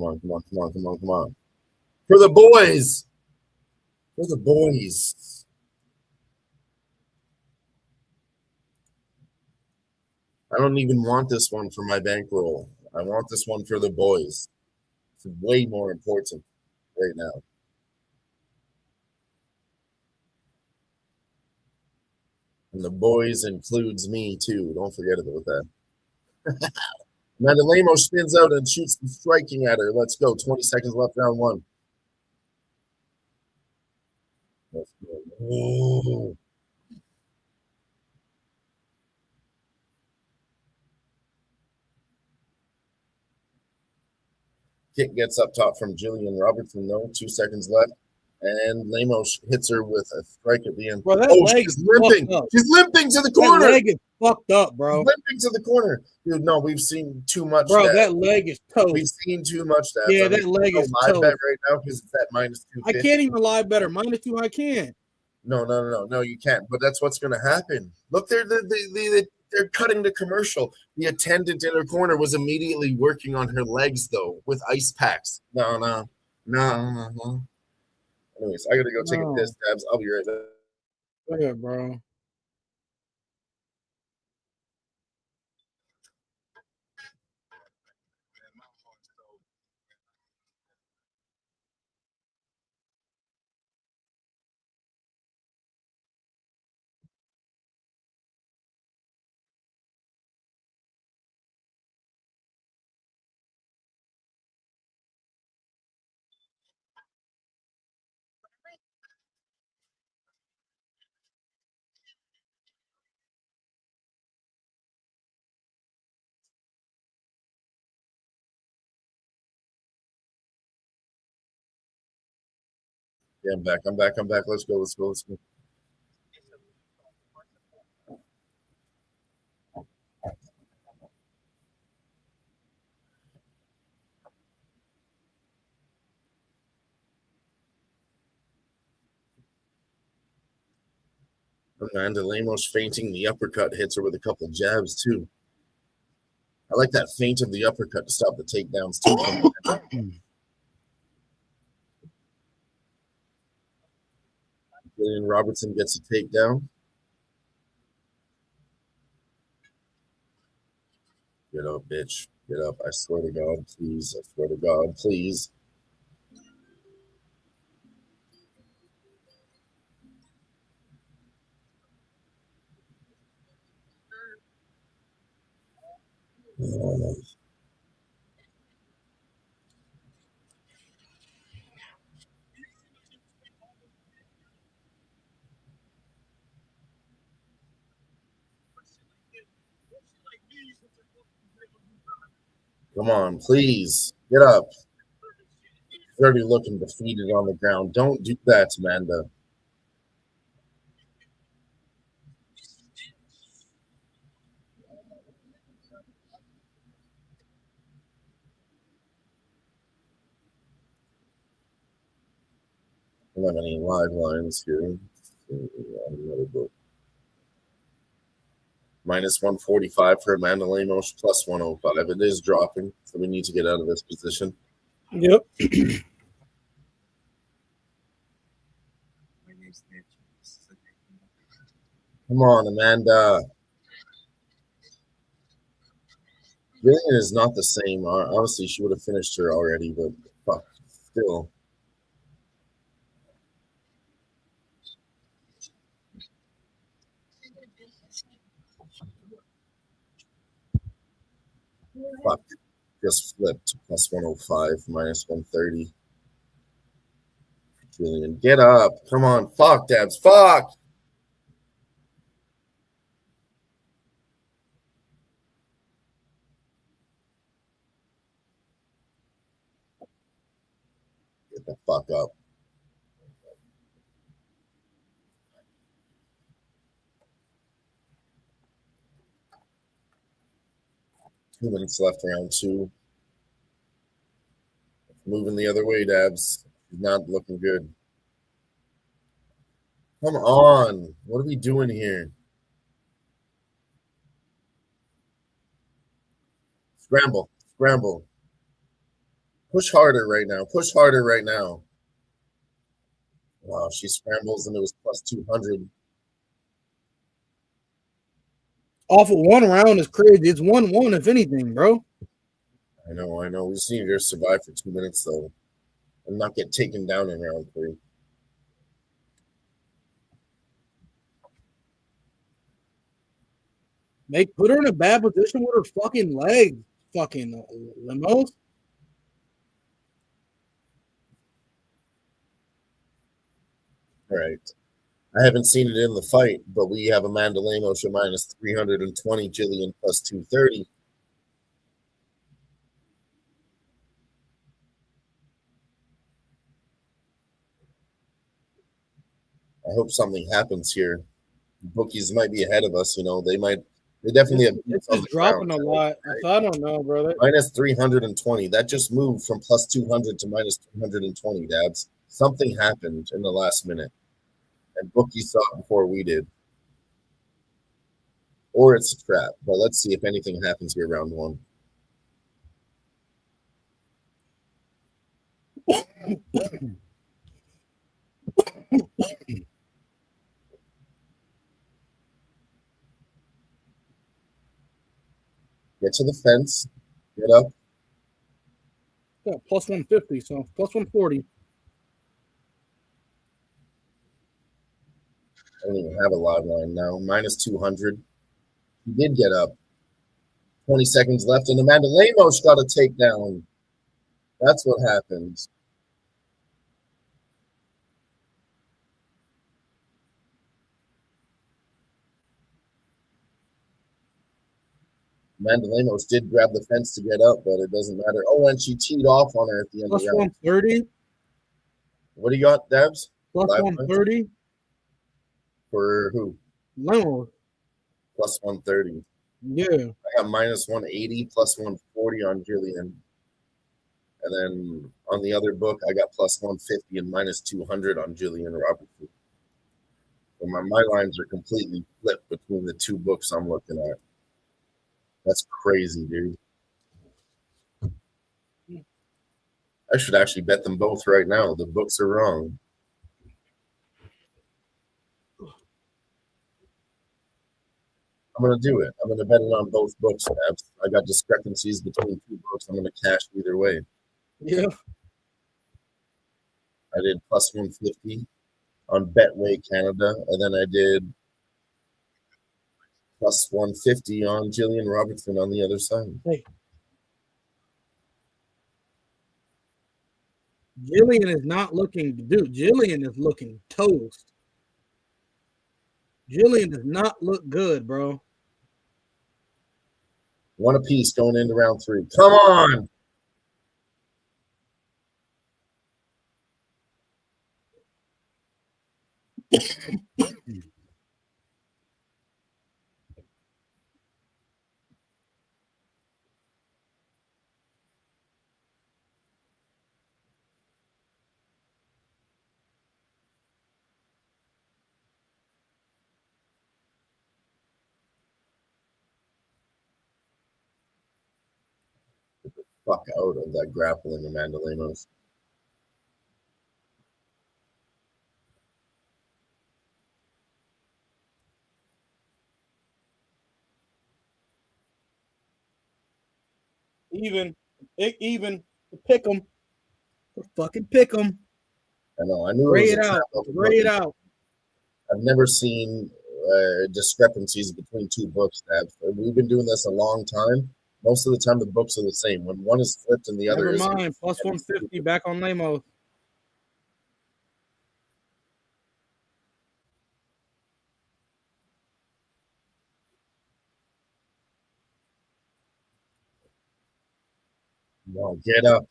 For the boys. For the boys. I don't even want this one for my bankroll. I want this one for the boys. It's way more important right now. And the boys includes me too. Don't forget about that. Amanda Lemos spins out and shoots the striking at her. Let's go. 20 seconds left, round one. Let's go. Whoa. Kick gets up top from Gillian Robertson, though. 2 seconds left. And Lemos hits her with a strike at the end. Bro, that leg she's limping. She's limping to the corner. That leg is fucked up, bro. She's limping to the corner. Dude, no, we've seen too much. Bro, that leg is toast. We've seen too much. Yeah, that leg is live toast. bet right now because it's at -250. I can't even lie better. -2, I can't. No, you can't. But that's what's going to happen. Look, they're cutting the commercial. The attendant in her corner was immediately working on her legs, though, with ice packs. No. Anyways, I got to go take a piss, Tabs. I'll be right back. Go ahead, bro. Yeah, I'm back. Let's go. Amanda Lemos feinting the uppercut, hits her with a couple jabs, too. I like that feint of the uppercut to stop the takedowns, too. Gillian Robertson gets a takedown. Get up, bitch. Get up. I swear to God, please. I swear to God, please. Come on, please. Get up. She's already looking defeated on the ground. Don't do that, Amanda. I don't have any live lines here. -145 for Amanda Lemos, +105. It is dropping, so we need to get out of this position. Yep. Come on, Amanda. Gillian is not the same. Honestly, she would have finished her already, but fuck, still. Fuck. Just flipped. +105, -130. Gillian, get up. Come on. Fuck, Dabs. Fuck. Get the fuck up. Two minutes left, round two. Moving the other way, Dabs. Not looking good. Come on. What are we doing here? Scramble. Scramble. Push harder right now. Push harder right now. Wow, she scrambles and it was plus 200. Off of one round is crazy. It's 1-1, if anything, bro. I know, I know. We just need her to survive for 2 minutes, though, and not get taken down in round 3. Put her in a bad position with her fucking legs. Fucking Lemos. All right. I haven't seen it in the fight, but we have Amanda Lemos at minus 320, Gillian plus 230. I hope something happens here. Bookies might be ahead of us, you know. They definitely have It's just dropping a lot. I don't know, bro. Minus 320. That just moved from plus 200 to minus 320, Dabs. Something happened in the last minute, and bookies saw it before we did. Or it's a trap, but let's see if anything happens here round 1. Get to the fence. Get up. Yeah, plus 150, so plus 140. I don't even have a live line now. Minus 200. He did get up. 20 seconds left, and Amanda Lemos got a takedown. That's what happens. Amanda Lemos did grab the fence to get up, but it doesn't matter. Oh, and she teed off on her at the end Plus of the round. 130. What do you got, Debs? Plus 130. For who? Lemos. Plus 130. Yeah. I got minus 180, plus 140 on Gillian. And then on the other book, I got plus 150 and minus 200 on Gillian Robertson. So my lines are completely flipped between the two books I'm looking at. That's crazy, dude. I should actually bet them both right now. The books are wrong. I'm going to do it. I'm going to bet it on both books. I got discrepancies between two books. I'm going to cash either way. Yeah. I did plus 150 on Betway Canada, and then I did plus 150 on Gillian Robertson on the other side. Hey. Gillian is not looking, dude. Gillian is looking toast. Gillian does not look good, bro. One apiece going into round 3. Come on. Fuck out of that grappling, Amanda Lemos. Even, pick them. Fucking pick them. I know. I knew Gray it was it out. Gray it out. I've never seen discrepancies between two books. We've been doing this a long time. Most of the time, the books are the same. When one is flipped and the other is. Never mind. Plus 150 back on Lemos. No, get up.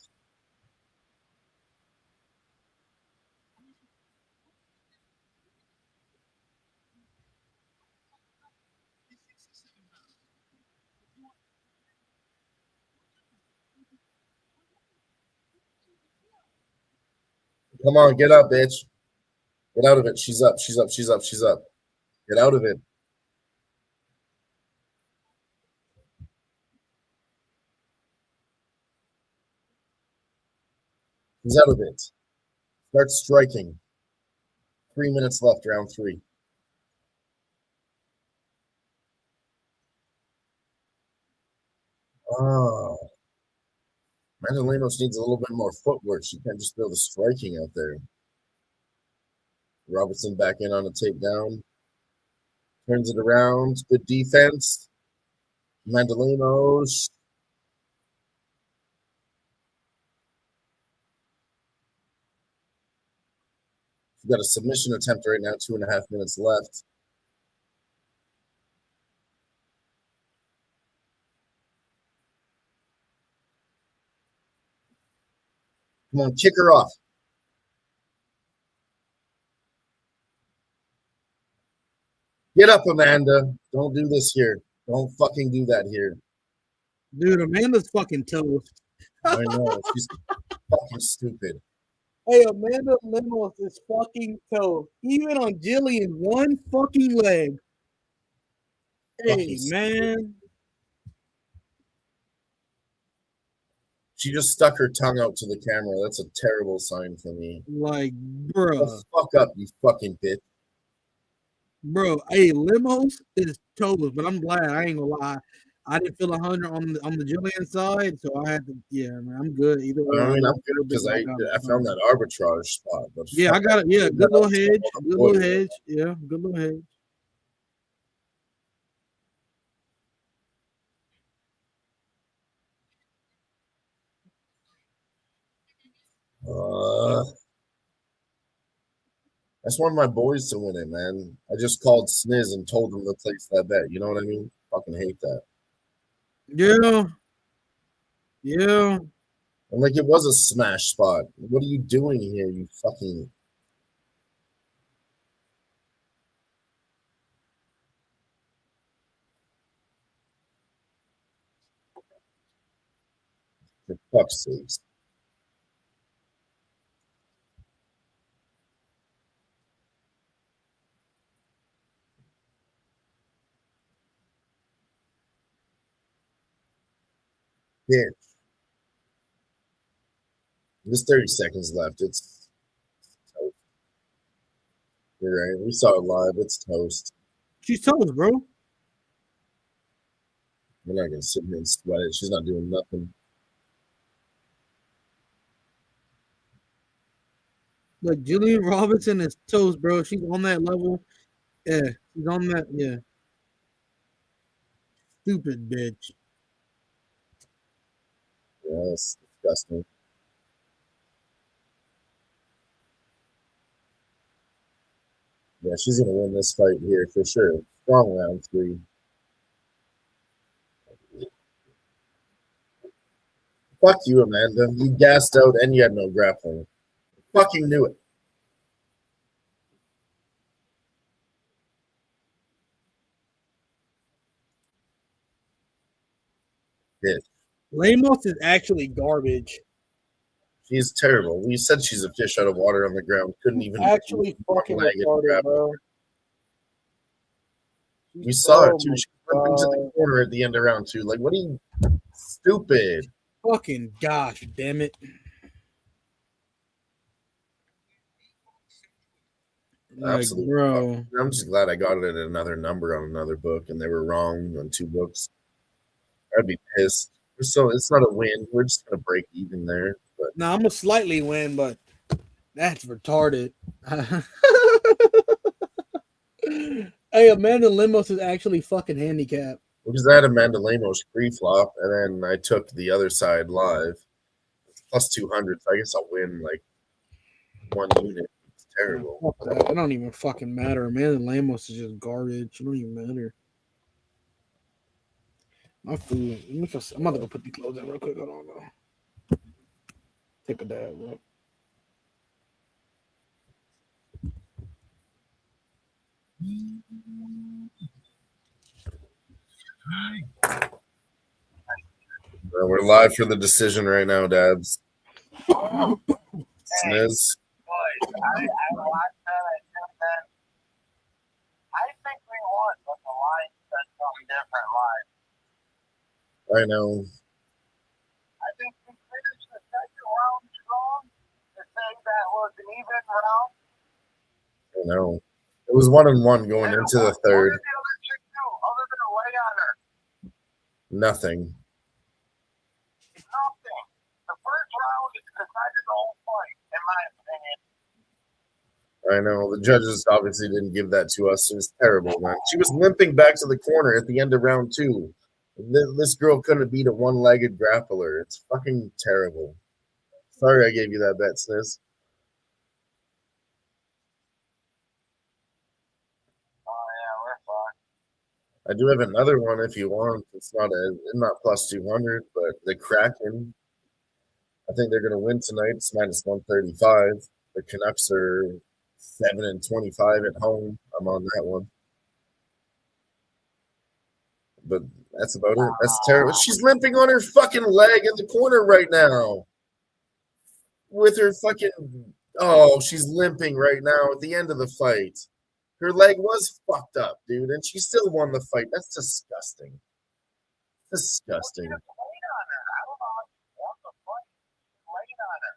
Come on, get up, bitch. Get out of it. She's up. She's up. She's up. She's up. Get out of it. She's out of it. Start striking. 3 minutes left, round 3. Oh. Amanda Lemos needs a little bit more footwork. She can't just throw the striking out there. Robertson back in on a takedown. Turns it around. Good defense. Amanda Lemos. She's got a submission attempt right now. 2.5 minutes left. Come on, kick her off. Get up, Amanda. Don't do this here. Don't fucking do that here. Dude, Amanda's fucking toast. I know. She's fucking stupid. Hey, Amanda Lemos is fucking toast. Even on Gillian, one fucking leg. Hey, man. She just stuck her tongue out to the camera. That's a terrible sign for me. Like, bro. The fuck up, you fucking bitch. Bro, hey, Lemos is toast, but I'm glad. I ain't gonna lie. I didn't feel 100 on the Gillian side, so I had to. Yeah, man, I'm good either way. I mean, I'm good because I found that arbitrage spot. But yeah, I got it. Yeah, good little hedge. Good little hedge. Yeah, good little hedge. I just want my boys to win it, man. I just called Sniz and told them to place that bet. You know what I mean? Fucking hate that. Yeah. Yeah. And like it was a smash spot. What are you doing here, you fucking... For fuck's sakes. Bitch. There's 30 seconds left. It's toast. You're right. We saw it live. It's toast. She's toast, bro. We're not gonna sit here and sweat it. She's not doing nothing. Like Gillian Robertson is toast, bro. She's on that level. Yeah, she's on that. Yeah. Stupid bitch. Yes, disgusting. Yeah, she's gonna win this fight here for sure. Strong round 3. Fuck you, Amanda. You gassed out and you had no grappling. Fucking knew it. Bitch. Lemos is actually garbage. She's terrible. We said she's a fish out of water on the ground. Couldn't even actually fucking retarded, bro. We saw her too. She went into the corner at the end of round 2. Like, what are you stupid? Fucking gosh, damn it. Like, Absolutely. bro. I'm just glad I got it at another number on another book and they were wrong on 2 books. I'd be pissed. So it's not a win. We're just gonna break even there. But no, I'm gonna slightly win, but that's retarded. Hey, Amanda Lemos is actually fucking handicapped. Because I had Amanda Lemos pre-flop, and then I took the other side live. It's plus 200, so I guess I'll win like 1 unit. It's terrible. It don't even fucking matter. Amanda Lemos is just garbage. It don't even matter. My food. I'm about to go put the clothes in real quick. Hold on, though. Take a dab, bro. We're live for the decision right now, Dabs. Sniz. I know. I think we finished the second round strong to say that was an even round. I know. It was 1-1 going And into the what third. did the other chick do other than a lay on her? Nothing. Nothing. The first round decided the whole fight, in my opinion. I know. The judges obviously didn't give that to us. It was terrible, man. She was limping back to the corner at the end of round 2. This girl couldn't beat a one-legged grappler. It's fucking terrible. Sorry I gave you that bet, Sniz. Oh, yeah, we're fine. I do have another one if you want. It's not plus 200, but the Kraken. I think they're going to win tonight. It's minus 135. The Canucks are 7-25 at home. I'm on that one. But that's about it. That's terrible. She's limping on her fucking leg in the corner right now. With her fucking... Oh, she's limping right now at the end of the fight. Her leg was fucked up, dude, and she still won the fight. That's disgusting. Disgusting. Laid on her. I don't know how she won the fight. Laid on her.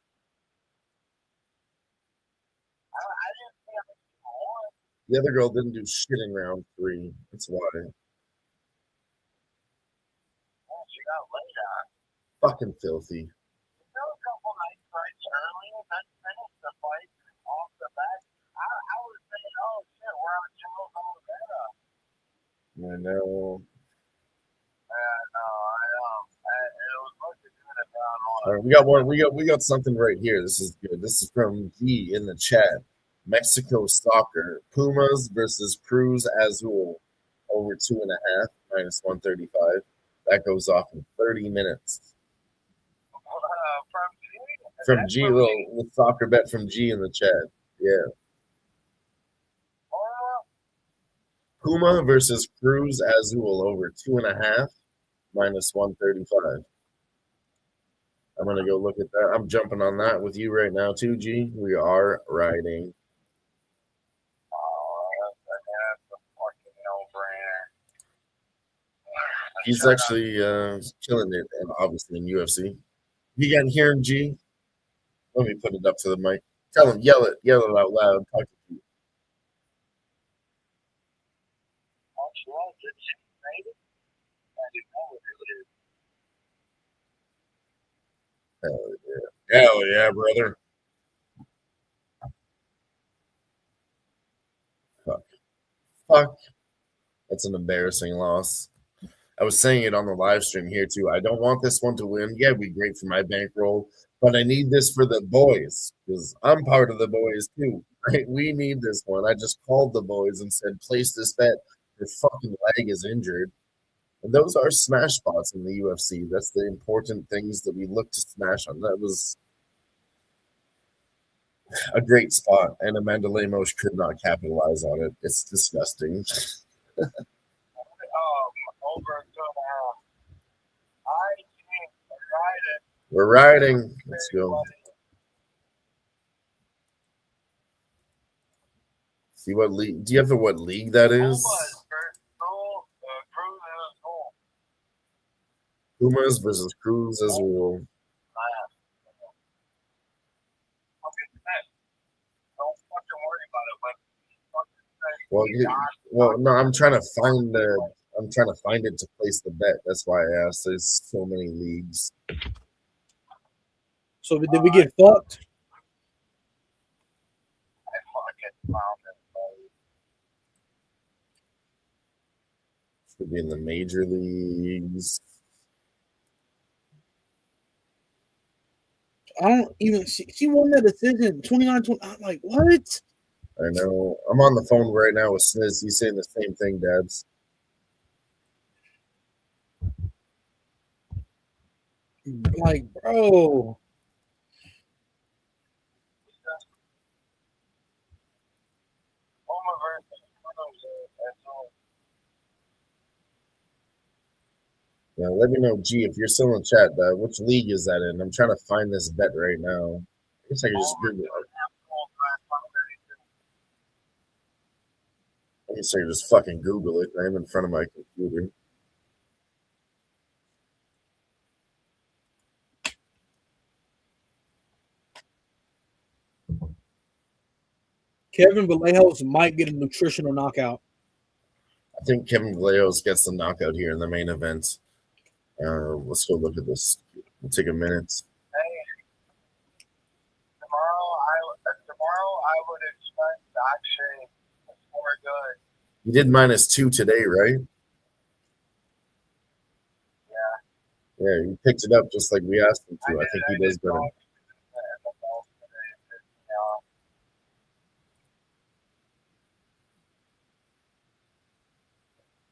I didn't see how she won. The other girl didn't do shit in round 3. That's why. Oh, she got laid on. Fucking filthy. You know, a couple nights fights early and then finish the fight off the back. I was saying, oh shit, we're on Joe's over there. I know. It was looking good at round one. All right, we got one. We got something right here. This is good. This is from G in the chat. Mexico soccer. Pumas versus Cruz Azul. Over 2.5, minus 135. That goes off in 30 minutes. From G, little soccer bet from G in the chat. Yeah. Puma versus Cruz Azul over 2.5, minus 135. I'm gonna go look at that. I'm jumping on that with you right now too, G. We are riding. That's a fucking no-brainer. He's actually killing it, and obviously in UFC. You can hear him, G. Let me put it up to the mic. Tell him, yell it out loud. Talk to you. Hell yeah, brother. Fuck. That's an embarrassing loss. I was saying it on the live stream here too. I don't want this one to win. Yeah, it'd be great for my bankroll, but I need this for the boys because I'm part of the boys too. Right? We need this one. I just called the boys and said, place this bet. Your fucking leg is injured. And those are smash spots in the UFC. That's the important things that we look to smash on. That was a great spot, and Amanda Lemos could not capitalize on it. It's disgusting. Over to We're riding. Let's go. See what league? Do you have what league that is? Pumas versus Cruz Azul. Well, no, I'm trying to find it to place the bet. That's why I asked. There's so many leagues. So did we get fucked? Should be in the major leagues. I don't even. She won that decision 29-20. I'm like, what? I know. I'm on the phone right now with Sniz. He's saying the same thing, Dabs. Like, bro. Yeah, let me know, G, if you're still in chat. Which league is that in? I'm trying to find this bet right now. I guess I can just Google it. I guess I can just fucking Google it. I'm in front of my computer. Kevin Vallejos might get a nutritional knockout. I think Kevin Vallejos gets the knockout here in the main event. Let's go look at this. We'll take a minute. Tomorrow I would expect actually to score good. He did -2 today, right? Yeah. Yeah, he picked it up just like we asked him to. I think he does better.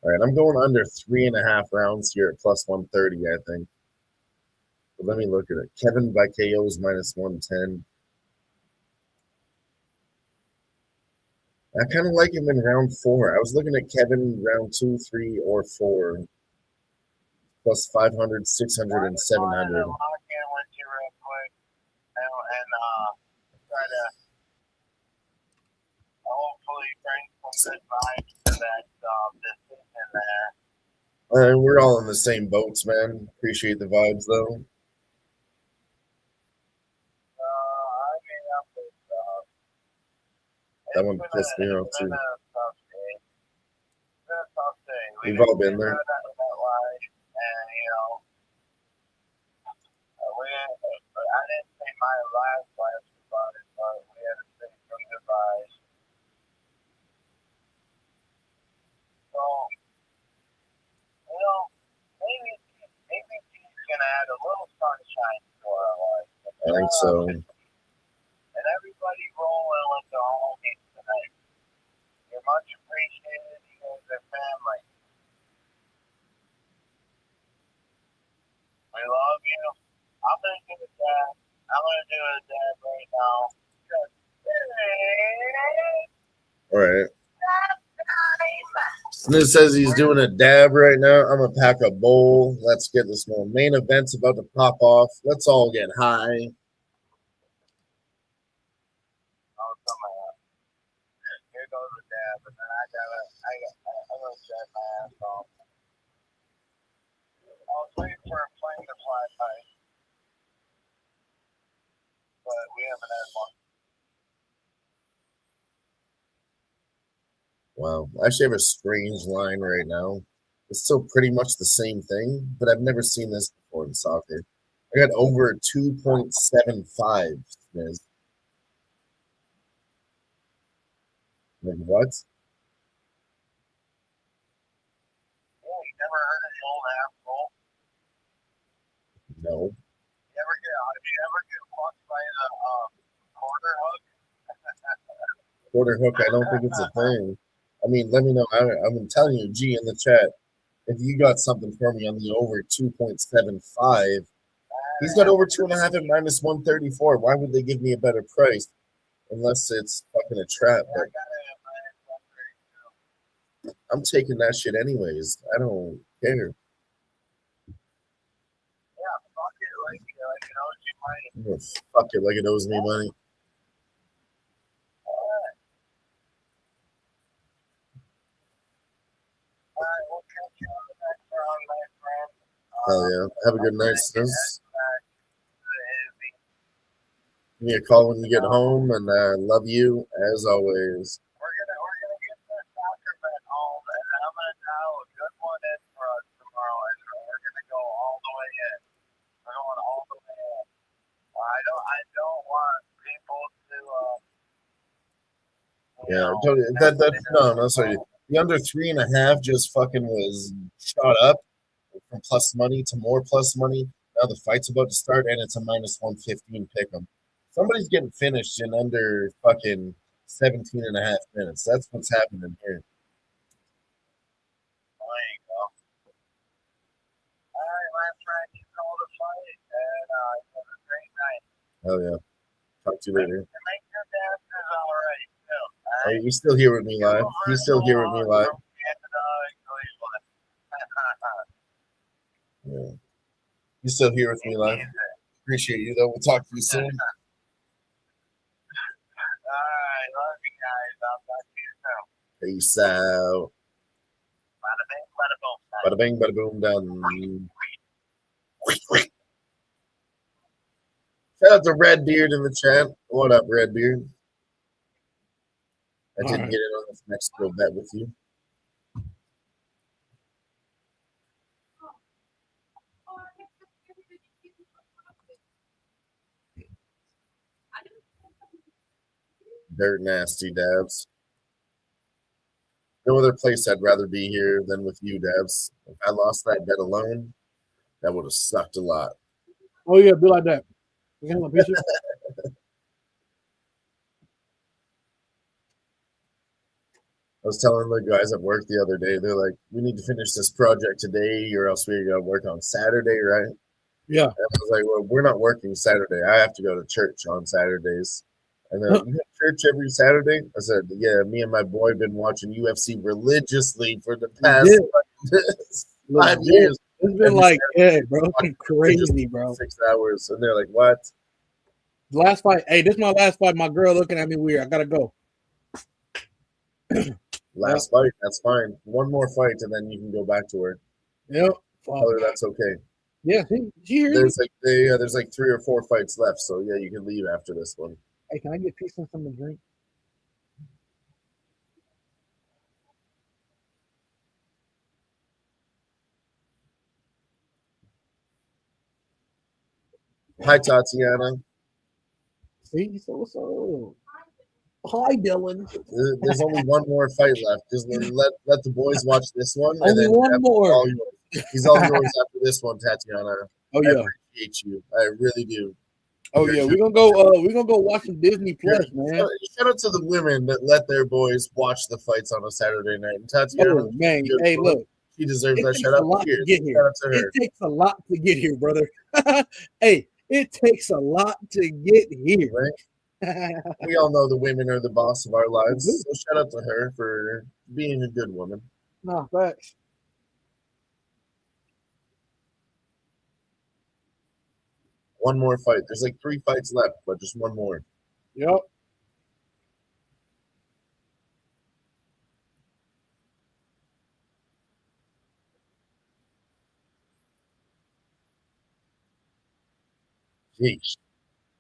All right, I'm going under 3.5 rounds here at +130, I think. But let me look at it. Kevin by KO is -110. I kind of like him in round 4. I was looking at Kevin round 2, 3, or 4. +500, 600, and 700. I'll get with you real quick and try to hopefully bring some good vibes to that decision there. We're all in the same boats, man. Appreciate the vibes, though. That one pissed me off, too. We've all been there. I didn't say my last about it, but we had to say some goodbyes. So, maybe he's gonna add a little sunshine to our life. I think so. And everybody rolling with the homies tonight. You're much appreciated. You guys are family. We love you. I'm gonna do a dab. I'm gonna do a dab right now. All right. Snooze says he's doing a dab right now. I'm gonna pack a bowl. Let's get this going. Main event's about to pop off. Let's all get high. Here goes the dab, and then I'm gonna dab my ass off. I was waiting for a plane to fly by, but we haven't had one. Wow. I actually have a strange line right now. It's still pretty much the same thing, but I've never seen this before in soccer. I got over 2.75. Sniz. Like what? Oh, you never heard of the old half goal? No. Did you ever get fucked by the corner hook? Quarter hook, I don't think it's a thing. I mean, let me know. I'm telling you, G, in the chat, if you got something for me on the over 2.75, he's got over 2.5 at -134. Why would they give me a better price? Unless it's fucking a trap. But I'm taking that shit anyways. I don't care. Yeah, fuck it like it owes you money. I'm gonna fuck it like it owes me money. All right, we'll catch you on the next round, my friend. Hell yeah. Have a good night, Sniz. Give me a call when you get home, and love you as always. We're gonna get the soccer bet home, and I'm gonna dial a good one in for us tomorrow, and we're gonna go all the way in. We're going all the way in. I don't want people to. No, sorry. The under 3.5 just fucking was shot up from plus money to more plus money. Now the fight's about to start, and it's a -115 pick 'em. Somebody's getting finished in under fucking 17.5 minutes. That's what's happening here. There you go. All right, my friend, you called the fight, and have a great night. Hell yeah. Talk to you later. And make your dances all right, too. Hey, you still here with me live? You still here with me live? Yeah. You still here with me live? Appreciate you though. We'll talk to you soon. All right, love you guys. I'll talk to you soon. Peace out. Bada bing, bada Bada bing, boom. bada boom, done. Shout out to Redbeard in the chat. What up, Redbeard? I did get in on this Mexico bet with you. Dirt nasty, Dabs. No other place I'd rather be here than with you, Dabs. If I lost that bet alone, that would have sucked a lot. Oh yeah, be like that. You got my picture? I was telling the guys at work the other day, they're like, we need to finish this project today or else we got to work on Saturday, right? Yeah. And I was like, well, we're not working Saturday. I have to go to church on Saturdays. And then, you have church every Saturday? I said, yeah, me and my boy have been watching UFC religiously for the past 5 years. It's been like, yeah, bro, crazy, bro. 6 hours. And they're like, what? Last fight. Hey, this is my last fight. My girl looking at me weird. I got to go. Last fight, that's fine. One more fight, and then you can go back to her. Yep. Tell her that's okay. Yeah, there's like 3 or 4 fights left, so yeah, you can leave after this one. Hey, can I get peace and something to drink? Hi, Tatiana. See, so. Hi, Dylan. There's only one more fight left. Just let the boys watch this one. Only and then one more. He's all yours after this one, Tatiana. Oh yeah, I appreciate you. I really do. Oh yeah, we're gonna go watch some Disney Plus, man. Shout out to the women that let their boys watch the fights on a Saturday night. And Tatiana, oh man, hey, look, she deserves that. Shout out to get here. Shout out to her. It takes a lot to get here, brother. Hey, it takes a lot to get here. Right? We all know the women are the boss of our lives. So shout out to her for being a good woman. No, facts. One more fight. There's like 3 fights left, but just one more. Yep. Jeez.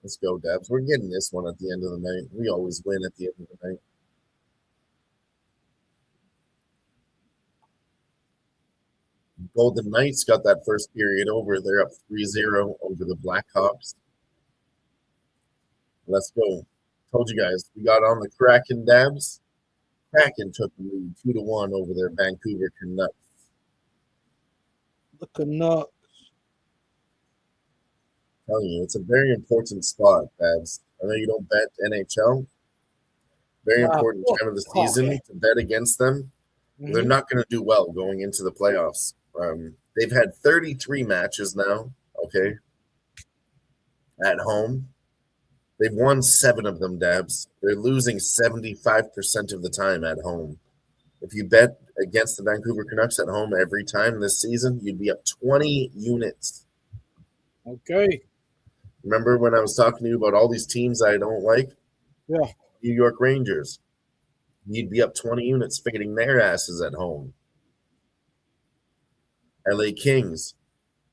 Let's go, Dabs. We're getting this one at the end of the night. We always win at the end of the night. Golden Knights got that first period over. They're up 3-0 over the Blackhawks. Let's go. Told you guys, we got on the Kraken, Dabs. Kraken took the lead 2-1 over their Vancouver Canucks. The Canucks. Telling you, it's a very important spot, Babs. I know you don't bet NHL. Very important time of the season to bet against them. Mm-hmm. They're not going to do well going into the playoffs. They've had 33 matches now, okay, at home. They've won 7 of them, Dabs. They're losing 75% of the time at home. If you bet against the Vancouver Canucks at home every time this season, you'd be up 20 units. Okay. Remember when I was talking to you about all these teams I don't like? Yeah. New York Rangers. You'd be up 20 units fading their asses at home. LA Kings.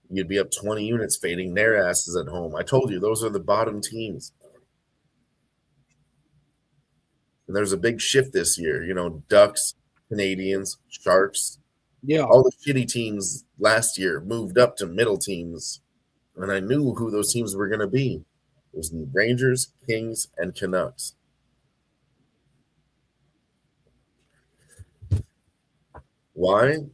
You'd be up 20 units fading their asses at home. I told you, those are the bottom teams. And there's a big shift this year. You know, Ducks, Canadians, Sharks. Yeah. All the shitty teams last year moved up to middle teams. And I knew who those teams were going to be. It was the Rangers, Kings, and Canucks. Why?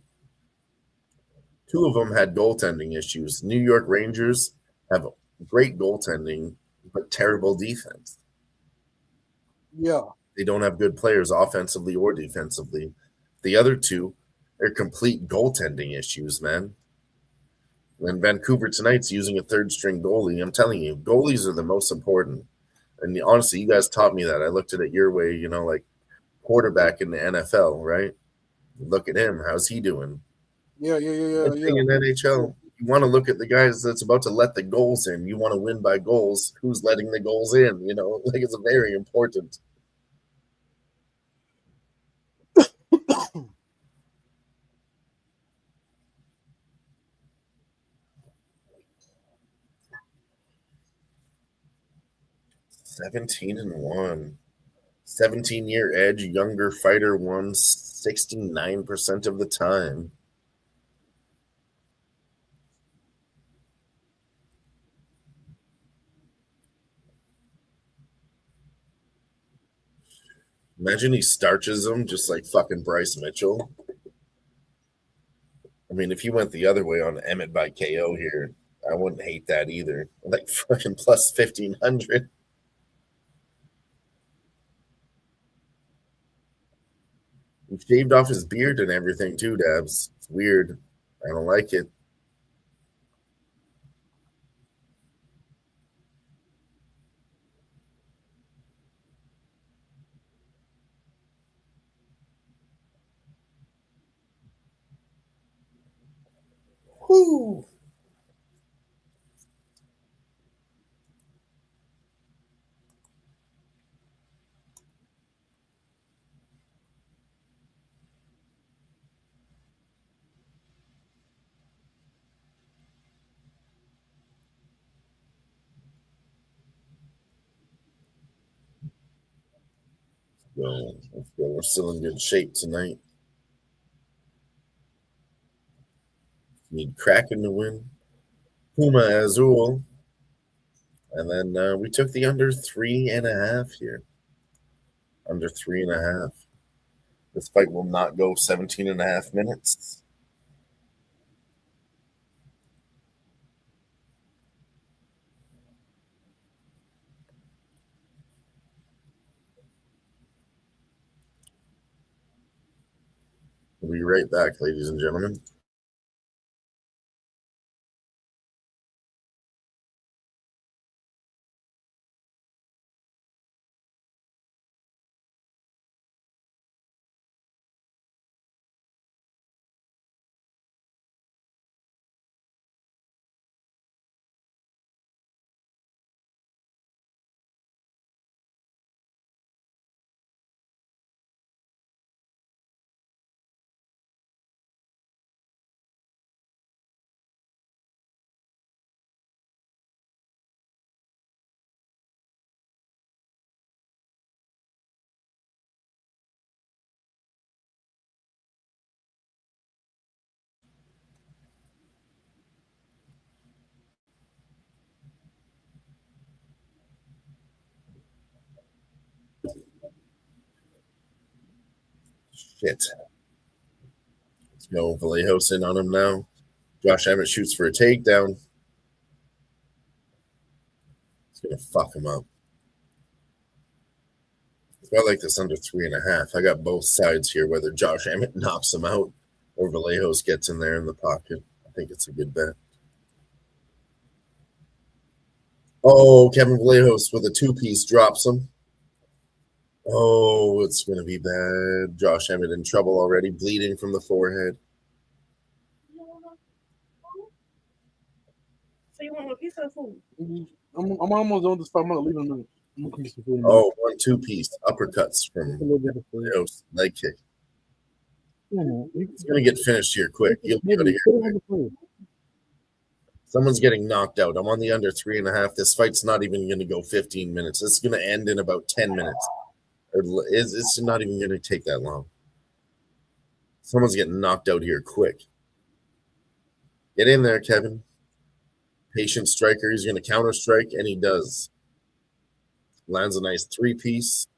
2 of them had goaltending issues. New York Rangers have great goaltending, but terrible defense. Yeah. They don't have good players offensively or defensively. The other 2 are complete goaltending issues, man. And Vancouver tonight's using a 3rd-string goalie. I'm telling you, goalies are the most important. And honestly, you guys taught me that. I looked at it your way, you know, like quarterback in the NFL, right? Look at him. How's he doing? Yeah. In NHL, you want to look at the guys that's about to let the goals in. You want to win by goals. Who's letting the goals in? You know, like it's very important. $17-1. 17-year edge, younger fighter won 69% of the time. Imagine he starches him just like fucking Bryce Mitchell. I mean, if he went the other way on Emmett by KO here, I wouldn't hate that either. Like fucking plus 1,500. He shaved off his beard and everything too, Dabs. It's weird. I don't like it. Whoo! So we're still in good shape tonight. Need Kraken to win. Puma Azul. And then we took the under 3.5 here. Under 3.5. This fight will not go 17.5 minutes. We'll be right back, ladies and gentlemen. Shit. Let's go Vallejos in on him now. Josh Emmett shoots for a takedown. It's going to fuck him up. I like this under 3.5. I got both sides here, whether Josh Emmett knocks him out or Vallejos gets in there in the pocket. I think it's a good bet. Oh, Kevin Vallejos with a 2-piece drops him. Oh, it's going to be bad. Josh Emmett in trouble already, bleeding from the forehead. So you want a piece of food? I'm almost on this fight. I'm going to leave him. Oh, 1-2-piece uppercuts from Vallejos. Leg kick. It's going to get finished here quick. You'll be able to hear it. Someone's getting knocked out. I'm on the under 3.5. This fight's not even going to go 15 minutes. It's going to end in about 10 minutes. It's not even going to take that long. Someone's getting knocked out here quick. Get in there, Kevin. Patient striker. He's going to counter strike, and he does. Lands a nice 3-piece.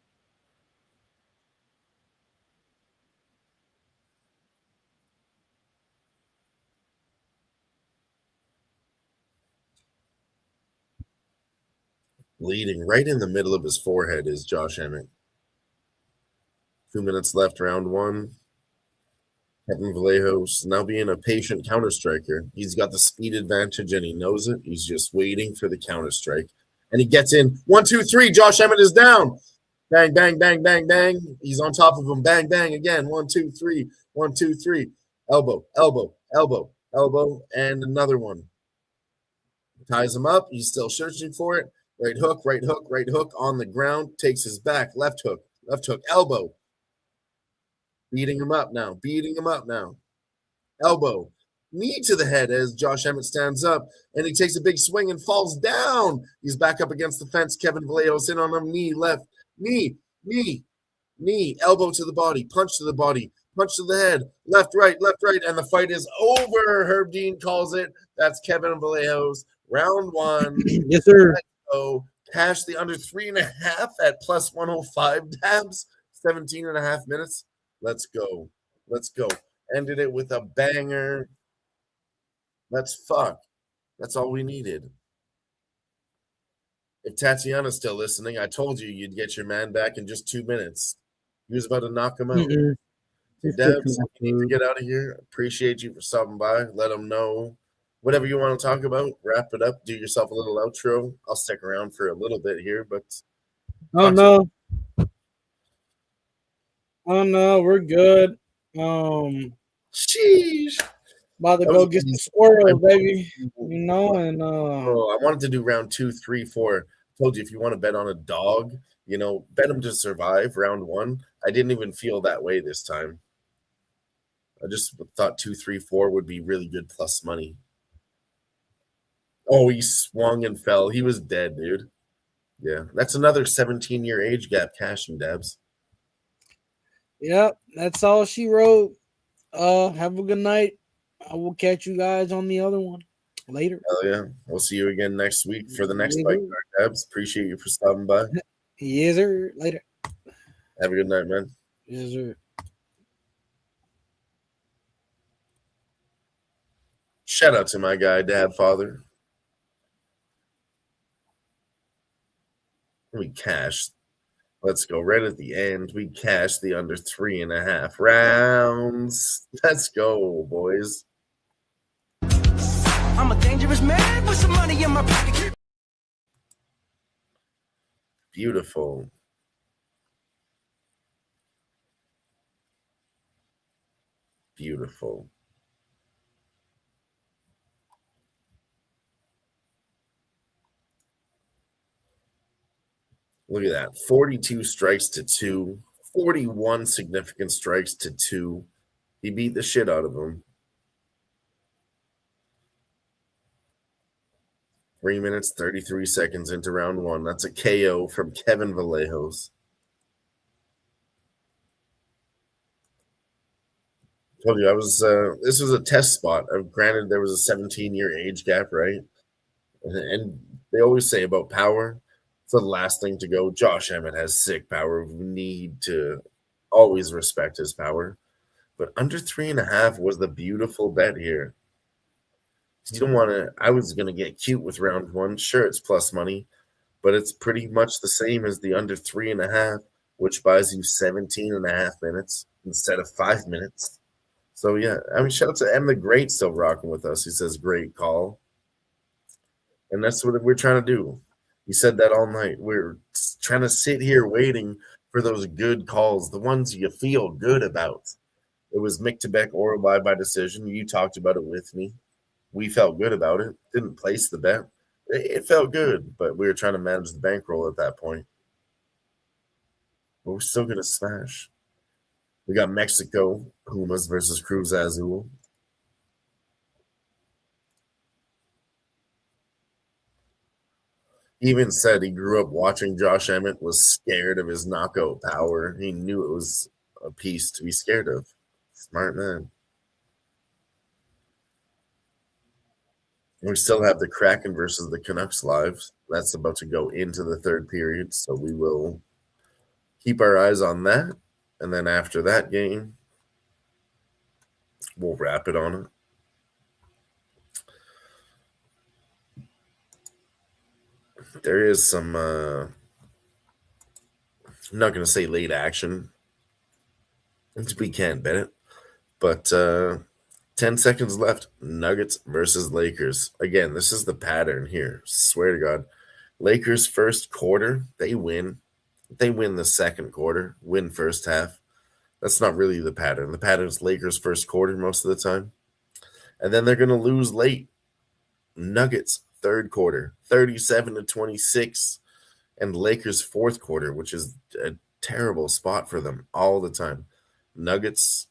Bleeding right in the middle of his forehead is Josh Emmett. 2 minutes left, round 1. Kevin Vallejos now being a patient counter striker. He's got the speed advantage and he knows it. He's just waiting for the counter strike. And he gets in. 1, 2, 3. Josh Emmett is down. Bang, bang, bang, bang, bang. He's on top of him. Bang, bang again. 1, 2, 3. 1, 2, 3. Elbow, elbow, elbow, elbow, and another one. Ties him up. He's still searching for it. Right hook, right hook, right hook on the ground. Takes his back. Left hook, elbow. Beating him up now. Beating him up now. Elbow. Knee to the head as Josh Emmett stands up, and he takes a big swing and falls down. He's back up against the fence. Kevin Vallejos in on him. Knee, left. Knee. knee, elbow to the body, punch to the body, punch to the head, left, right, and the fight is over. Herb Dean calls it. That's Kevin Vallejos. Round 1. Yes, sir. So cash the under 3.5 at plus 105 dabs, 17.5 minutes. Let's go. Ended it with a banger. Let's fuck. That's all we needed. If Tatiana's still listening, I told you you'd get your man back in just 2 minutes. He was about to knock him out. Debs, you need to get out of here. Appreciate you for stopping by. Let them know whatever you want to talk about. Wrap it up. Do yourself a little outro. I'll stick around for a little bit here, but Oh no, we're good. Sheesh. About to go get some squirrels, baby. And I wanted to do round 2, 3, 4. Told you if you want to bet on a dog, bet him to survive round 1. I didn't even feel that way this time. I just thought 2, 3, 4 would be really good plus money. Oh, he swung and fell. He was dead, dude. Yeah, that's another 17-year age gap cashing, Debs. Yep, that's all she wrote. Have a good night. I will catch you guys on the other one later. Hell yeah. We'll see you again next week for the next fight card, Debs. Appreciate you for stopping by. Yes, sir. Later. Have a good night, man. Yes, sir. Shout out to my guy, Dad Father. We cashed. Let's go right at the end. We cashed the under 3.5 rounds. Let's go, boys. I'm a dangerous man with some money in my pocket. Beautiful. Beautiful. Look at that. 42 strikes to 2. 41 significant strikes to 2. He beat the shit out of him. 3 minutes, 33 seconds into round 1. That's a KO from Kevin Vallejos. Told you this was a test spot. Granted, there was a 17-year age gap, right? And they always say about power, it's the last thing to go. Josh Emmett has sick power. We need to always respect his power. But under 3.5 was the beautiful bet here. You don't want to. I was going to get cute with round 1. Sure, it's plus money, but it's pretty much the same as the under 3.5, which buys you 17.5 minutes instead of 5 minutes. So, yeah, shout out to M the Great still rocking with us. He says, great call. And that's what we're trying to do. He said that all night. We're trying to sit here waiting for those good calls, the ones you feel good about. It was Mick Tebek oral by decision. You talked about it with me. We felt good about it. Didn't place the bet. It felt good, but we were trying to manage the bankroll at that point. But we're still going to smash. We got Mexico, Pumas versus Cruz Azul. He even said he grew up watching Josh Emmett, was scared of his knockout power. He knew it was a piece to be scared of. Smart man. We still have the Kraken versus the Canucks live. That's about to go into the third period, so we will keep our eyes on that. And then after that game, we'll wrap it on it. There is some, I'm not going to say late action. We can't bet it. But 10 seconds left. Nuggets versus Lakers. Again, this is the pattern here. Swear to God. Lakers first quarter, they win. They win the second quarter, win first half. That's not really the pattern. The pattern is Lakers first quarter most of the time. And then they're going to lose late. Nuggets third quarter, 37-26. And Lakers fourth quarter, which is a terrible spot for them all the time. Nuggets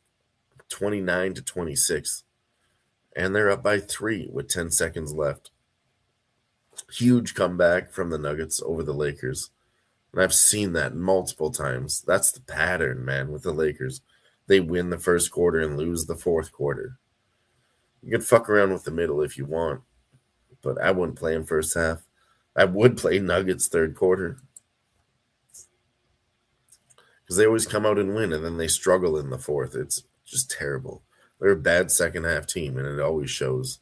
29-26. And they're up by 3 with 10 seconds left. Huge comeback from the Nuggets over the Lakers. And I've seen that multiple times. That's the pattern, man, with the Lakers. They win the first quarter and lose the fourth quarter. You can fuck around with the middle if you want, but I wouldn't play in first half. I would play Nuggets third quarter because they always come out and win, and then they struggle in the fourth. It's just terrible. They're a bad second half team, and it always shows.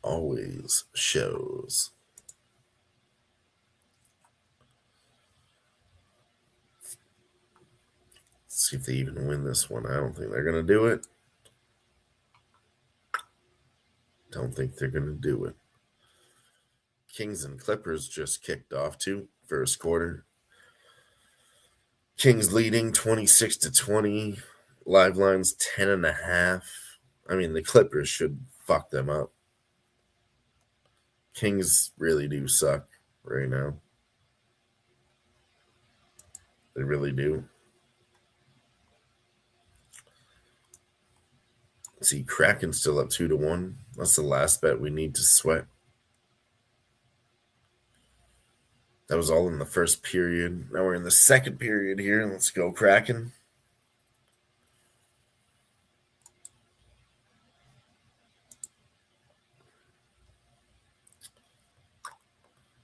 Always shows. Let's see if they even win this one. I don't think they're going to do it. Don't think they're going to do it. Kings and Clippers just kicked off too. First quarter. Kings leading 26-20. Live lines 10.5. I mean, the Clippers should fuck them up. Kings really do suck right now. They really do. See, Kraken's still up 2-1. That's the last bet we need to sweat. That was all in the first period. Now we're in the second period here. Let's go, Kraken.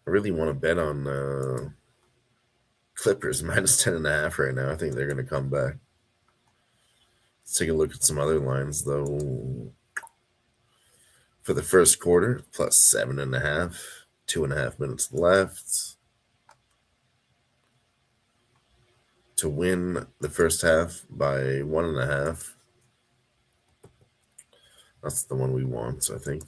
I really want to bet on Clippers minus 10.5 right now. I think they're going to come back. Let's take a look at some other lines, though. For the first quarter, plus 7.5. 2.5 minutes left. To win the first half by 1.5. That's the one we want, I think.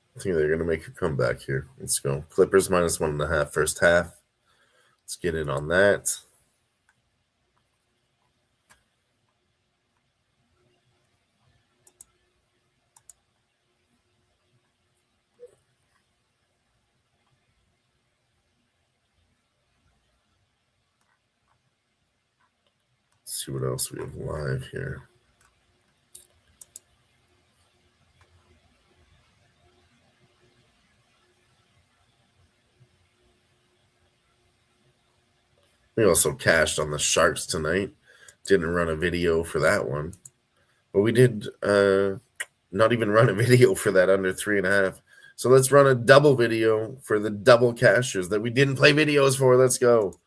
I think they're going to make a comeback here. Let's go. Clippers minus 1.5 first half. Let's get in on that. Let's see what else we have live here. We also cashed on the Sharks tonight. Didn't run a video for that one. But we did not even run a video for that under 3.5. So let's run a double video for the double cashers that we didn't play videos for. Let's go.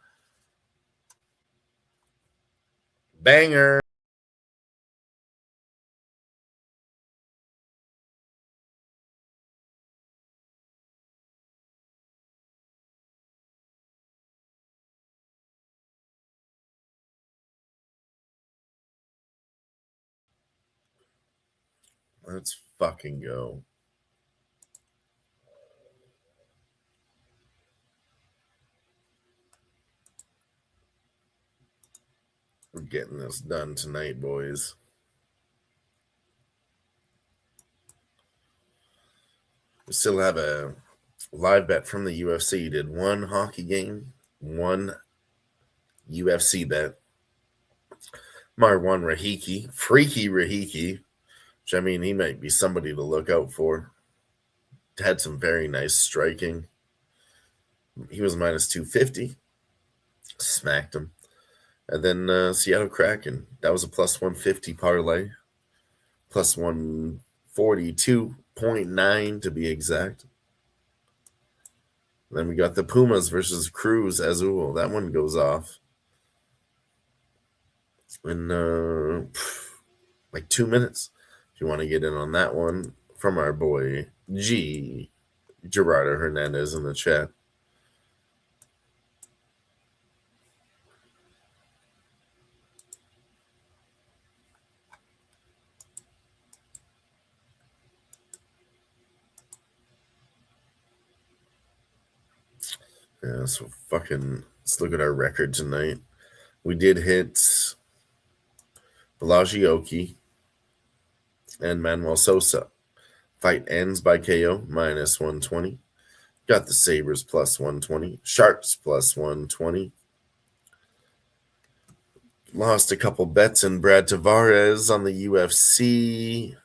Banger. Let's fucking go. We're getting this done tonight, boys. We still have a live bet from the UFC. Did one hockey game, one UFC bet. Marwan Rahiki, Freaky Rahiki, which I mean, he might be somebody to look out for. Had some very nice striking. He was minus 250. Smacked him. And then Seattle Kraken. That was a plus 150 parlay. Plus 142.9 to be exact. And then we got the Pumas versus Cruz Azul. That one goes off in like 2 minutes. If you want to get in on that one from our boy Gerardo Hernandez in the chat. Yeah, so let's look at our record tonight. We did hit Vallejos and Manuel Sosa. Fight ends by KO, minus 120. Got the Sabres plus 120. Sharks plus 120. Lost a couple bets in Brad Tavares on the UFC.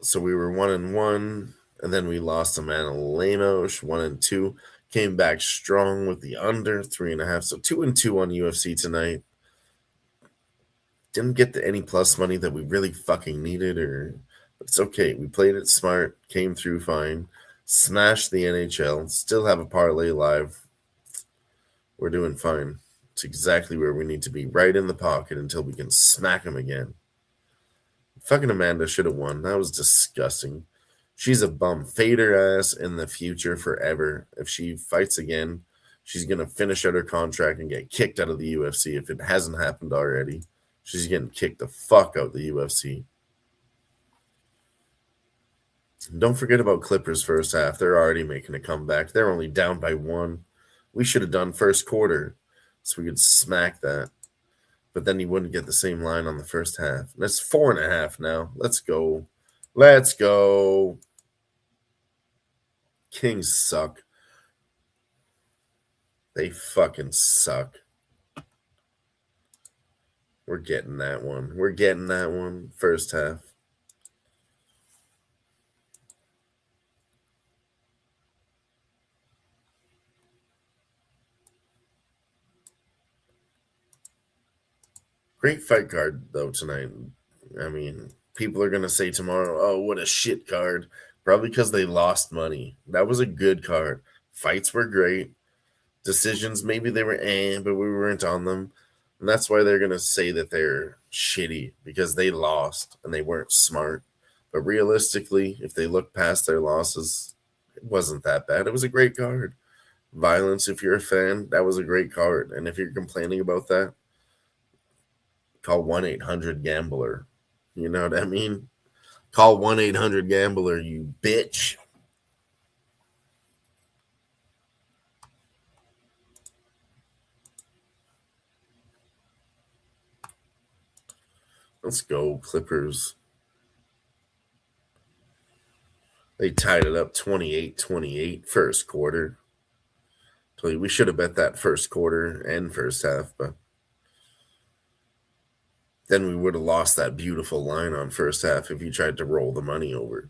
So we were 1-1, and then we lost a man of Lemos, 1-2. Came back strong with the under 3.5. So 2-2 on UFC tonight. Didn't get any plus money that we really fucking needed, but it's okay. We played it smart, came through fine, smashed the NHL, still have a parlay live. We're doing fine. It's exactly where we need to be, right in the pocket until we can smack them again. Fucking Amanda should have won. That was disgusting. She's a bum. Fade her ass in the future forever. If she fights again, she's going to finish out her contract and get kicked out of the UFC if it hasn't happened already. She's getting kicked the fuck out of the UFC. Don't forget about Clippers first half. They're already making a comeback. They're only down by 1. We should have done first quarter so we could smack that. But then you wouldn't get the same line on the first half. That's 4.5 now. Let's go. Let's go. Kings suck. They fucking suck. We're getting that one. We're getting that one. First half. Great fight card, though, tonight. I mean, people are going to say tomorrow, oh, what a shit card. Probably because they lost money. That was a good card. Fights were great. Decisions, maybe they were but we weren't on them. And that's why they're going to say that they're shitty, because they lost and they weren't smart. But realistically, if they look past their losses, it wasn't that bad. It was a great card. Violence, if you're a fan, that was a great card. And if you're complaining about that, call 1-800-GAMBLER. You know what I mean? Call 1-800-GAMBLER, you bitch. Let's go, Clippers. They tied it up 28-28 first quarter. So we should have bet that first quarter and first half, but then we would have lost that beautiful line on first half if you tried to roll the money over.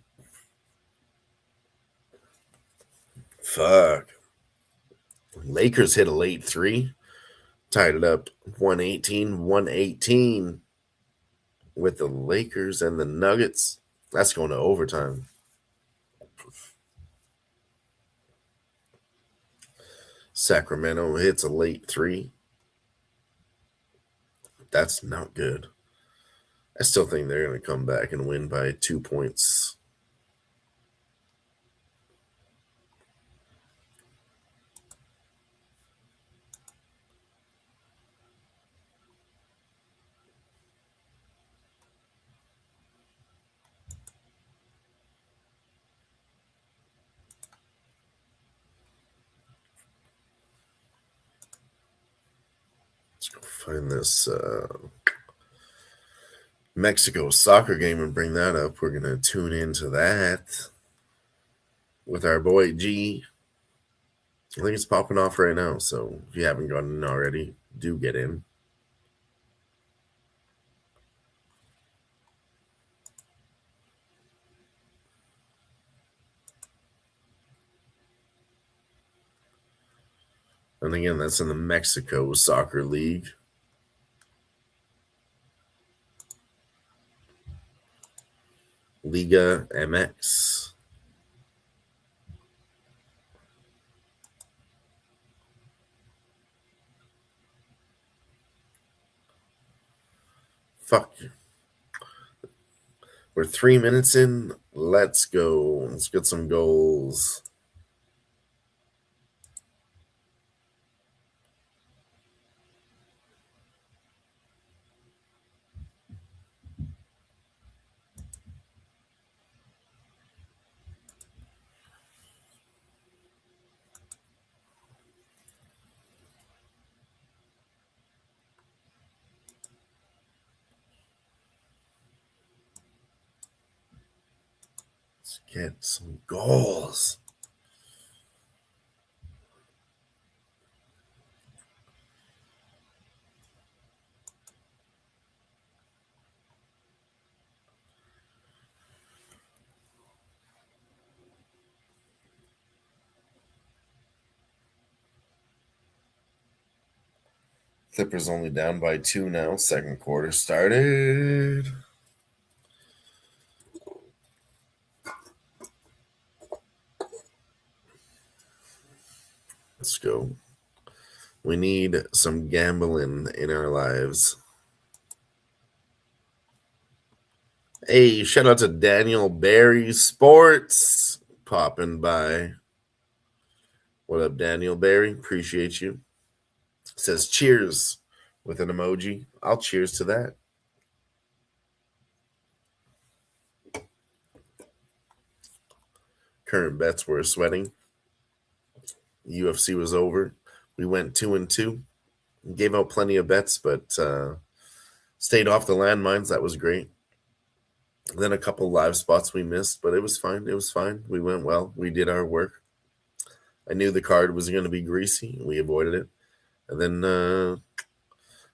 Fuck. Lakers hit a late 3. Tied it up 118-118 with the Lakers and the Nuggets. That's going to overtime. Sacramento hits a late 3. That's not good. I still think they're going to come back and win by 2 points. Let's go find this Mexico soccer game and bring that up. We're going to tune into that with our boy G. I think it's popping off right now, so if you haven't gotten in already, do get in. And again, that's in the Mexico Soccer League. Liga MX. Fuck. We're 3 minutes in. Let's go. Let's get some goals. Get some goals. Clippers only down by 2 now. Second quarter started. Let's go. We need some gambling in our lives. Hey, shout out to Daniel Barry Sports popping by. What up, Daniel Barry? Appreciate you. Says cheers with an emoji. I'll cheers to that. Current bets were sweating. UFC was over. We went 2-2. Gave out plenty of bets, but stayed off the landmines. That was great. Then a couple live spots we missed, but it was fine. It was fine. We went well. We did our work. I knew the card was going to be greasy. We avoided it. And then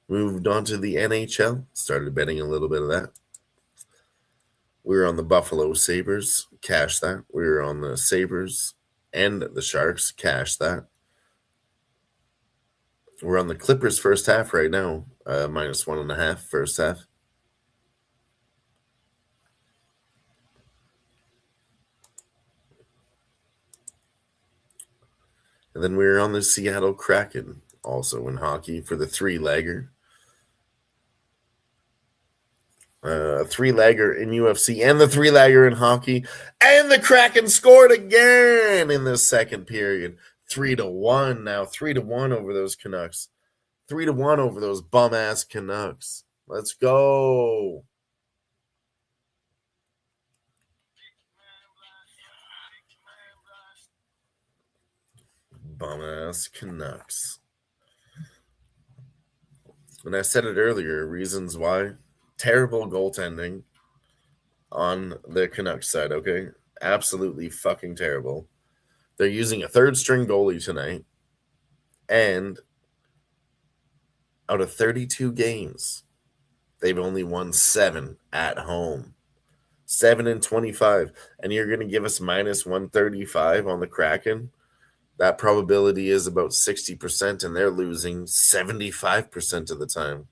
moved on to the NHL. Started betting a little bit of that. We were on the Buffalo Sabres. Cashed that. We were on the Sabres and the Sharks. Cashed that. We're on the Clippers first half right now. -1.5 first half. And then we were on the Seattle Kraken, also in hockey, for the three-legger. Three-legger in UFC and the three-legger in hockey. And the Kraken scored again in the second period. 3-1 now. 3-1 over those Canucks. 3-1 over those bum-ass Canucks. Let's go. Bum-ass Canucks. And I said it earlier, reasons why. Terrible goaltending on the Canucks side, okay? Absolutely fucking terrible. They're using a third-string goalie tonight. And out of 32 games, they've only won 7 at home. 7-25. And you're going to give us -135 on the Kraken? That probability is about 60%, and they're losing 75% of the time.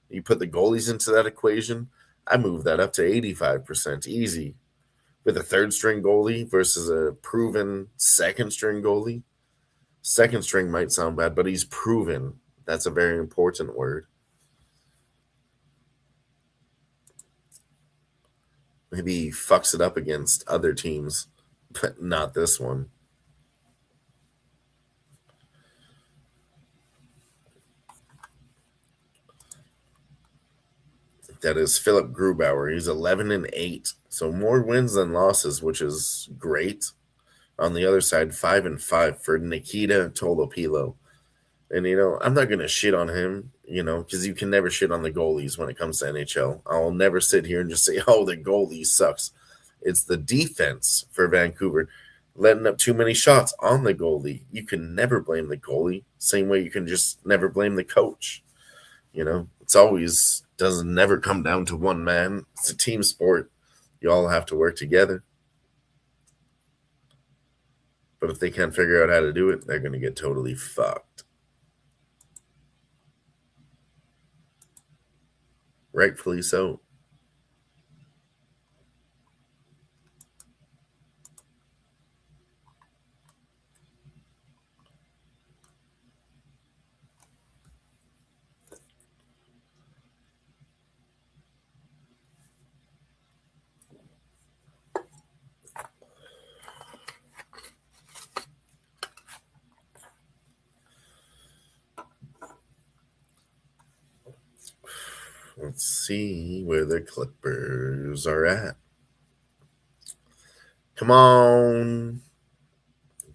You put the goalies into that equation, I move that up to 85%. Easy. With a third-string goalie versus a proven second-string goalie. Second string might sound bad, but he's proven. That's a very important word. Maybe he fucks it up against other teams, but not this one. That is Philip Grubauer. He's 11-8, so more wins than losses, which is great. On the other side, 5-5 for Nikita Tolopilo. And, I'm not going to shit on him, because you can never shit on the goalies when it comes to NHL. I'll never sit here and just say, oh, the goalie sucks. It's the defense for Vancouver letting up too many shots on the goalie. You can never blame the goalie. Same way you can just never blame the coach. It's always doesn't never come down to one man. It's a team sport. You all have to work together. But if they can't figure out how to do it, they're going to get totally fucked. Rightfully so. Let's see where the Clippers are at. Come on.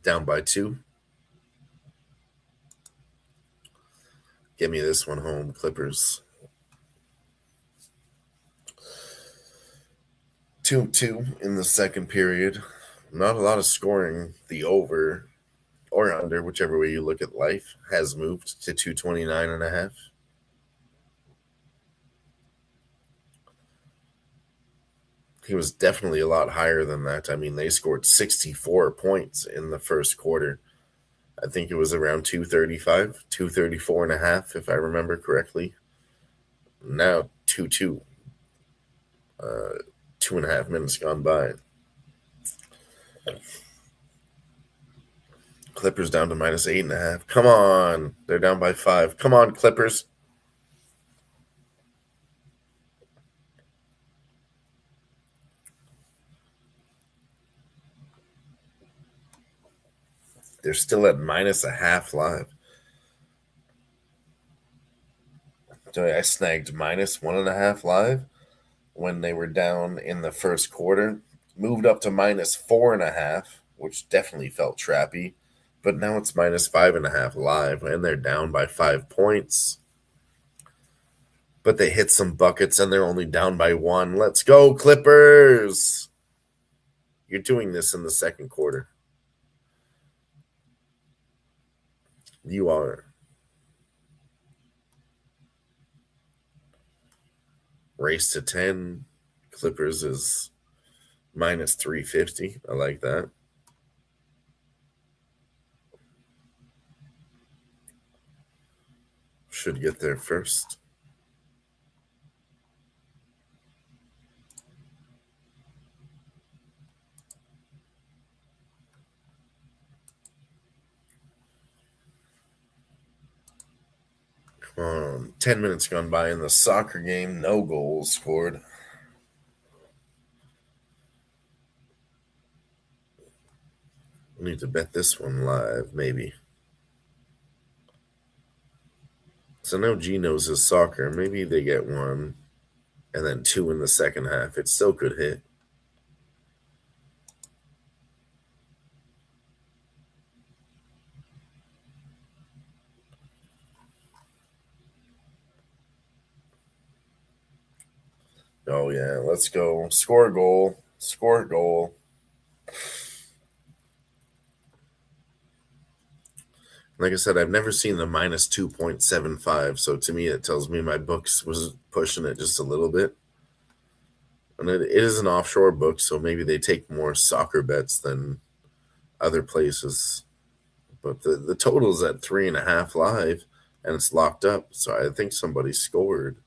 Down by 2. Give me this one home, Clippers. 2-2 in the second period. Not a lot of scoring. The over or under, whichever way you look at life, has moved to 229.5. He was definitely a lot higher than that. I mean, they scored 64 points in the first quarter. I think it was around 235, 234.5, if I remember correctly. Now 2-2. 2.5 minutes gone by. Clippers down to -8.5. Come on. They're down by 5. Come on, Clippers. They're still at -0.5 live. So I snagged -1.5 live when they were down in the first quarter. Moved up to -4.5, which definitely felt trappy. But now it's -5.5 live, and they're down by 5 points. But they hit some buckets, and they're only down by 1. Let's go, Clippers! You're doing this in the second quarter. You are. Race to 10. Clippers is -350. I like that. Should get there first. Come on. 10 minutes gone by in the soccer game. No goals scored. We need to bet this one live, maybe. So now G knows his soccer. Maybe they get 1 and then 2 in the second half. It still could hit. Oh, yeah. Let's go. Score a goal. Score a goal. Like I said, I've never seen the -2.75. So to me, it tells me my books was pushing it just a little bit. And it is an offshore book, so maybe they take more soccer bets than other places. But the total's at 3.5 live, and it's locked up. So I think somebody scored.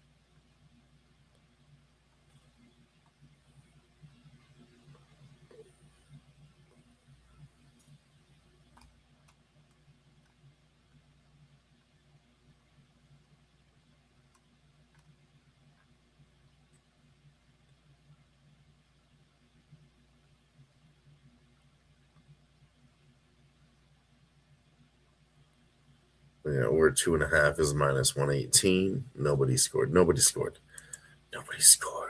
Yeah, we're 2.5 is -118. Nobody scored. Nobody scored. Nobody scored.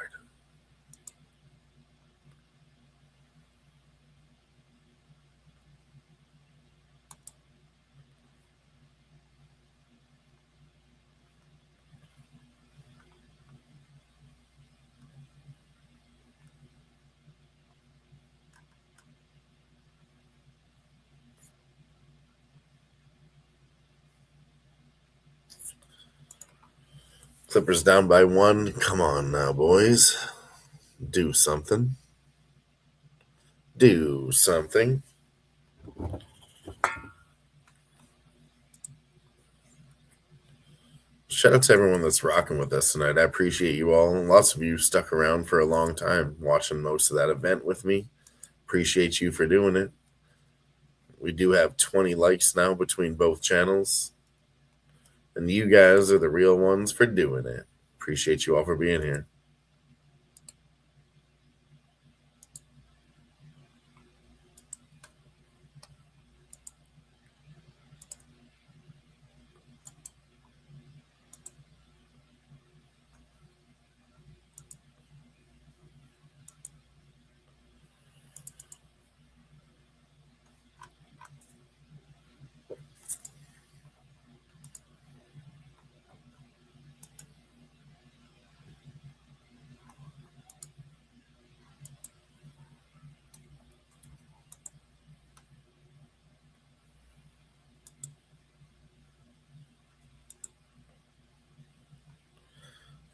Clippers down by 1. Come on now, boys. Do something. Do something. Shout out to everyone that's rocking with us tonight. I appreciate you all. Lots of you stuck around for a long time watching most of that event with me. Appreciate you for doing it. We do have 20 likes now between both channels. And you guys are the real ones for doing it. Appreciate you all for being here.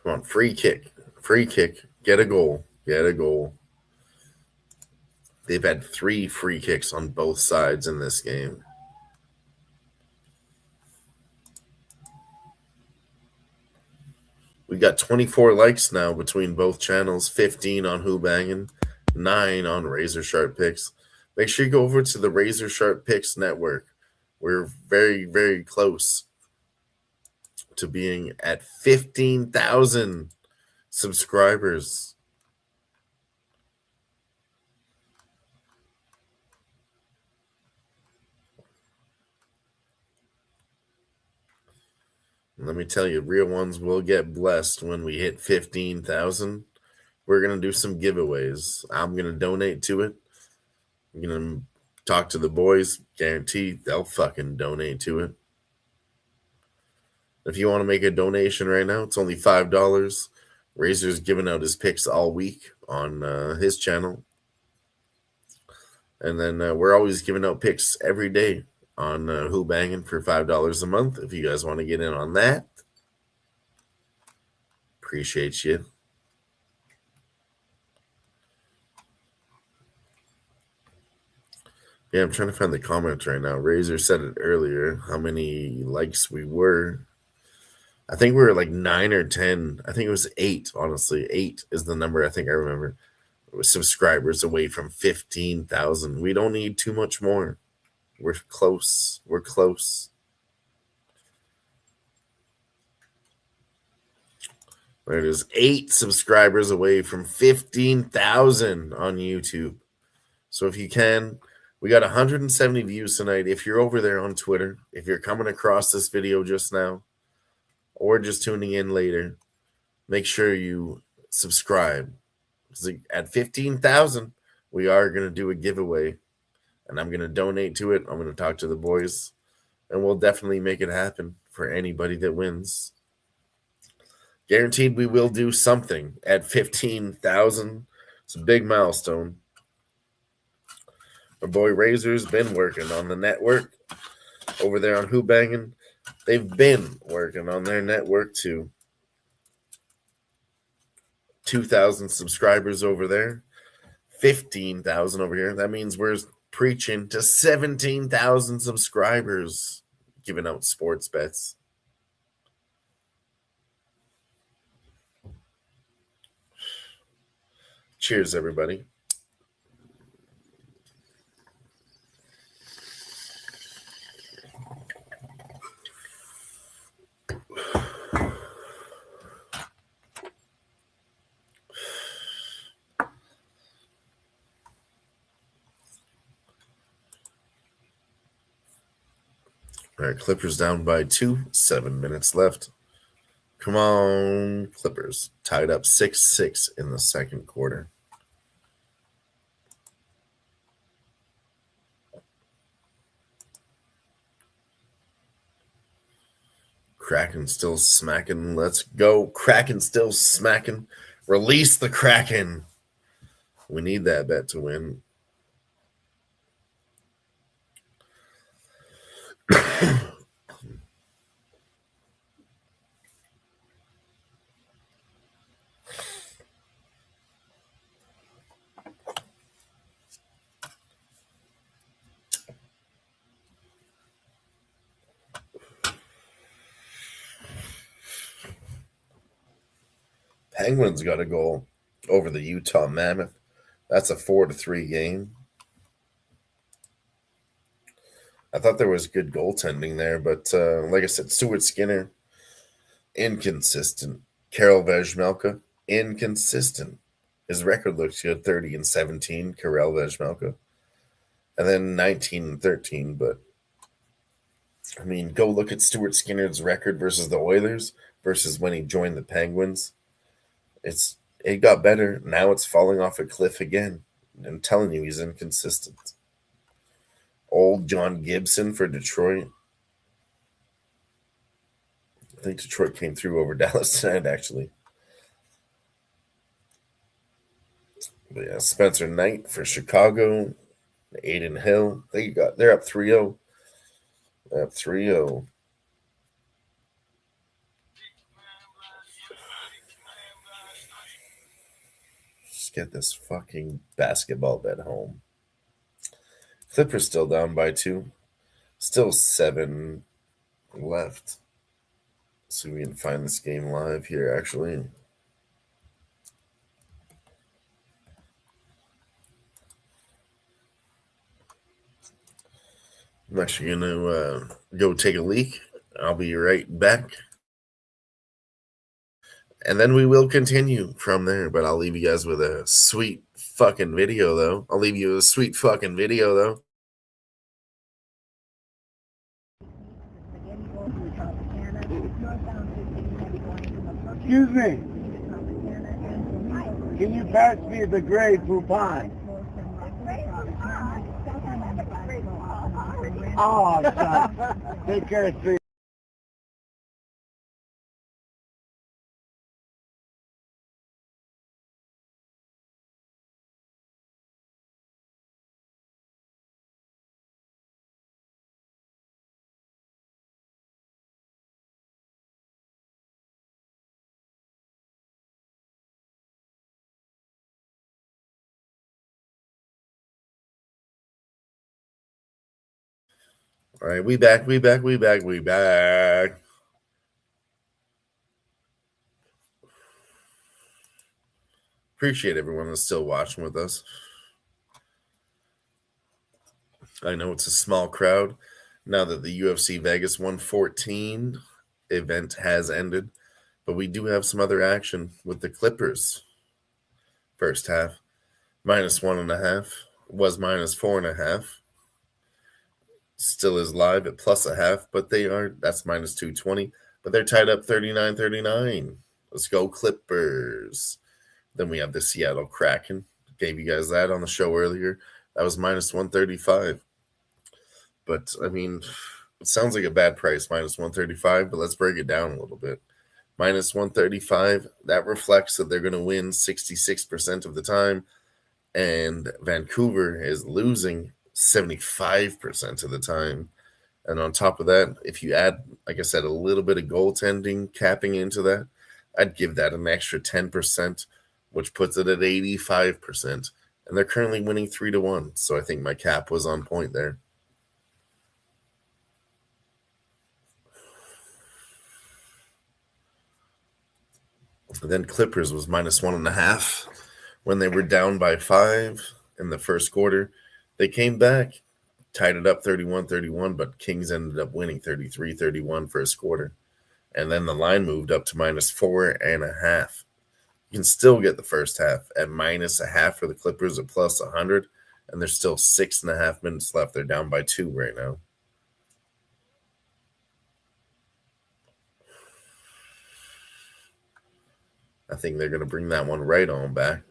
Come on, free kick. Free kick. Get a goal. Get a goal. They've had 3 free kicks on both sides in this game. We got 24 likes now between both channels, 15 on Who Bangin', 9 on Razor Sharp Picks. Make sure you go over to the Razor Sharp Picks network. We're very, very close to being at 15,000 subscribers. Let me tell you, real ones will get blessed when we hit 15,000. We're going to do some giveaways. I'm going to donate to it. I'm going to talk to the boys. Guaranteed they'll fucking donate to it. If you want to make a donation right now, it's only $5. Razor's giving out his picks all week on his channel. And then we're always giving out picks every day on Who Bangin' for $5 a month. If you guys want to get in on that, appreciate you. Yeah, I'm trying to find the comments right now. Razor said it earlier, how many likes we were. I think we were like 9 or 10. I think it was 8, honestly. 8 is the number I think I remember. It was subscribers away from 15,000. We don't need too much more. We're close. We're close. There it is. 8 subscribers away from 15,000 on YouTube. So if you can, we got 170 views tonight. If you're over there on Twitter, if you're coming across this video just now, or just tuning in later, make sure you subscribe. At 15,000, we are going to do a giveaway. And I'm going to donate to it. I'm going to talk to the boys. And we'll definitely make it happen for anybody that wins. Guaranteed we will do something at 15,000. It's a big milestone. Our boy Razor's been working on the network over there on Who Bangin'. They've been working on their network too. 2,000 subscribers over there. 15,000 over here. That means we're preaching to 17,000 subscribers, giving out sports bets. Cheers, everybody. All right, Clippers down by 2, 7 minutes left. Come on, Clippers. Tied up 6-6 in the second quarter. Kraken still smacking. Let's go. Kraken still smacking. Release the Kraken. We need that bet to win. Penguins got a goal over the Utah Mammoth. That's a 4-3 game. I thought there was good goaltending there, but like I said, Stuart Skinner, inconsistent. Karel Vejmelka, inconsistent. His record looks good, 30-17, Karel Vejmelka. And then 19-13, but I mean, go look at Stuart Skinner's record versus the Oilers versus when he joined the Penguins. It got better. Now it's falling off a cliff again. I'm telling you, he's inconsistent. Old John Gibson for Detroit. I think Detroit came through over Dallas tonight, actually. But yeah, Spencer Knight for Chicago. Aiden Hill. They're up 3-0. They're up 3-0. get this fucking basketball bet home. Clippers still down by 2. Still 7 left. So we can find this game live here, actually. I'm actually going to go take a leak. I'll be right back. And then we will continue from there. But I'll leave you guys with a sweet fucking video, though. Excuse me. Can you pass me the gray poupon? Oh, son. Take care, sweet. All right, we back. Appreciate everyone that's still watching with us. I know it's a small crowd now that the UFC Vegas 114 event has ended, but we do have some other action with the Clippers. First half, -1.5, was -4.5. Still is live at +0.5, but that's -220, but they're tied up 39-39. Let's go Clippers. Then we have the Seattle Kraken. Gave you guys that on the show earlier. That was -135. But, I mean, it sounds like a bad price, -135, but let's break it down a little bit. -135, that reflects that they're going to win 66% of the time, and Vancouver is losing 75% of the time. And on top of that, if you add, like I said, a little bit of goaltending capping into that, I'd give that an extra 10%, which puts it at 85%. And they're currently winning 3-1. So I think my cap was on point there. And then Clippers was -1.5 when they were down by 5 in the first quarter. They came back, tied it up 31-31, but Kings ended up winning 33-31 first quarter. And then the line moved up to -4.5. You can still get the first half at -0.5 for the Clippers at +100, and there's still 6.5 minutes left. They're down by 2 right now. I think they're going to bring that one right on back.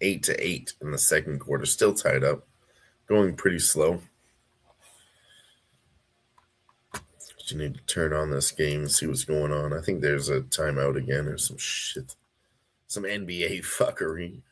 Eight to 8 in the second quarter, still tied up, going pretty slow. You need to turn on this game and see what's going on. I think there's a timeout again or some shit, some NBA fuckery.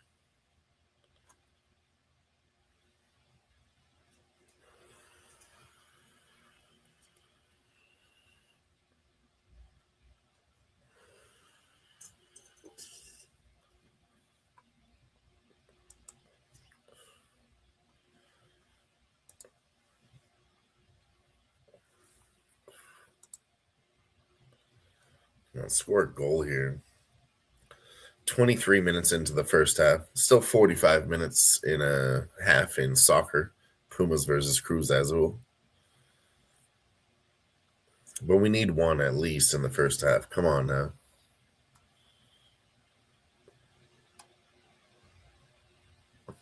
Let's score a goal here. 23 minutes into the first half. Still 45 minutes in a half in soccer. Pumas versus Cruz Azul. But we need one at least in the first half. Come on now.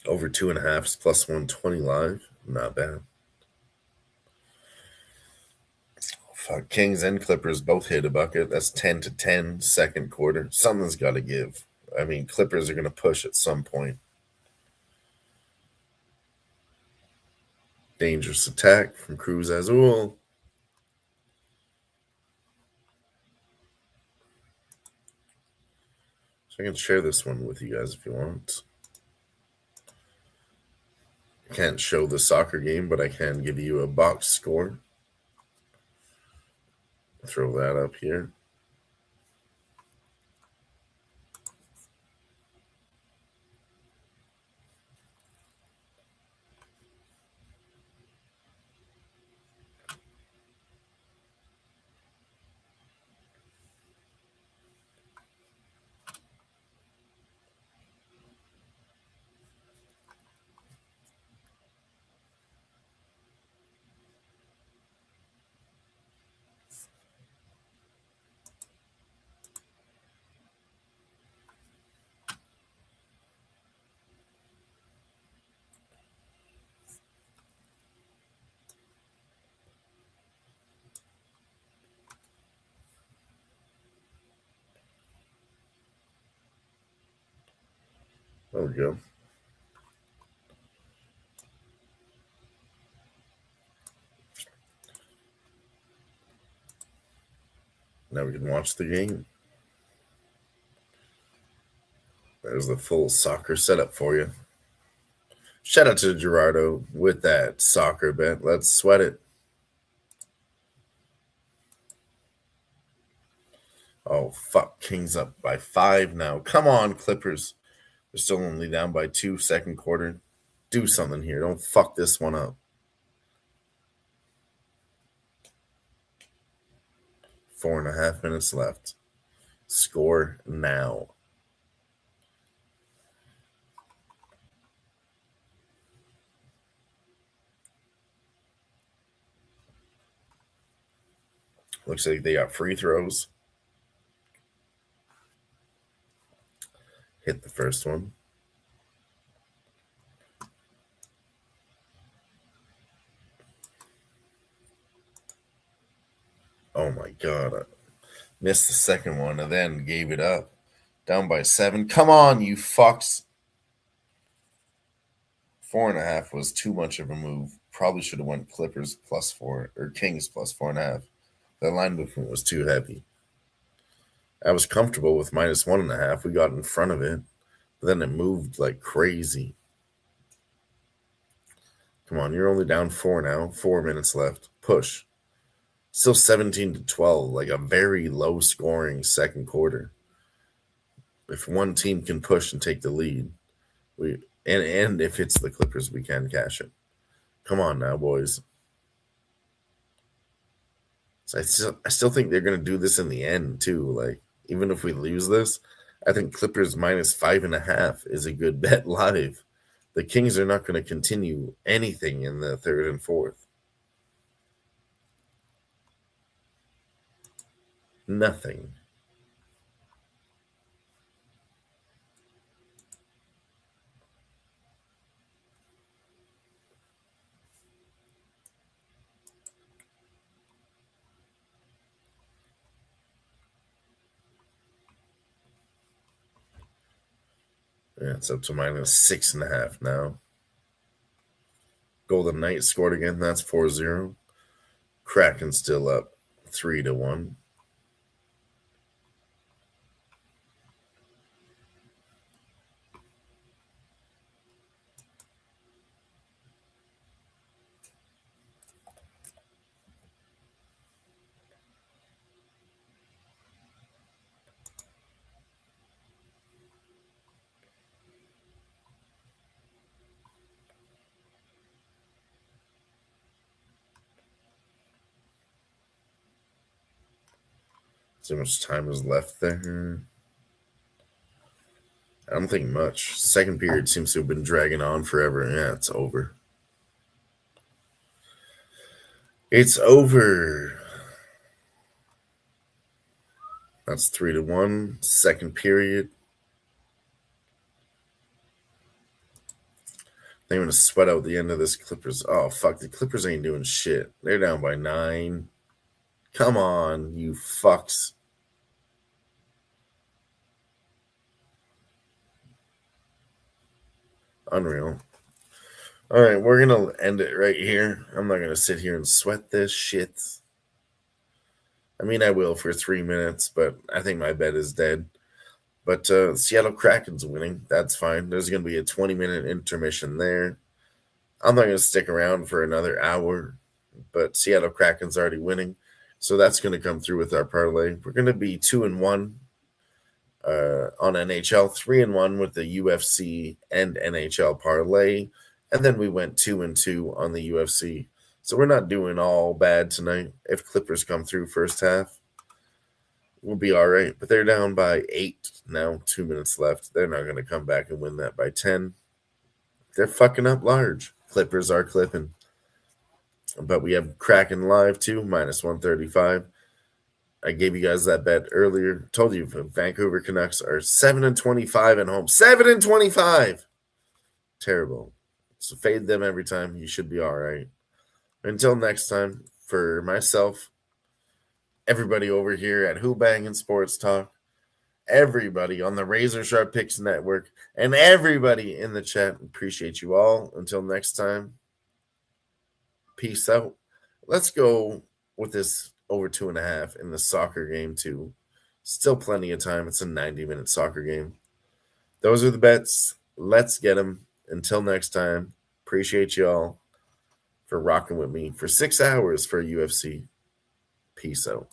Over 2.5 +120 live. Not bad. Fuck, Kings and Clippers both hit a bucket. That's 10-10 second quarter. Something's got to give. I mean, Clippers are going to push at some point. Dangerous attack from Cruz Azul. I can share this one with you guys if you want. I can't show the soccer game, but I can give you a box score. Throw that up here. There we go. Now we can watch the game. There's the full soccer setup for you. Shout out to Gerardo with that soccer bet. Let's sweat it. Oh, fuck. Kings up by 5 now. Come on, Clippers. They're still only down by 2 second quarter. Do something here. Don't fuck this one up. 4.5 minutes left. Score now. Looks like they got free throws. Hit the first one. Oh my God. I missed the second one and then gave it up. Down by 7. Come on, you fucks. 4.5 was too much of a move. Probably should have went Clippers +4 or Kings +4.5. The line movement was too heavy. I was comfortable with -1.5. We got in front of it, but then it moved like crazy. Come on, you're only down 4 now. 4 minutes left. Push. Still 17-12, like a very low scoring second quarter. If one team can push and take the lead, and if it's the Clippers, we can cash it. Come on now, boys. So I still think they're going to do this in the end, too. Like, even if we lose this, I think Clippers -5.5 is a good bet live. The Kings are not going to continue anything in the third and fourth. Nothing. Yeah, it's up to -6.5 now. Golden Knights scored again. That's 4-0. Kraken still up 3-1. So much time is left there. I don't think much. Second period seems to have been dragging on forever. Yeah, it's over. It's over. That's 3-1. Second period. They're going to sweat out the end of this Clippers. Oh, fuck. The Clippers ain't doing shit. They're down by 9. Come on, you fucks. Unreal. All right, we're going to end it right here. I'm not going to sit here and sweat this shit. I mean, I will for 3 minutes, but I think my bet is dead. But But Seattle Kraken's winning. That's fine. There's going to be a 20-minute intermission there. I'm not going to stick around for another hour, but Seattle Kraken's already winning. So that's going to come through with our parlay. We're going to be 2-1 on NHL, 3-1 with the UFC and NHL parlay. And then we went 2-2 on the UFC. So we're not doing all bad tonight. If Clippers come through first half, we'll be all right. But they're down by 8 now, 2 minutes left. They're not going to come back and win that by 10. They're fucking up large. Clippers are clipping. But we have Kraken live too, minus 135. I gave you guys that bet earlier. Told you Vancouver Canucks are 7-25 at home. 7-25. Terrible. So fade them every time. You should be all right. Until next time, for myself, everybody over here at Who Bangin' Sports Talk, everybody on the Razor Sharp Picks Network, and everybody in the chat, appreciate you all. Until next time, peace out. Let's go with this over 2.5 in the soccer game too. Still plenty of time. It's a 90-minute soccer game. Those are the bets. Let's get them. Until next time, appreciate you all for rocking with me for 6 hours for UFC. Peace out.